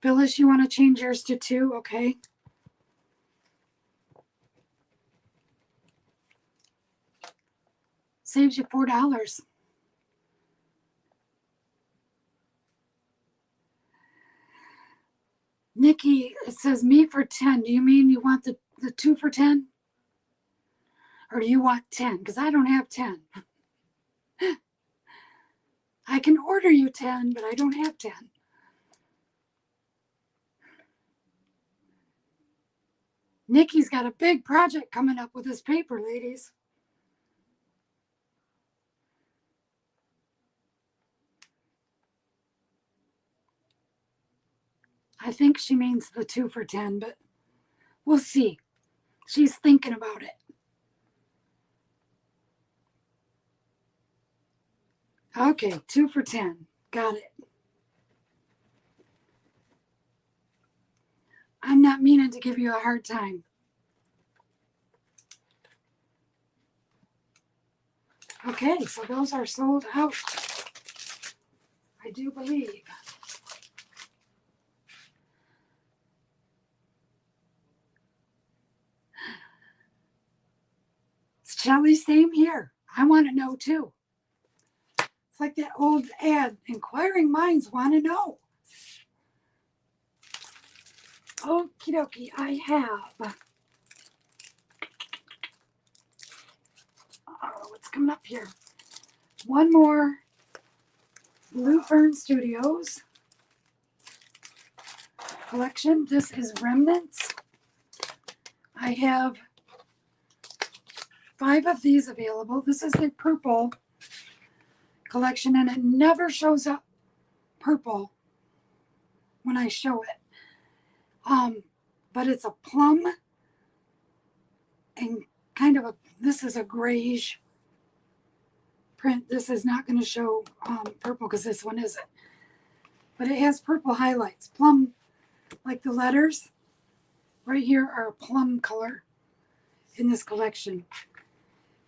Phyllis, you want to change yours to 2? Okay. Saves you $4. Nikki, it says me for 10. Do you mean you want the 2 for 10? Or do you want 10? Because I don't have 10. I can order you 10, but I don't have 10. Nikki's got a big project coming up with this paper, ladies. I think she means the 2 for 10, but we'll see. She's thinking about it. Okay, 2 for 10. Got it. I'm not meaning to give you a hard time. Okay, so those are sold out, I do believe. Shelley, same here. I want to know too. It's like that old ad, inquiring minds want to know. Okie dokie, I have. Oh, what's coming up here? One more Blue Fern Studios collection. This is Remnants. I have 5 of these available. This is the purple collection, and it never shows up purple when I show it. But it's a plum and kind of this is a grayish print. This is not going to show purple because this one isn't. But it has purple highlights. Plum, like the letters right here are a plum color in this collection.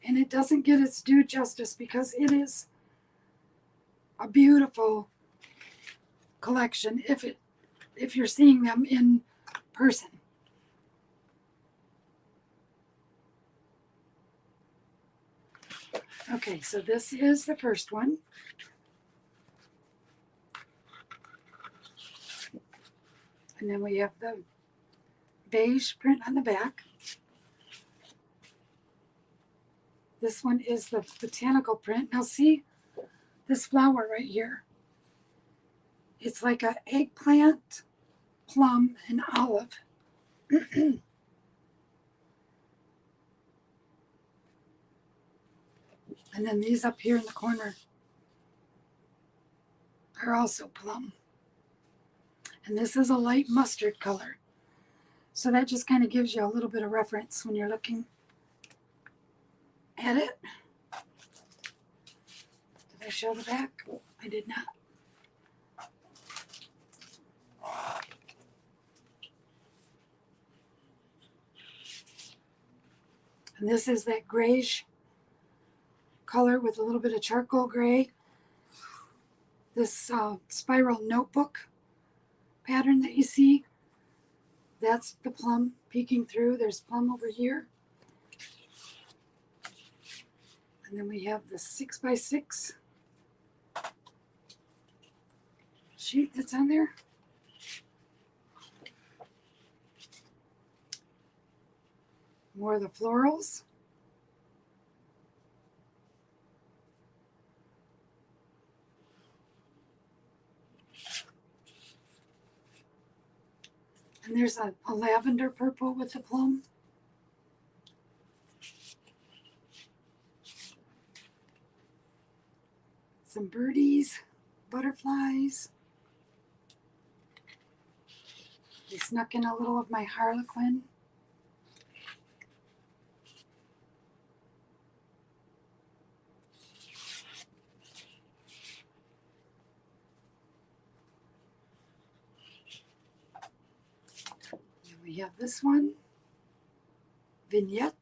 And it doesn't get its due justice because it is a beautiful collection if you're seeing them in person. Okay, so this is the first one. And then we have the beige print on the back. This one is the botanical print. Now see this flower right here. It's like an eggplant, plum, and olive. And then these up here in the corner are also plum. And this is a light mustard color. So that just kind of gives you a little bit of reference when you're looking at it. Did I show the back? I did not. And this is that grayish color with a little bit of charcoal gray. This spiral notebook pattern that you see, that's the plum peeking through. There's plum over here. And then we have the 6x6 sheet that's on there. More of the florals. And there's a lavender purple with the plum. Some birdies, butterflies. They snuck in a little of my harlequin. And we have this one, vignette.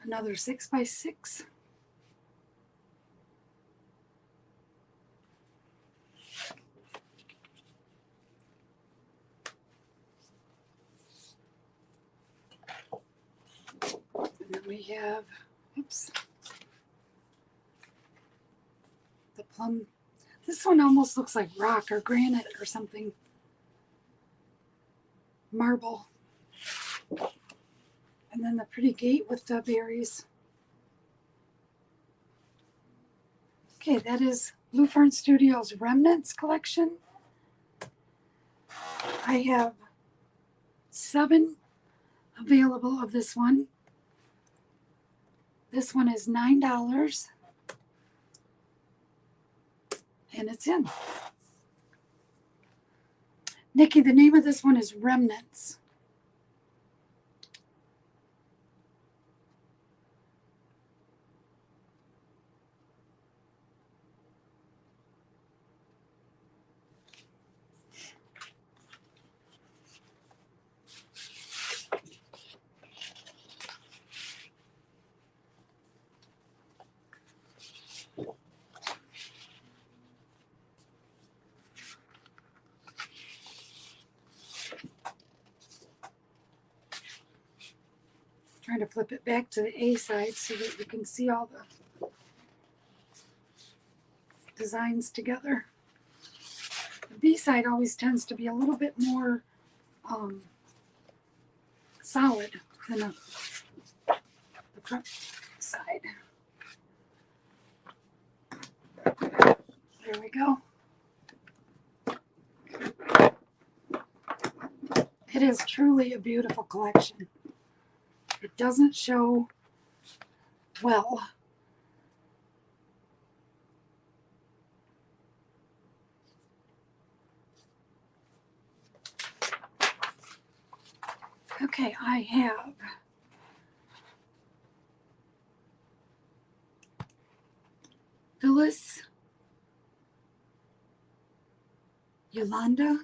Another 6x6. And then we have, oops, the plum. This one almost looks like rock or granite or something. Marble. And then the pretty gate with the berries. Okay, that is Blue Fern Studios Remnants collection. I have 7 available of this one. This one is $9. And it's in. Nikki, the name of this one is Remnants. Trying to flip it back to the A side so that you can see all the designs together. The B side always tends to be a little bit more solid than the front side. There we go. It is truly a beautiful collection. It doesn't show well. Okay, I have Phyllis, Yolanda,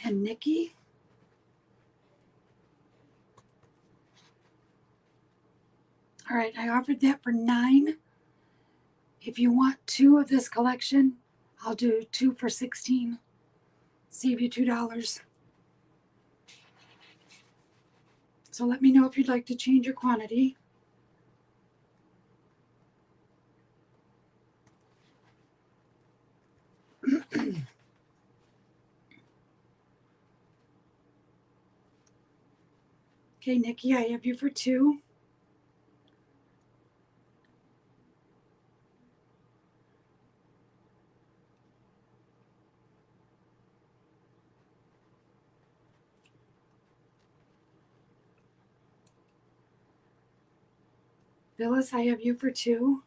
and Nikki. All right, I offered that for $9. If you want 2 of this collection, I'll do 2 for $16. Save you $2. So let me know if you'd like to change your quantity. Okay, Nikki, I have you for 2. Phyllis, I have you for 2.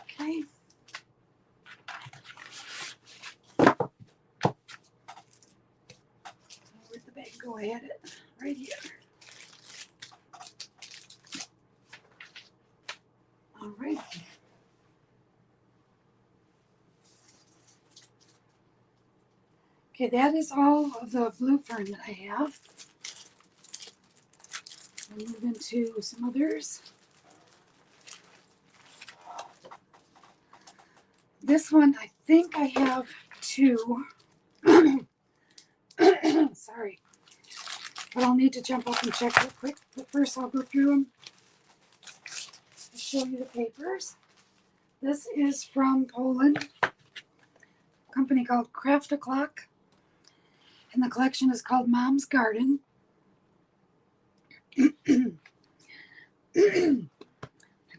Okay. Where'd the bag go? I had it right here. All right. Okay, that is all of the blue fern that I have. I'll move into some others. This one, I think I have 2. Sorry. But I'll need to jump up and check real quick. But first I'll go through them. I'll show you the papers. This is from Poland. A company called Craft O'Clock. And the collection is called Mom's Garden. There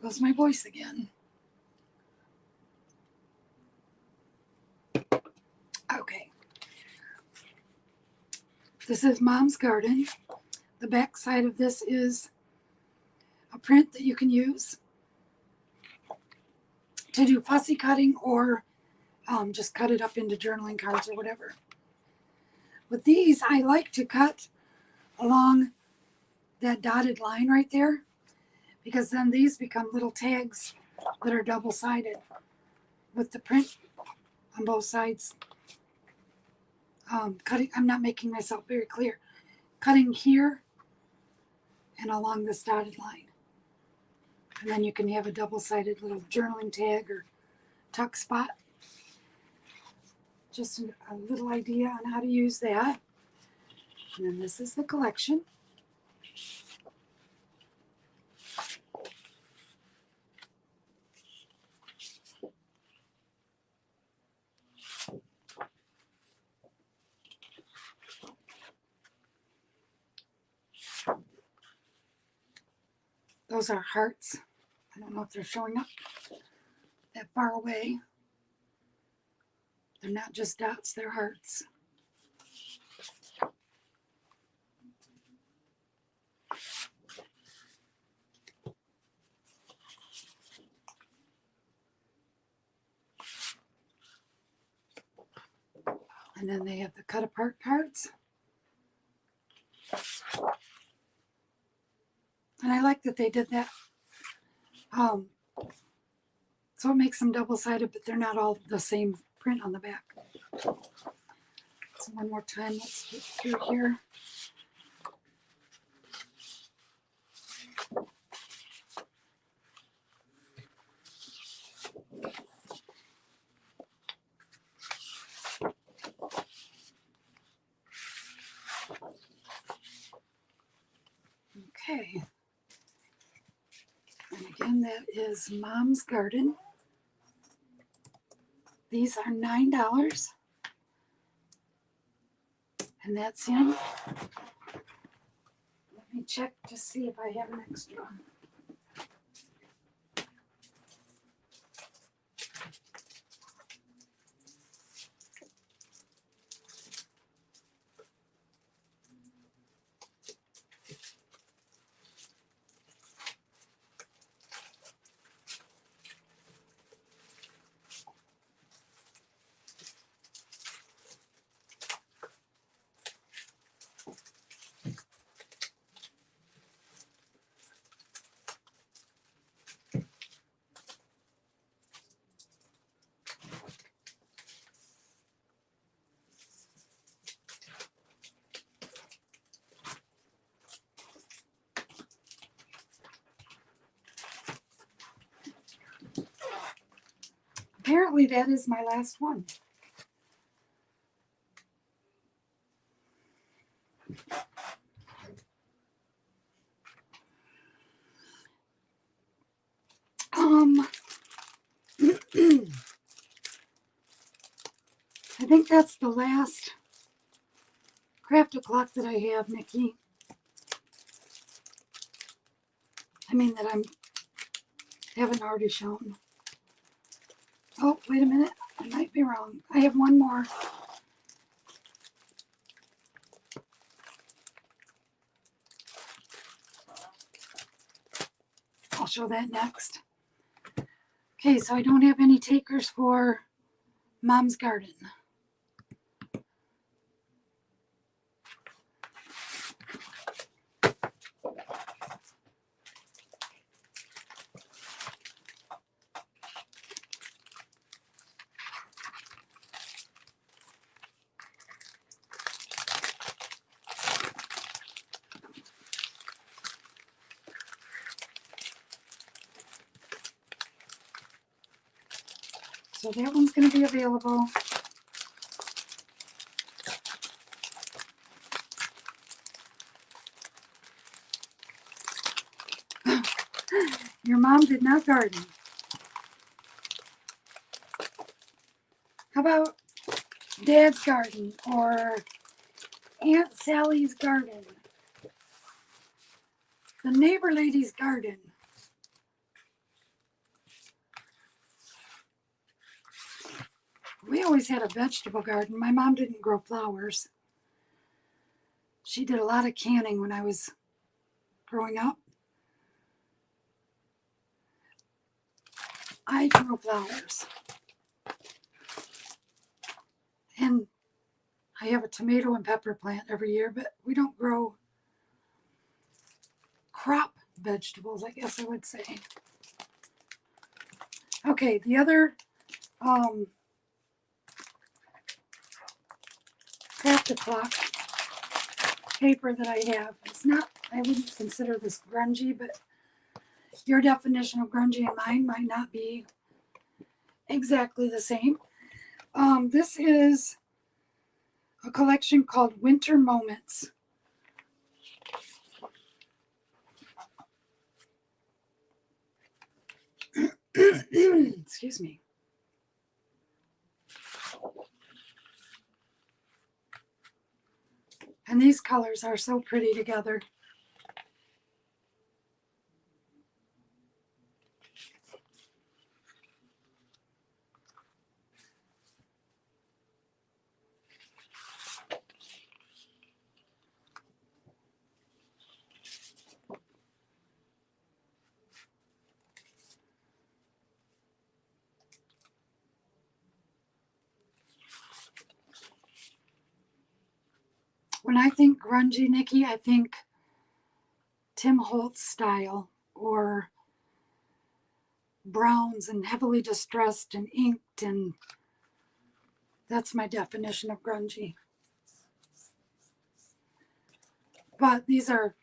goes my voice again. Okay. This is Mom's Garden. The back side of this is a print that you can use to do fussy cutting or just cut it up into journaling cards or whatever. With these, I like to cut along that dotted line right there because then these become little tags that are double-sided. with the print on both sides. Cutting, I'm not making myself very clear. Cutting here and along this dotted line. And then you can have a double-sided little journaling tag or tuck spot. Just a little idea on how to use that. And then this is the collection. Those are hearts. I don't know if they're showing up that far away. They're not just dots, they're hearts. And then they have the cut apart cards. And I like that they did that. So it makes them double-sided, but they're not all the same print on the back. So one more time, let's flip through here. Okay. And again, that is Mom's Garden. These are $9. And that's in. Let me check to see if I have an extra. Apparently that is my last one. I think that's the last craft o'clock that I have, Nikki. I mean that I haven't already shown. Oh, wait a minute. I might be wrong. I have one more. I'll show that next. Okay, so I don't have any takers for Mom's Garden. So that one's going to be available. Your mom did not garden. How about Dad's garden or Aunt Sally's garden? The neighbor lady's garden. We always had a vegetable garden. My mom didn't grow flowers. She did a lot of canning when I was growing up. I grow flowers. And I have a tomato and pepper plant every year, but we don't grow crop vegetables, I guess I would say. Okay, the other craft clock paper that I have. It's not, I wouldn't consider this grungy, but your definition of grungy and mine might not be exactly the same. This is a collection called Winter Moments. Excuse me. And these colors are so pretty together. When I think grungy, Nikki, I think Tim Holtz style, or browns and heavily distressed and inked, and that's my definition of grungy. But these are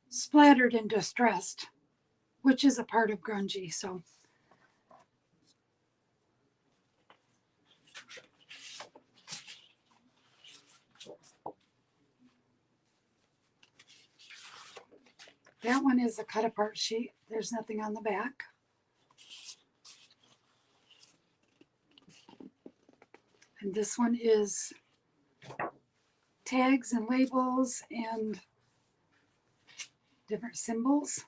splattered and distressed, which is a part of grungy, so. That one is a cut apart sheet. There's nothing on the back. And this one is tags and labels and different symbols.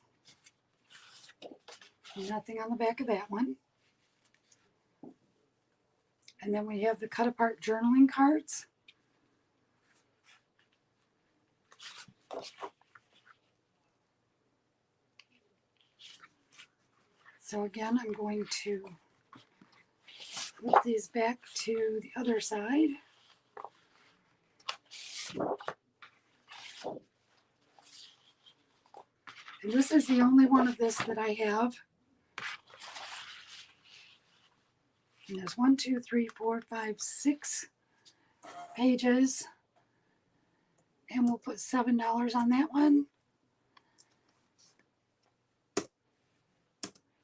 Nothing on the back of that one. And then we have the cut apart journaling cards. So again, I'm going to flip these back to the other side. And this is the only one of this that I have. And there's 1, 2, 3, 4, 5, 6 pages. And we'll put $7 on that one.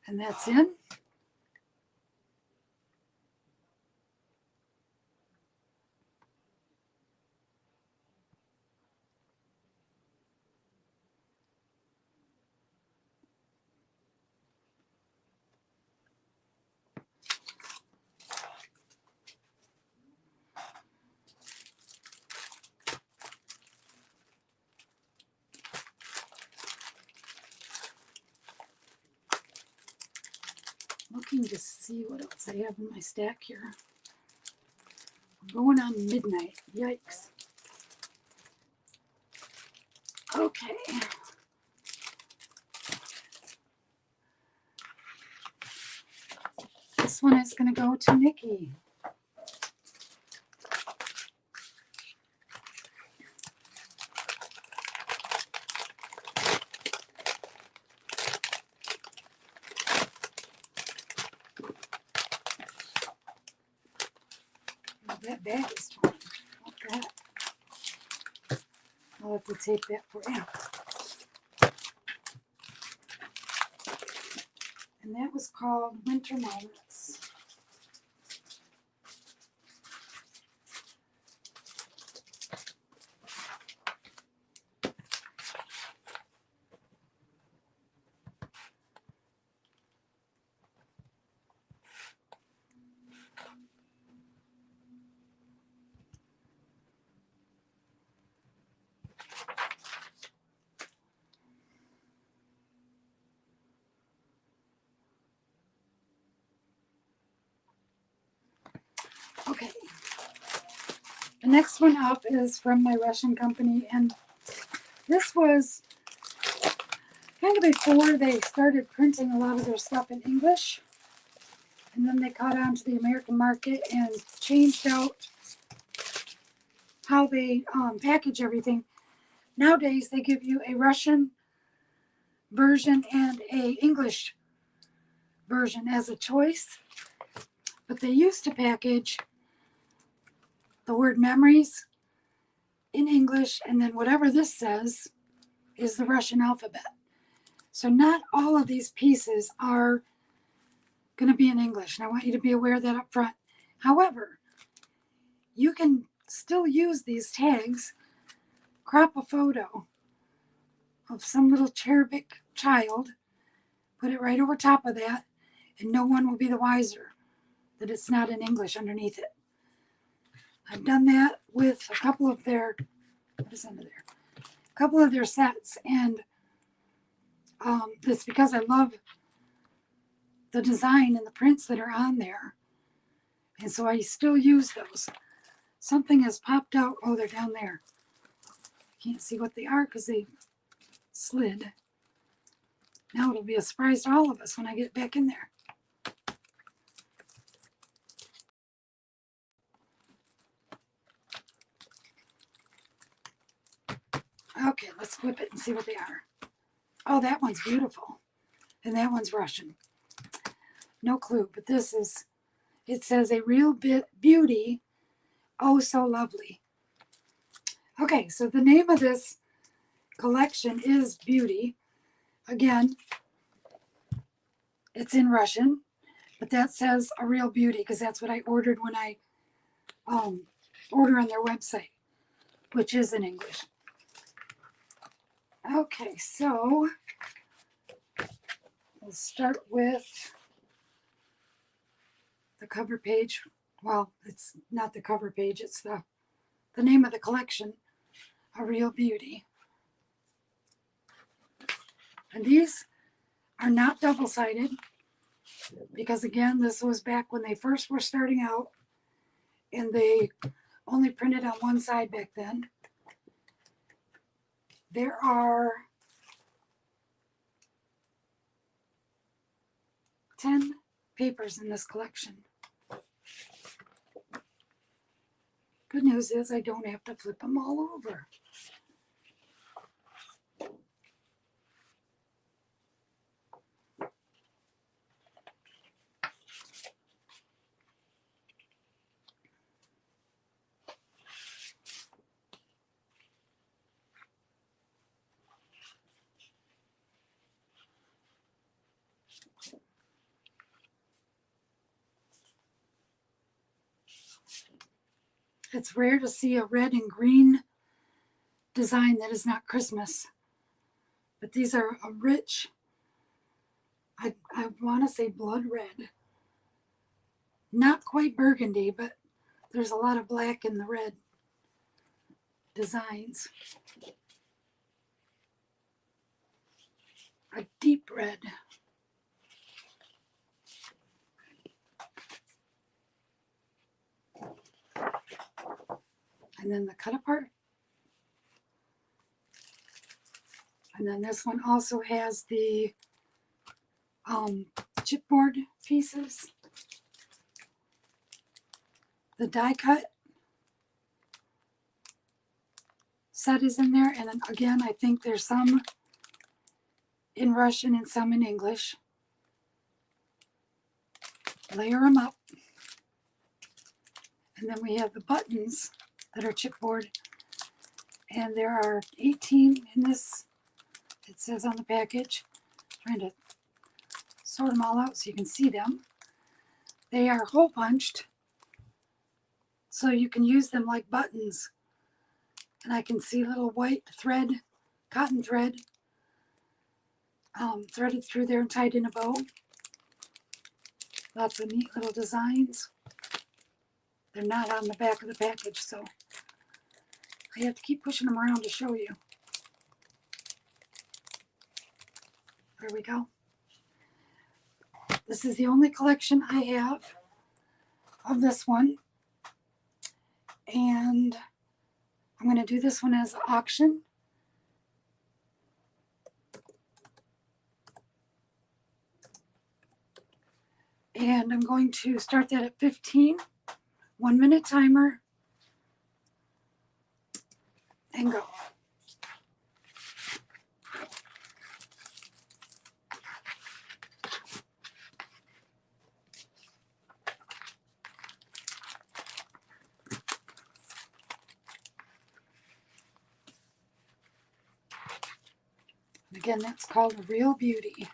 And that's in. Looking to see what else I have in my stack here. We're going on midnight. Yikes. Okay. This one is going to go to Nikki. That bag is torn. Look at that. I'll have to take that for you. And that was called Winter Moments. Okay, the next one up is from my Russian company, and this was kind of before they started printing a lot of their stuff in English, and then they caught on to the American market and changed out how they package everything. Nowadays, they give you a Russian version and a English version as a choice. but they used to package the word memories in English, and then whatever this says is the Russian alphabet. So not all of these pieces are going to be in English, and I want you to be aware of that up front. However, you can still use these tags, crop a photo of some little cherubic child, put it right over top of that, and no one will be the wiser that it's not in English underneath it. I've done that with a couple of their, what is under there? A couple of their sets, and it's because I love the design and the prints that are on there, and so I still use those. Something has popped out. Oh, they're down there. I can't see what they are because they slid. Now it'll be a surprise to all of us when I get back in there. Okay, let's flip it and see what they are. Oh, that one's beautiful. And that one's Russian. No clue, but this is, it says a real beauty, oh so lovely. Okay, so the name of this collection is Beauty. Again, it's in Russian, but that says a real beauty because that's what I ordered when I order on their website, which is in English. Okay, so we'll start with the cover page. Well, it's not the cover page, it's the name of the collection, A Real Beauty. And these are not double-sided because, again, this was back when they first were starting out and they only printed on one side back then. There are 10 papers in this collection. Good news is I don't have to flip them all over. It's rare to see a red and green design that is not Christmas. But these are a rich, I want to say blood red. Not quite burgundy, but there's a lot of black in the red designs. A deep red. And then the cut apart. And then this one also has the chipboard pieces. The die cut set is in there. And then again, I think there's some in Russian and some in English. Layer them up. And then we have the buttons that are chipboard. And there are 18 in this, it says on the package. I'm trying to sort them all out so you can see them. They are hole punched, so you can use them like buttons. And I can see little white thread, cotton thread, threaded through there and tied in a bow. Lots of neat little designs. They're not on the back of the package, so I have to keep pushing them around to show you. There we go. This is the only collection I have of this one. And I'm going to do this one as an auction. And I'm going to start that at 15, 1 minute timer, and go. Again, that's called a Real Beauty.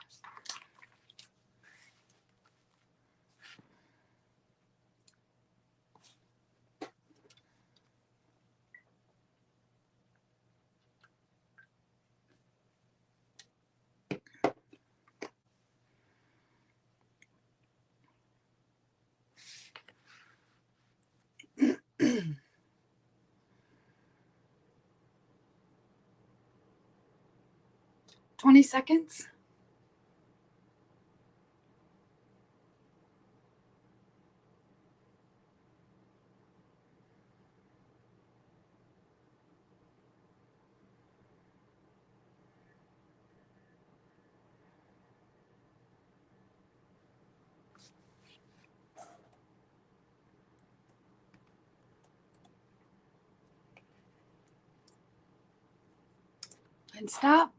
"20 seconds." And stop.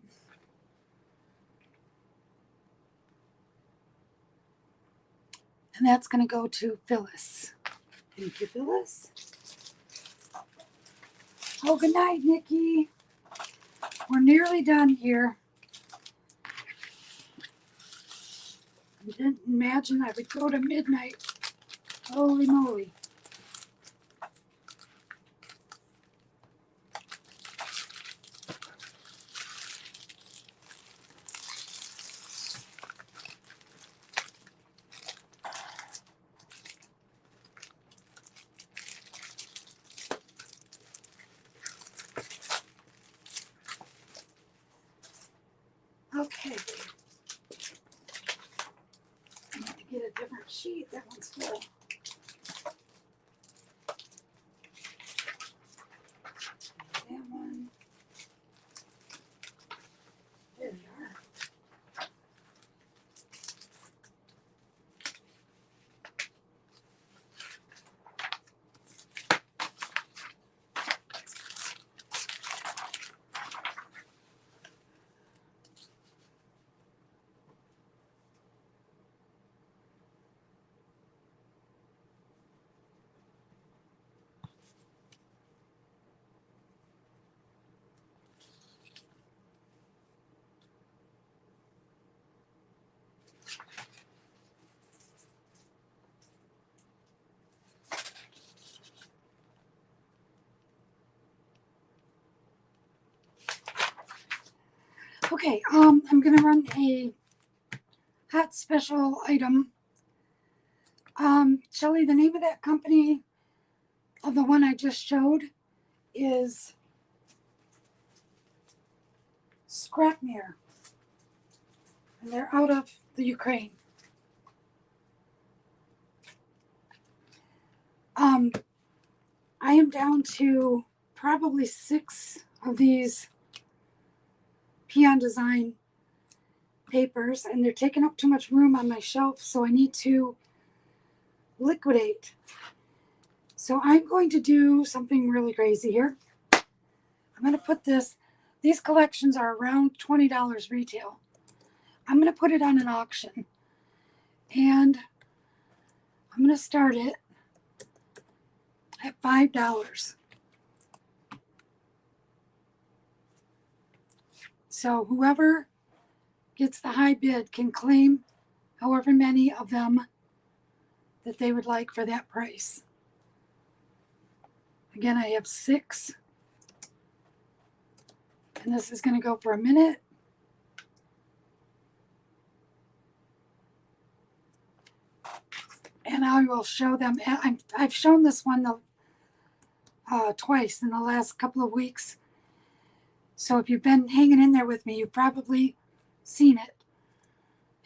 And that's going to go to Phyllis. Thank you, Phyllis. Oh, good night, Nikki. We're nearly done here. I didn't imagine I would go to midnight. Holy moly. Okay. I need to get a different sheet. That one's full. That one. There we are. Okay, I'm gonna run a hot special item. Shelly, the name of that company of the one I just showed is Scrapmere. And they're out of the Ukraine. I am down to probably 6 of these Peon Design papers, and they're taking up too much room on my shelf, so I need to liquidate. So I'm going to do something really crazy here. I'm going to put these collections are around $20 retail. I'm going to put it on an auction, and I'm going to start it at $5. So whoever gets the high bid can claim however many of them that they would like for that price. Again, I have 6. And this is going to go for a minute. And I will show them. I've shown this one twice in the last couple of weeks. So if you've been hanging in there with me, you've probably seen it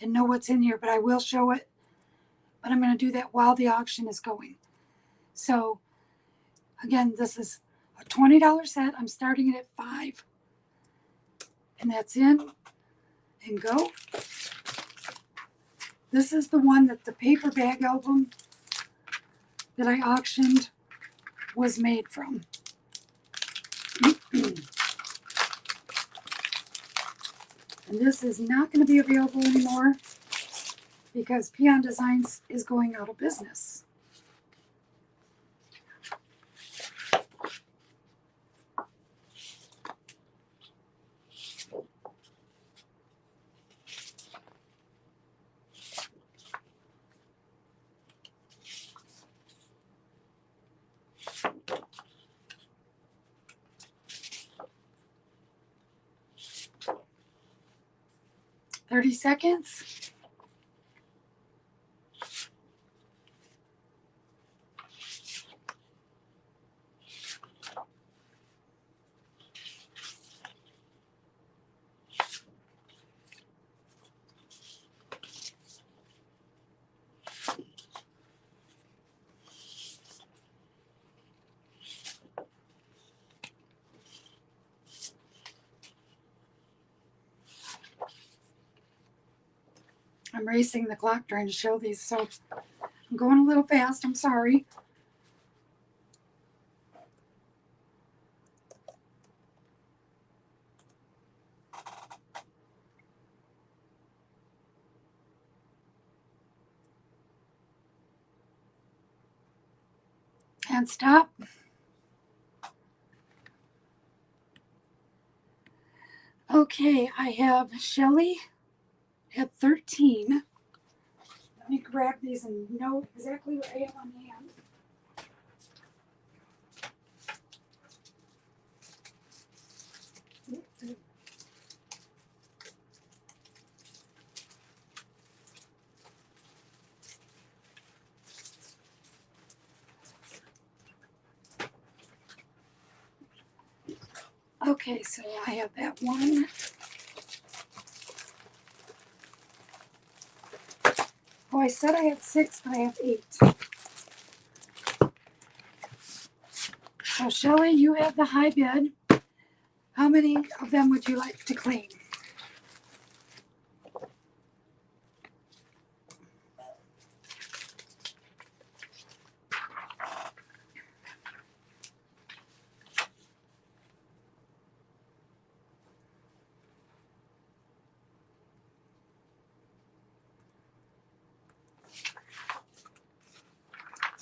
and know what's in here. But I will show it. But I'm going to do that while the auction is going. So again, this is a $20 set. I'm starting it at $5. And that's in and go. This is the one that the paper bag album that I auctioned was made from. And this is not going to be available anymore because Peon Designs is going out of business. 30 seconds. I'm racing the clock trying to show these, so I'm going a little fast. I'm sorry. And stop. Okay, I have Shelly at 13. Let me grab these and know exactly what I have on hand. Okay, so I have that one. Oh, I said I had 6, but I have 8. So Shelly, you have the high bid. How many of them would you like to claim?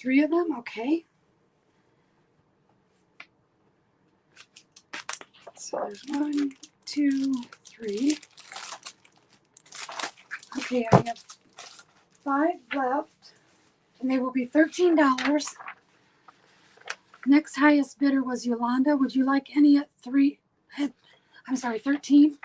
Three of them? Okay. So there's 1, 2, 3. Okay, I have 5 left, and they will be $13. Next highest bidder was Yolanda. Would you like any at 3? I'm sorry, 13?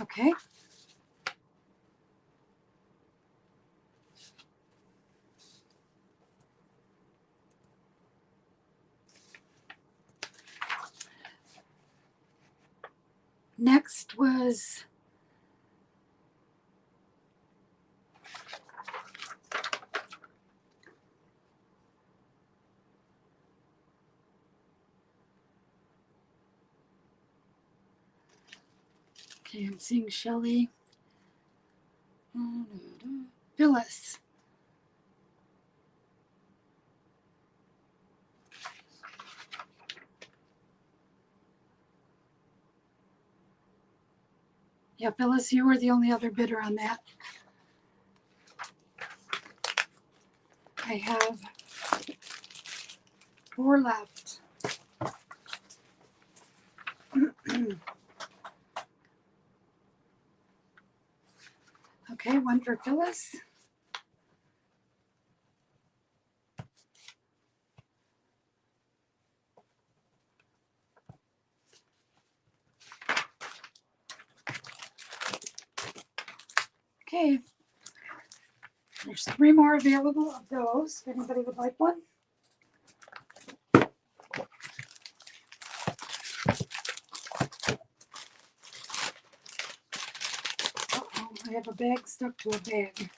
Okay. Next was okay, I'm seeing Shelly. Phyllis. Yeah, Phyllis, you were the only other bidder on that. I have 4 left. Okay, 1 for Phyllis. Okay, there's 3 more available of those. If anybody would like one. Uh-oh, I have a bag stuck to a bag.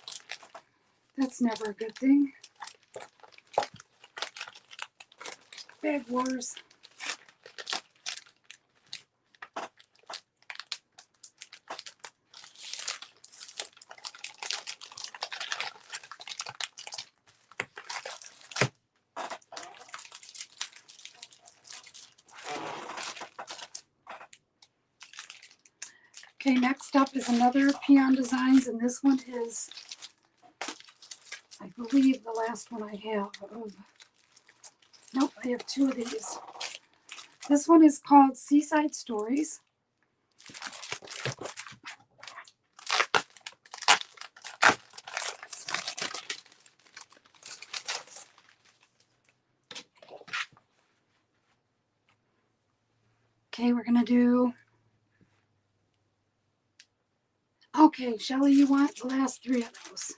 That's never a good thing. Bag wars. Okay, next up is another Peon Designs, and this one is, I believe, the last one I have of, nope, I have 2 of these. This one is called Seaside Stories. Okay, we're going to do... Okay, Shelly, you want the last 3 of those.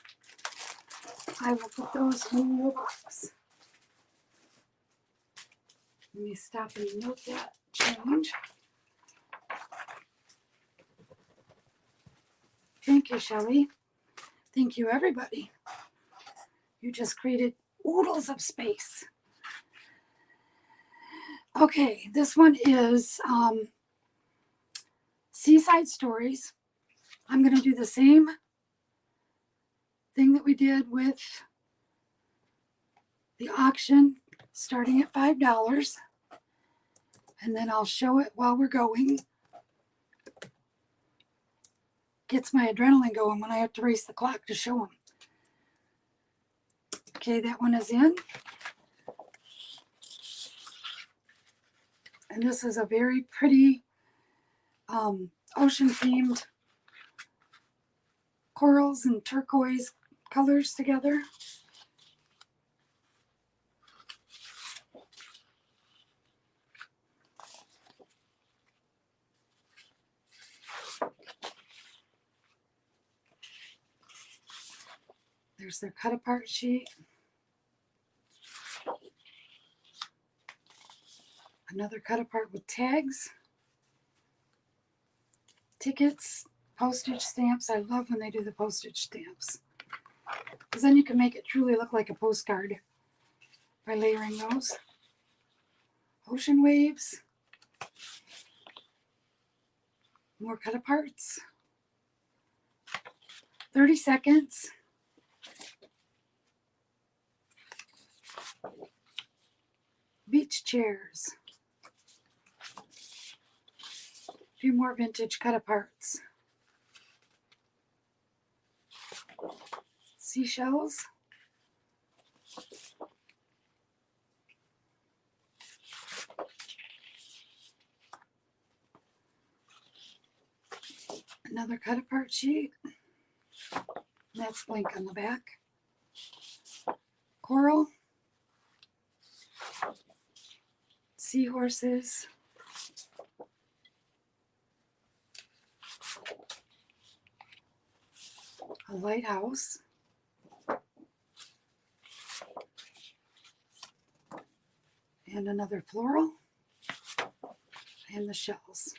I will put those in your box. Let me stop and note that change. Thank you, Shelly. Thank you, everybody. You just created oodles of space. Okay, this one is Seaside Stories. I'm going to do the same thing that we did with the auction, starting at $5. And then I'll show it while we're going. Gets my adrenaline going when I have to race the clock to show them. Okay, that one is in. And this is a very pretty ocean-themed corals and turquoise colors together. There's their cut-apart sheet. Another cut-apart with tags, tickets, postage stamps. I love when they do the postage stamps, because then you can make it truly look like a postcard by layering those. Ocean waves. More cut-aparts. 30 seconds. Beach chairs. A few more vintage cut-aparts. Seashells. Another cut-apart sheet. That's blank on the back. Coral. Seahorses. A lighthouse. And another floral. And the shells.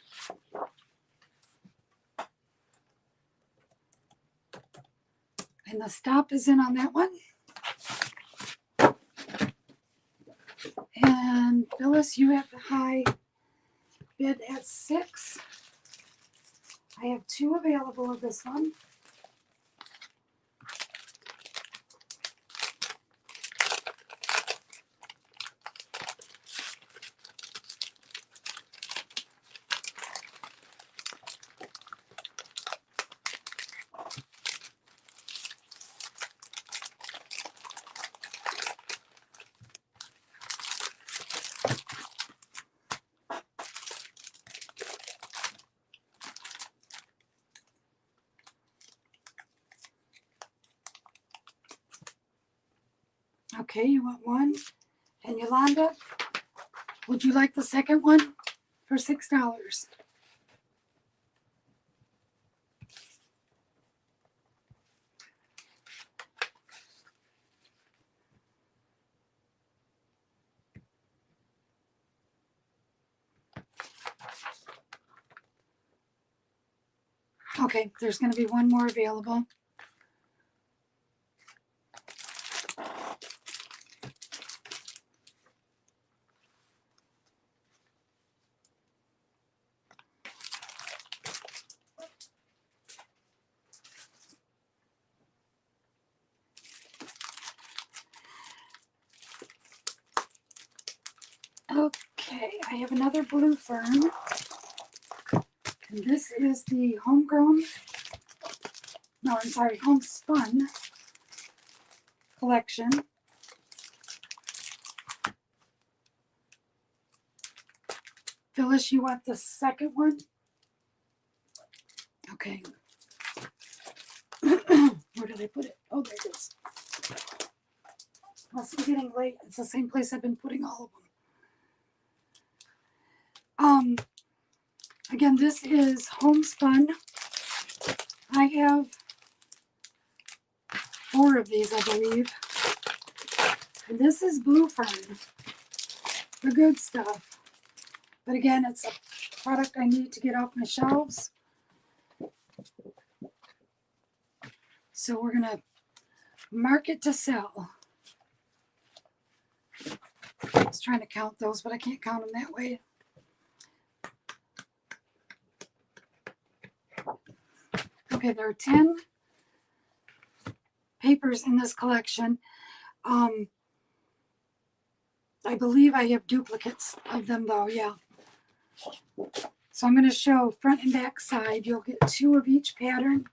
And the stop is in on that one. And Phyllis, you have the high bid at 6. I have 2 available of this one. Okay, you want one. And Yolanda, would you like the second one for $6? Okay, there's going to be one more available. Okay, I have another blue fern. And this is the homespun collection. Phyllis, you want the second one? Okay. Where did I put it? Oh, there it is. Must be getting late. It's the same place I've been putting all of them. Again, this is homespun. I have 4 of these, I believe. And this is blue fern, the good stuff. But again, it's a product I need to get off my shelves. So we're going to mark it to sell. I was trying to count those, but I can't count them that way. Okay, there are 10 papers in this collection. I believe I have duplicates of them though, yeah. So I'm going to show front and back side. You'll get 2 of each pattern.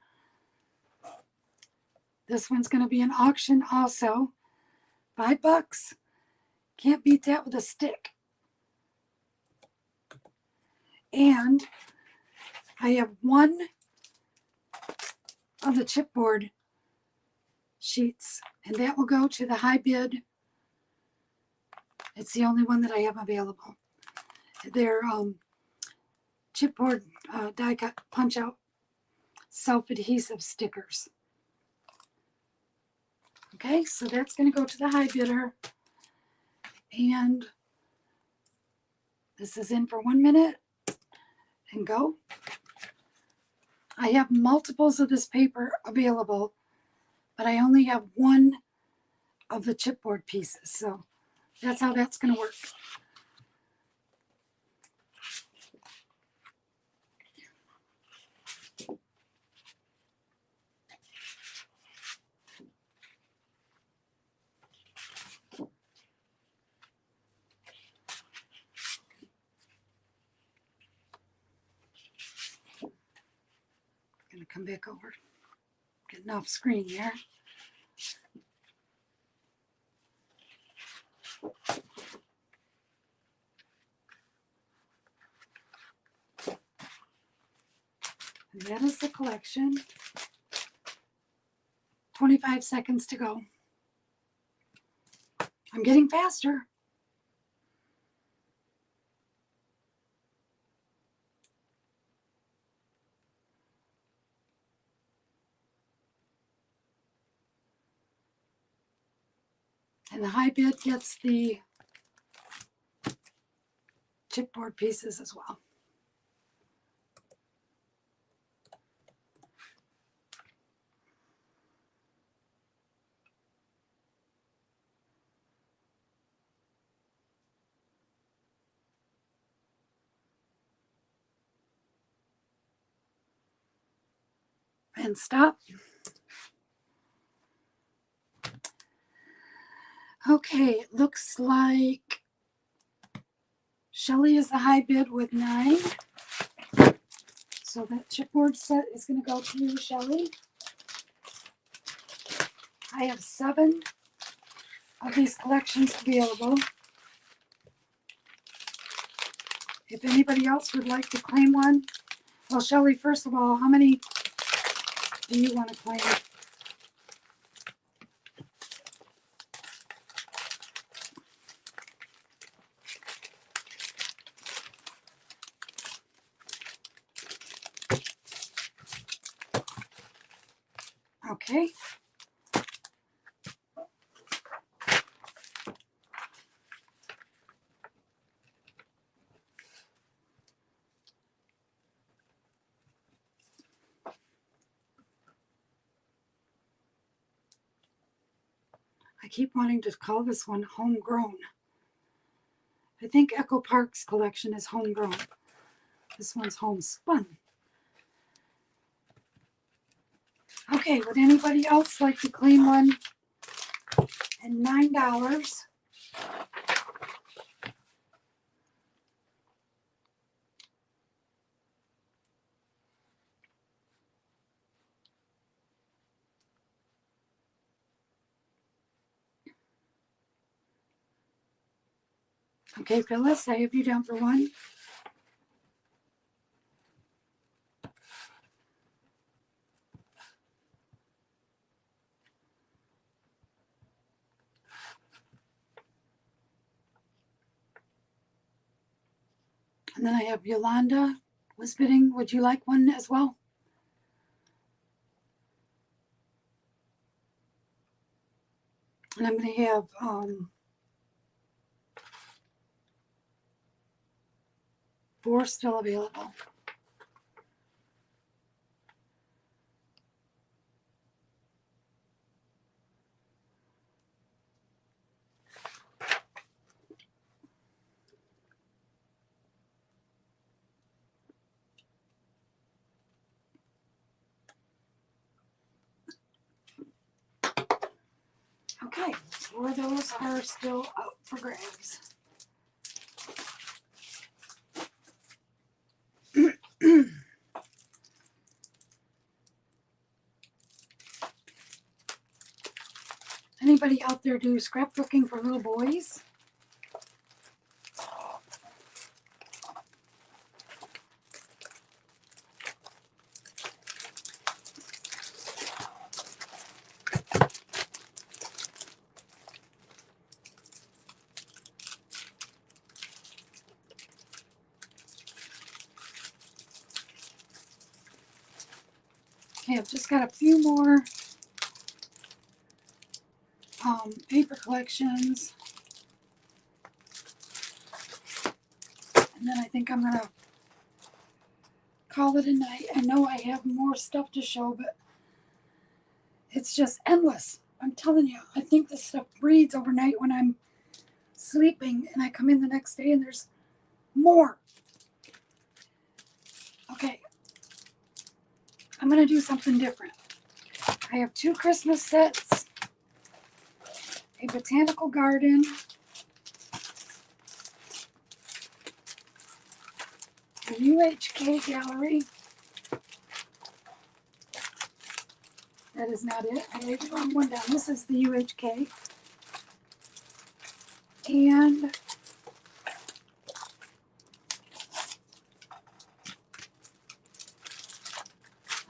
This one's going to be an auction also. $5. Can't beat that with a stick. And I have 1 of the chipboard sheets, and that will go to the high bid. It's the only one that I have available. They're chipboard die cut punch out self-adhesive stickers. Okay, so that's going to go to the high bidder. And this is in for 1 minute and go. I have multiples of this paper available, but I only have 1 of the chipboard pieces. So that's how that's going to work. Going to come back over. Getting off screen there. And that is the collection. 25 seconds to go. I'm getting faster. And the high bid gets the chipboard pieces as well. And stop. Okay, it looks like Shelly is the high bid with 9. So that chipboard set is going to go to you, Shelly. I have 7 of these collections available. If anybody else would like to claim one, well, Shelly, first of all, how many do you want to claim? Okay. I keep wanting to call this one homegrown. I think Echo Park's collection is homegrown. This one's homespun. Okay, would anybody else like to claim one? And $9. Okay, Phyllis, I have you down for 1. And then I have Yolanda was bidding. Would you like one as well? And I'm going to have 4 still available. Okay, 4 of those are still out for grabs. Anybody out there do scrapbooking for little boys? Okay, I've just got a few more paper collections. And then I think I'm going to call it a night. I know I have more stuff to show, but it's just endless. I'm telling you, I think this stuff breeds overnight when I'm sleeping and I come in the next day and there's more. Okay, I'm going to do something different. I have 2 Christmas sets, a botanical garden, a UHK gallery. That is not it. I laid the wrong one down. This is the UHK. And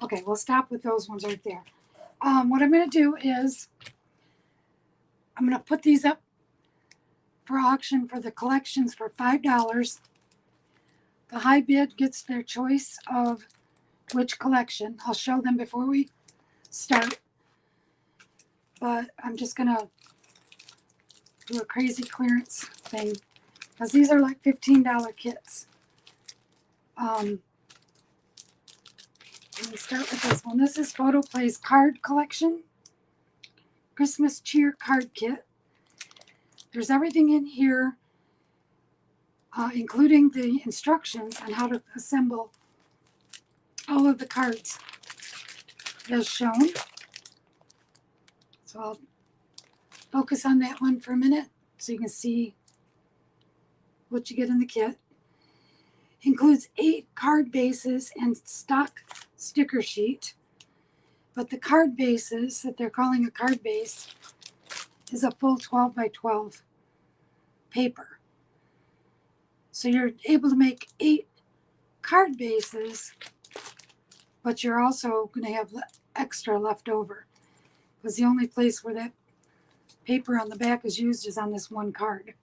okay, we'll stop with those ones right there. What I'm going to do is I'm going to put these up for auction for the collections for $5. The high bid gets their choice of which collection. I'll show them before we start. But I'm just going to do a crazy clearance thing because these are like $15 kits. Let me start with this one. This is Photo Play's card collection. Christmas cheer card kit. There's everything in here, including the instructions on how to assemble all of the cards as shown. So I'll focus on that one for a minute so you can see what you get in the kit. Includes 8 card bases and stock sticker sheet. But the card bases that they're calling a card base is a full 12 by 12 paper. So you're able to make 8 card bases, but you're also going to have extra left over. Because the only place where that paper on the back is used is on this one card.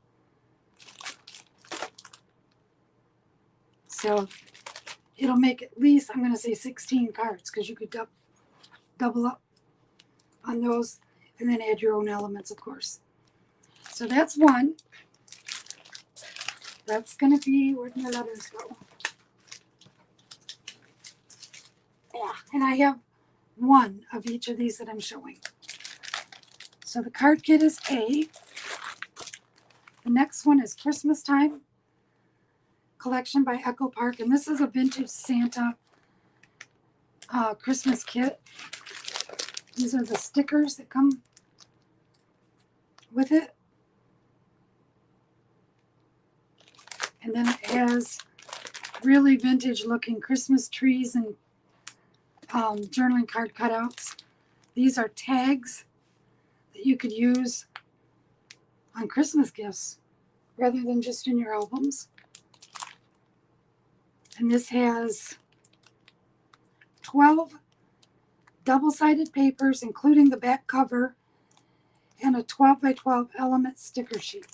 So it'll make at least, I'm going to say 16 cards, because you could double up on those and then add your own elements, of course. So that's one. That's going to be, where'd my letters go? Yeah, and I have 1 of each of these that I'm showing. So the card kit is A. The next one is Christmas Time collection by Echo Park, and this is a vintage Santa Christmas kit. These are the stickers that come with it. And then it has really vintage looking Christmas trees and journaling card cutouts. These are tags that you could use on Christmas gifts rather than just in your albums. And this has 12 double-sided papers, including the back cover, and a 12 by 12 element sticker sheet.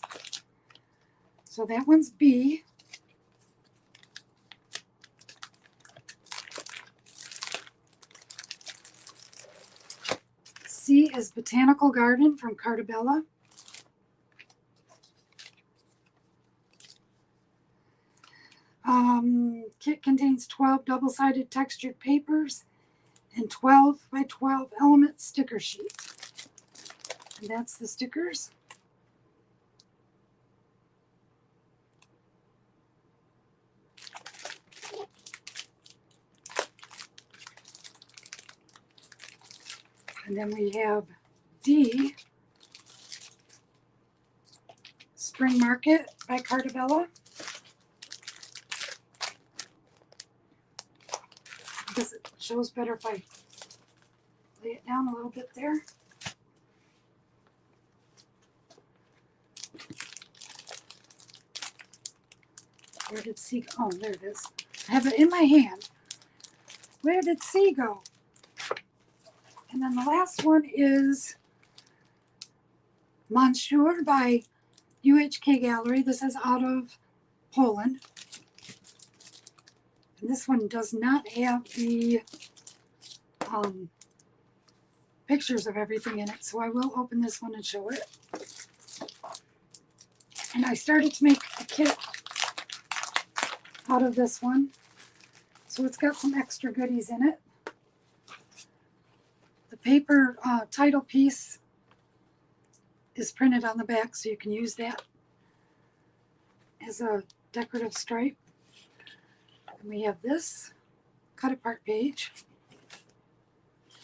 So that one's B. C is Botanical Garden from Cartabella. Kit contains 12 double-sided textured papers and 12 by 12 element sticker sheet. And that's the stickers. And then we have D, Spring Market by Cartabella. I guess it shows better if I lay it down a little bit there. Where did C go? Oh, there it is. I have it in my hand. Where did C go? And then the last one is Monsieur by UHK Gallery. This is out of Poland. And this one does not have the pictures of everything in it, so I will open this one and show it. And I started to make a kit out of this one, so it's got some extra goodies in it. The paper title piece is printed on the back, so you can use that as a decorative stripe. And we have this cut apart page.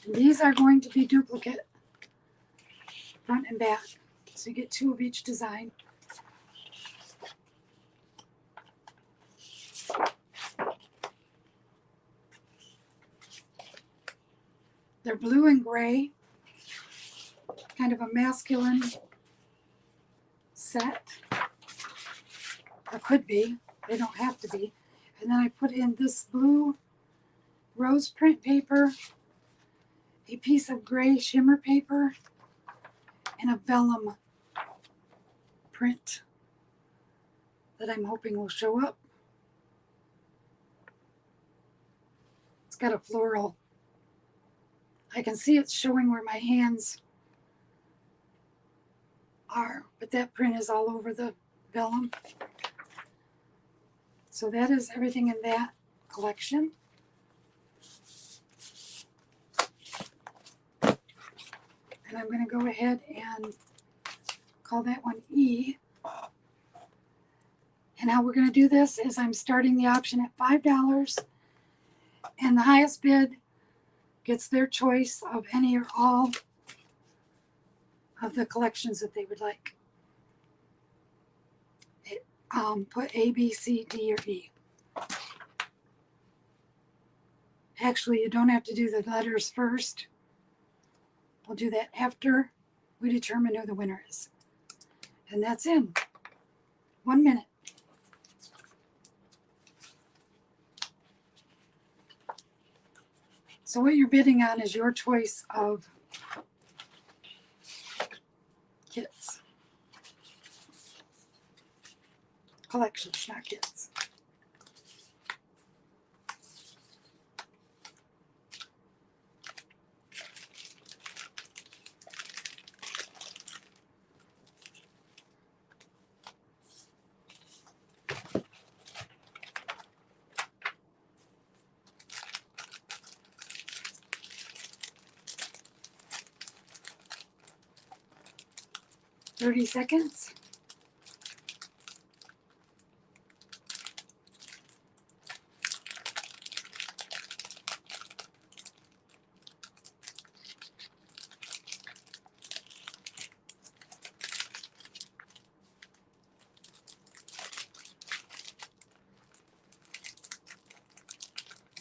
And these are going to be duplicate front and back, so you get 2 of each design. They're blue and gray, kind of a masculine set, or could be, they don't have to be. And then I put in this blue rose print paper, a piece of gray shimmer paper, and a vellum print that I'm hoping will show up. It's got a floral. I can see it's showing where my hands are, but that print is all over the vellum. So that is everything in that collection. And I'm going to go ahead and call that one E. And how we're going to do this is I'm starting the auction at $5, and the highest bid gets their choice of any or all of the collections that they would like. Put A, B, C, D, or E. Actually, you don't have to do the letters first. We'll do that after we determine who the winner is. And that's in 1 minute. So what you're bidding on is your choice of kits. Collections, not kits. $30 seconds.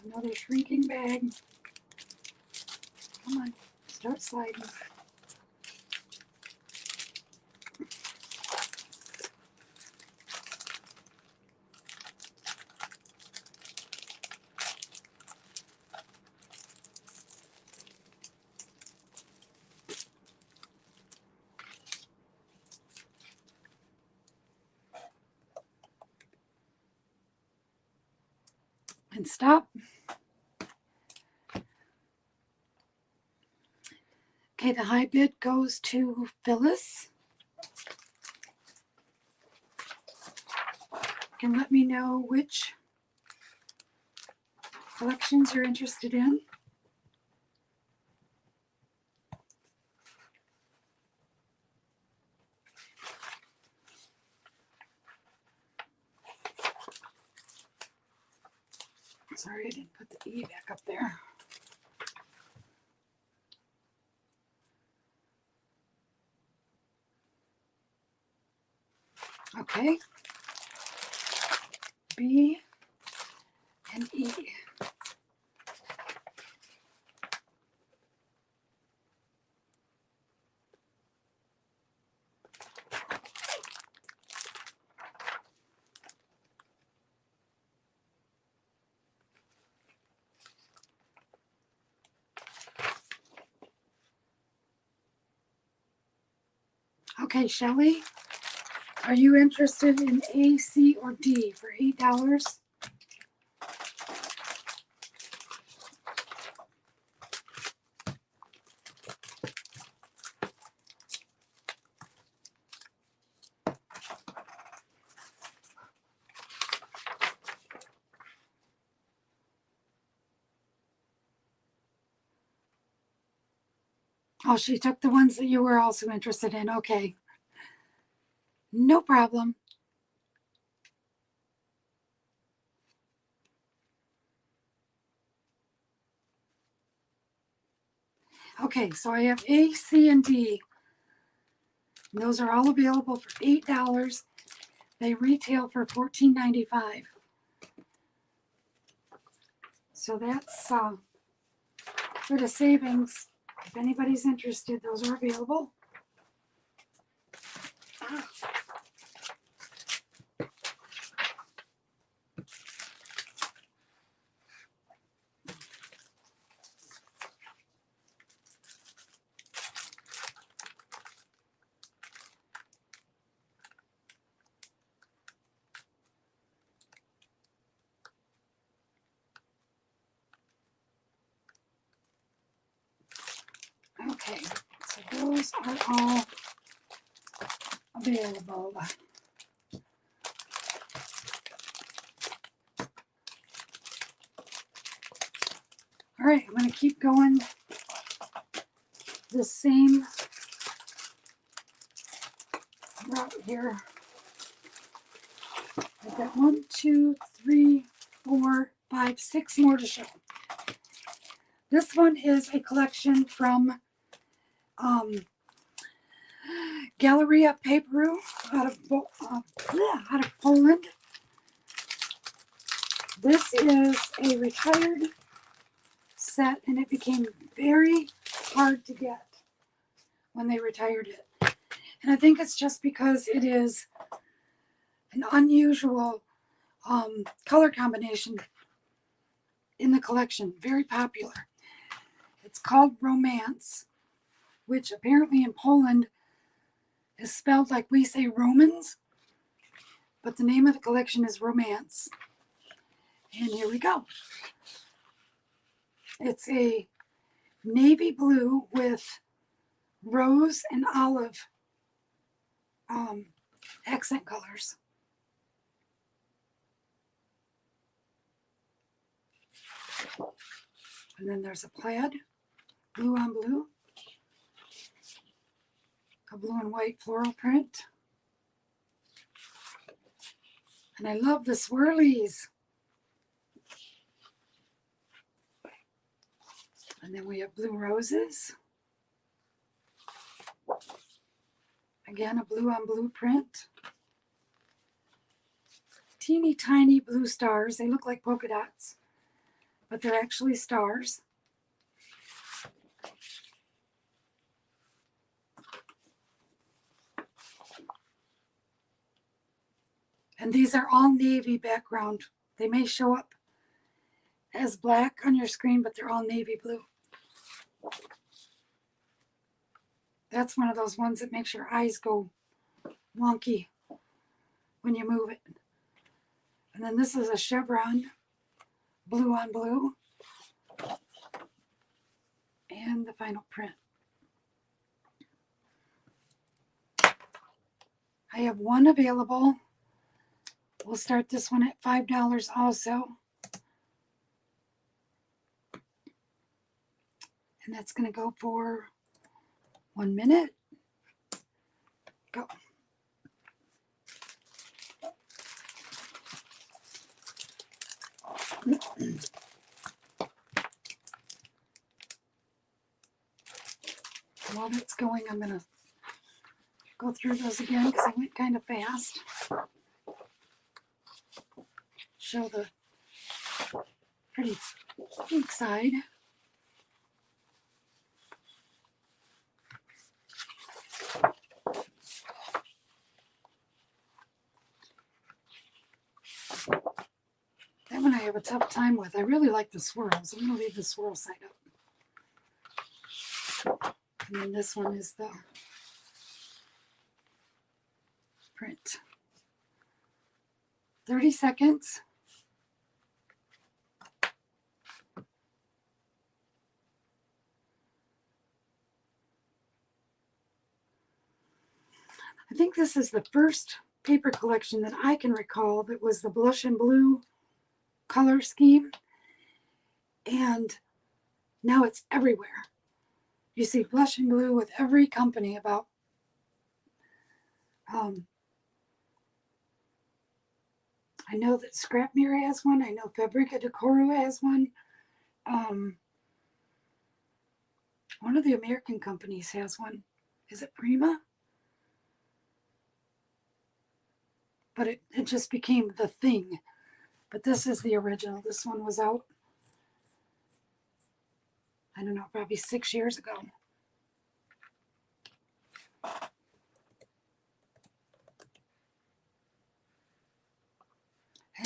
Another shrinking bag. Come on, start sliding. And stop. Okay, the high bid goes to Phyllis. You can let me know which collections you're interested in. Sorry, I didn't put the E back up there. Okay. B and E. Okay, Shelley, are you interested in A, C, or D for $8? Oh, she took the ones that you were also interested in. Okay. No problem. Okay, so I have A, C, and D. And those are all available for $8. They retail for $14.95. So that's for the savings. If anybody's interested, those are available. Okay, so those are all available. All right, I'm going to keep going the same route here. I've got 1, 2, 3, 4, 5, 6 more to show. This one is a collection from Galeria Paperu out of Poland. This is a retired set, and it became very hard to get when they retired it. And I think it's just because it is an unusual color combination in the collection, very popular. It's called Romance, which apparently in Poland is spelled like we say Romans, but the name of the collection is Romance. And here we go. It's a navy blue with rose and olive accent colors. And then there's a plaid, blue on blue, a blue and white floral print. And I love the swirlies. And then we have blue roses. Again, a blue on blue print. Teeny tiny blue stars. They look like polka dots, but they're actually stars. And these are all navy background. They may show up as black on your screen, but they're all navy blue. That's one of those ones that makes your eyes go wonky when you move it. And then this is a chevron, blue on blue. And the final print. I have one available. We'll start this one at $5 also. And that's going to go for 1 minute. Go. While that's going, I'm going to go through those again because I went kind of fast. Show the pretty pink side. That one I have a tough time with. I really like the swirls. I'm going to leave the swirl side up. And then this one is the print. 30 seconds. I think this is the first paper collection that I can recall that was the blush and blue color scheme. And now it's everywhere. You see blush and blue with every company about. I know that Scrap Mirror has one. I know Fabrica Decoro has one. One of the American companies has one. Is it Prima? But it just became the thing. But this is the original. This one was out, I don't know, probably 6 years ago.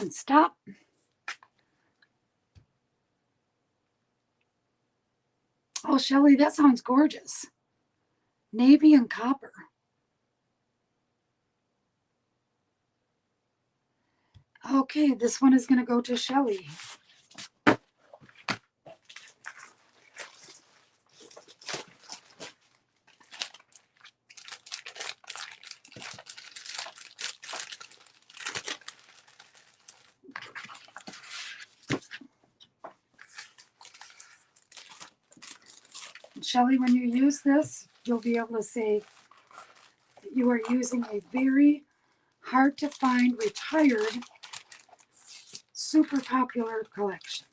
And stop. Oh, Shelly, that sounds gorgeous. Navy and copper. Okay, this one is going to go to Shelly. Shelly, when you use this, you'll be able to say that you are using a very hard to find, retired, super popular collection.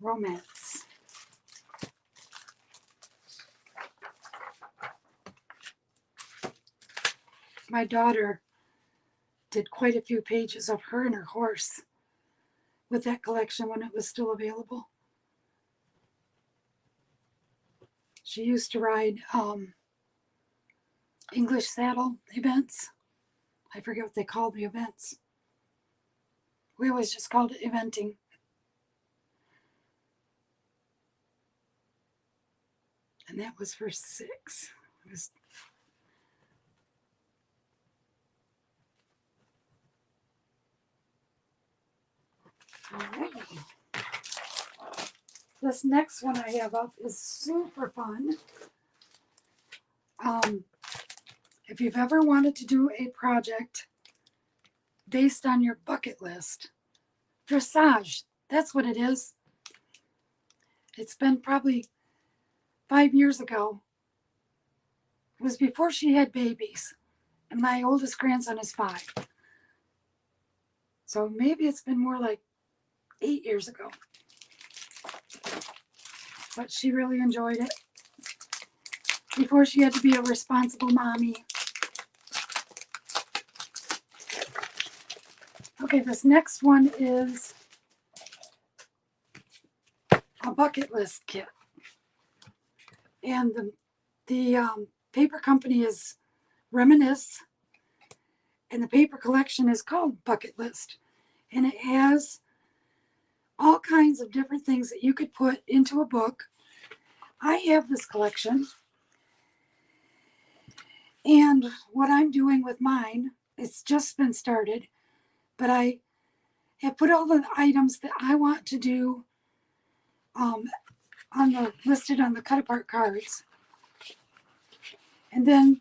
Romance. My daughter did quite a few pages of her and her horse with that collection when it was still available. She used to ride English saddle events. I forget what they call the events. We always just called it eventing. And that was for 6. It was alrighty. This next one I have up is super fun. If you've ever wanted to do a project based on your bucket list, dressage, that's what it is. It's been probably 5 years ago. It was before she had babies, and my oldest grandson is 5. So maybe it's been more like 8 years ago. But she really enjoyed it before she had to be a responsible mommy. Okay, this next one is a bucket list kit. And the paper company is Reminisce, and the paper collection is called Bucket List. And it has all kinds of different things that you could put into a book. I have this collection. And what I'm doing with mine, it's just been started, but I have put all the items that I want to do listed on the cut apart cards. And then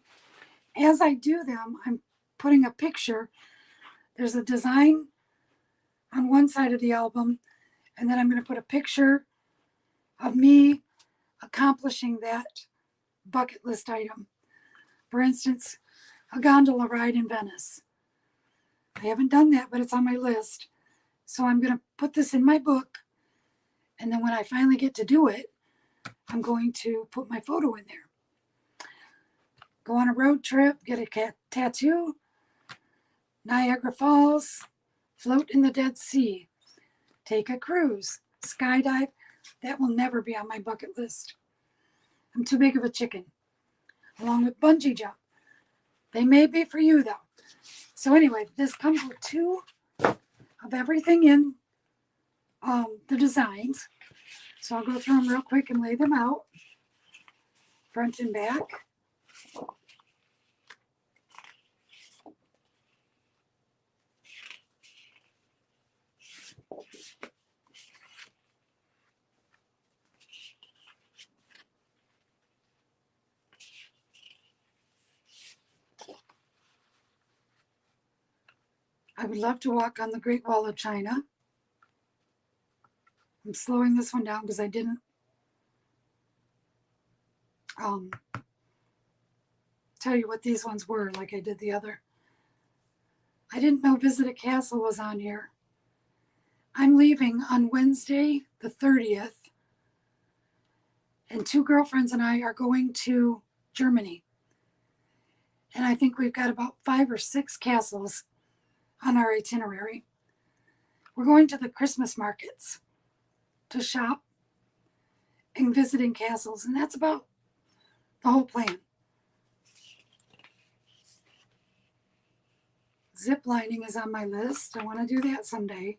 as I do them, I'm putting a picture. There's a design on one side of the album, and then I'm going to put a picture of me accomplishing that bucket list item. For instance, a gondola ride in Venice. I haven't done that, but it's on my list. So I'm going to put this in my book, and then when I finally get to do it, I'm going to put my photo in there. Go on a road trip, get a tattoo, Niagara Falls, float in the Dead Sea, take a cruise, skydive. That will never be on my bucket list. I'm too big of a chicken. Along with bungee jump. They may be for you though. So anyway, this comes with two of everything in the designs. So I'll go through them real quick and lay them out, front and back. I would love to walk on the Great Wall of China. I'm slowing this one down because I didn't tell you what these ones were like I did the other. I didn't know Visit a Castle was on here. I'm leaving on Wednesday the 30th, and two girlfriends and I are going to Germany. And I think we've got about 5 or 6 castles on our itinerary. We're going to the Christmas markets to shop and visiting castles, and that's about the whole plan. Zip lining is on my list. I want to do that someday.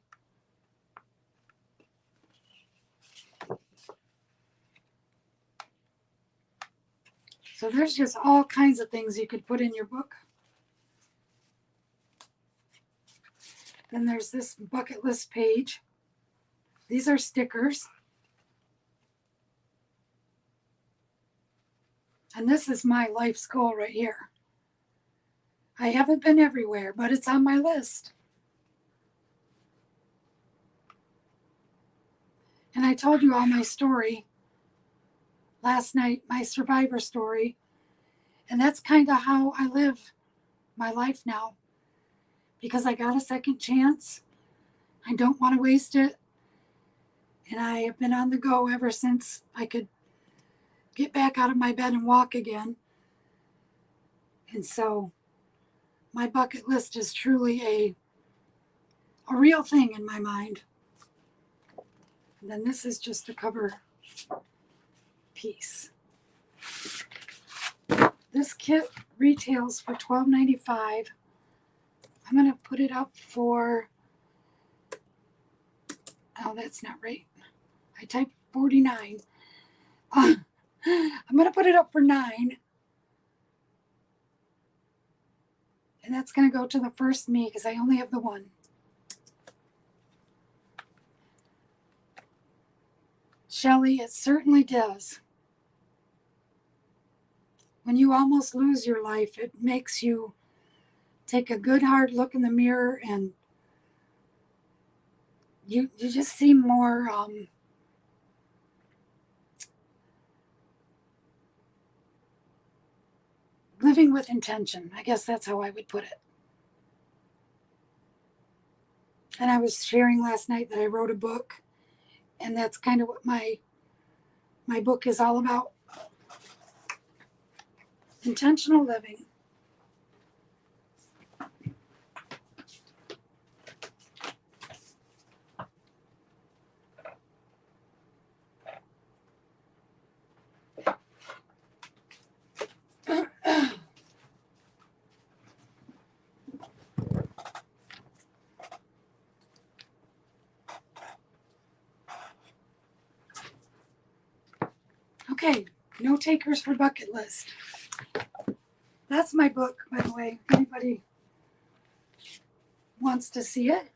So there's just all kinds of things you could put in your book. Then there's this bucket list page. These are stickers. And this is my life's goal right here. I haven't been everywhere, but it's on my list. And I told you all my story last night, my survivor story. And that's kind of how I live my life now. Because I got a second chance. I don't want to waste it. And I have been on the go ever since I could get back out of my bed and walk again. And so my bucket list is truly a real thing in my mind. And then this is just a cover piece. This kit retails for $12.95. I'm going to put it up for, oh, that's not right. I typed 49. I'm going to put it up for $9. And that's going to go to the first me because I only have the one. Shelley, it certainly does. When you almost lose your life, it makes you take a good hard look in the mirror, and you just seem more living with intention. I guess that's how I would put it. And I was sharing last night that I wrote a book, and that's kind of what my book is all about. Intentional living. Okay, no takers for bucket list. That's my book, by the way, if anybody wants to see it.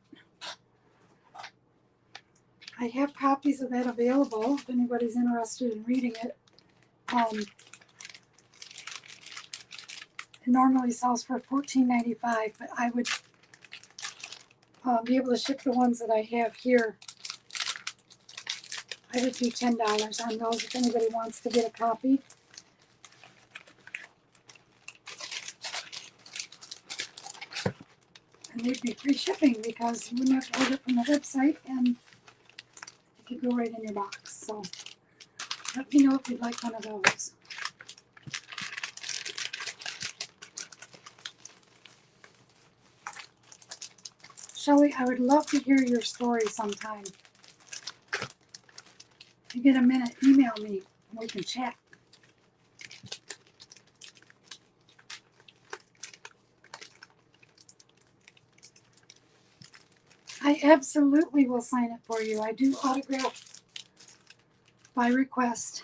I have copies of that available if anybody's interested in reading it. And normally sells for $14.95, but I would be able to ship the ones that I have here. I would do $10 on those if anybody wants to get a copy. And they'd be free shipping because you wouldn't have to order it from the website and it could go right in your box. So let me know if you'd like one of those. Shelley, I would love to hear your story sometime. If you get a minute, email me and we can chat. I absolutely will sign it for you. I do autograph by request.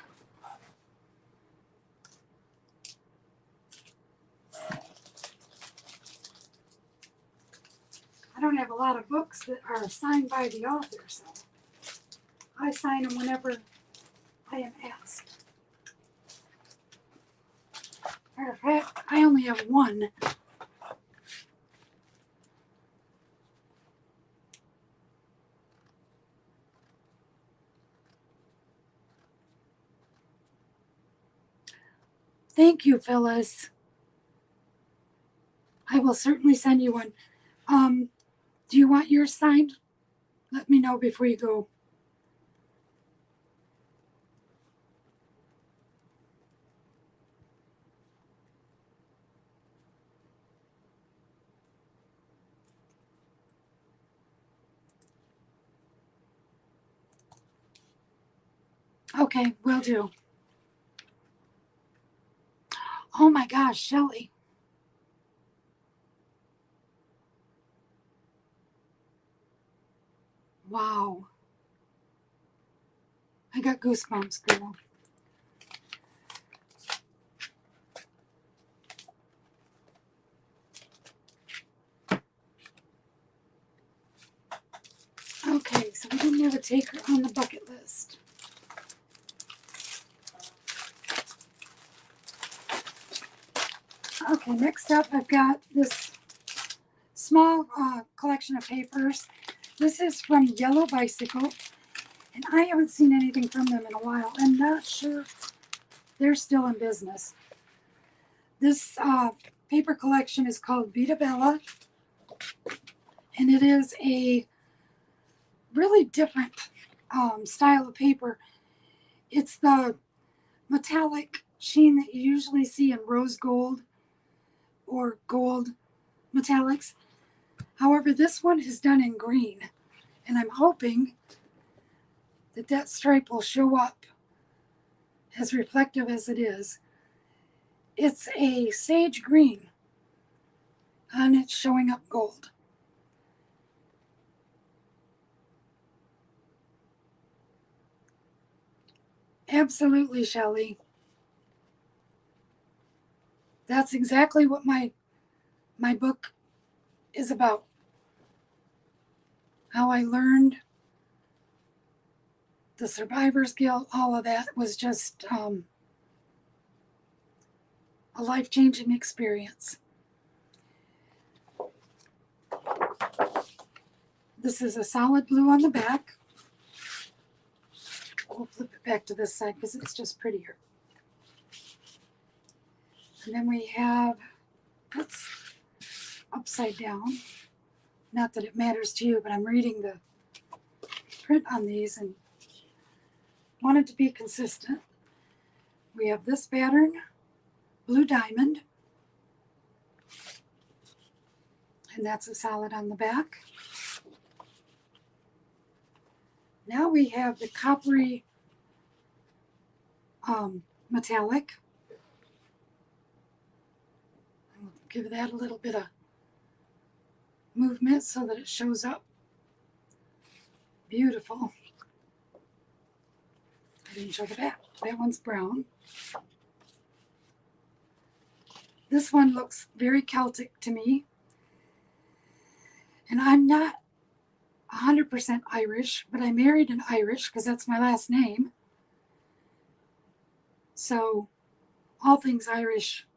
I don't have a lot of books that are signed by the author, so I sign them whenever I am asked. Matter of fact, I only have one. Thank you, Phyllis. I will certainly send you one. Do you want yours signed? Let me know before you go. Okay, will do. Oh my gosh, Shelley. Wow. I got goosebumps, girl. Okay, so we didn't have a taker on the bucket list. Okay, next up I've got this small collection of papers. This is from Yellow Bicycle, and I haven't seen anything from them in a while. I'm not sure they're still in business. This paper collection is called Vita Bella, and it is a really different style of paper. It's the metallic sheen that you usually see in rose gold or gold metallics. However, this one is done in green, and I'm hoping that that stripe will show up as reflective as it is. It's a sage green, and it's showing up gold. Absolutely, Shelley. That's exactly what my book is about. How I learned the survivor's guilt, all of that was just a life-changing experience. This is a solid blue on the back. We'll flip it back to this side because it's just prettier. And then we have, that's upside down. Not that it matters to you, but I'm reading the print on these and wanted to be consistent. We have this pattern, blue diamond, and that's a solid on the back. Now we have the coppery metallic. I'll give that a little bit of movement so that it shows up. Beautiful. I didn't show the back. That one's brown. This one looks very Celtic to me. And I'm not 100% Irish, but I married an Irish because that's my last name. So all things Irish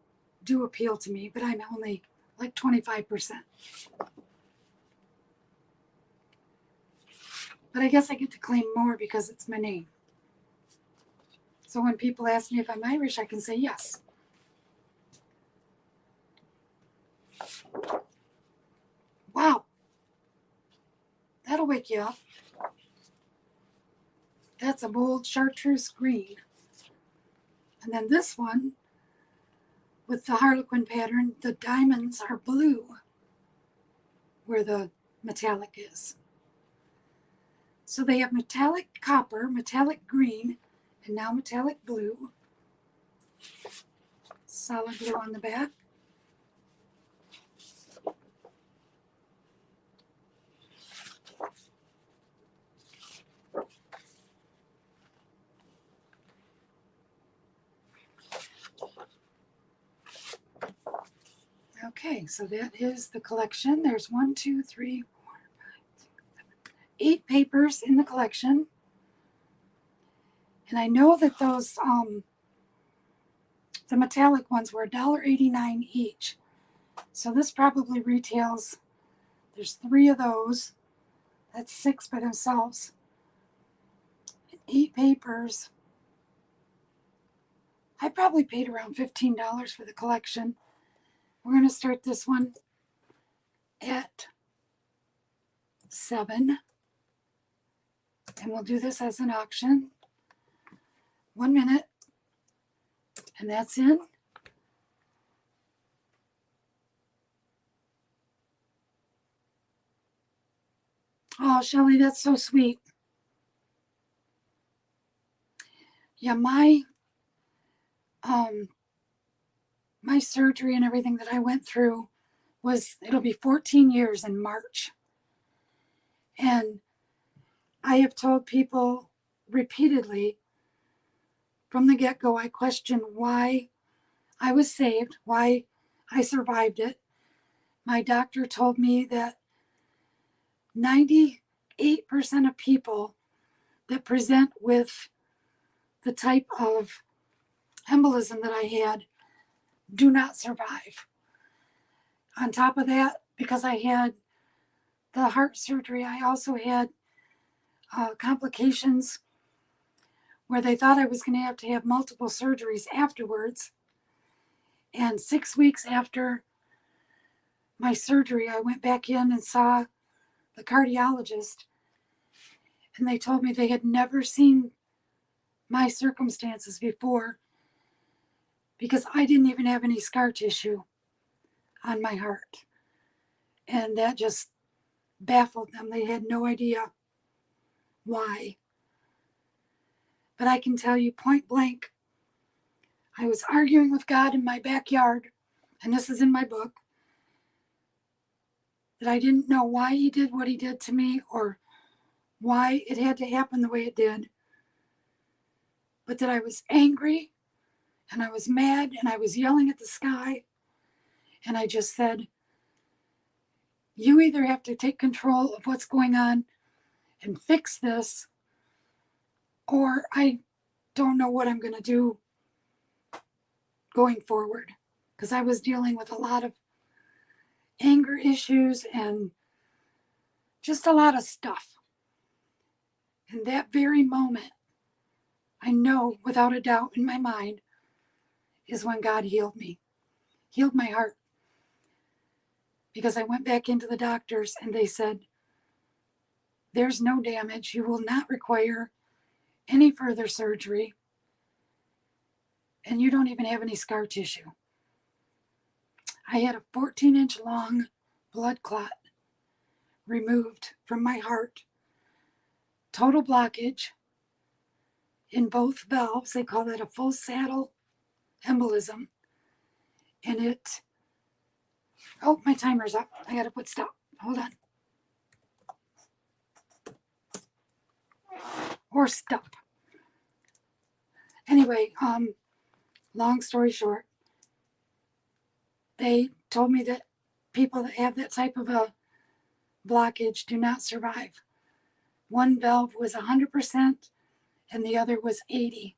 do appeal to me, but I'm only like 25%. But I guess I get to claim more because it's my name. So when people ask me if I'm Irish, I can say yes. Wow. That'll wake you up. That's a bold chartreuse green. And then this one, with the harlequin pattern, the diamonds are blue where the metallic is. So they have metallic copper, metallic green, and now metallic blue. Solid blue on the back. Okay, so that is the collection. There's 1, 2, 3, 4, 5, 6, 7, 8 papers in the collection. And I know that those, the metallic ones were $1.89 each. So this probably retails, there's 3 of those. That's 6 by themselves. And 8 papers. I probably paid around $15 for the collection. We're going to start this one at 7. And we'll do this as an auction. 1 minute. And that's in. Oh, Shelley, that's so sweet. Yeah, my surgery and everything that I went through it'll be 14 years in March. And I have told people repeatedly from the get-go, I questioned why I was saved, why I survived it. My doctor told me that 98% of people that present with the type of embolism that I had do not survive. On top of that, because I had the heart surgery, I also had complications where they thought I was going to have multiple surgeries afterwards. And 6 weeks after my surgery, I went back in and saw the cardiologist, and they told me they had never seen my circumstances before because I didn't even have any scar tissue on my heart. And that just baffled them. They had no idea why. But I can tell you point blank, I was arguing with God in my backyard, and this is in my book, that I didn't know why he did what he did to me or why it had to happen the way it did. But that I was angry and I was mad and I was yelling at the sky. And I just said, you either have to take control of what's going on and fix this, or I don't know what I'm going to do going forward. Because I was dealing with a lot of anger issues and just a lot of stuff. In that very moment, I know without a doubt in my mind, is when God healed me, healed my heart. Because I went back into the doctors and they said, there's no damage. You will not require any further surgery. And you don't even have any scar tissue. I had a 14-inch long blood clot removed from my heart. Total blockage in both valves. They call that a full saddle embolism. And oh, my timer's up. I got to put stop. Hold on. Or stop. Anyway, long story short, they told me that people that have that type of a blockage do not survive. One valve was 100% and the other was 80%.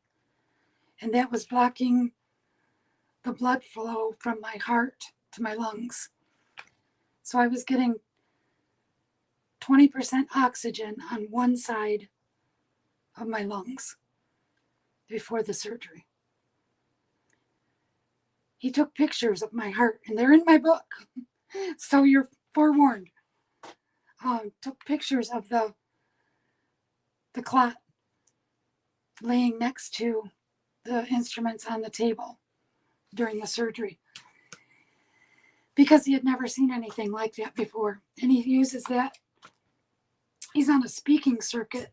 And that was blocking the blood flow from my heart to my lungs. So I was getting 20% oxygen on one side of my lungs before the surgery. He took pictures of my heart, and they're in my book, so you're forewarned. Took pictures of the clot laying next to the instruments on the table during the surgery, because he had never seen anything like that before. And he uses that. He's on a speaking circuit,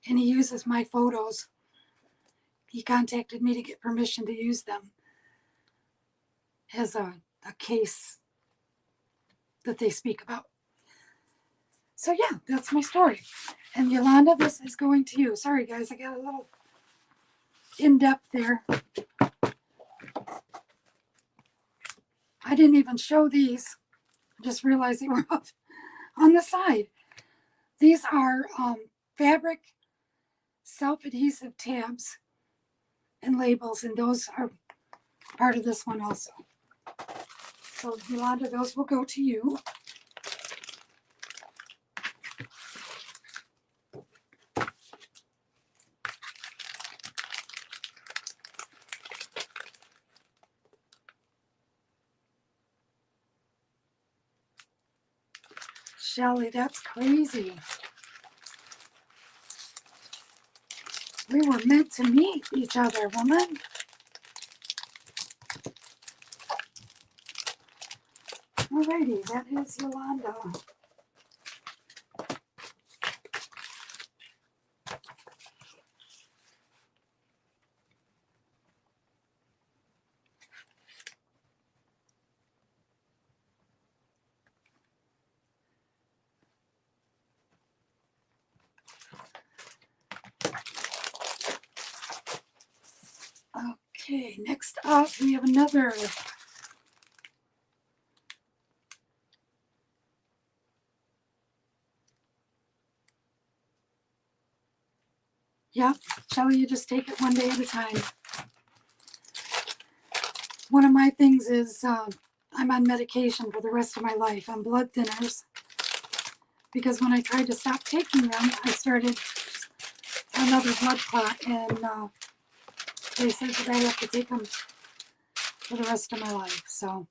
and he uses my photos. He contacted me to get permission to use them as a case that they speak about. So yeah, that's my story. And Yolanda, this is going to you. Sorry guys, I got a little in-depth there. I didn't even show these. I just realized they were up on the side. These are fabric self-adhesive tabs and labels, and those are part of this one also. So Yolanda, those will go to you. Shelly, that's crazy. We were meant to meet each other, woman. Alrighty, that is Yolanda. Okay, next up we have another Yep, Shelly, you just take it one day at a time. One of my things is I'm on medication for the rest of my life. I'm blood thinners, because when I tried to stop taking them, I started another blood clot, and they said that I have to take them for the rest of my life. So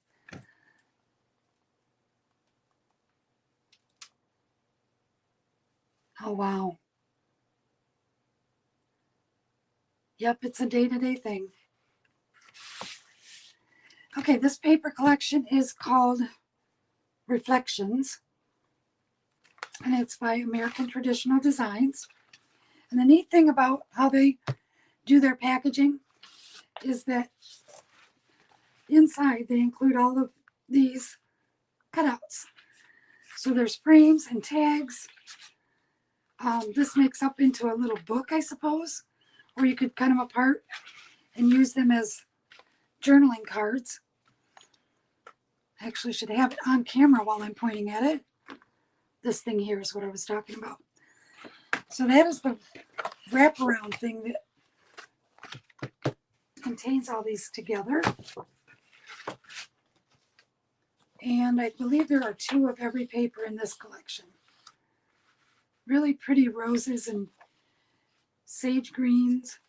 oh wow. Yep, it's a day-to-day thing. Okay, this paper collection is called Reflections, and it's by American Traditional Designs. And the neat thing about how they do their packaging is that inside they include all of these cutouts. So there's frames and tags. This makes up into a little book, I suppose, or you could cut them apart and use them as journaling cards. I actually should have it on camera while I'm pointing at it. This thing here is what I was talking about. So that is the wraparound thing that contains all these together. And I believe there are 2 of every paper in this collection. Really pretty roses and sage greens.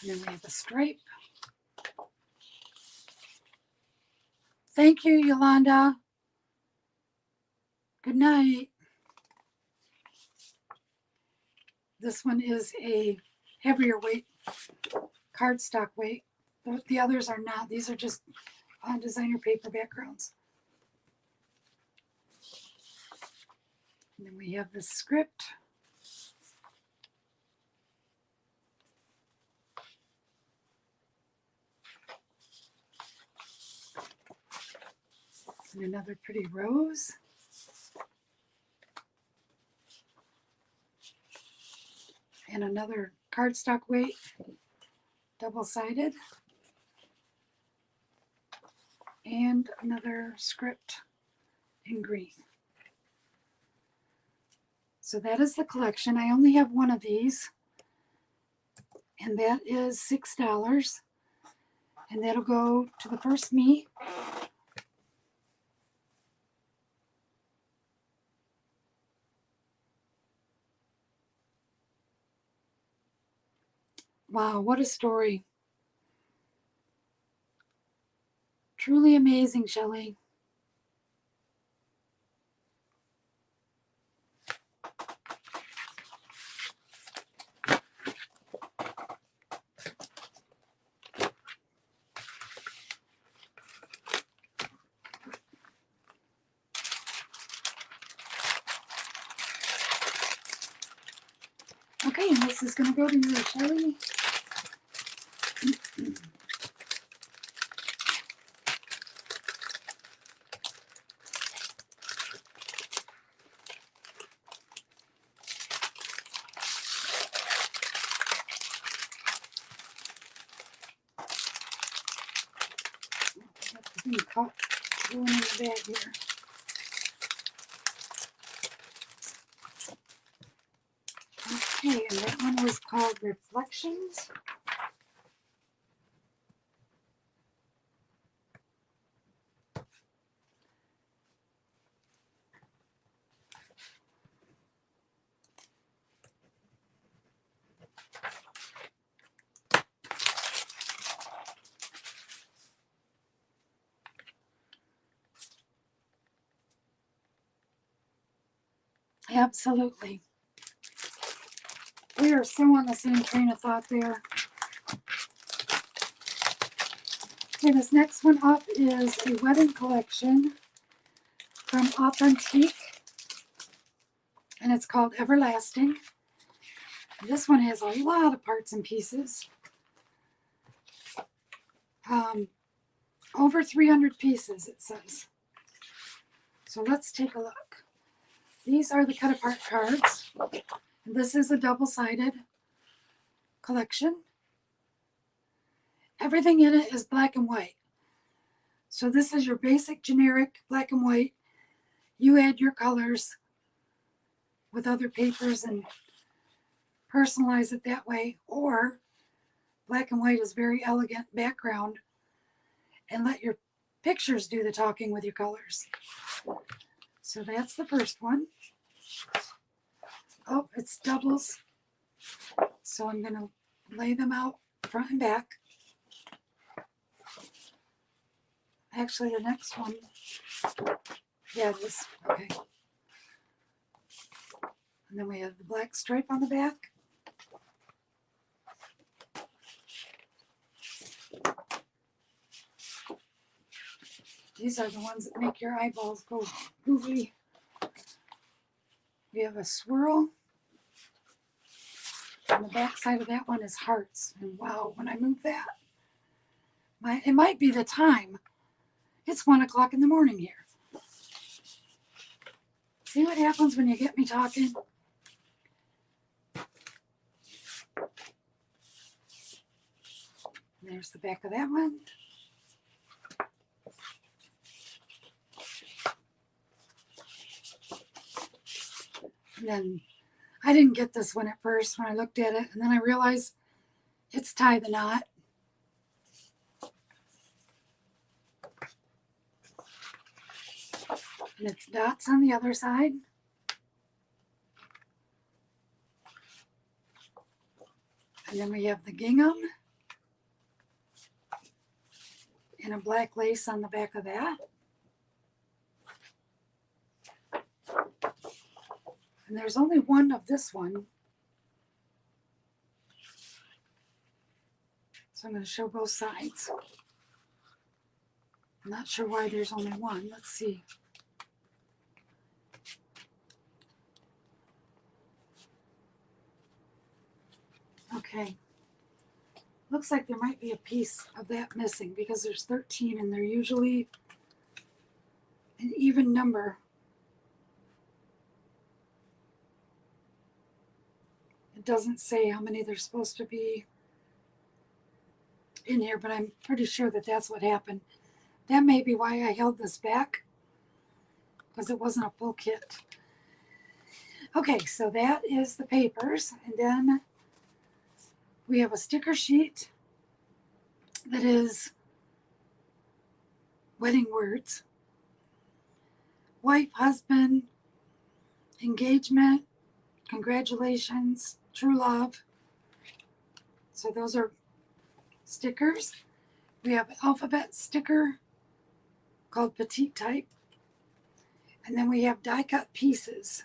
And then we have a stripe. Thank you, Yolanda. Good night. This one is a heavier weight, cardstock weight. The others are not. These are just designer paper backgrounds. And then we have the script. And another pretty rose. And another cardstock weight. double-sided, and another script in green. So that is the collection. I only have one of these, and that is $6. And that'll go to the first me. Wow, what a story. Truly amazing, Shelley. Okay, and this is going to go to you, Shelley. That's caught going in the bag here. Okay, and that one was called Reflections. Absolutely. We are so on the same train of thought there. Okay, this next one up is a wedding collection from Authentique, and it's called Everlasting. This one has a lot of parts and pieces. Over 300 pieces, it says. So let's take a look. These are the cut apart cards. This is a double-sided collection. Everything in it is black and white. So this is your basic generic black and white. You add your colors with other papers and personalize it that way, or black and white is very elegant background and let your pictures do the talking with your colors. So that's the first one. Oh, it's doubles. So I'm going to lay them out front and back. Actually, the next one, yeah, it is. Okay. And then we have the black stripe on the back. These are the ones that make your eyeballs go googly. We have a swirl. And the back side of that one is hearts. And wow, when I move that, it might be the time. It's 1 o'clock in the morning here. See what happens when you get me talking? There's the back of that one. And then I didn't get this one at first when I looked at it, and then I realized it's tie the knot. And it's dots on the other side. And then we have the gingham and a black lace on the back of that. And there's only one of this one. So I'm going to show both sides. I'm not sure why there's only one. Let's see. Okay. Looks like there might be a piece of that missing because there's 13 and they're usually an even number. It doesn't say how many there's supposed to be. in here, but I'm pretty sure that that's what happened. That may be why I held this back, because it wasn't a full kit. Okay, so that is the papers, and then we have a sticker sheet that is wedding words. Wife, husband, engagement, congratulations, true love. So those are stickers. We have an alphabet sticker called Petite Type. And then we have die cut pieces.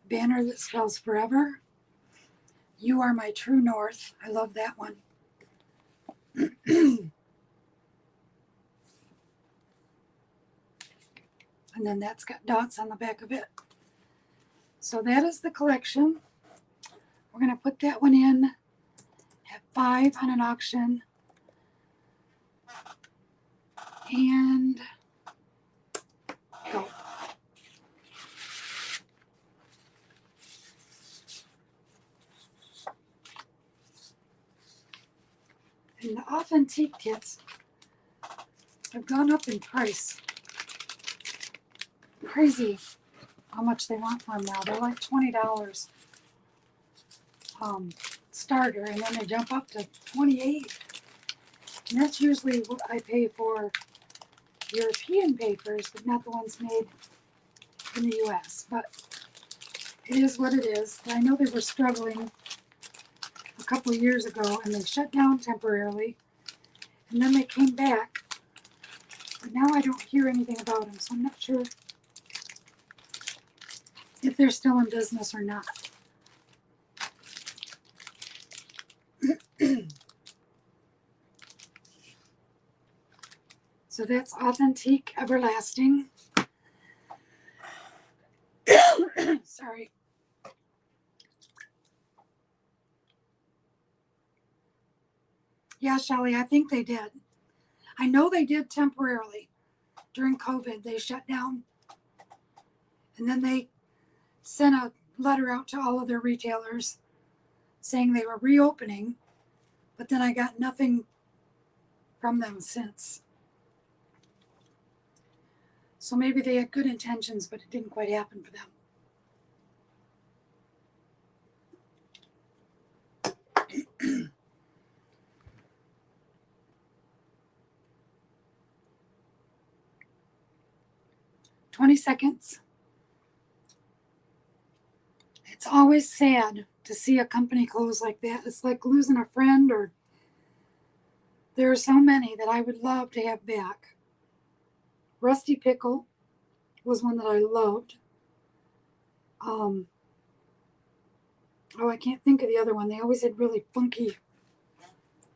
Banner that spells forever. You are my true north. I love that one. And then that's got dots on the back of it. So that is the collection. We're going to put that one in at 5 on an auction. And go. And the authentic kits have gone up in price. Crazy how much they want for them now. They're like $20 starter, and then they jump up to $28. And that's usually what I pay for European papers, but not the ones made in the US. But it is what it is. I know they were struggling a couple of years ago, and they shut down temporarily, and then they came back. But now I don't hear anything about them, so I'm not sure if they're still in business or not. So that's Authentique Everlasting. Sorry. Yeah, Shelley, I think they did. I know they did temporarily. During COVID, they shut down. And then they sent a letter out to all of their retailers saying they were reopening. But then I got nothing from them since. So maybe they had good intentions, but it didn't quite happen for them. $20. It's always sad to see a company close like that. It's like losing a friend, or there are so many that I would love to have back. Rusty Pickle was one that I loved. Oh, I can't think of the other one. They always had really funky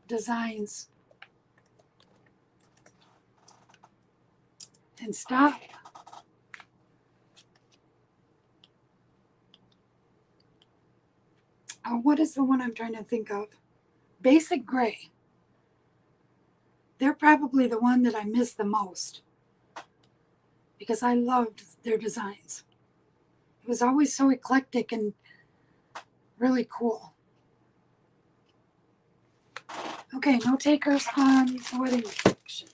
designs. And Stop. Oh, what is the one I'm trying to think of? Basic Gray. They're probably the one that I miss the most, because I loved their designs. It was always so eclectic and really cool. Okay, no takers on the wedding collection.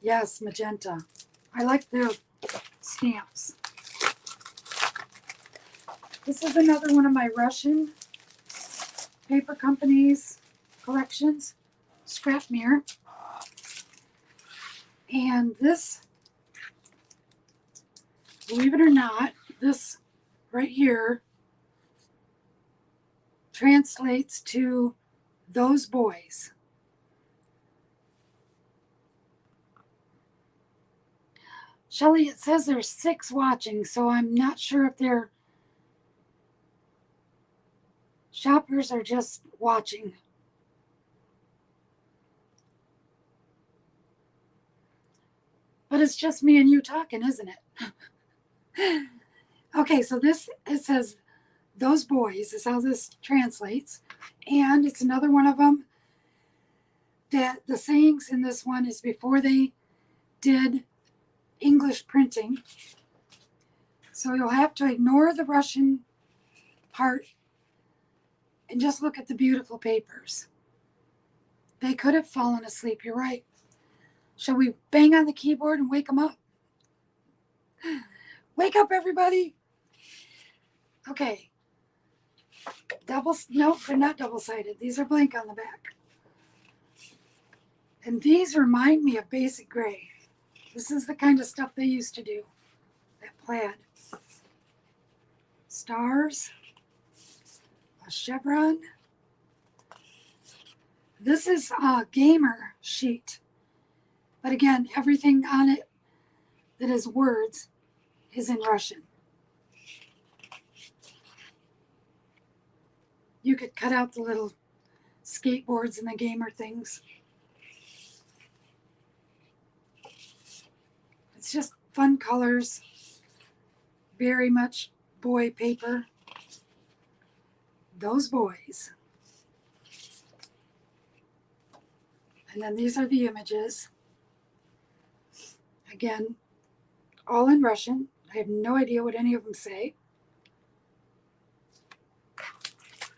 Yes, magenta. I like their stamps. This is another one of my Russian paper company's collections, Scrap Mirror. And this, believe it or not, this right here translates to Those Boys. Shelley, it says there's 6 watching, so I'm not sure if they're shoppers or just watching. But it's just me and you talking, isn't it? Okay, so this, it says Those Boys is how this translates. And it's another one of them that the sayings in this one is before they did English printing. So you'll have to ignore the Russian part and just look at the beautiful papers. They could have fallen asleep, you're right. Shall we bang on the keyboard and wake them up? Wake up, everybody! Okay. Nope, they're not double-sided. These are blank on the back. And these remind me of basic gray. This is the kind of stuff they used to do. That plaid. Stars. A chevron. This is a gamer sheet. But again, everything on it that is words is in Russian. You could cut out the little skateboards and the gamer things. It's just fun colors. Very much boy paper. Those boys. And then these are the images. Again, all in Russian. I have no idea what any of them say.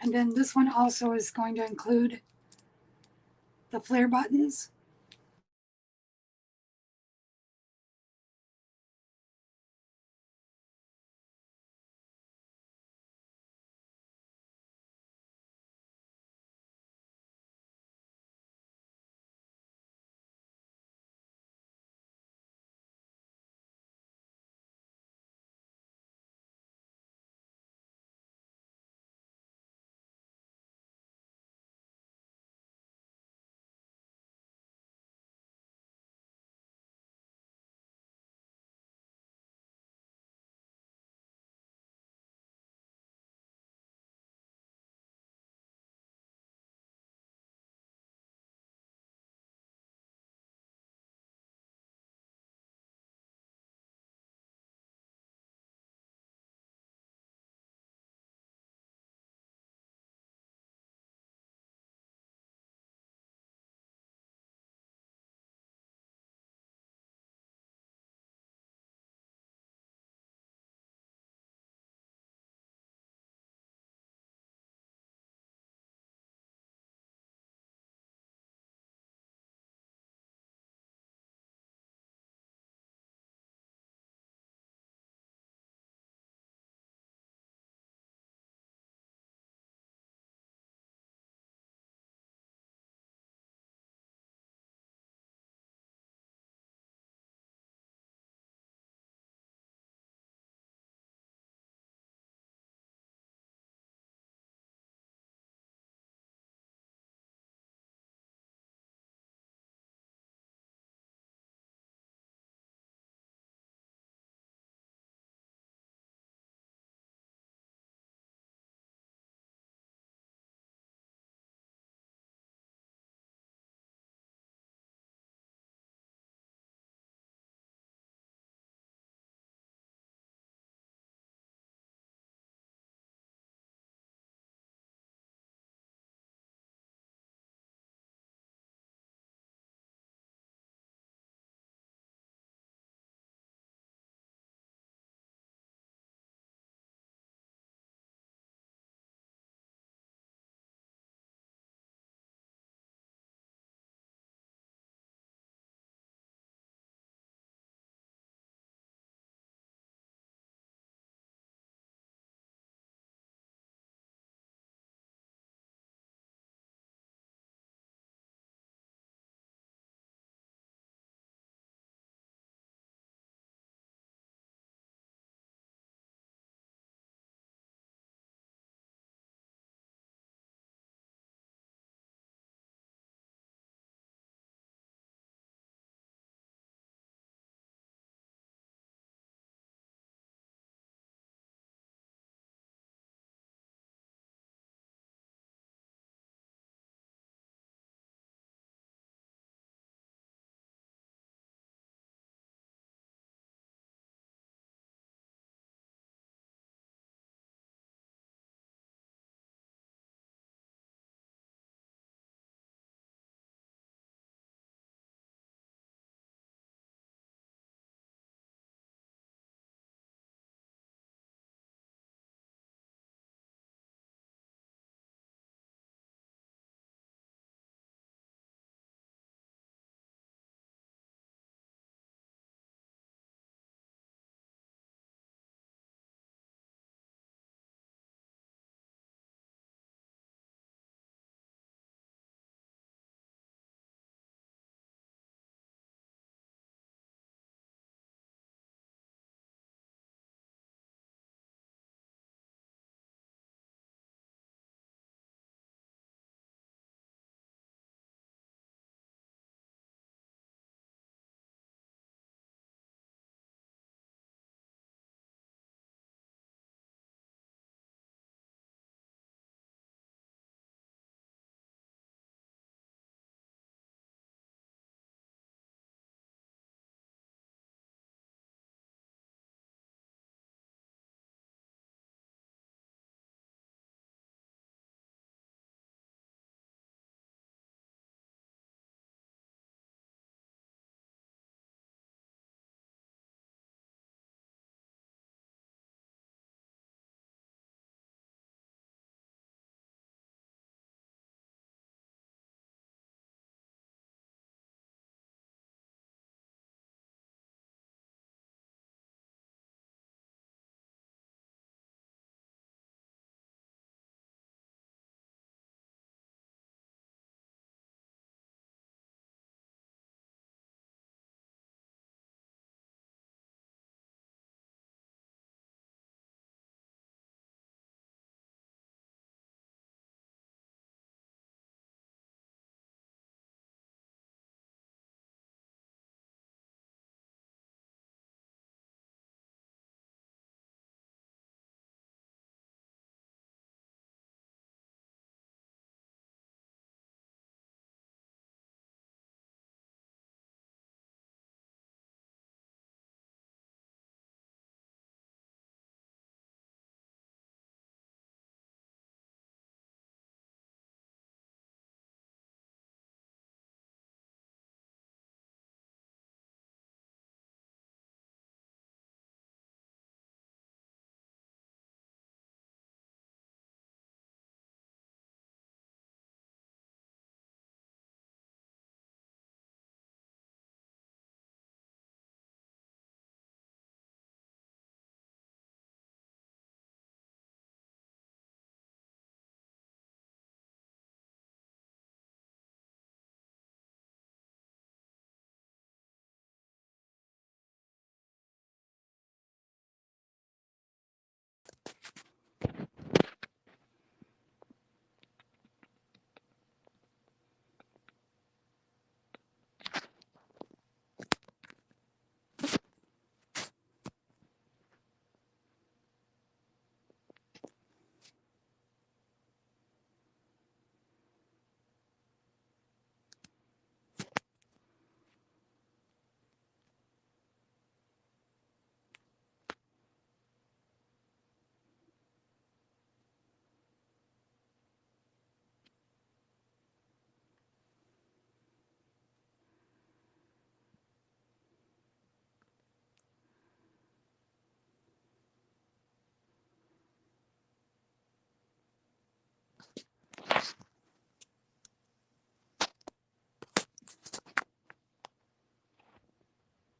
And then this one also is going to include the flare buttons.